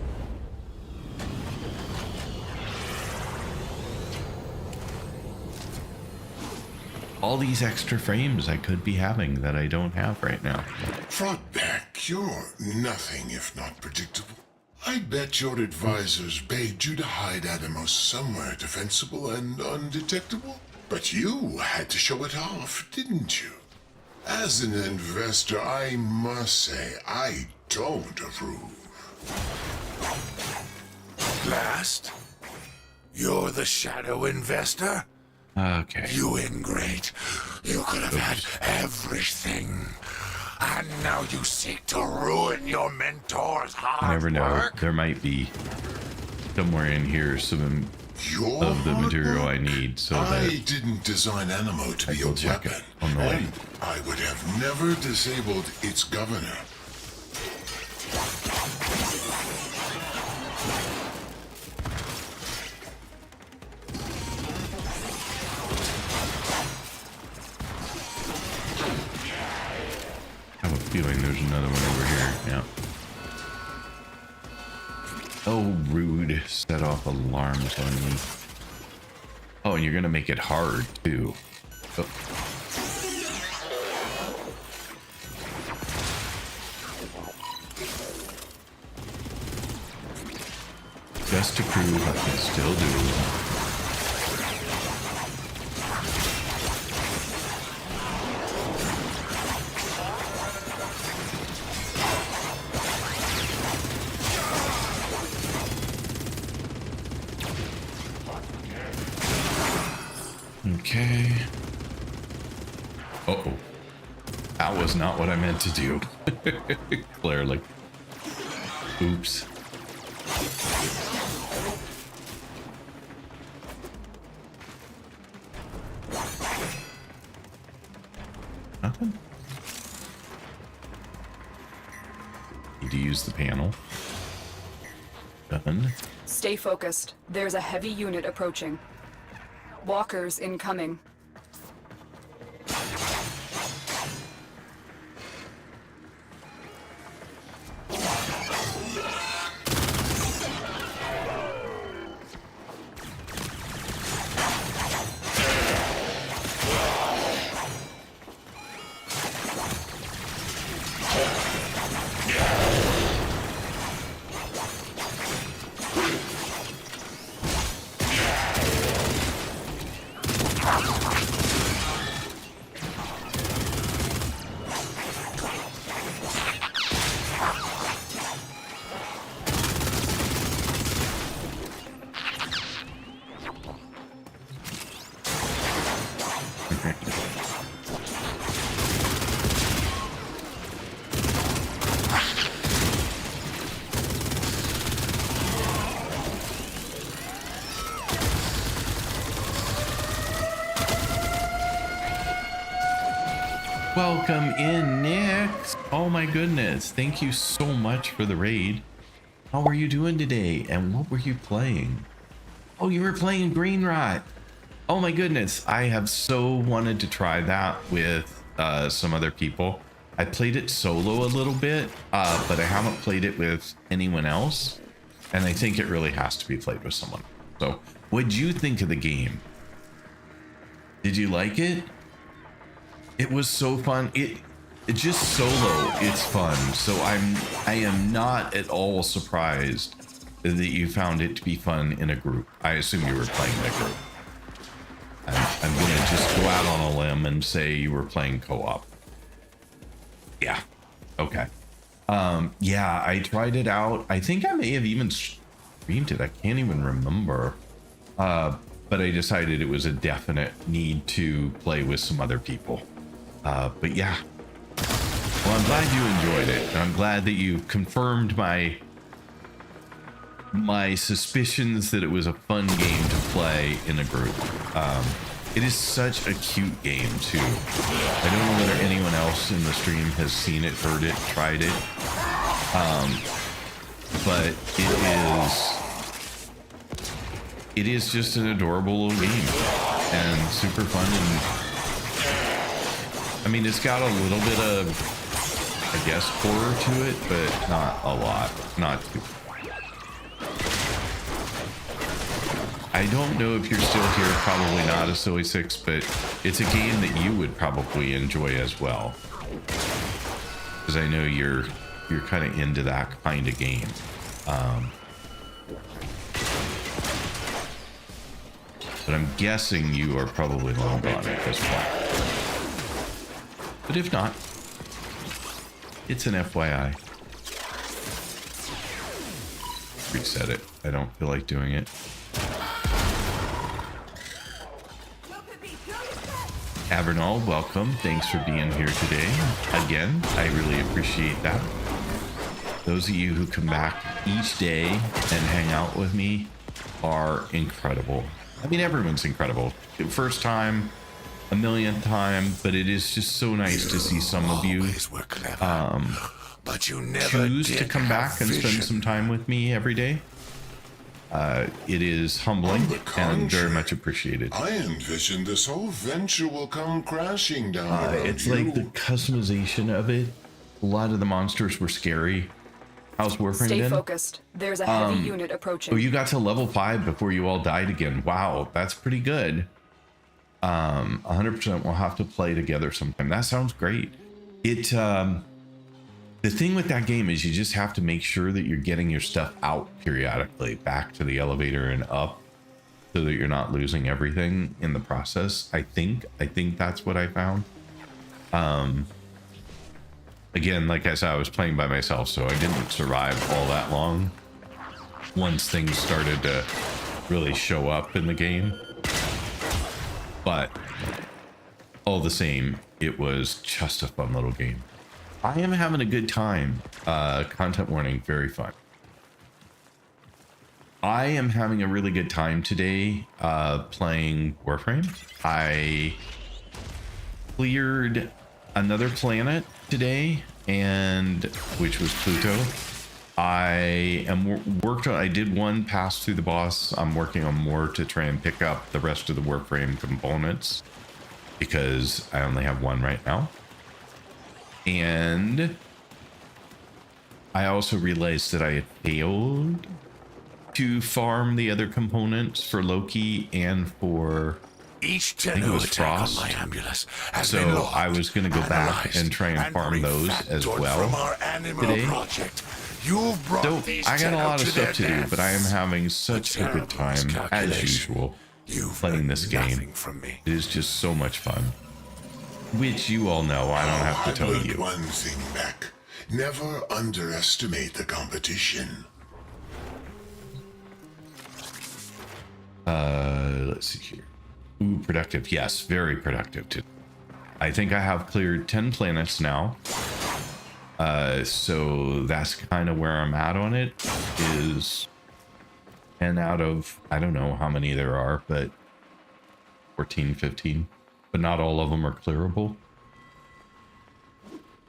All these extra frames I could be having that I don't have right now. Frogback, you're nothing if not predictable. I bet your advisors begged you to hide Atomos somewhere defensible and undetectable. But you had to show it off, didn't you? As an investor, I must say, I don't approve. Blast? You're the shadow investor? Okay. You ingrate. You could have had everything. And now you seek to ruin your mentor's hard I never know. work? There might be somewhere in here some of the material I need, so that I didn't design Animo to be a weapon, on the way. and I would have never disabled its governor. I have a feeling there's another one over here. Yeah. Oh, rude. Set off alarms on me. Oh, and you're gonna make it hard too. Oh. Just to prove I can still do. Okay. Uh-oh. That was not what I meant to do. Clearly. Oops. Nothing? Need to use the panel. Done. Stay focused. There's a heavy unit approaching. Walkers incoming. Welcome in, Nick. Oh my goodness. Thank you so much for the raid. How are you doing today? And what were you playing? Oh, you were playing Green Rot. Oh my goodness. I have so wanted to try that with some other people. I played it solo a little bit, but I haven't played it with anyone else. And I think it really has to be played with someone. So what'd you think of the game? Did you like it? It was so fun. It just solo, it's fun. So I am not at all surprised that you found it to be fun in a group. I assume you were playing in a group. I'm gonna just go out on a limb and say you were playing co-op. Yeah. Okay. Yeah, I tried it out. I think I may have even streamed it. I can't even remember. But I decided it was a definite need to play with some other people. But yeah, well, I'm glad you enjoyed it, and I'm glad that you confirmed my suspicions that it was a fun game to play in a group. It is such a cute game too. I don't know whether anyone else in the stream has seen it, heard it, tried it, but it is just an adorable little game and super fun. And I mean, it's got a little bit of, I guess, horror to it, but not a lot. Not too. I don't know if you're still here, probably not, a Silly Six, but it's a game that you would probably enjoy as well. Because I know you're kind of into that kind of game. But I'm guessing you are probably long gone at this point. But if not, it's an FYI. Reset it. I don't feel like doing it. Avernal, welcome. Thanks for being here today. Again, I really appreciate that. Those of you who come back each day and hang out with me are incredible. I mean, everyone's incredible. First time, a millionth time, but it is just so nice to see some of you but you never choose to come back and spend some time with me every day. It is humbling and very much appreciated. I envisioned this whole venture will come crashing down around it's you. like the customization of it. A lot of the monsters were scary. How's Warframe Stay been? focused. There's a heavy unit approaching. Oh, you got to level 5 before you all died again. Wow, that's pretty good. 100% we'll have to play together sometime. That sounds great. It the thing with that game is you just have to make sure that you're getting your stuff out periodically back to the elevator and up so that you're not losing everything in the process. I think that's what I found. Again, like I said, I was playing by myself, so I didn't survive all that long once things started to really show up in the game. But all the same, it was just a fun little game. I am having a good time. Content warning, very fun. I am having a really good time today playing Warframe. I cleared another planet today, and which was Pluto. I did one pass through the boss. I'm working on more to try and pick up the rest of the Warframe components because I only have one right now. And I also realized that I had failed to farm the other components for Loki and for each Tenno attack on my amulet has been logged, I was going to go back and try and farm those as well from our Animo today. project. You've brought So these I got a Tenno lot of to stuff to their do, but I am deaths. having such a good time as usual playing this game. From me. It is just so much fun, which you all know. I don't have to I tell learned you. one thing back. Never underestimate the competition. Let's see here. Ooh, productive. Yes, very productive too. I think I have cleared 10 planets now. So that's kind of where I'm at on it, is 10 out of, I don't know how many there are, but 14, 15, but not all of them are clearable.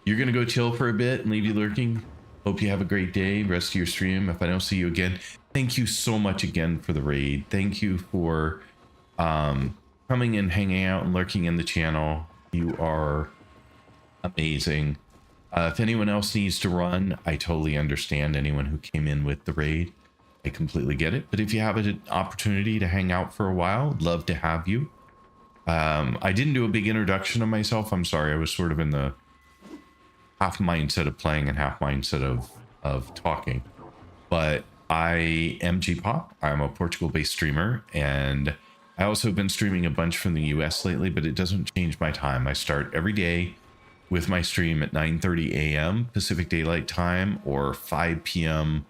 You're going to go chill for a bit and leave you lurking. Hope you have a great day, rest of your stream. If I don't see you again, thank you so much again for the raid. Thank you for coming and hanging out and lurking in the channel. You are amazing. If anyone else needs to run, I totally understand. Anyone who came in with the raid, I completely get it. But if you have an opportunity to hang out for a while, love to have you. I didn't do a big introduction of myself. I'm sorry. I was sort of in the half mindset of playing and half mindset of talking. But I am G-Pop. I'm a Portugal-based streamer, and I also have been streaming a bunch from the US lately, but it doesn't change my time. I start every day with my stream at 9:30 a.m. Pacific Daylight Time, or 5 p.m.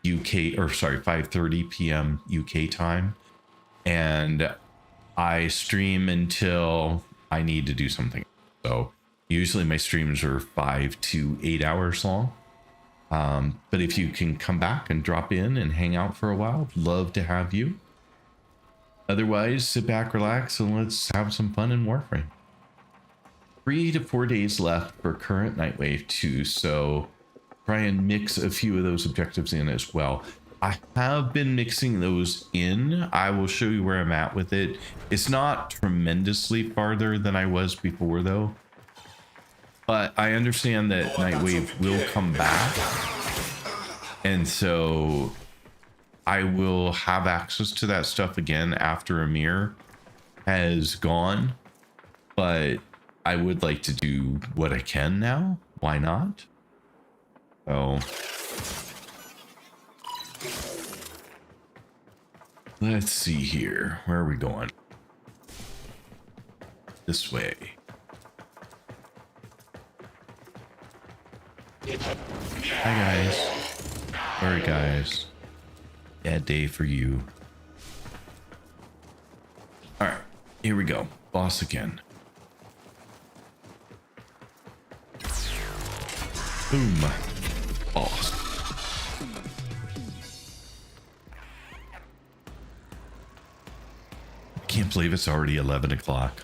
UK, or sorry, 5:30 p.m. UK time. And I stream until I need to do something. So usually my streams are 5 to 8 hours long. But if you can come back and drop in and hang out for a while, love to have you. Otherwise, sit back, relax, and let's have some fun in Warframe. 3 to 4 days left for current Nightwave 2, so try and mix a few of those objectives in as well. I have been mixing those in. I will show you where I'm at with it. It's not tremendously farther than I was before though. But I understand that Nightwave will come back. And so I will have access to that stuff again after Amir has gone. But I would like to do what I can now. Why not? So let's see here. Where are we going? This way. Hi guys. Sorry guys. Bad day for you. Alright, here we go. Boss again. Boom. Boss. I can't believe it's already 11 o'clock.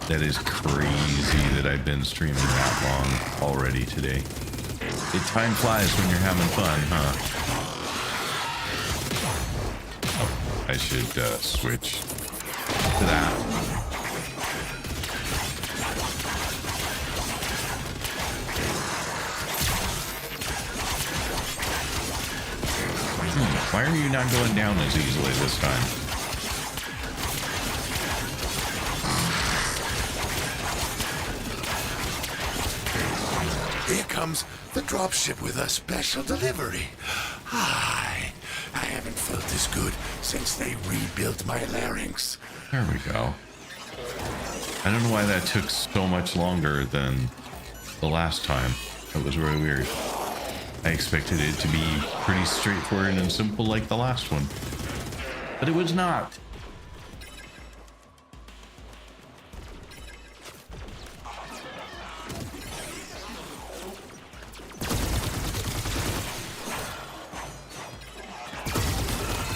That is crazy that I've been streaming that long already today. Time flies when you're having fun, huh? I should switch to that. Why are you not going down as easily this time? Here comes the dropship with a special delivery. I haven't felt this good since they rebuilt my larynx. There we go. I don't know why that took so much longer than the last time. That was really weird. I expected it to be pretty straightforward and simple like the last one. But it was not.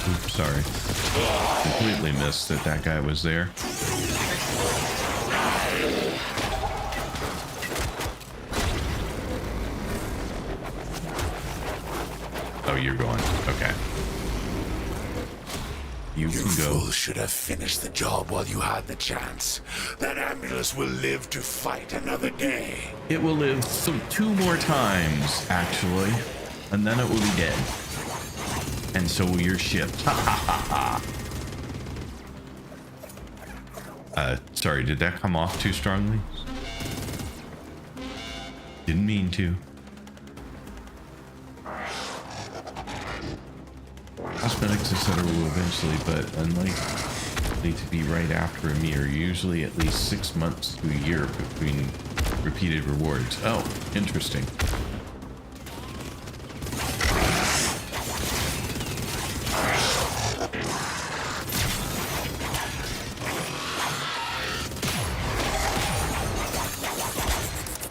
Oops, sorry. Completely missed that guy was there. Oh, you're going. Okay. You can go. Fools should have finished the job while you had the chance. That ambulance will live to fight another day. It will live 2 more times, actually, and then it will be dead. And so will your ship. Ha ha ha ha. Sorry, did that come off too strongly? Didn't mean to. Cosmetics, etc. will eventually, but unlikely to be right after Amir. Usually at least 6 months to a year between repeated rewards. Oh, interesting.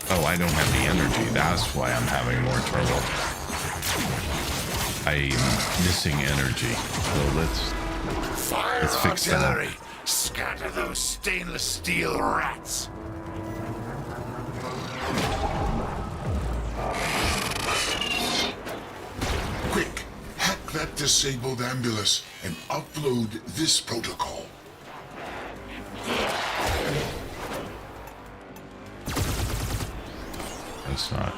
Oh, I don't have the energy. That's why I'm having more trouble. I'm missing energy. So let's fix that. Scatter those stainless steel rats. Quick, hack that disabled ambulance and upload this protocol. That's not.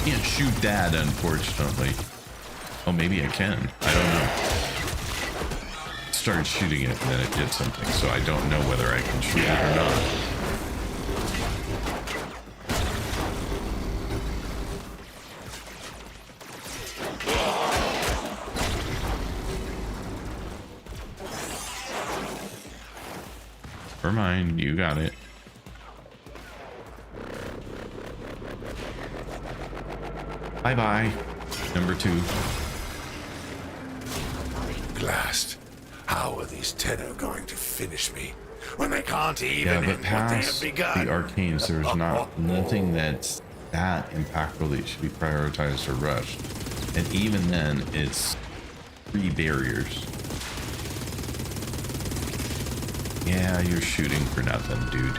Can't shoot that, unfortunately. Oh, maybe I can. I don't know. Started shooting it and then it did something, so I don't know whether I can shoot it or not. Never mind, you got it. Bye-bye. Number 2. Blast. How are these Tenno going to finish me when they can't even Yeah, but end what they have past the begun? arcanes, there's nothing that's that impactful that should be prioritized or rushed. And even then, it's 3 barriers. Yeah, you're shooting for nothing, dude.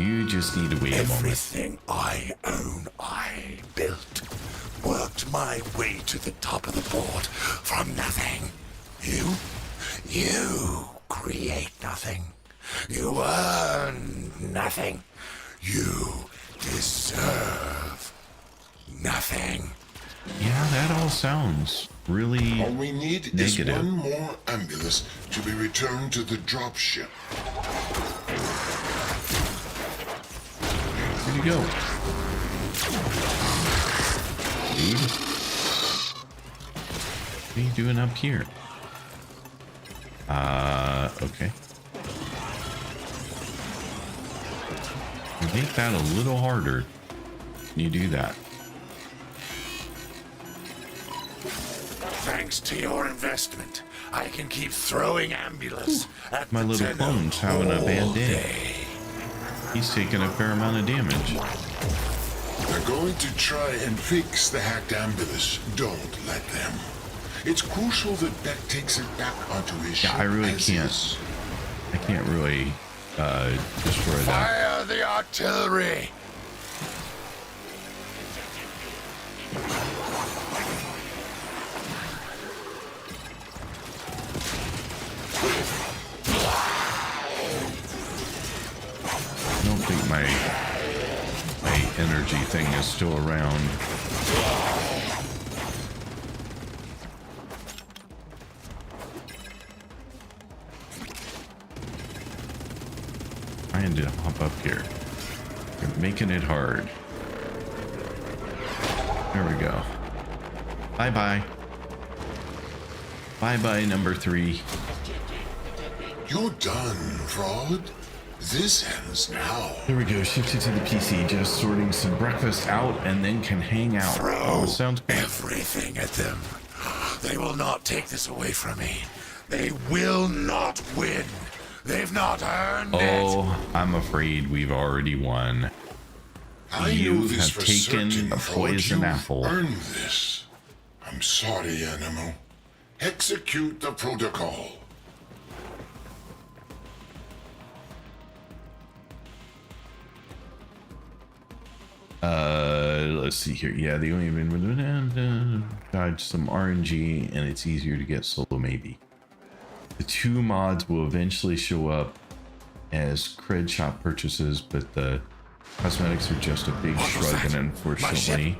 You just need to wait a moment. Everything I own, I built. Worked my way to the top of the board from nothing. You create nothing. You earn nothing. You deserve nothing. Yeah, that all sounds really All we need negative. is one more ambulance to be returned to the dropship. Where'd you go? Dude? What are you doing up here? Okay. Make that a little harder. Can you do that? Thanks to your investment, I can keep throwing ambulance at My the little Tenno clone's having a bad all day. He's taking a fair amount of damage. They're going to try and fix the hacked ambulance. Don't let them. It's crucial that Beck takes it back onto his ship. Yeah, I really as can't. is. I can't really destroy that. Fire the artillery! I don't think my energy thing is still around. Trying to hop up here. You're making it hard. There we go. Bye bye. Bye bye, number 3. You're done, fraud. This ends now. There we go. Shifted to the PC. Just sorting some breakfast out and then can hang out. Throw Sounds good. everything at them. They will not take this away from me. They will not win. They've not earned it. Oh, I'm afraid we've already won. I You know this have for taken certain, a fraud. poison You've apple. earned this. I'm sorry, Animal. Execute the protocol. Let's see here. Yeah, the only dodge some RNG, and it's easier to get solo maybe. The 2 mods will eventually show up as cred shop purchases, but the cosmetics are just a big What was shrug, that? and unfortunately,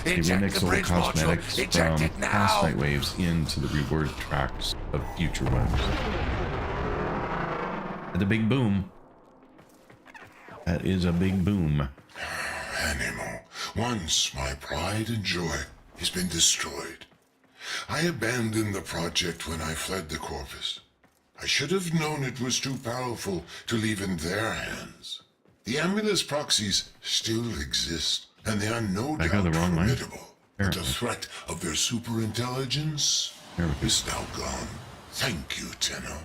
they Eject remix the old bridge cosmetics module. Eject from it past now. night waves into the reward tracks of future ones. And a big boom. That is a big boom. Animal, once my pride and joy has been destroyed. I abandoned the project when I fled the Corvus. I should have known it was too powerful to leave in their hands. The Amulus proxies still exist, and they are no I got doubt the wrong line? formidable. But the Apparently. threat of their superintelligence There we go. is now gone. Thank you, Tenno.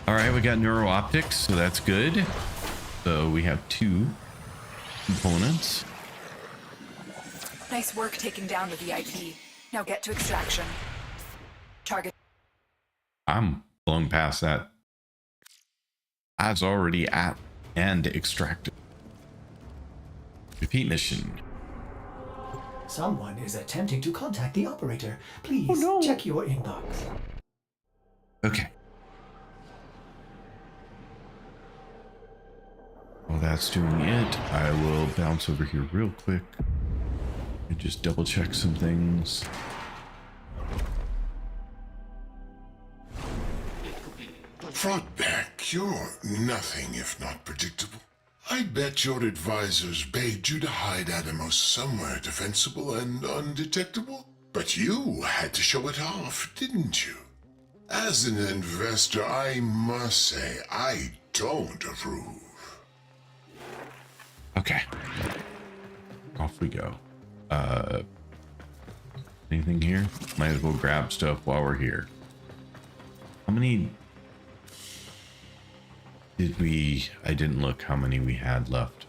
All right, we got neuro optics, so that's good. So we have 2 components. Nice work taking down the VIP. Now get to extraction. Target. I'm blowing past that. I was already at and extracted. Repeat mission. Someone is attempting to contact the operator. Please Oh, no. check your inbox. Okay. While that's doing it, I will bounce over here real quick and just double check some things. Frogback, you're nothing if not predictable. I bet your advisors begged you to hide Atomos somewhere defensible and undetectable. But you had to show it off, didn't you? As an investor, I must say I don't approve. Okay. Off we go. Anything here? Might as well grab stuff while we're here. How many did we... I didn't look how many we had left.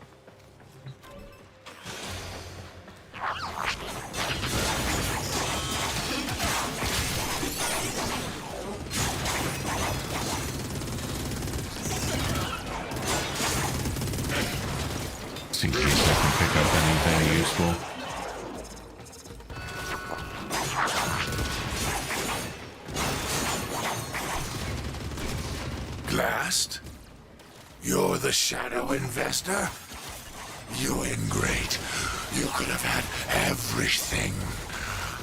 kind of useful. Glassed? You're the shadow investor? You ingrate. You could have had everything.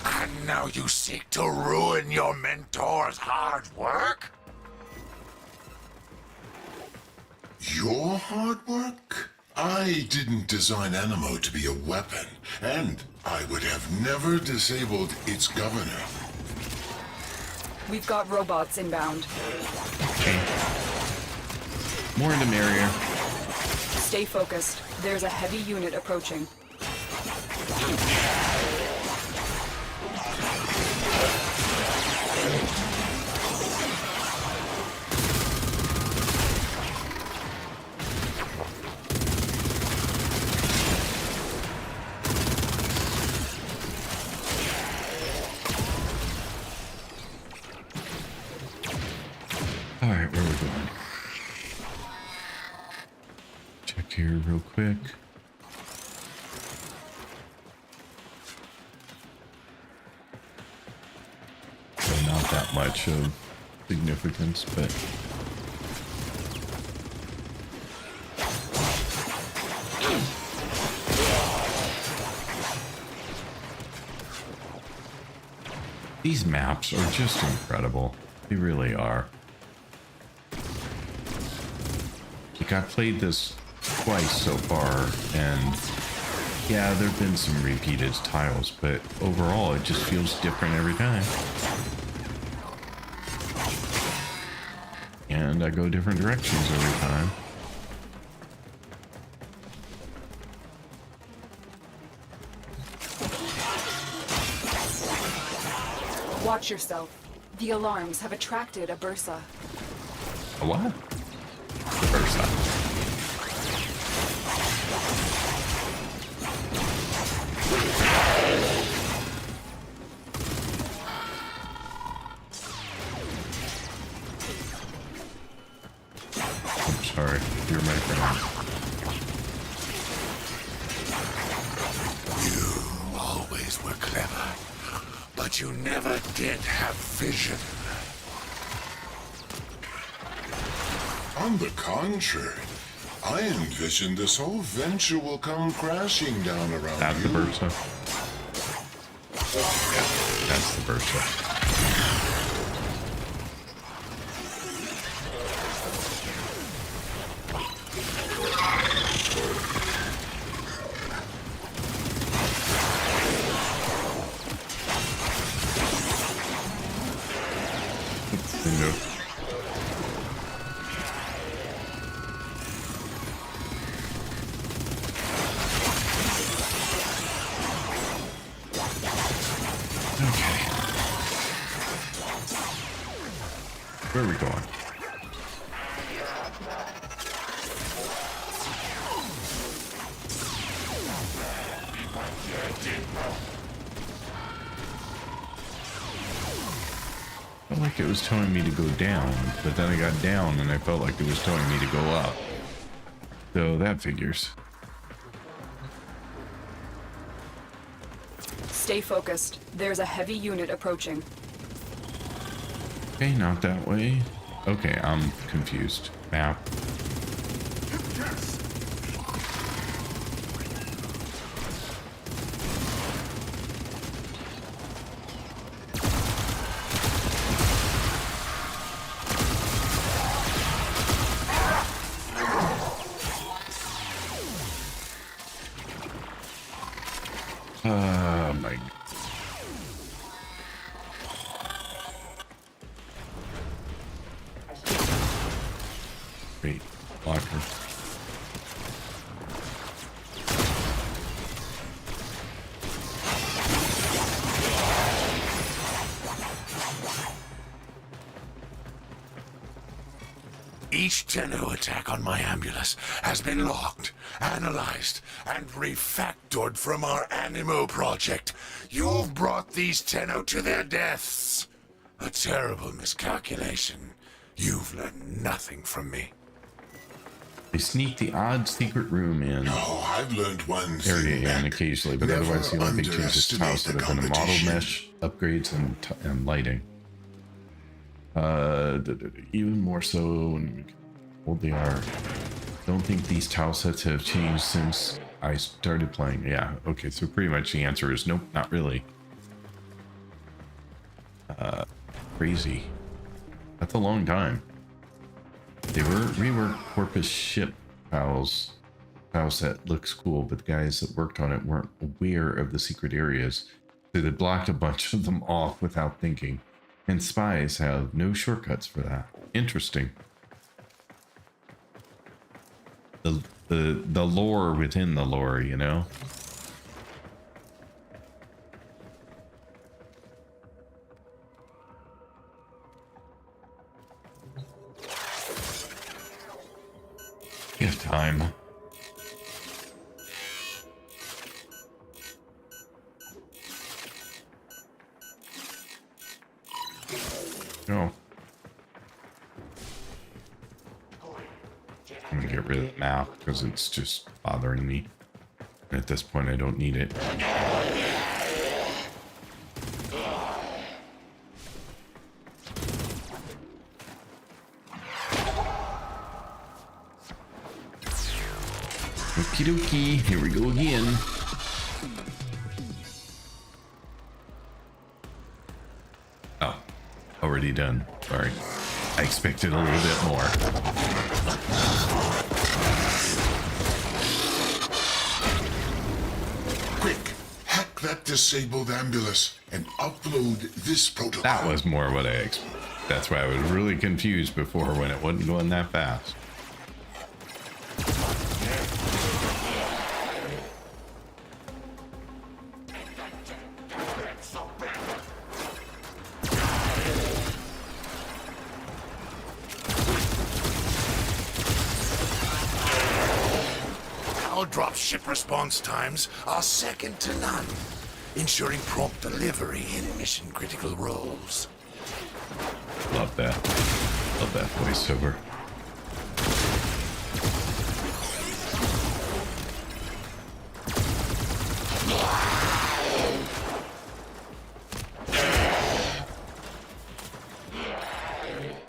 And now you seek to ruin your mentor's hard work? Your hard work? I didn't design Animo to be a weapon, and I would have never disabled its governor. We've got robots inbound. Okay. More the merrier. Stay focused. There's a heavy unit approaching. All right, where are we going? Check here real quick. So not that much of significance, but these maps are just incredible. They really are. Like, I've played this twice so far, and yeah, there have been some repeated tiles, but overall it just feels different every time. And I go different directions every time. Watch yourself. The alarms have attracted a Bursa. A what? The first time. I'm sorry, you're my friend. You always were clever, but you never did have vision. On the contrary, I envision this whole venture will come crashing down around That's you. the Bursa. That's the Bursa. Nope. Okay. Where are we going? Felt like it was telling me to go down, but then I got down and I felt like it was telling me to go up. So that figures. Stay focused. There's a heavy unit approaching. Okay, not that way. Okay, I'm confused. Map. My. Great. Locker. Each Tenno attack on my ambulance has been logged, analyzed, and refactored from our Animo project. You've brought these Tenno to their deaths. A terrible miscalculation. You've learned nothing from me. They sneak the odd secret room in. No, I've learned one area thing. in Mac. occasionally, but Never otherwise the only big changes to house underestimate that have been the a model competition. mesh, upgrades, and lighting. Even more so when old they are. Don't think these tile sets have changed since I started playing. Yeah, okay, so pretty much the answer is nope, not really. Crazy. That's a long time. They were reworked Corpus ship tiles. Tile set looks cool, but the guys that worked on it weren't aware of the secret areas, so they blocked a bunch of them off without thinking. And spies have no shortcuts for that. Interesting. The lore within the lore, you know? Give time. No. I'm gonna get rid of the map because it's just bothering me. And at this point, I don't need it. Okie dokie, here we go again. Oh, already done. Sorry. I expected a little bit more. Quick, hack that disabled ambulance and upload this protocol. That was more what I expected. That's why I was really confused before when it wasn't going that fast. Drop ship response times are second to none, ensuring prompt delivery in mission-critical roles. Love that. Love that voiceover.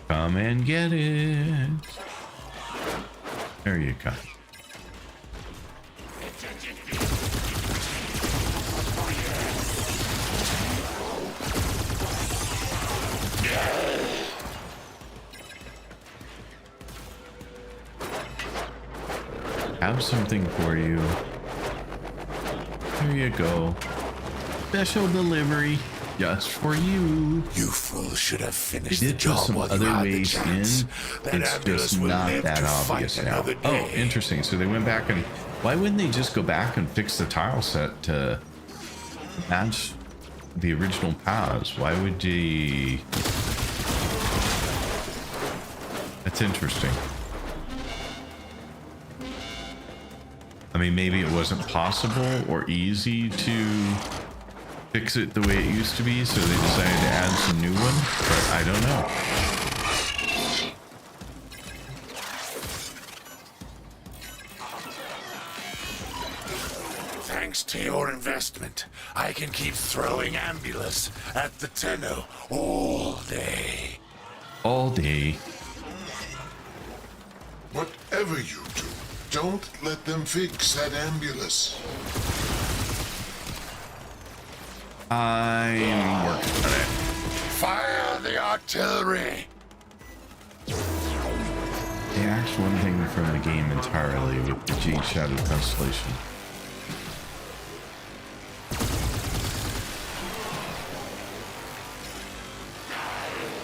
Come and get it. There you go. Have something for you. There you go. Special delivery just for you. You fool should have finished They the did put job some while you other had the ways chance. in. That It's ambulance just will not live that to obvious fight now. another Oh, day. interesting. So they went back and why wouldn't they just go back and fix the tile set to match the original paths? Why would they? That's interesting. I mean, maybe it wasn't possible or easy to fix it the way it used to be, so they decided to add some new one, but I don't know. Thanks to your investment, I can keep throwing Ambulance at the Tenno all day. All day. Whatever you do, don't let them fix that ambulance. I'm working on it. Fire the artillery! They axed one thing from the game entirely with the Jade Shadow Constellation.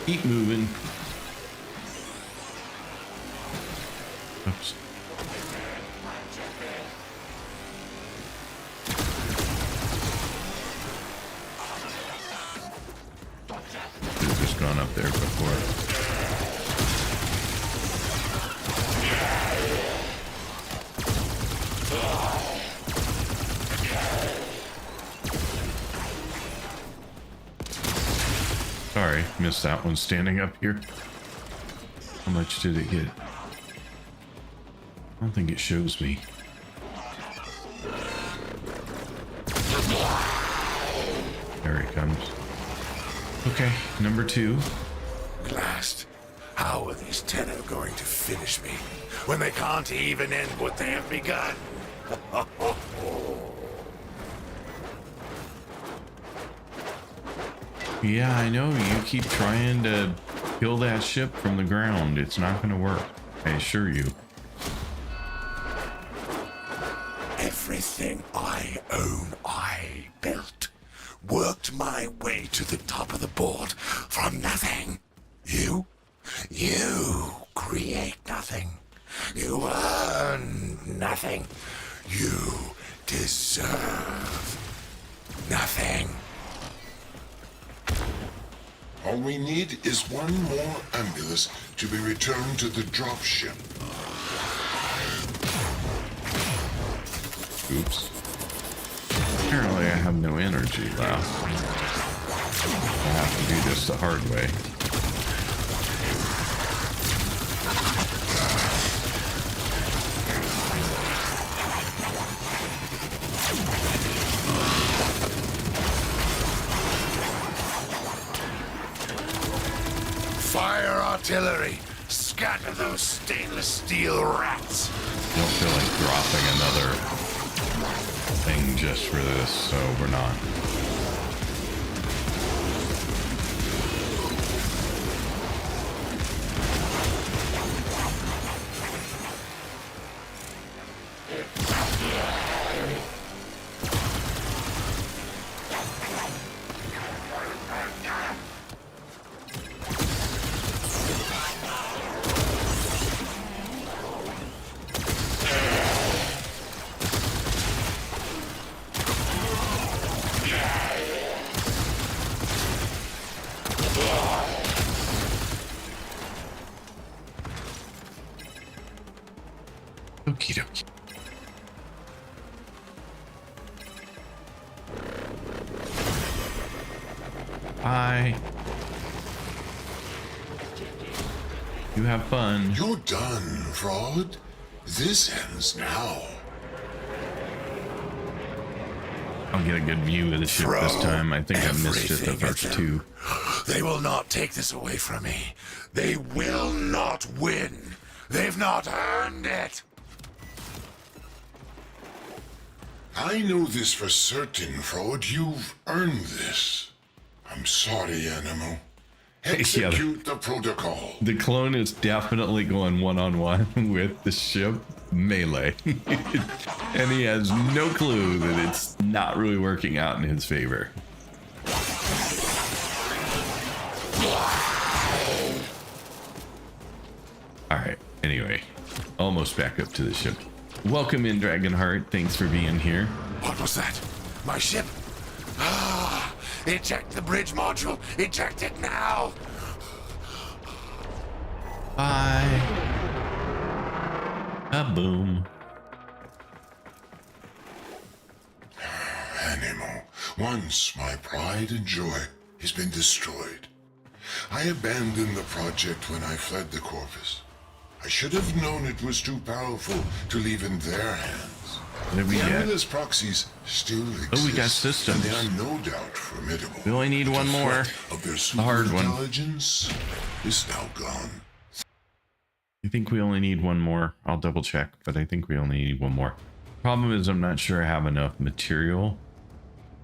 Keep moving. Oops. Should have just gone up there before. Sorry, missed that one standing up here. How much did it get? I don't think it shows me. There he comes. Okay, number 2. Blast. How are these Tenno going to finish me when they can't even end what they have begun? Yeah, I know. You keep trying to kill that ship from the ground. It's not going to work. I assure you. Everything I own, I built. Worked my way to the top of the board from nothing. You create nothing. You earn nothing. You deserve nothing. All we need is one more ambulance to be returned to the dropship. Oops. Apparently I have no energy left. I'll have to do this the hard way. Fire artillery! Scatter those stainless steel rats! Don't feel like dropping another thing just for this, so we're not. Okie dokie. Bye. You have fun. You're done, fraud. This ends now. I'll get a good view of the ship this time. I think I missed it the first 2. They will not take this away from me. They will not win. They've not earned it. I know this for certain, fraud. You've earned this. I'm sorry, Animal. Execute the protocol. The clone is definitely going one-on-one with the ship melee. And he has no clue that it's not really working out in his favor. Alright, anyway. Almost back up to the ship. Welcome in, Dragonheart. Thanks for being here. What was that? My ship? Ah, eject the bridge module. Eject it now. Bye. Boom. Animal, once my pride and joy has been destroyed. I abandoned the project when I fled the Corvus. I should have known it was too powerful to leave in their hands. What did we the get? Amulus proxies still exist. Oh, we got systems. And they are no doubt formidable. We only need one more. Of their The hard one. superintelligence is now gone. I think we only need one more. I'll double check, but I think we only need one more. Problem is, I'm not sure I have enough material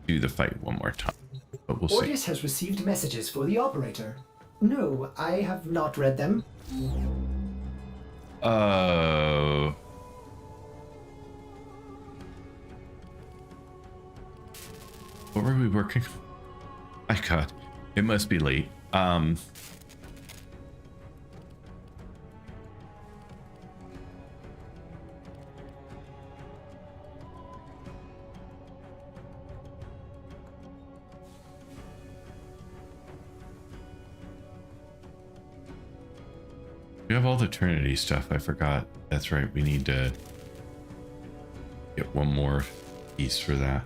to do the fight one more time, but we'll see. Ordis has received messages for the operator. No, I have not read them. What were we working on? My God, it must be late. We have all the Trinity stuff. I forgot. That's right. We need to get one more piece for that.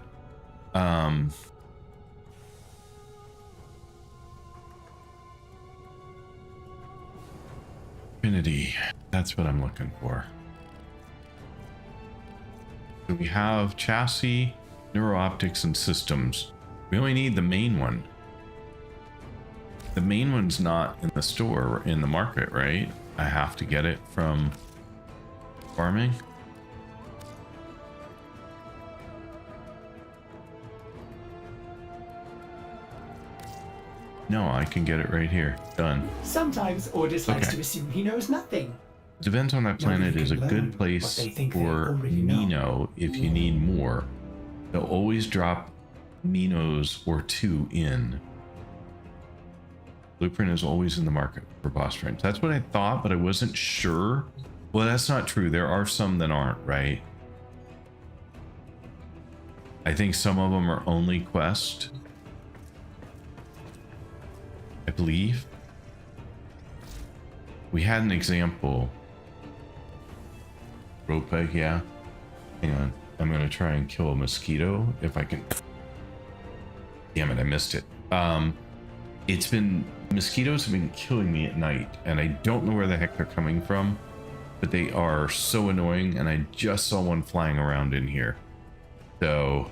Trinity. That's what I'm looking for. So we have chassis, neurooptics, and systems. We only need the main one. The main one's not in the store, in the market, right? I have to get it from farming. No, I can get it right here. Done. Sometimes Ordis likes Okay. to assume he knows nothing. Depends on that planet is a good place what they think they for already know. Mino if you need more. They'll always drop Minos or 2 in. Blueprint is always in the market for boss frames. That's what I thought, but I wasn't sure. Well, that's not true. There are some that aren't, right? I think some of them are only quest. I believe. We had an example. Rope egg, yeah. Hang on. I'm gonna try and kill a mosquito if I can. Damn it, I missed it. Mosquitoes have been killing me at night, and I don't know where the heck they're coming from, but they are so annoying, and I just saw one flying around in here. So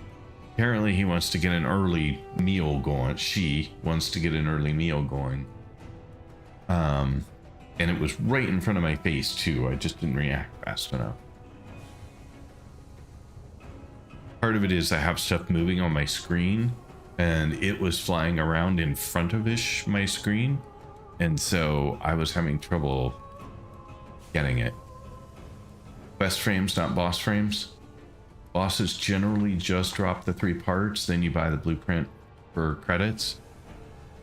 apparently he wants to get an early meal going. She wants to get an early meal going. And it was right in front of my face too. I just didn't react fast enough. Part of it is I have stuff moving on my screen, and it was flying around in front of my screen, and so I was having trouble getting it. Quest frames, not boss frames. Bosses generally just drop the 3 parts, then you buy the blueprint for credits.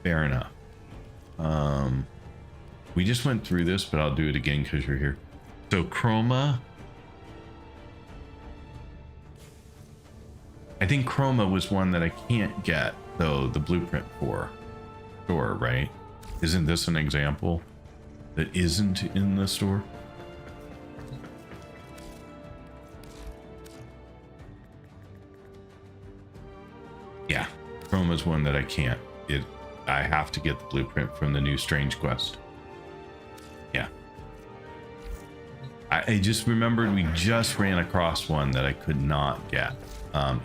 Fair enough. We just went through this, but I'll do it again because you're here. So Chroma. I think Chroma was one that I can't get, though, the blueprint for. Store, right? Isn't this an example that isn't in the store? Yeah, Chroma's one that I can't. I have to get the blueprint from the new Strange Quest. Yeah. I just remembered we just ran across one that I could not get,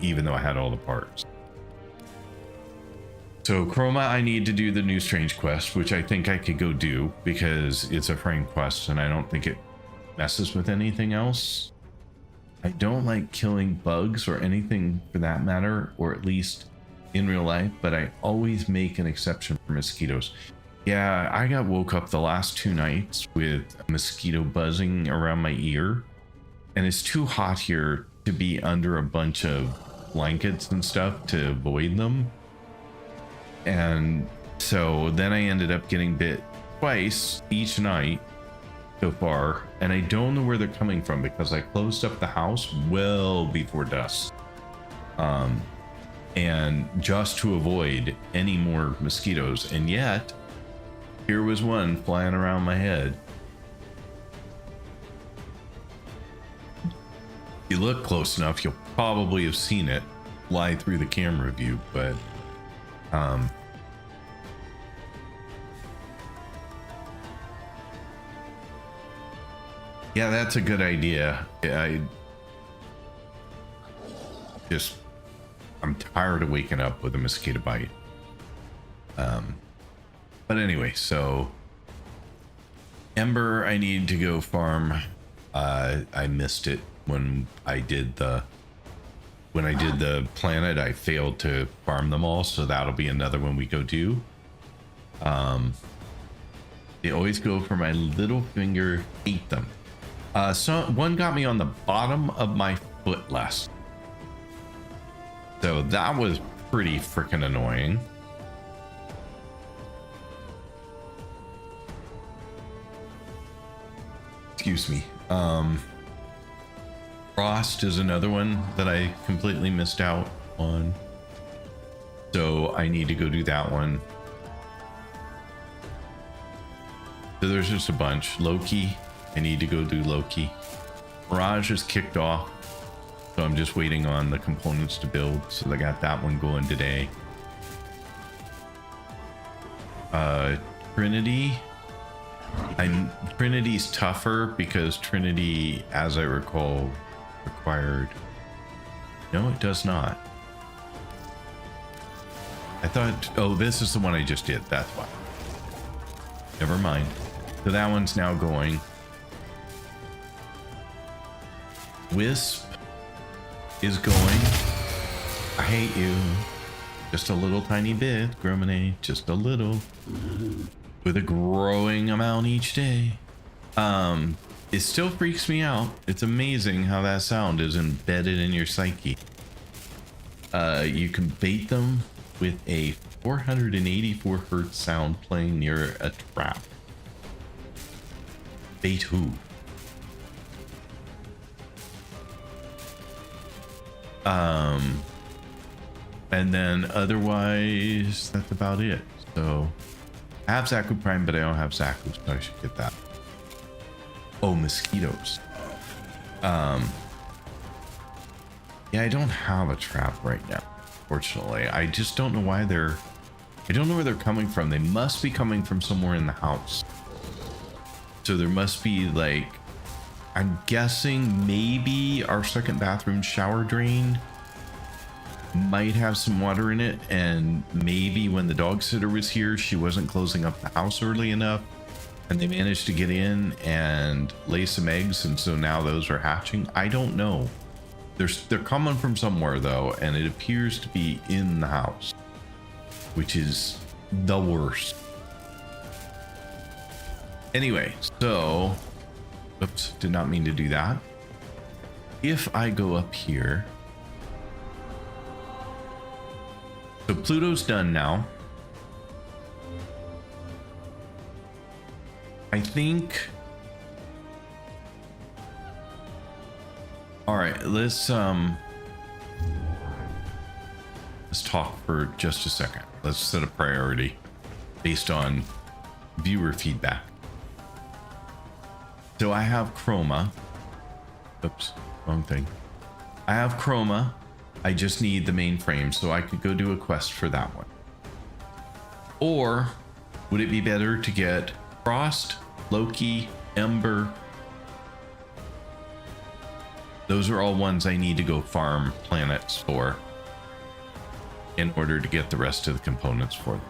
even though I had all the parts. So Chroma, I need to do the new Strange Quest, which I think I could go do because it's a frame quest and I don't think it messes with anything else. I don't like killing bugs or anything for that matter, or at least in real life, but I always make an exception for mosquitoes. Yeah, I got woke up the last 2 nights with a mosquito buzzing around my ear, and it's too hot here to be under a bunch of blankets and stuff to avoid them. And so then I ended up getting bit twice each night so far, and I don't know where they're coming from because I closed up the house well before dusk. And just to avoid any more mosquitoes, and yet here was one flying around my head. If you look close enough, you'll probably have seen it fly through the camera view, but yeah, that's a good idea. I'm tired of waking up with a mosquito bite. But anyway, so Ember, I need to go farm. I missed it when I did the planet. I failed to farm them all, so that'll be another one we go do. They always go for my little finger. Hate them. So one got me on the bottom of my foot last. So that was pretty freaking annoying. Excuse me. Frost is another one that I completely missed out on. So I need to go do that one. So there's just a bunch. Loki, I need to go do Loki. Mirage is kicked off. So I'm just waiting on the components to build. So I got that one going today. Trinity. Trinity's tougher because Trinity, as I recall, required No, it does not. I thought, oh, this is the one I just did. That's why. Never mind. So that one's now going. Wisp is going. I hate you. Just a little tiny bit, Gromine. Just a little. With a growing amount each day. It still freaks me out. It's amazing how that sound is embedded in your psyche. You can bait them with a 484 hertz sound playing near a trap. Bait who? And then otherwise, that's about it. So I have Zaku Prime, but I don't have Zaku, so I should get that. Oh, mosquitoes. Yeah, I don't have a trap right now, fortunately. I just don't know why they're... I don't know where they're coming from. They must be coming from somewhere in the house. So there must be, like... I'm guessing maybe our second bathroom shower drain might have some water in it, and maybe when the dog sitter was here, she wasn't closing up the house early enough, and they managed to get in and lay some eggs, and so now those are hatching. I don't know. They're coming from somewhere though, and it appears to be in the house, which is the worst. Anyway, so oops, did not mean to do that. If I go up here, so Pluto's done now. I think. All right, let's talk for just a second. Let's set a priority based on viewer feedback. So I have Chroma. Oops, wrong thing. I have Chroma. I just need the mainframe, so I could go do a quest for that one. Or would it be better to get Frost, Loki, Ember? Those are all ones I need to go farm planets for in order to get the rest of the components for them.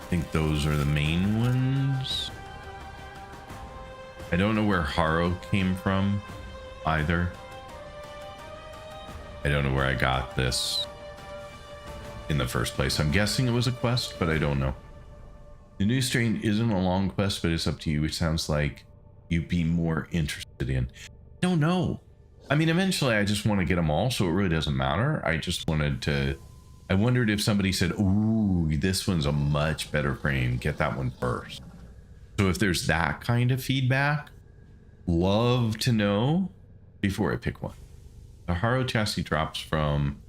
I think those are the main ones. I don't know where Haro came from either. I don't know where I got this in the first place. I'm guessing it was a quest, but I don't know. The new strain isn't a long quest, but it's up to you, which sounds like you'd be more interested in. I don't know. I mean, eventually I just want to get them all, so it really doesn't matter. I just wanted to... I wondered if somebody said, ooh, this one's a much better frame. Get that one first. So if there's that kind of feedback, love to know before I pick one. The Haro chassis drops from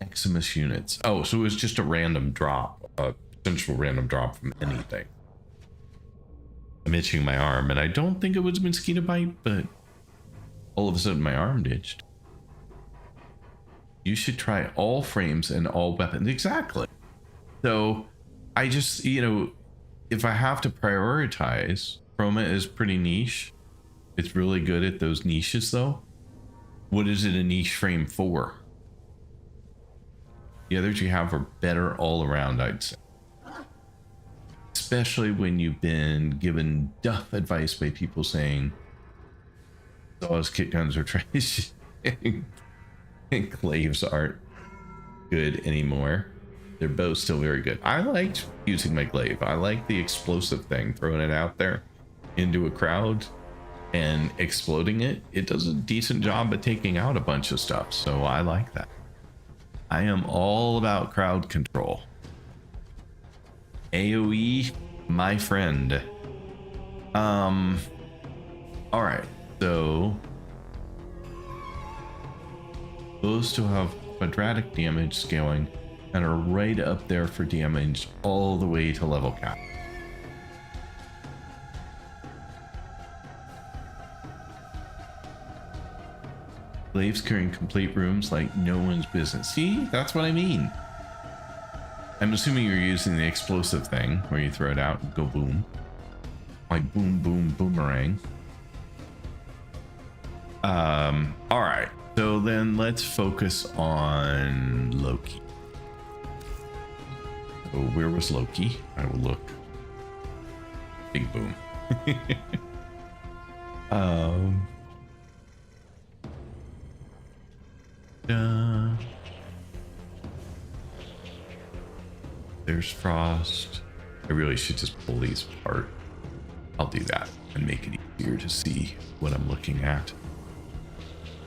Eximus units. Oh, so it was just a random drop, a potential random drop from anything. I'm itching my arm, and I don't think it was a mosquito bite, but all of a sudden my arm itched. You should try all frames and all weapons. Exactly. So I just, you know, if I have to prioritize, Chroma is pretty niche. It's really good at those niches though. What is it a niche frame for? The others you have are better all around, I'd say. Especially when you've been given duff advice by people saying, Saws, kit guns are trash. And glaives aren't good anymore. They're both still very good. I liked using my glaive. I like the explosive thing, throwing it out there into a crowd and exploding it. It does a decent job at taking out a bunch of stuff, so I like that. I am all about crowd control. AoE, my friend. All right, so those still have quadratic damage scaling and are right up there for damage all the way to level cap. Glaives carrying complete rooms like no one's business. See, that's what I mean. I'm assuming you're using the explosive thing where you throw it out and go boom. my boom boom boomerang. All right, so then let's focus on Loki. So where was Loki? I will look. Big boom. There's Frost. I really should just pull these apart. I'll do that and make it easier to see what I'm looking at.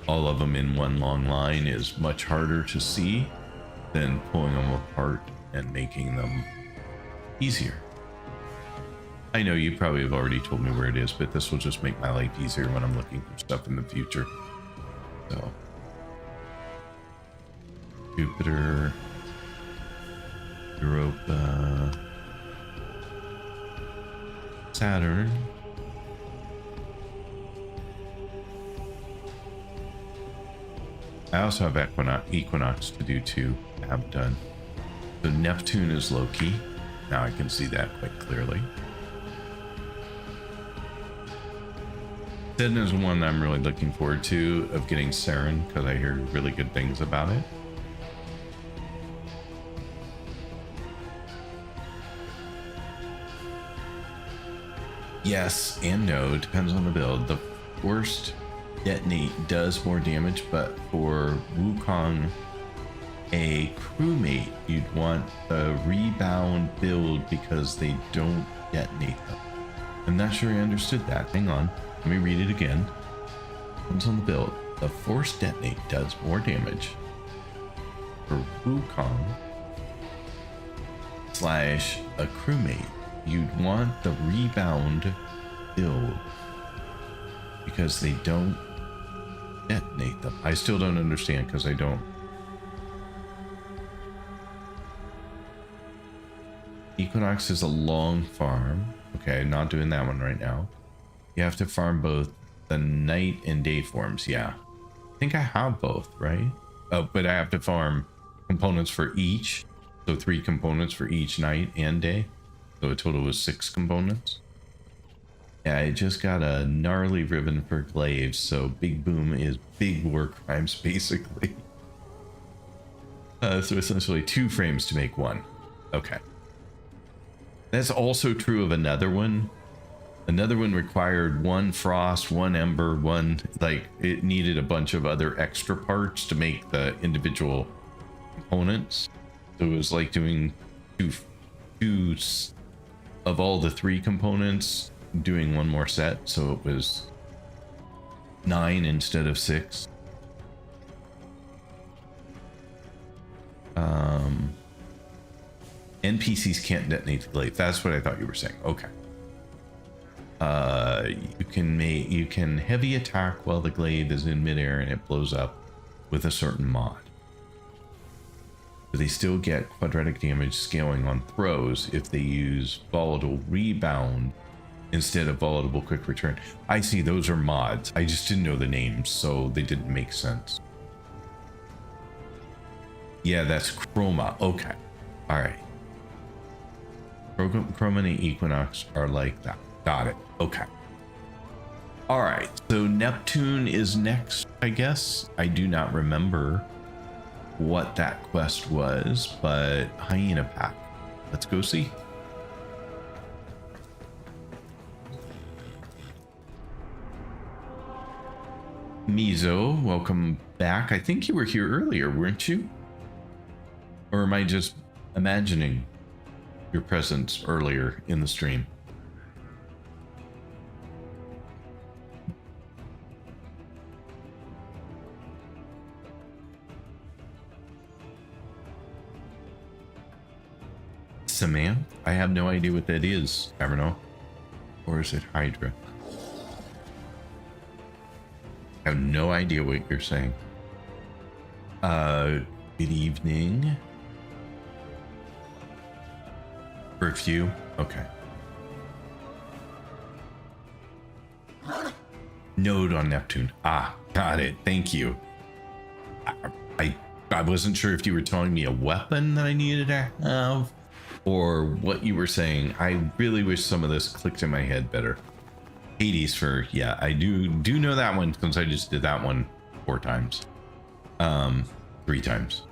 All of them in one long line is much harder to see than pulling them apart and making them easier. I know you probably have already told me where it is, but this will just make my life easier when I'm looking for stuff in the future. So, Jupiter, Europa, Saturn, I also have Equinox to do too. I have done. So Neptune is Loki. Now I can see that quite clearly. Then there's one I'm really looking forward to of getting Saren because I hear really good things about it. Yes and no, depends on the build. The worst detonate does more damage, but for Wukong, a crewmate, you'd want a rebound build because they don't detonate them. I'm not sure I understood that. Hang on, let me read it again. Depends on the build. The force detonate does more damage for Wukong / a crewmate. You'd want the rebound build because they don't detonate them. I still don't understand because I don't. Equinox is a long farm. Okay, not doing that one right now. You have to farm both the night and day forms. Yeah, I think I have both, right? Oh, but I have to farm components for each. So 3 components for each night and day. So a total of 6 components. Yeah, I just got a gnarly ribbon for glaives, so Big Boom is big war crimes, basically. So essentially 2 frames to make 1. Okay. That's also true of another one. Another one required 1 frost, 1 ember, 1... Like, it needed a bunch of other extra parts to make the individual components. So it was like doing two of all the 3 components, doing 1 more set, so it was 9 instead of 6. NPCs can't detonate the glaive. That's what I thought you were saying. Okay. You can heavy attack while the glaive is in midair and it blows up with a certain mod. But they still get quadratic damage scaling on throws if they use volatile rebound instead of volatile quick return. I see, those are mods. I just didn't know the names, so they didn't make sense. Yeah, that's Chroma. Okay. All right. Chroma and Equinox are like that. Got it. Okay. All right. So Neptune is next, I guess. I do not remember what that quest was, but Hyena Pack. Let's go see. Mizo, welcome back. I think you were here earlier, weren't you? Or am I just imagining your presence earlier in the stream? Samantha? I have no idea what that is, Caverno. Or is it Hydra? I have no idea what you're saying. Good evening. For a few? Okay. Node on Neptune. Ah, got it. Thank you. I wasn't sure if you were telling me a weapon that I needed to have, or what you were saying. I really wish some of this clicked in my head better. Hades for, yeah, I do know that one since I just did that one 4 times. 3 times.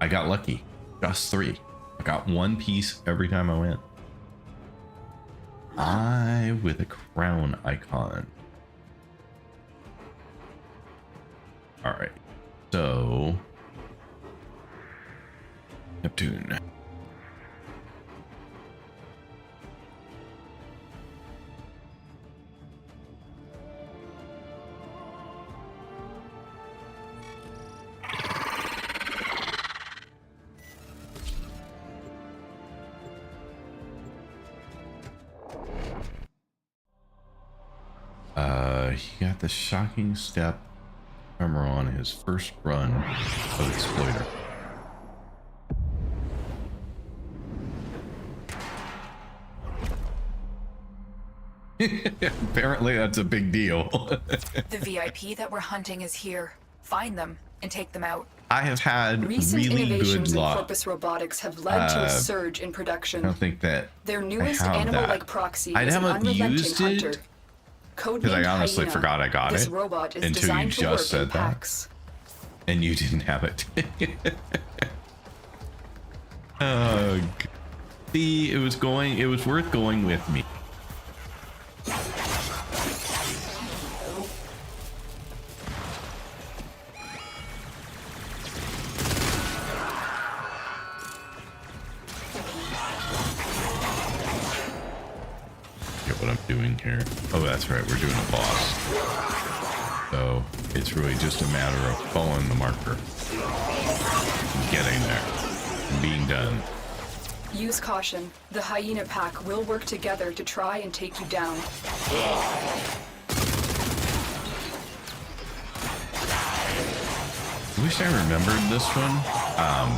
I got lucky. Just 3. I got 1 piece every time I went. Eye with a crown icon. All right. So Neptune. He got the shocking step armor on his first run of Exploiter. Apparently that's a big deal. The VIP that we're hunting is here. Find them and take them out. I have had Recent really innovations good in luck. corpus robotics have led to a surge in production. I don't think that Their newest I have animal-like that. proxy I is an haven't unrelenting used it hunter. because I honestly forgot I got This it robot is until you designed to work just in said that, packs. and you didn't have it. See, it was worth going with me. Get what I'm doing here. Oh, that's right, we're doing a boss. So it's really just a matter of following the marker, getting there, and being done. Use caution. The hyena pack will work together to try and take you down. I wish I remembered this one,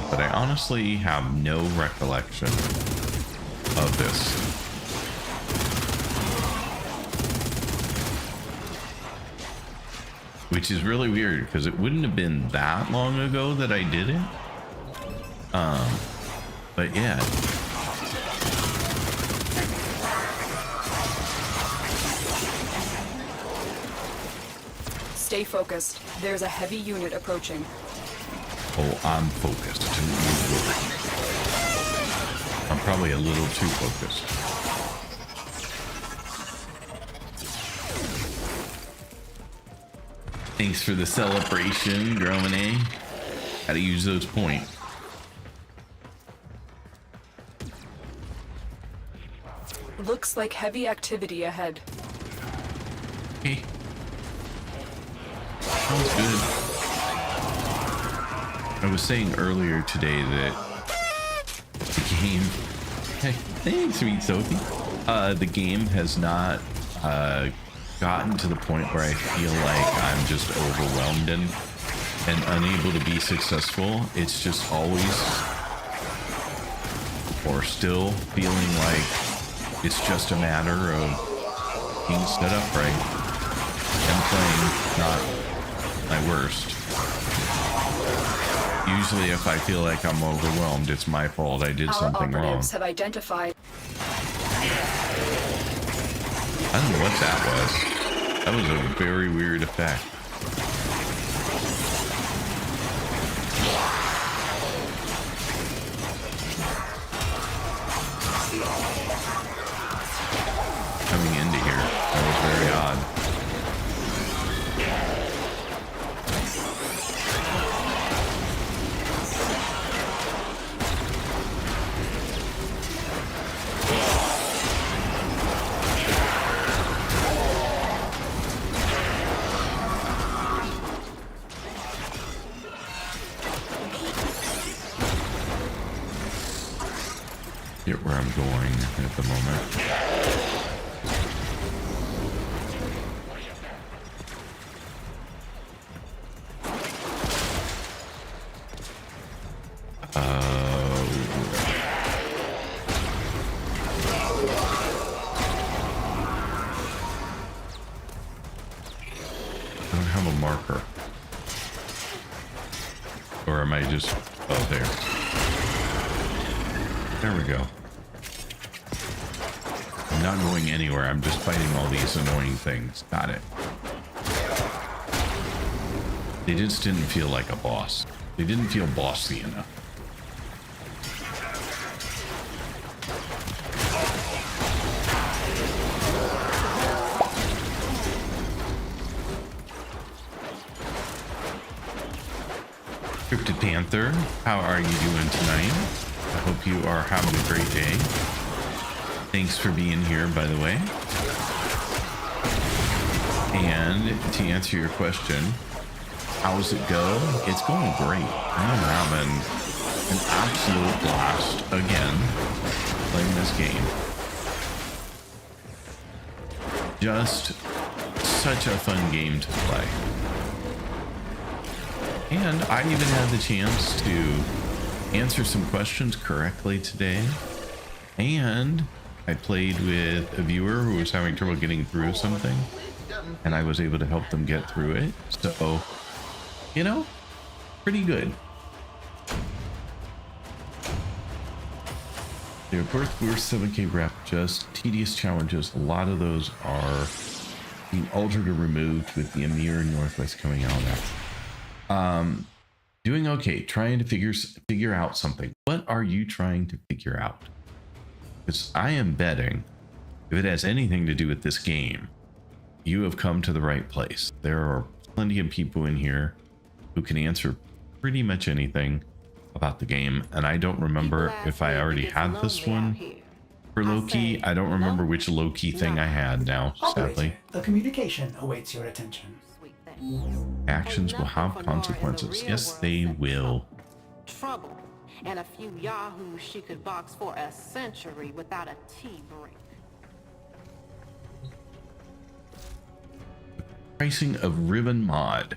but I honestly have no recollection of this. Which is really weird because it wouldn't have been that long ago that I did it. But yeah. Stay focused. There's a heavy unit approaching. Oh, I'm focused. Don't you worry. I'm probably a little too focused. Thanks for the celebration, Gromine. Gotta use those points. Looks like heavy activity ahead. Okay. Sounds good. I was saying earlier today that the game... Hey, thanks, sweet Sophie. The game has not gotten to the point where I feel like I'm just overwhelmed and unable to be successful. It's just always, or still, feeling like it's just a matter of being set up right and playing not my worst. Usually if I feel like I'm overwhelmed, it's my fault. I did something wrong. Operatives have identified. I don't know what that was. That was a very weird effect. Coming into here, that was very odd. Get where I'm going at the moment. I don't have a marker. Or am I just... Oh, there. There we go. I'm not going anywhere. I'm just fighting all these annoying things. Got it. They just didn't feel like a boss. They didn't feel bossy enough. Cryptid Panther, how are you doing tonight? I hope you are having a great day. Thanks for being here, by the way. And to answer your question, how's it go? It's going great. I'm having an absolute blast again playing this game. Just such a fun game to play. And I even had the chance to answer some questions correctly today. And I played with a viewer who was having trouble getting through something, and I was able to help them get through it. So, you know, pretty good. Their birth worth 7K rep, just tedious challenges. A lot of those are being altered or removed with the Emir and Northwest coming out of that. Doing okay, trying to figure out something. What are you trying to figure out? Because I am betting if it has anything to do with this game, you have come to the right place. There are plenty of people in here who can answer pretty much anything about the game, and I don't remember if I already had this one for Loki. I don't remember which Loki thing I had now, sadly. The communication awaits your attention. Actions will have consequences. Yes, they will. Trouble and a few yahoos she could box for a century without a tea break. Pricing of Ribbon Mod.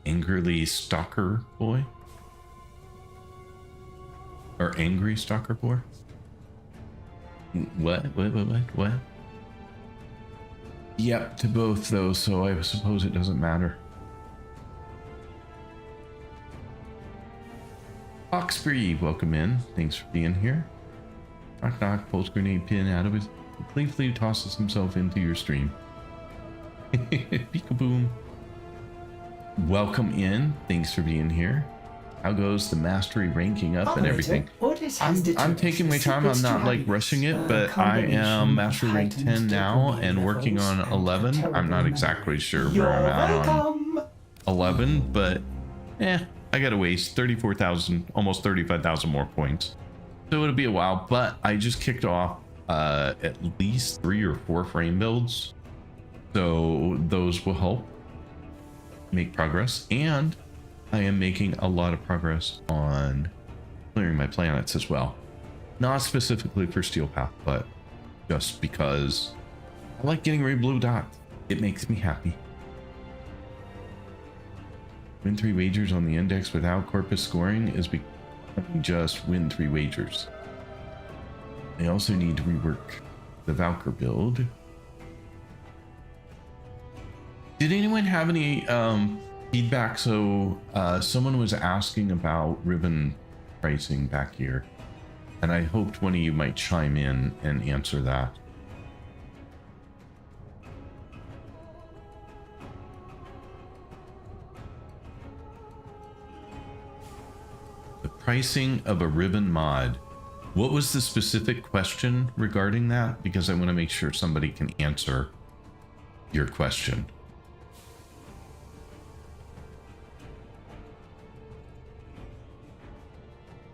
Angrily Stalker Boy? Or Angry Stalker Boy? What? Yep, to both those, so I suppose it doesn't matter. Foxbree, welcome in. Thanks for being here. Knock knock, pulse grenade pin out of his. Playfully tosses himself into your stream. Peekaboom. Welcome in. Thanks for being here. How goes the mastery ranking up and everything? I'm taking my time. I'm not like rushing it, but I am mastery rank 10 now and working on 11. I'm not exactly sure where I'm at on 11, but I gotta waste 34,000, almost 35,000 more points. So it'll be a while, but I just kicked off at least 3 or 4 frame builds. So those will help make progress, and I am making a lot of progress on clearing my planets as well. Not specifically for Steel Path, but just because I like getting rid of blue dots. It makes me happy. Win 3 wagers on the index without corpus scoring is becoming just win 3 wagers. I also need to rework the Valkyr build. Did anyone have any feedback? So someone was asking about ribbon pricing back here, and I hoped one of you might chime in and answer that. The pricing of a ribbon mod. What was the specific question regarding that? Because I want to make sure somebody can answer your question.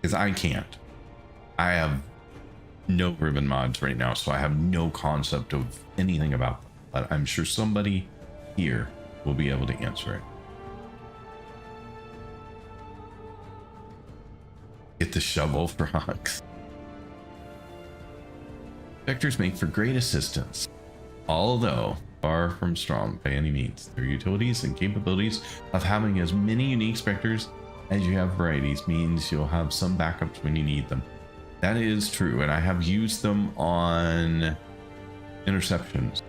Because I can't. I have no ribbon mods right now, so I have no concept of anything about them. But I'm sure somebody here will be able to answer it. Get the shovel for rocks. Vectors make for great assistance, although far from strong by any means. Their utilities and capabilities of having as many unique specters as you have varieties means you'll have some backups when you need them. That is true, and I have used them on interceptions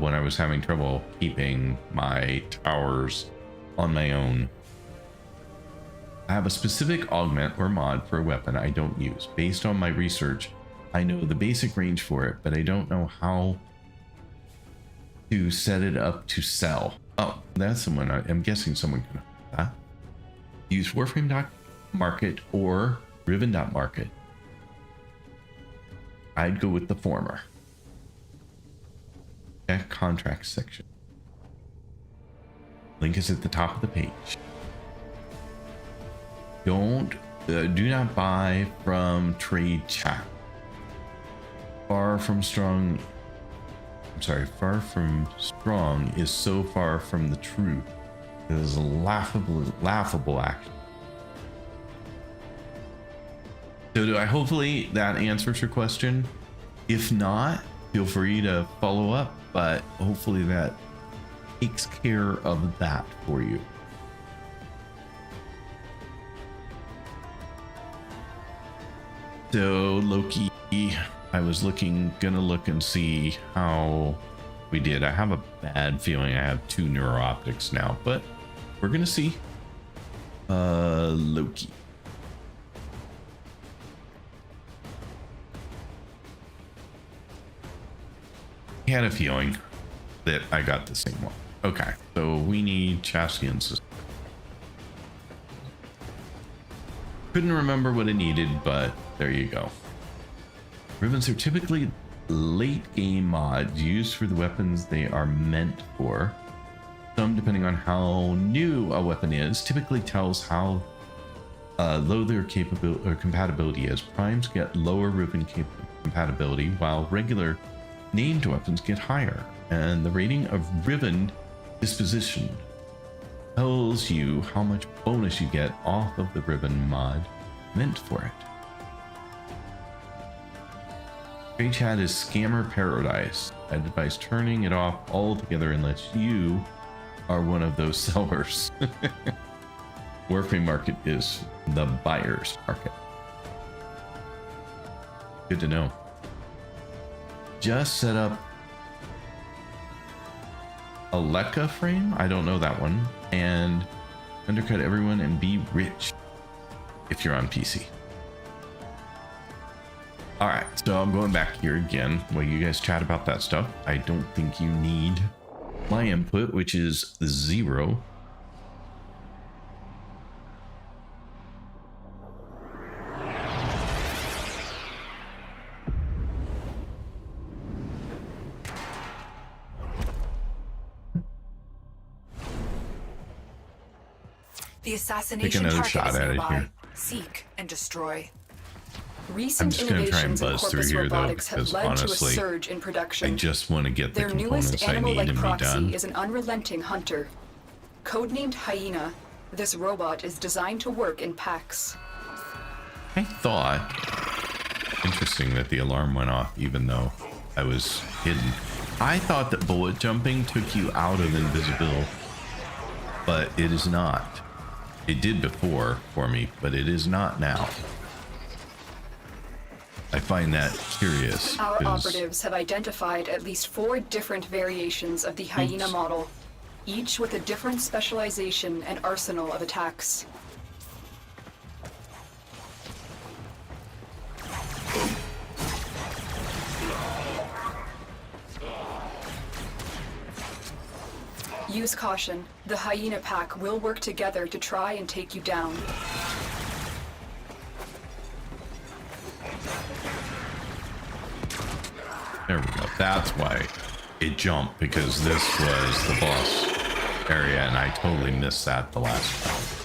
when I was having trouble keeping my towers on my own. I have a specific augment or mod for a weapon I don't use. Based on my research, I know the basic range for it, but I don't know how to set it up to sell. Oh, that's someone. I'm guessing someone can. Use Warframe.market or Riven.market. I'd go with the former. Check contract section. Link is at the top of the page. Do not buy from trade chat. Far from strong is so far from the truth. It is a laughable action. So hopefully that answers your question. If not, feel free to follow up, but hopefully that takes care of that for you. So Loki, I was gonna look and see how we did. I have a bad feeling I have 2 neuro-optics now, but we're gonna see. Loki. I had a feeling that I got the same one. Okay, so we need Chastian system. Couldn't remember what it needed, but there you go. Ribbons are typically late game mods used for the weapons they are meant for. Some, depending on how new a weapon is, typically tells how low their capability or compatibility is. Primes get lower ribbon compatibility, while regular named weapons get higher, and the rating of ribbon disposition tells you how much bonus you get off of the ribbon mod meant for it. Trade chat is scammer paradise. I advise turning it off altogether unless you are one of those sellers. Warframe market is the buyer's market. Good to know. Just set up a Lekka frame. I don't know that one. And undercut everyone and be rich if you're on PC. All right, so I'm going back here again while you guys chat about that stuff. I don't think you need my input, which is 0. The assassination target is nearby. Seek and destroy. Recent innovations in Corpus Robotics have led to a surge in production. I just want to get the Their components newest I need animal-like and be proxy done. is an unrelenting hunter. Codenamed Hyena, this robot is designed to work in packs. I thought, interesting that the alarm went off even though I was hidden. I thought that bullet jumping took you out of invisibility, but it is not. It did before for me, but it is not now. I find that curious. Our operatives have identified at least 4 different variations of the Hyena model, each with a different specialization and arsenal of attacks. Use caution. The Hyena pack will work together to try and take you down. There we go. That's why it jumped, because this was the boss area and I totally missed that the last time.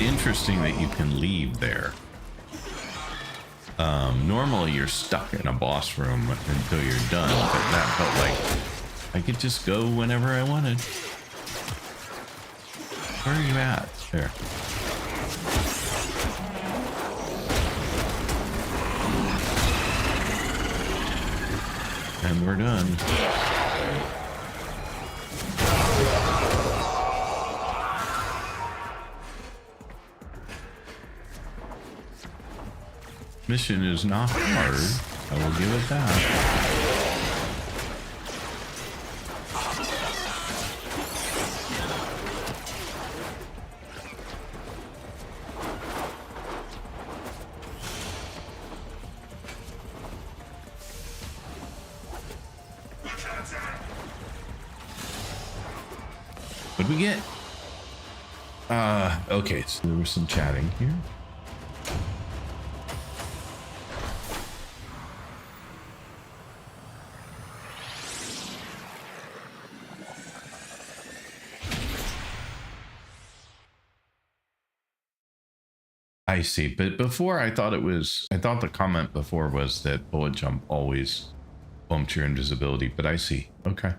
Interesting that you can leave there. Normally you're stuck in a boss room until you're done, but that felt like I could just go whenever I wanted. Where are you at? There. And we're done. Mission is not hard. I will give it that. What did we get? Okay, so there was some chatting here. I see, but before I thought the comment before was that bullet jump always bumps your invisibility, but I see. Okay.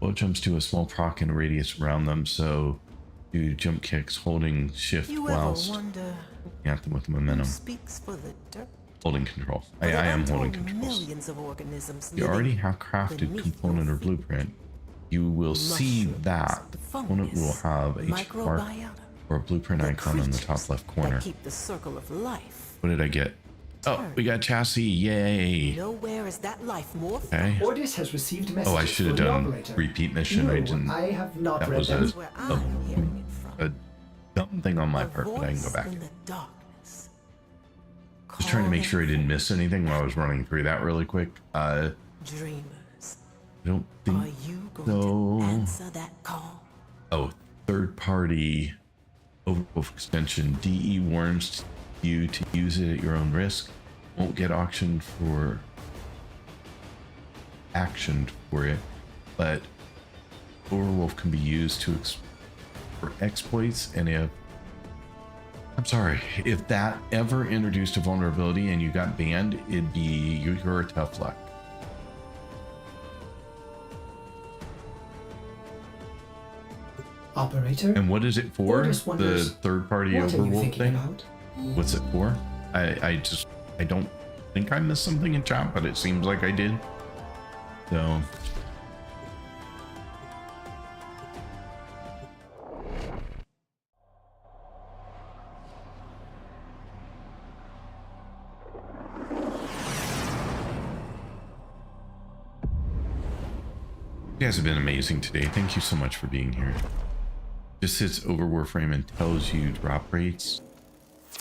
Bullet jumps do a small proc in a radius around them, so do jump kicks holding shift whilst at them with momentum. Speaks for the dirt. Holding control. I am holding control. Millions of organisms You already have crafted component or blueprint. You will see that the component will have a mark or a blueprint icon on the top left corner. Keep the circle of life. What did I get? Oh, we got chassis. Yay. Nowhere is that life more. Okay. Ordis has received messages. Oh, I should have done repeat mission. No, I didn't. I have not That read was them. a dumb thing on my part, but I can go back. Just trying to make sure I didn't miss anything while I was running through that really quick. Dreamers. I don't think Are you going so. to answer that call? Oh, third party Overwolf extension. DE warns you to use it at your own risk. Won't get actioned for it, but Overwolf can be used for exploits, and if that ever introduced a vulnerability and you got banned, it'd be your tough luck. Operator. And what is it for? Ordis wonders, the third party what are you Overwolf thinking thing? about? What's it for? I don't think I missed something in chat, but it seems like I did. So you guys have been amazing today. Thank you so much for being here. Just sits over Warframe and tells you drop rates,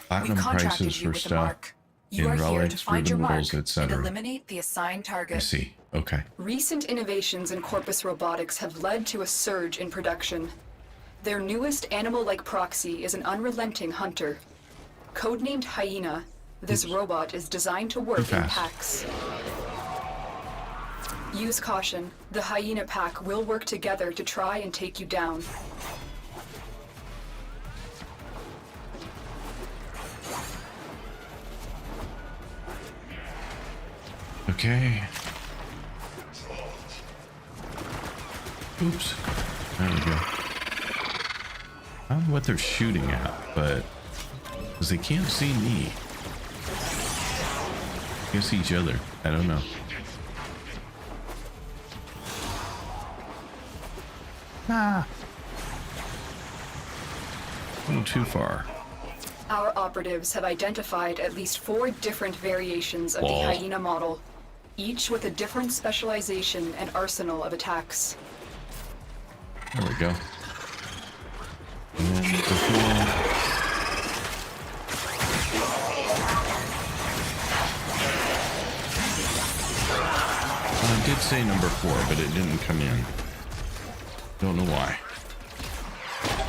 platinum prices for stuff, in relics, rubinules, etc. Eliminate the assigned target. I see. Okay. Recent innovations in Corpus robotics have led to a surge in production. Their newest animal-like proxy is an unrelenting hunter. Codenamed Hyena, this robot is designed to work in packs. Use caution. The Hyena pack will work together to try and take you down. Okay. Oops. There we go. I don't know what they're shooting at, but because they can't see me. I guess each other. I don't know. Ah. A little too far. Our operatives have identified at least 4 different variations of the Hyena model, each with a different specialization and arsenal of attacks. There we go. And then before... I did say number 4, but it didn't come in. Don't know why.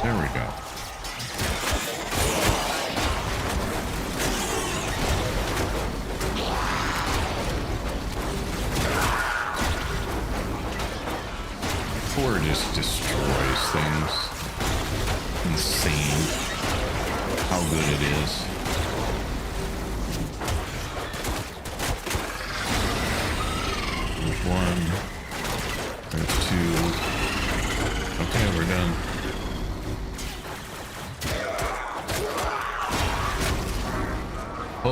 There we go. Four just destroys things. Insane how good it is.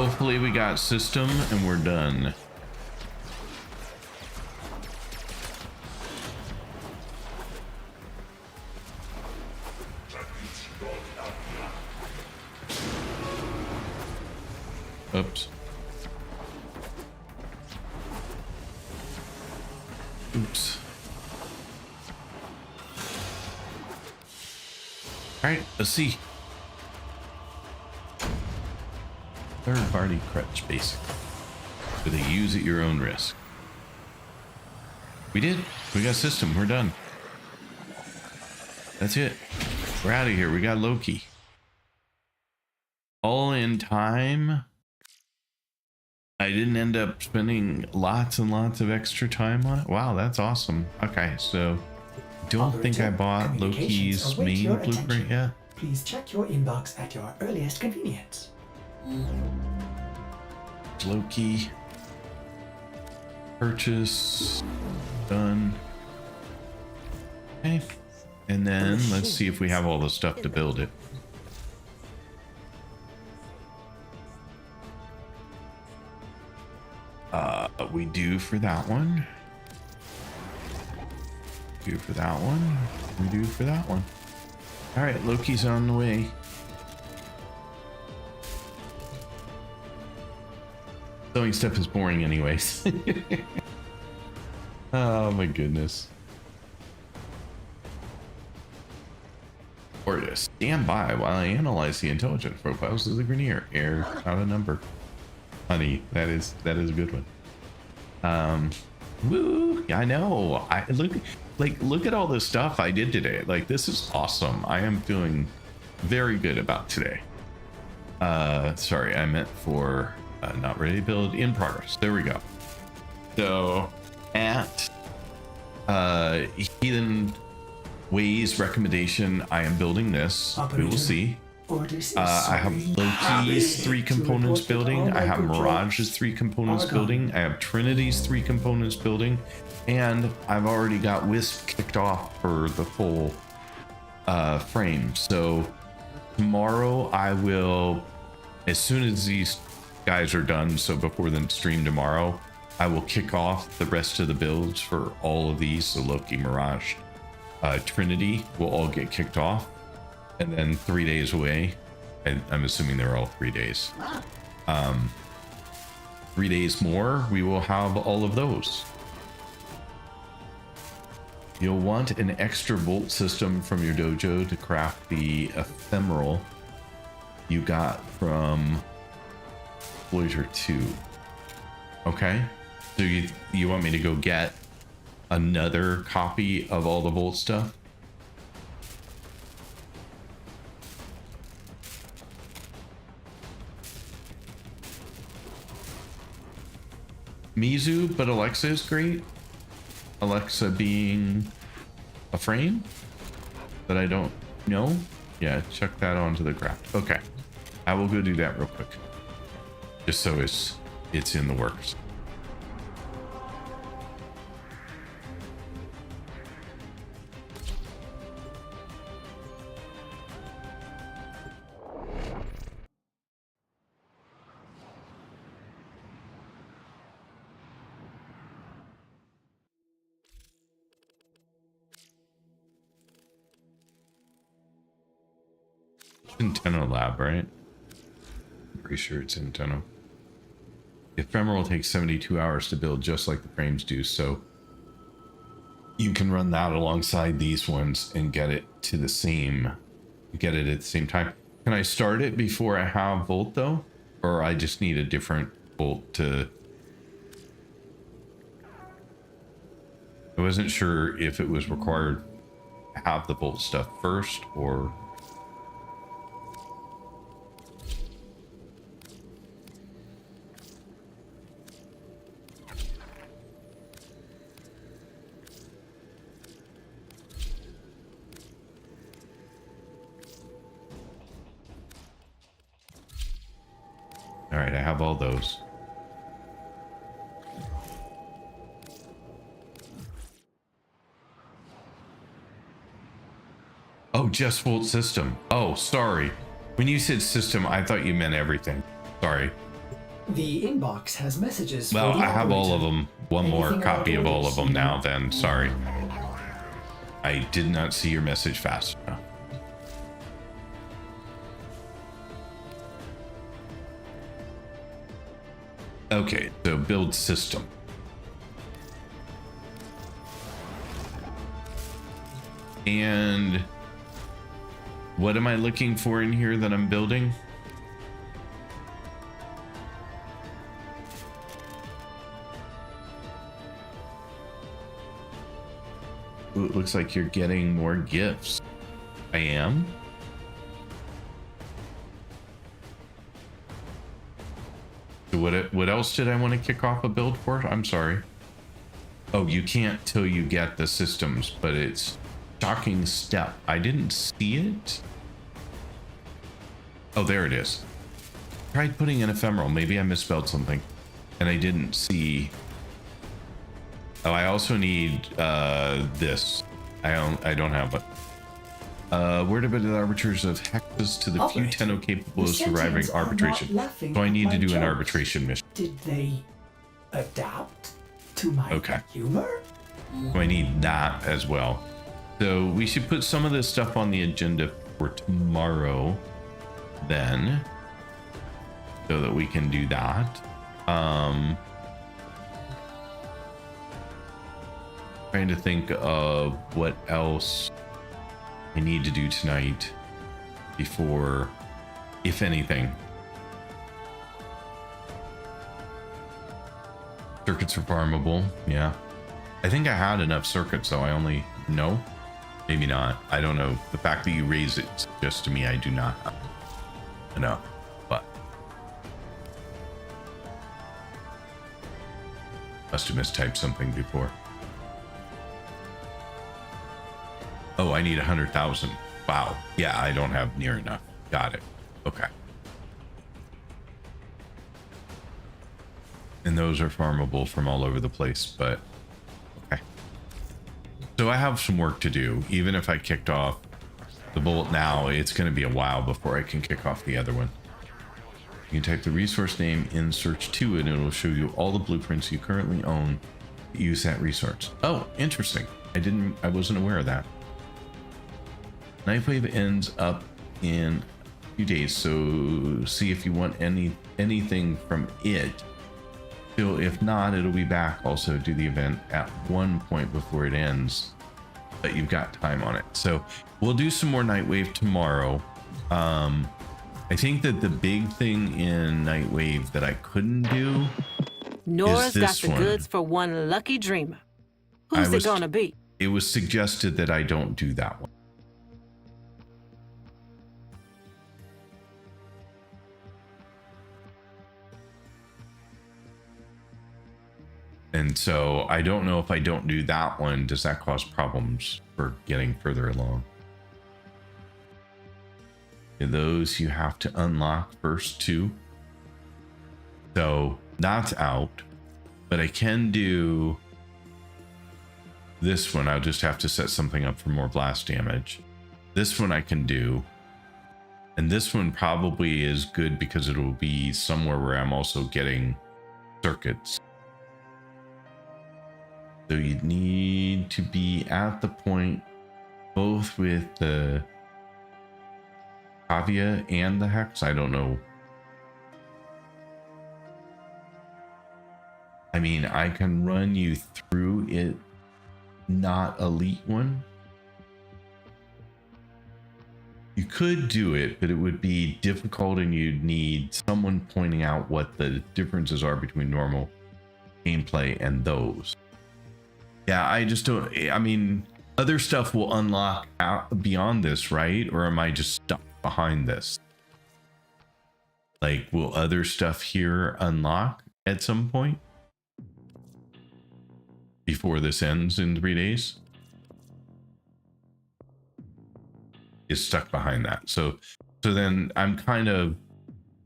Hopefully we got system and we're done. Oops. Oops. All right, let's see. Third-party crutch, basically. So they use at your own risk. We did. We got system. We're done. That's it. We're out of here. We got Loki. All in time. I didn't end up spending lots and lots of extra time on it. Wow, that's awesome. Okay, so don't think I bought Loki's main blueprint yet. Please check your inbox at your earliest convenience. Loki. Purchase. Done. Okay. And then let's see if we have all the stuff to build it. We do for that one. Do for that one. We do for that one. All right, Loki's on the way. Sewing stuff is boring anyways. Oh my goodness. Or to stand by while I analyze the intelligence profiles of the Grenier. Air, not a number. Honey, that is a good one. Woo, I know. Look at all the stuff I did today. Like, this is awesome. I am feeling very good about today. Sorry, I meant for not ready to build, in progress. There we go. So at Heathen Way's recommendation, I am building this. We will see. I have Loki's 3 components building. I have Mirage's 3 components building. I have Trinity's 3 components building. And I've already got Wisp kicked off for the full frame. So tomorrow I will, as soon as these guys are done, so before the stream tomorrow, I will kick off the rest of the builds for all of these. So Loki, Mirage, Trinity will all get kicked off. And then 3 days away, and I'm assuming they're all 3 days. 3 days more, we will have all of those. You'll want an extra bolt system from your dojo to craft the ephemeral you got from Voyager 2. Okay, so you want me to go get another copy of all the bolt stuff? Mizu, but Alexa is great. Alexa being a frame that I don't know. Yeah, check that onto the craft. Okay, I will go do that real quick, just so it's in the works. In Tenno lab, right? I'm pretty sure it's in Tenno. The ephemeral takes 72 hours to build, just like the frames do, so you can run that alongside these ones and get it to the same, get it at the same time. Can I start it before I have Volt though? Or I just need a different Volt to... I wasn't sure if it was required to have the Volt stuff first or... All right, I have all those. Oh, just Volt system. Oh, sorry. When you said system, I thought you meant everything. Sorry. The inbox has messages. Well, for the I have all operator. of them. One more Anything copy of all of them orders? now then. Sorry. I did not see your message fast enough. Okay, so build system. And what am I looking for in here that I'm building? Ooh, it looks like you're getting more gifts. I am. So what else did I want to kick off a build for? I'm sorry. Oh, you can't till you get the systems, but it's shocking step. I didn't see it. Oh, there it is. Tried putting an ephemeral. Maybe I misspelled something and I didn't see. Oh, I also need this. I don't have it. Word about the arbiters of hexes to the few Tenno capable of surviving arbitration. So I need to do an arbitration mission. Did they adapt to my humor? So I need that as well. So we should put some of this stuff on the agenda for tomorrow then, so that we can do that. Trying to think of what else I need to do tonight before, if anything. Circuits are farmable, yeah. I think I had enough circuits, so I only know. Maybe not. I don't know. The fact that you raise it suggests to me I do not have enough, but must have mistyped something before. Oh, I need 100,000. Wow. Yeah, I don't have near enough. Got it. Okay. And those are farmable from all over the place, but okay. So I have some work to do. Even if I kicked off the bolt now, it's going to be a while before I can kick off the other one. You can type the resource name in search 2 and it'll show you all the blueprints you currently own that use that resource. Oh, interesting. I wasn't aware of that. Nightwave ends up in a few days, so see if you want anything from it. So if not, it'll be back. Also do the event at one point before it ends, but you've got time on it. So we'll do some more Nightwave tomorrow. I think that the big thing in Nightwave that I couldn't do Nora's is got this the one. goods for one lucky dreamer. Who's it gonna be? It was suggested that I don't do that one. And so I don't know if I don't do that one, does that cause problems for getting further along? Those you have to unlock first too. So that's out, but I can do this one. I'll just have to set something up for more blast damage. This one I can do. And this one probably is good because it will be somewhere where I'm also getting circuits. So you need to be at the point both with the Kavia and the Hex. I don't know. I mean, I can run you through it, not elite one. You could do it, but it would be difficult and you'd need someone pointing out what the differences are between normal gameplay and those. Yeah, I just don't, I mean, other stuff will unlock out beyond this, right? Or am I just stuck behind this? Like, will other stuff here unlock at some point? Before this ends in 3 days? Is stuck behind that. So then I'm kind of,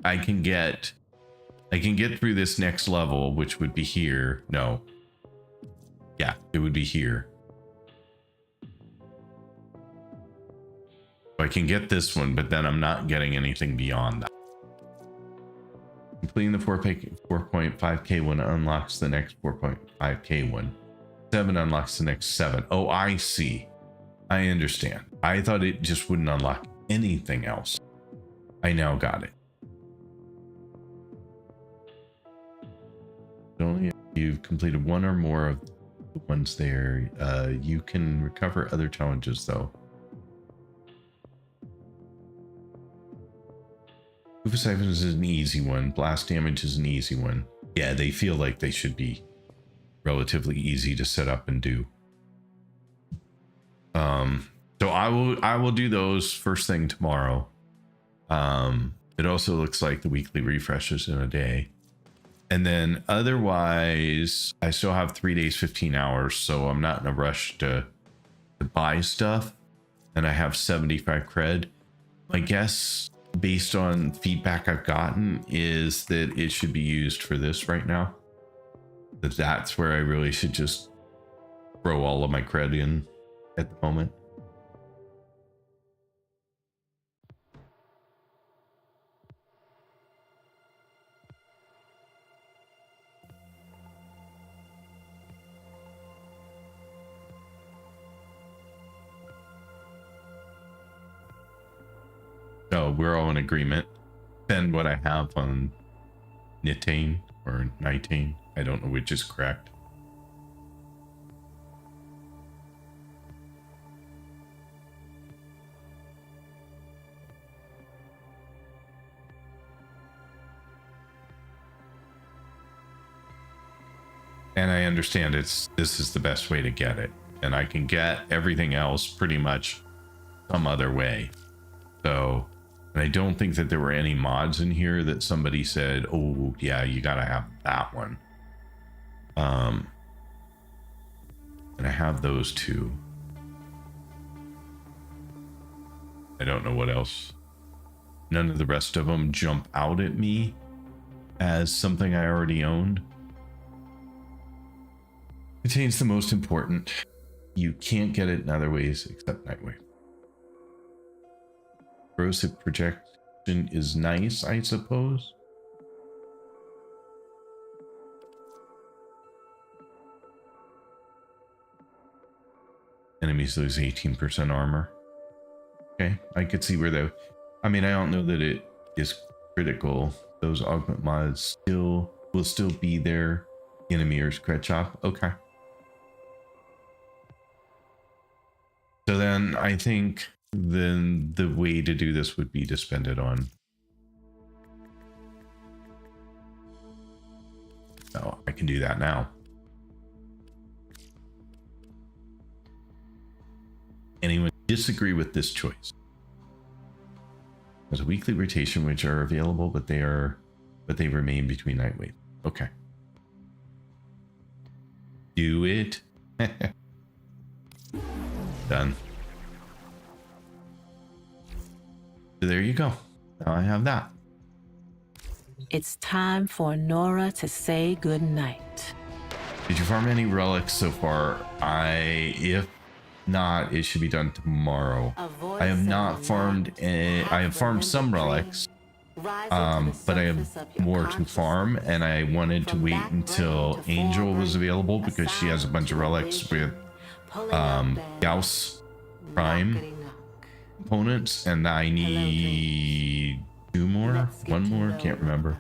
I can get through this next level, which would be here. No. Yeah, it would be here. I can get this one, but then I'm not getting anything beyond that. Completing the 4.5k one unlocks the next 4.5k one. 7 unlocks the next 7. Oh, I see. I understand. I thought it just wouldn't unlock anything else. I now got it. Only if you've completed one or more of the ones there, you can recover other challenges though. Move siphons is an easy one. Blast damage is an easy one. Yeah, they feel like they should be relatively easy to set up and do. So I will do those first thing tomorrow. It also looks like the weekly refreshes in a day. And then otherwise, I still have 3 days, 15 hours, so I'm not in a rush to buy stuff. And I have 75 cred. My guess, based on feedback I've gotten, is that it should be used for this right now. That's where I really should just throw all of my cred in at the moment. So we're all in agreement. Spend what I have on Nitane or Nitane. I don't know which is correct. And I understand this is the best way to get it. And I can get everything else pretty much some other way. So, and I don't think that there were any mods in here that somebody said, oh yeah, you gotta have that one. And I have those two. I don't know what else. None of the rest of them jump out at me as something I already owned. Contains the most important. You can't get it in other ways except Nightwave. Corrosive projection is nice, I suppose. Enemies lose 18% armor. Okay, I could see where though. I mean, I don't know that it is critical. Those augment mods will still be there. Enemy or cred chop. Okay. So then I think then the way to do this would be to spend it on. So I can do that now. Anyone disagree with this choice? There's a weekly rotation which are available, but they remain between Nightwave. Okay. Do it. Done. So there you go. Now I have that. It's time for Nora to say goodnight. Did you farm any relics so far? If not, it should be done tomorrow. I have not farmed I have farmed some relics. But I have more to farm, and I wanted to wait until Angel was available because she has a bunch of relics with Gauss Prime components, and I need one more, can't remember.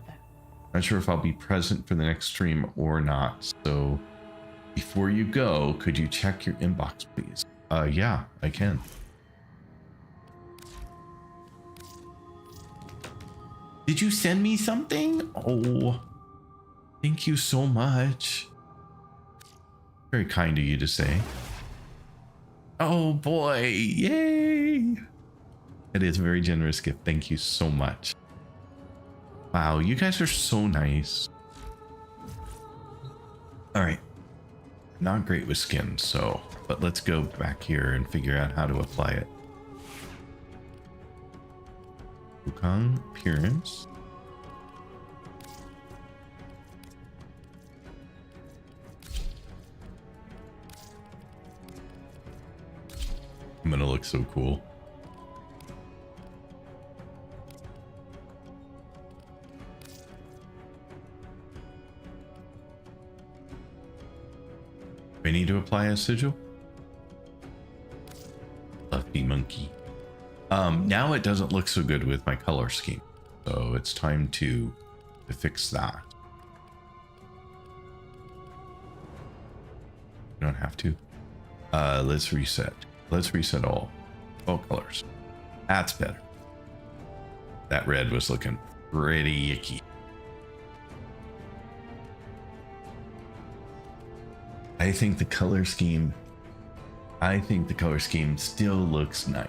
Not sure if I'll be present for the next stream or not. So before you go, could you check your inbox, please? Yeah, I can. Did you send me something? Oh, thank you so much. Very kind of you to say. Oh boy, yay. It is a very generous gift. Thank you so much. Wow, you guys are so nice. All right. Not great with skins, so, but let's go back here and figure out how to apply it. Wukong appearance. I'm gonna look so cool. We need to apply a sigil. Fluffy monkey. Now it doesn't look so good with my color scheme, so it's time to fix that. You don't have to. Let's reset. Let's reset all colors. That's better. That red was looking pretty icky. I think the color scheme still looks nice.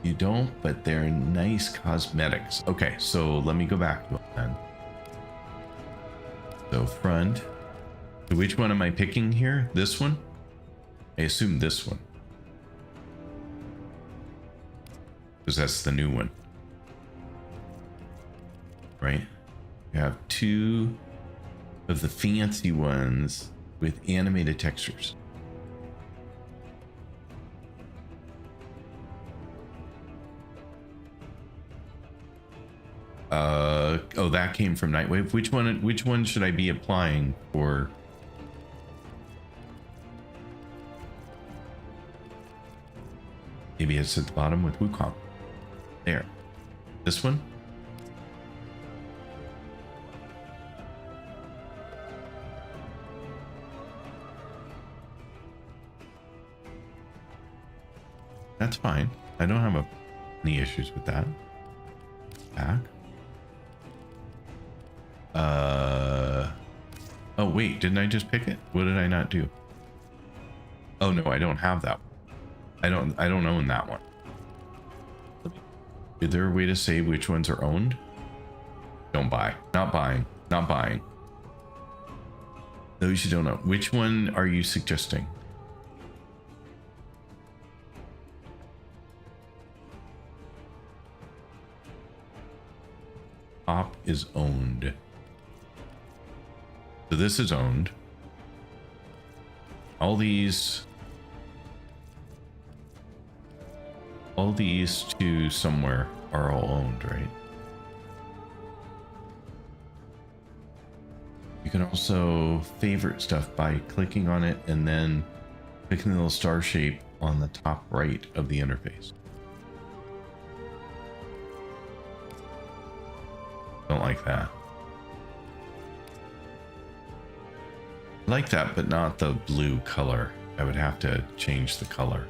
You don't, but they're nice cosmetics. Okay, so let me go back to it then. So front. So which one am I picking here? This one? I assume this one. Because that's the new one. Right? You have two of the fancy ones with animated textures. Oh, that came from Nightwave. Which one should I be applying for? Maybe it's at the bottom with Wukong. There. This one? That's fine. I don't have any issues with that. Back. Oh wait, didn't I just pick it? What did I not do? Oh no, I don't have that one. I don't own that one. Is there a way to say which ones are owned? Don't buy. Not buying. Not buying. Those you don't know. Which one are you suggesting? Op is owned. So this is owned. All these two somewhere are all owned, right? You can also favorite stuff by clicking on it and then clicking the little star shape on the top right of the interface. Don't like that. I like that, but not the blue color. I would have to change the color.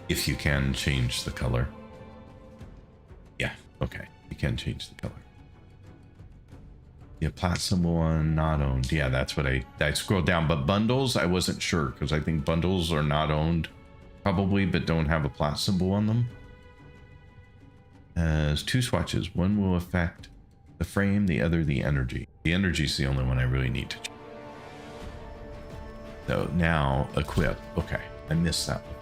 If you can change the color. Yeah, okay. You can change the color. Yeah, platinum one not owned. Yeah, that's what I scrolled down. But bundles, I wasn't sure because I think bundles are not owned probably, but don't have a plat symbol on them. As two swatches. One will affect the frame, the other the energy. The energy is the only one I really need to change. So now equip. Okay, I missed that one.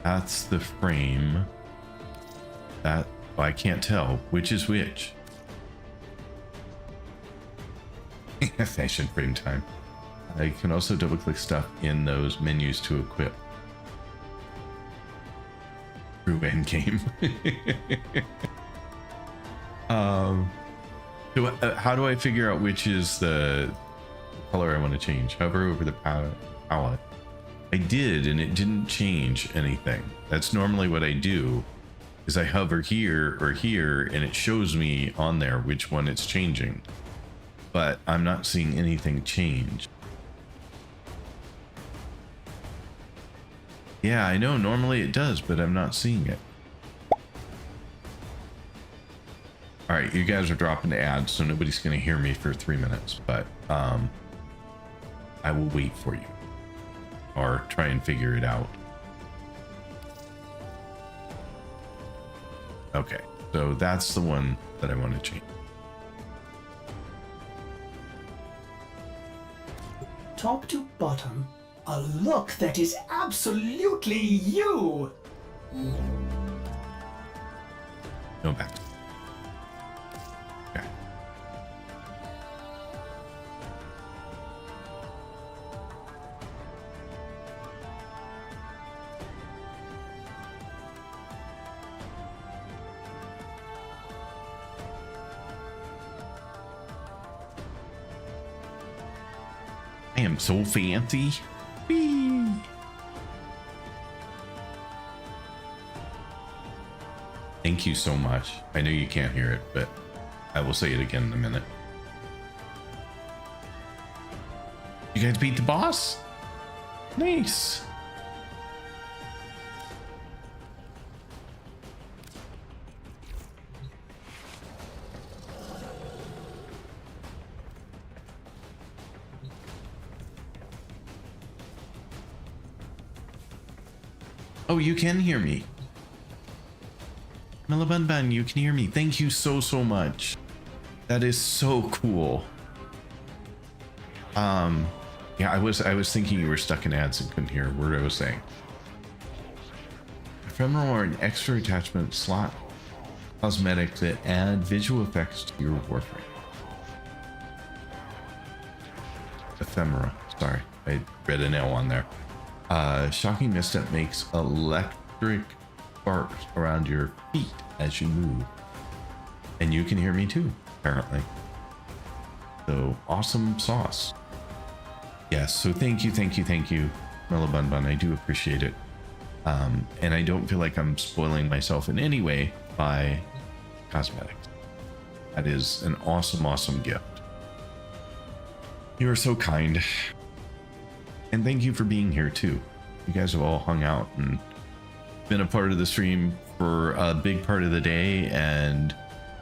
That's the frame. That I can't tell which is which. Fashion frame time. I can also double click stuff in those menus to equip. True endgame. So how do I figure out which is the color I want to change? Hover over the palette. I did, and it didn't change anything. That's normally what I do, is I hover here or here, and it shows me on there which one it's changing. But I'm not seeing anything change. Yeah, I know, normally it does, but I'm not seeing it. Alright, you guys are dropping the ads, so nobody's going to hear me for 3 minutes, but I will wait for you. Or try and figure it out. Okay, so that's the one that I want to change. Top to bottom, a look that is absolutely you! Go back. Okay. I am so fancy. Whee! Thank you so much. I know you can't hear it, but I will say it again in a minute. You guys beat the boss? Nice. Oh, you can hear me. Melabunbun, you can hear me. Thank you so much. That is so cool. Yeah, I was thinking you were stuck in ads and couldn't hear a word I was saying. Ephemeral are an extra attachment slot cosmetic that add visual effects to your warframe. Ephemera. Sorry, I read an L on there. Shocking misstep makes electric sparks around your feet as you move. And you can hear me too, apparently. So, awesome sauce. Yes, so thank you, Melabunbun. I do appreciate it. And I don't feel like I'm spoiling myself in any way by cosmetics. That is an awesome gift. You are so kind. And thank you for being here too. You guys have all hung out and been a part of the stream for a big part of the day, and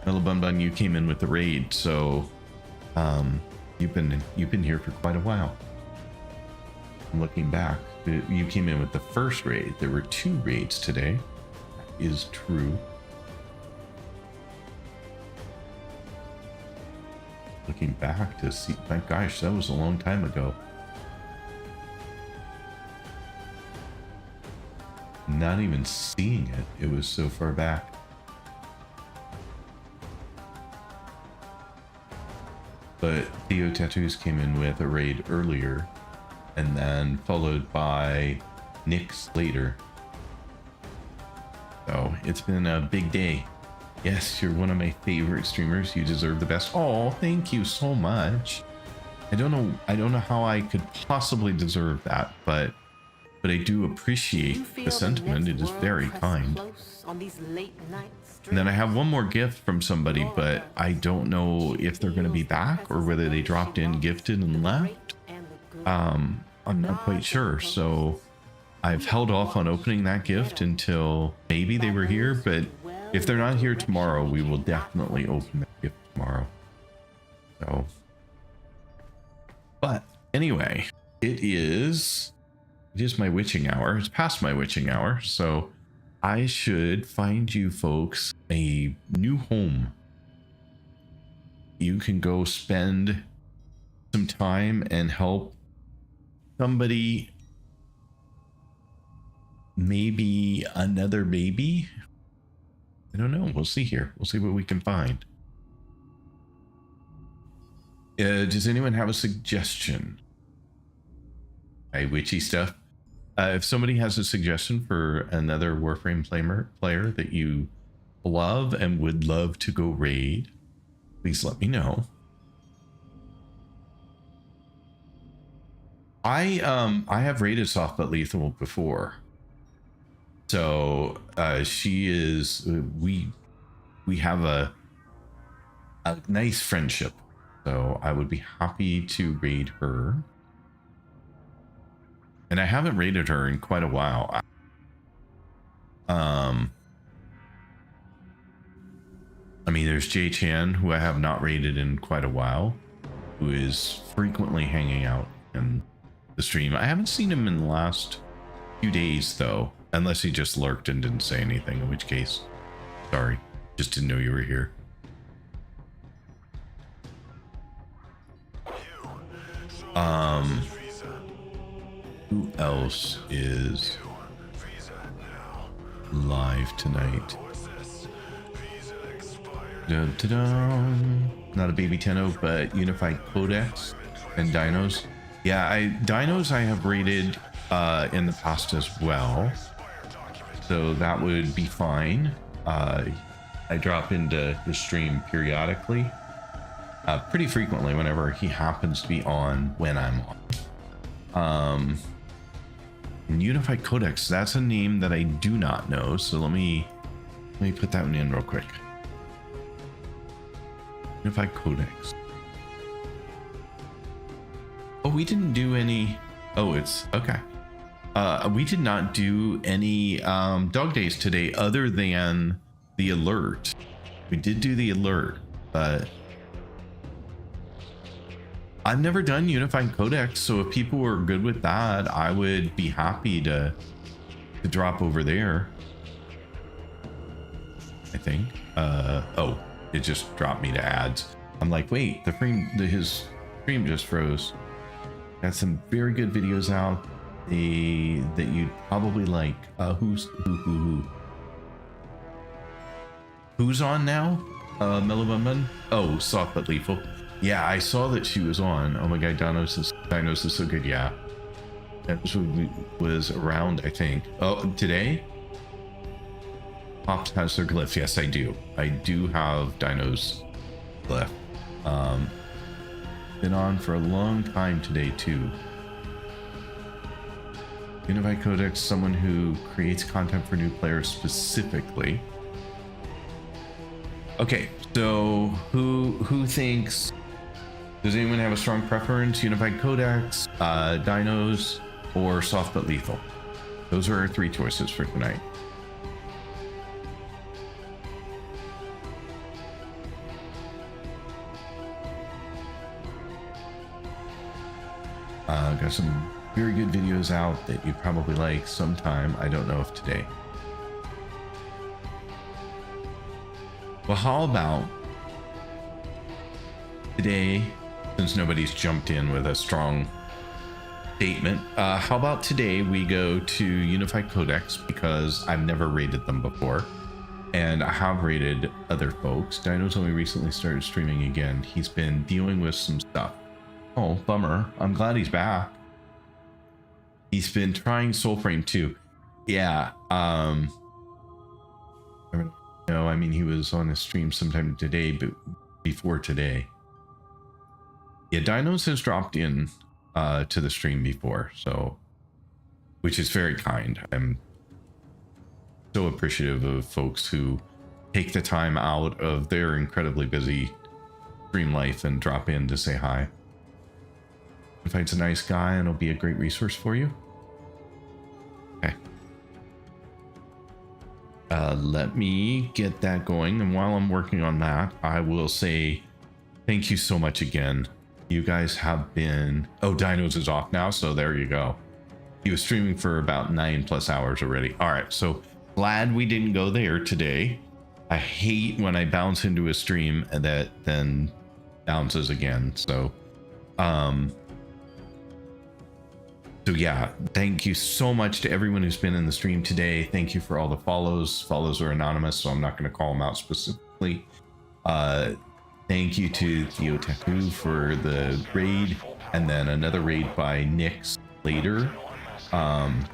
Melabunbun, you came in with the raid, so you've been here for quite a while. I'm looking back, you came in with the first raid. There were 2 raids today. That is true. Looking back to see, my gosh, that was a long time ago. Not even seeing it. It was so far back. But Theo Tattoos came in with a raid earlier, and then followed by Nyx later. So it's been a big day. Yes, you're one of my favorite streamers. You deserve the best. Oh, thank you so much. I don't know how I could possibly deserve that, but I do appreciate the sentiment. It is very kind. And then I have one more gift from somebody, but I don't know if they're going to be back or whether they dropped in, gifted, and left. I'm not quite sure. So I've held off on opening that gift until maybe they were here, but if they're not here tomorrow, we will definitely open that gift tomorrow. So, but anyway, it is my witching hour. It's past my witching hour, so I should find you folks a new home. You can go spend some time and help somebody, maybe another baby. I don't know. We'll see here. We'll see what we can find. Does anyone have a suggestion? Hey, witchy stuff. If somebody has a suggestion for another Warframe player that you love and would love to go raid, please let me know. I have raided Soft But Lethal before. So she is, we have a nice friendship. So I would be happy to raid her. And I haven't raided her in quite a while. I mean, there's Jay Chan, who I have not raided in quite a while, who is frequently hanging out in the stream. I haven't seen him in the last few days, though, unless he just lurked and didn't say anything, in which case, sorry, just didn't know you were here. Who else is live tonight? Dun, dun, dun. Not a baby Tenno, but Unified Codex and Dinos. Yeah, Dinos I have raided in the past as well, so that would be fine. I drop into his stream periodically, pretty frequently whenever he happens to be on when I'm on. Unified Codex, that's a name that I do not know, so let me put that one in real quick. Unified Codex. Oh, we didn't do any. Oh, it's okay. We did not do any dog days today other than the alert. We did do the alert, but I've never done Unified Codex, so if people were good with that, I would be happy to drop over there. I think. Oh, it just dropped me to ads. I'm like, wait, his stream just froze. Got some very good videos out that you'd probably like. Who's on now? Mellow Bun Bun? Oh, Soft But Lethal. Yeah, I saw that she was on. Oh my god, Dinos is so good. Yeah, that was around, I think. Oh, today. Pops has their glyphs. Yes, I do. I do have Dino's glyph. Been on for a long time today too. Unified Codex, someone who creates content for new players specifically. Okay, so who thinks? Does anyone have a strong preference? Unified Codex, Dinos, or Soft But Lethal? Those are our three choices for tonight. Got some very good videos out that you probably like sometime. I don't know if today. Well, how about today, since nobody's jumped in with a strong statement, how about today we go to Unified Codex, because I've never rated them before, and I have rated other folks. Dino's only recently started streaming again. He's been dealing with some stuff. Oh, bummer. I'm glad he's back. He's been trying Soulframe too. Yeah, no, I mean, he was on a stream sometime today, but before today. Yeah, Dinos has dropped in to the stream before, so, which is very kind. I'm so appreciative of folks who take the time out of their incredibly busy stream life and drop in to say hi. If he's a nice guy and it'll be a great resource for you. Okay. Let me get that going, and while I'm working on that, I will say thank you so much again. You guys have been... Oh, Dinos is off now, so there you go. He was streaming for about 9+ hours already. All right, so glad we didn't go there today. I hate when I bounce into a stream and that then bounces again. So yeah, thank you so much to everyone who's been in the stream today. Thank you for all the follows. Follows are anonymous, so I'm not going to call them out specifically. Thank you to Theo Tattoo for the raid, and then another raid by Nyx later. Of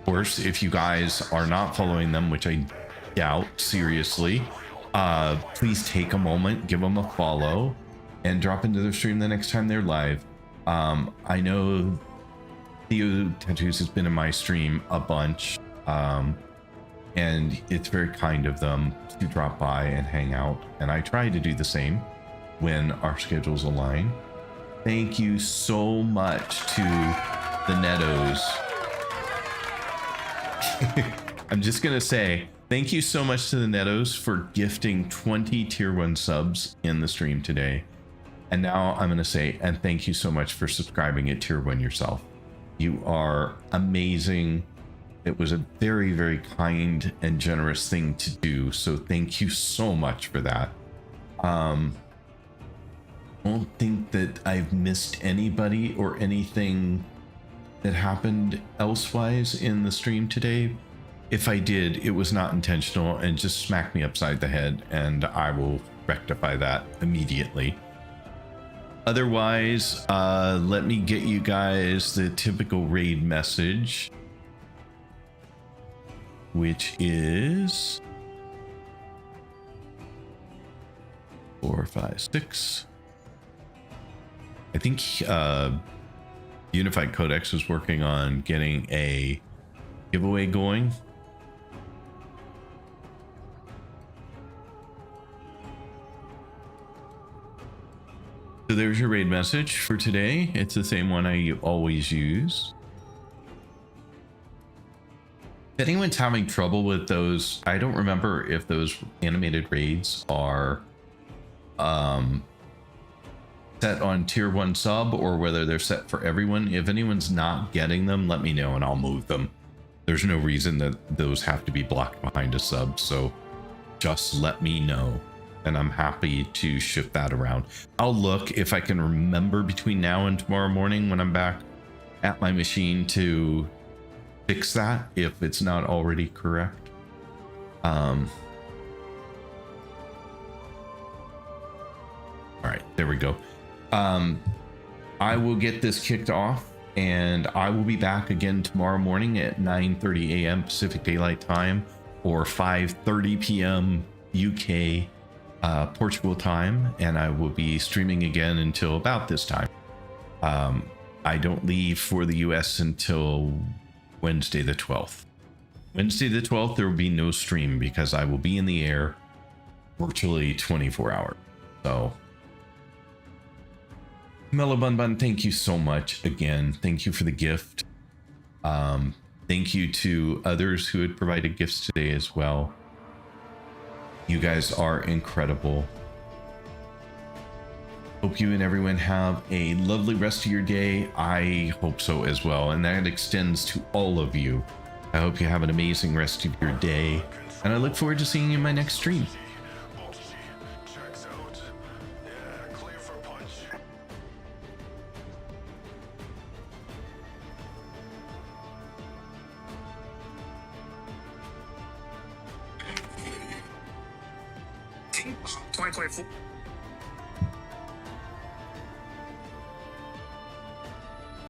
course, if you guys are not following them, which I doubt seriously, please take a moment, give them a follow, and drop into their stream the next time they're live. I know Theo Tattoos has been in my stream a bunch, and it's very kind of them to drop by and hang out, and I try to do the same when our schedules align. Thank you so much to the Nettos. I'm just gonna say thank you so much to the Nettos for gifting 20 tier 1 subs in the stream today. And now I'm gonna say, and thank you so much for subscribing at tier 1 yourself. You are amazing. It was a very, very kind and generous thing to do, so thank you so much for that. I don't think that I've missed anybody or anything that happened elsewise in the stream today. If I did, it was not intentional, and just smack me upside the head and I will rectify that immediately. Otherwise, let me get you guys the typical raid message, which is 4, 5, 6. I think Unified Codex is working on getting a giveaway going. So there's your raid message for today. It's the same one I always use. If anyone's having trouble with those, I don't remember if those animated raids are set on tier 1 sub or whether they're set for everyone. If anyone's not getting them, let me know and I'll move them. There's no reason that those have to be blocked behind a sub, so just let me know and I'm happy to shift that around. I'll look if I can remember between now and tomorrow morning when I'm back at my machine to fix that if it's not already correct. All right, there we go. I will get this kicked off and I will be back again tomorrow morning at 9:30 a.m. Pacific Daylight Time or 5:30 p.m. UK Portugal time, and I will be streaming again until about this time. I don't leave for the US until Wednesday the 12th. Wednesday the 12th, there will be no stream because I will be in the air virtually 24 hours. So, Mellow Bun Bun, thank you so much again. Thank you for the gift. Thank you to others who had provided gifts today as well. You guys are incredible. Hope you and everyone have a lovely rest of your day. I hope so as well, and that extends to all of you. I hope you have an amazing rest of your day, and I look forward to seeing you in my next stream.2024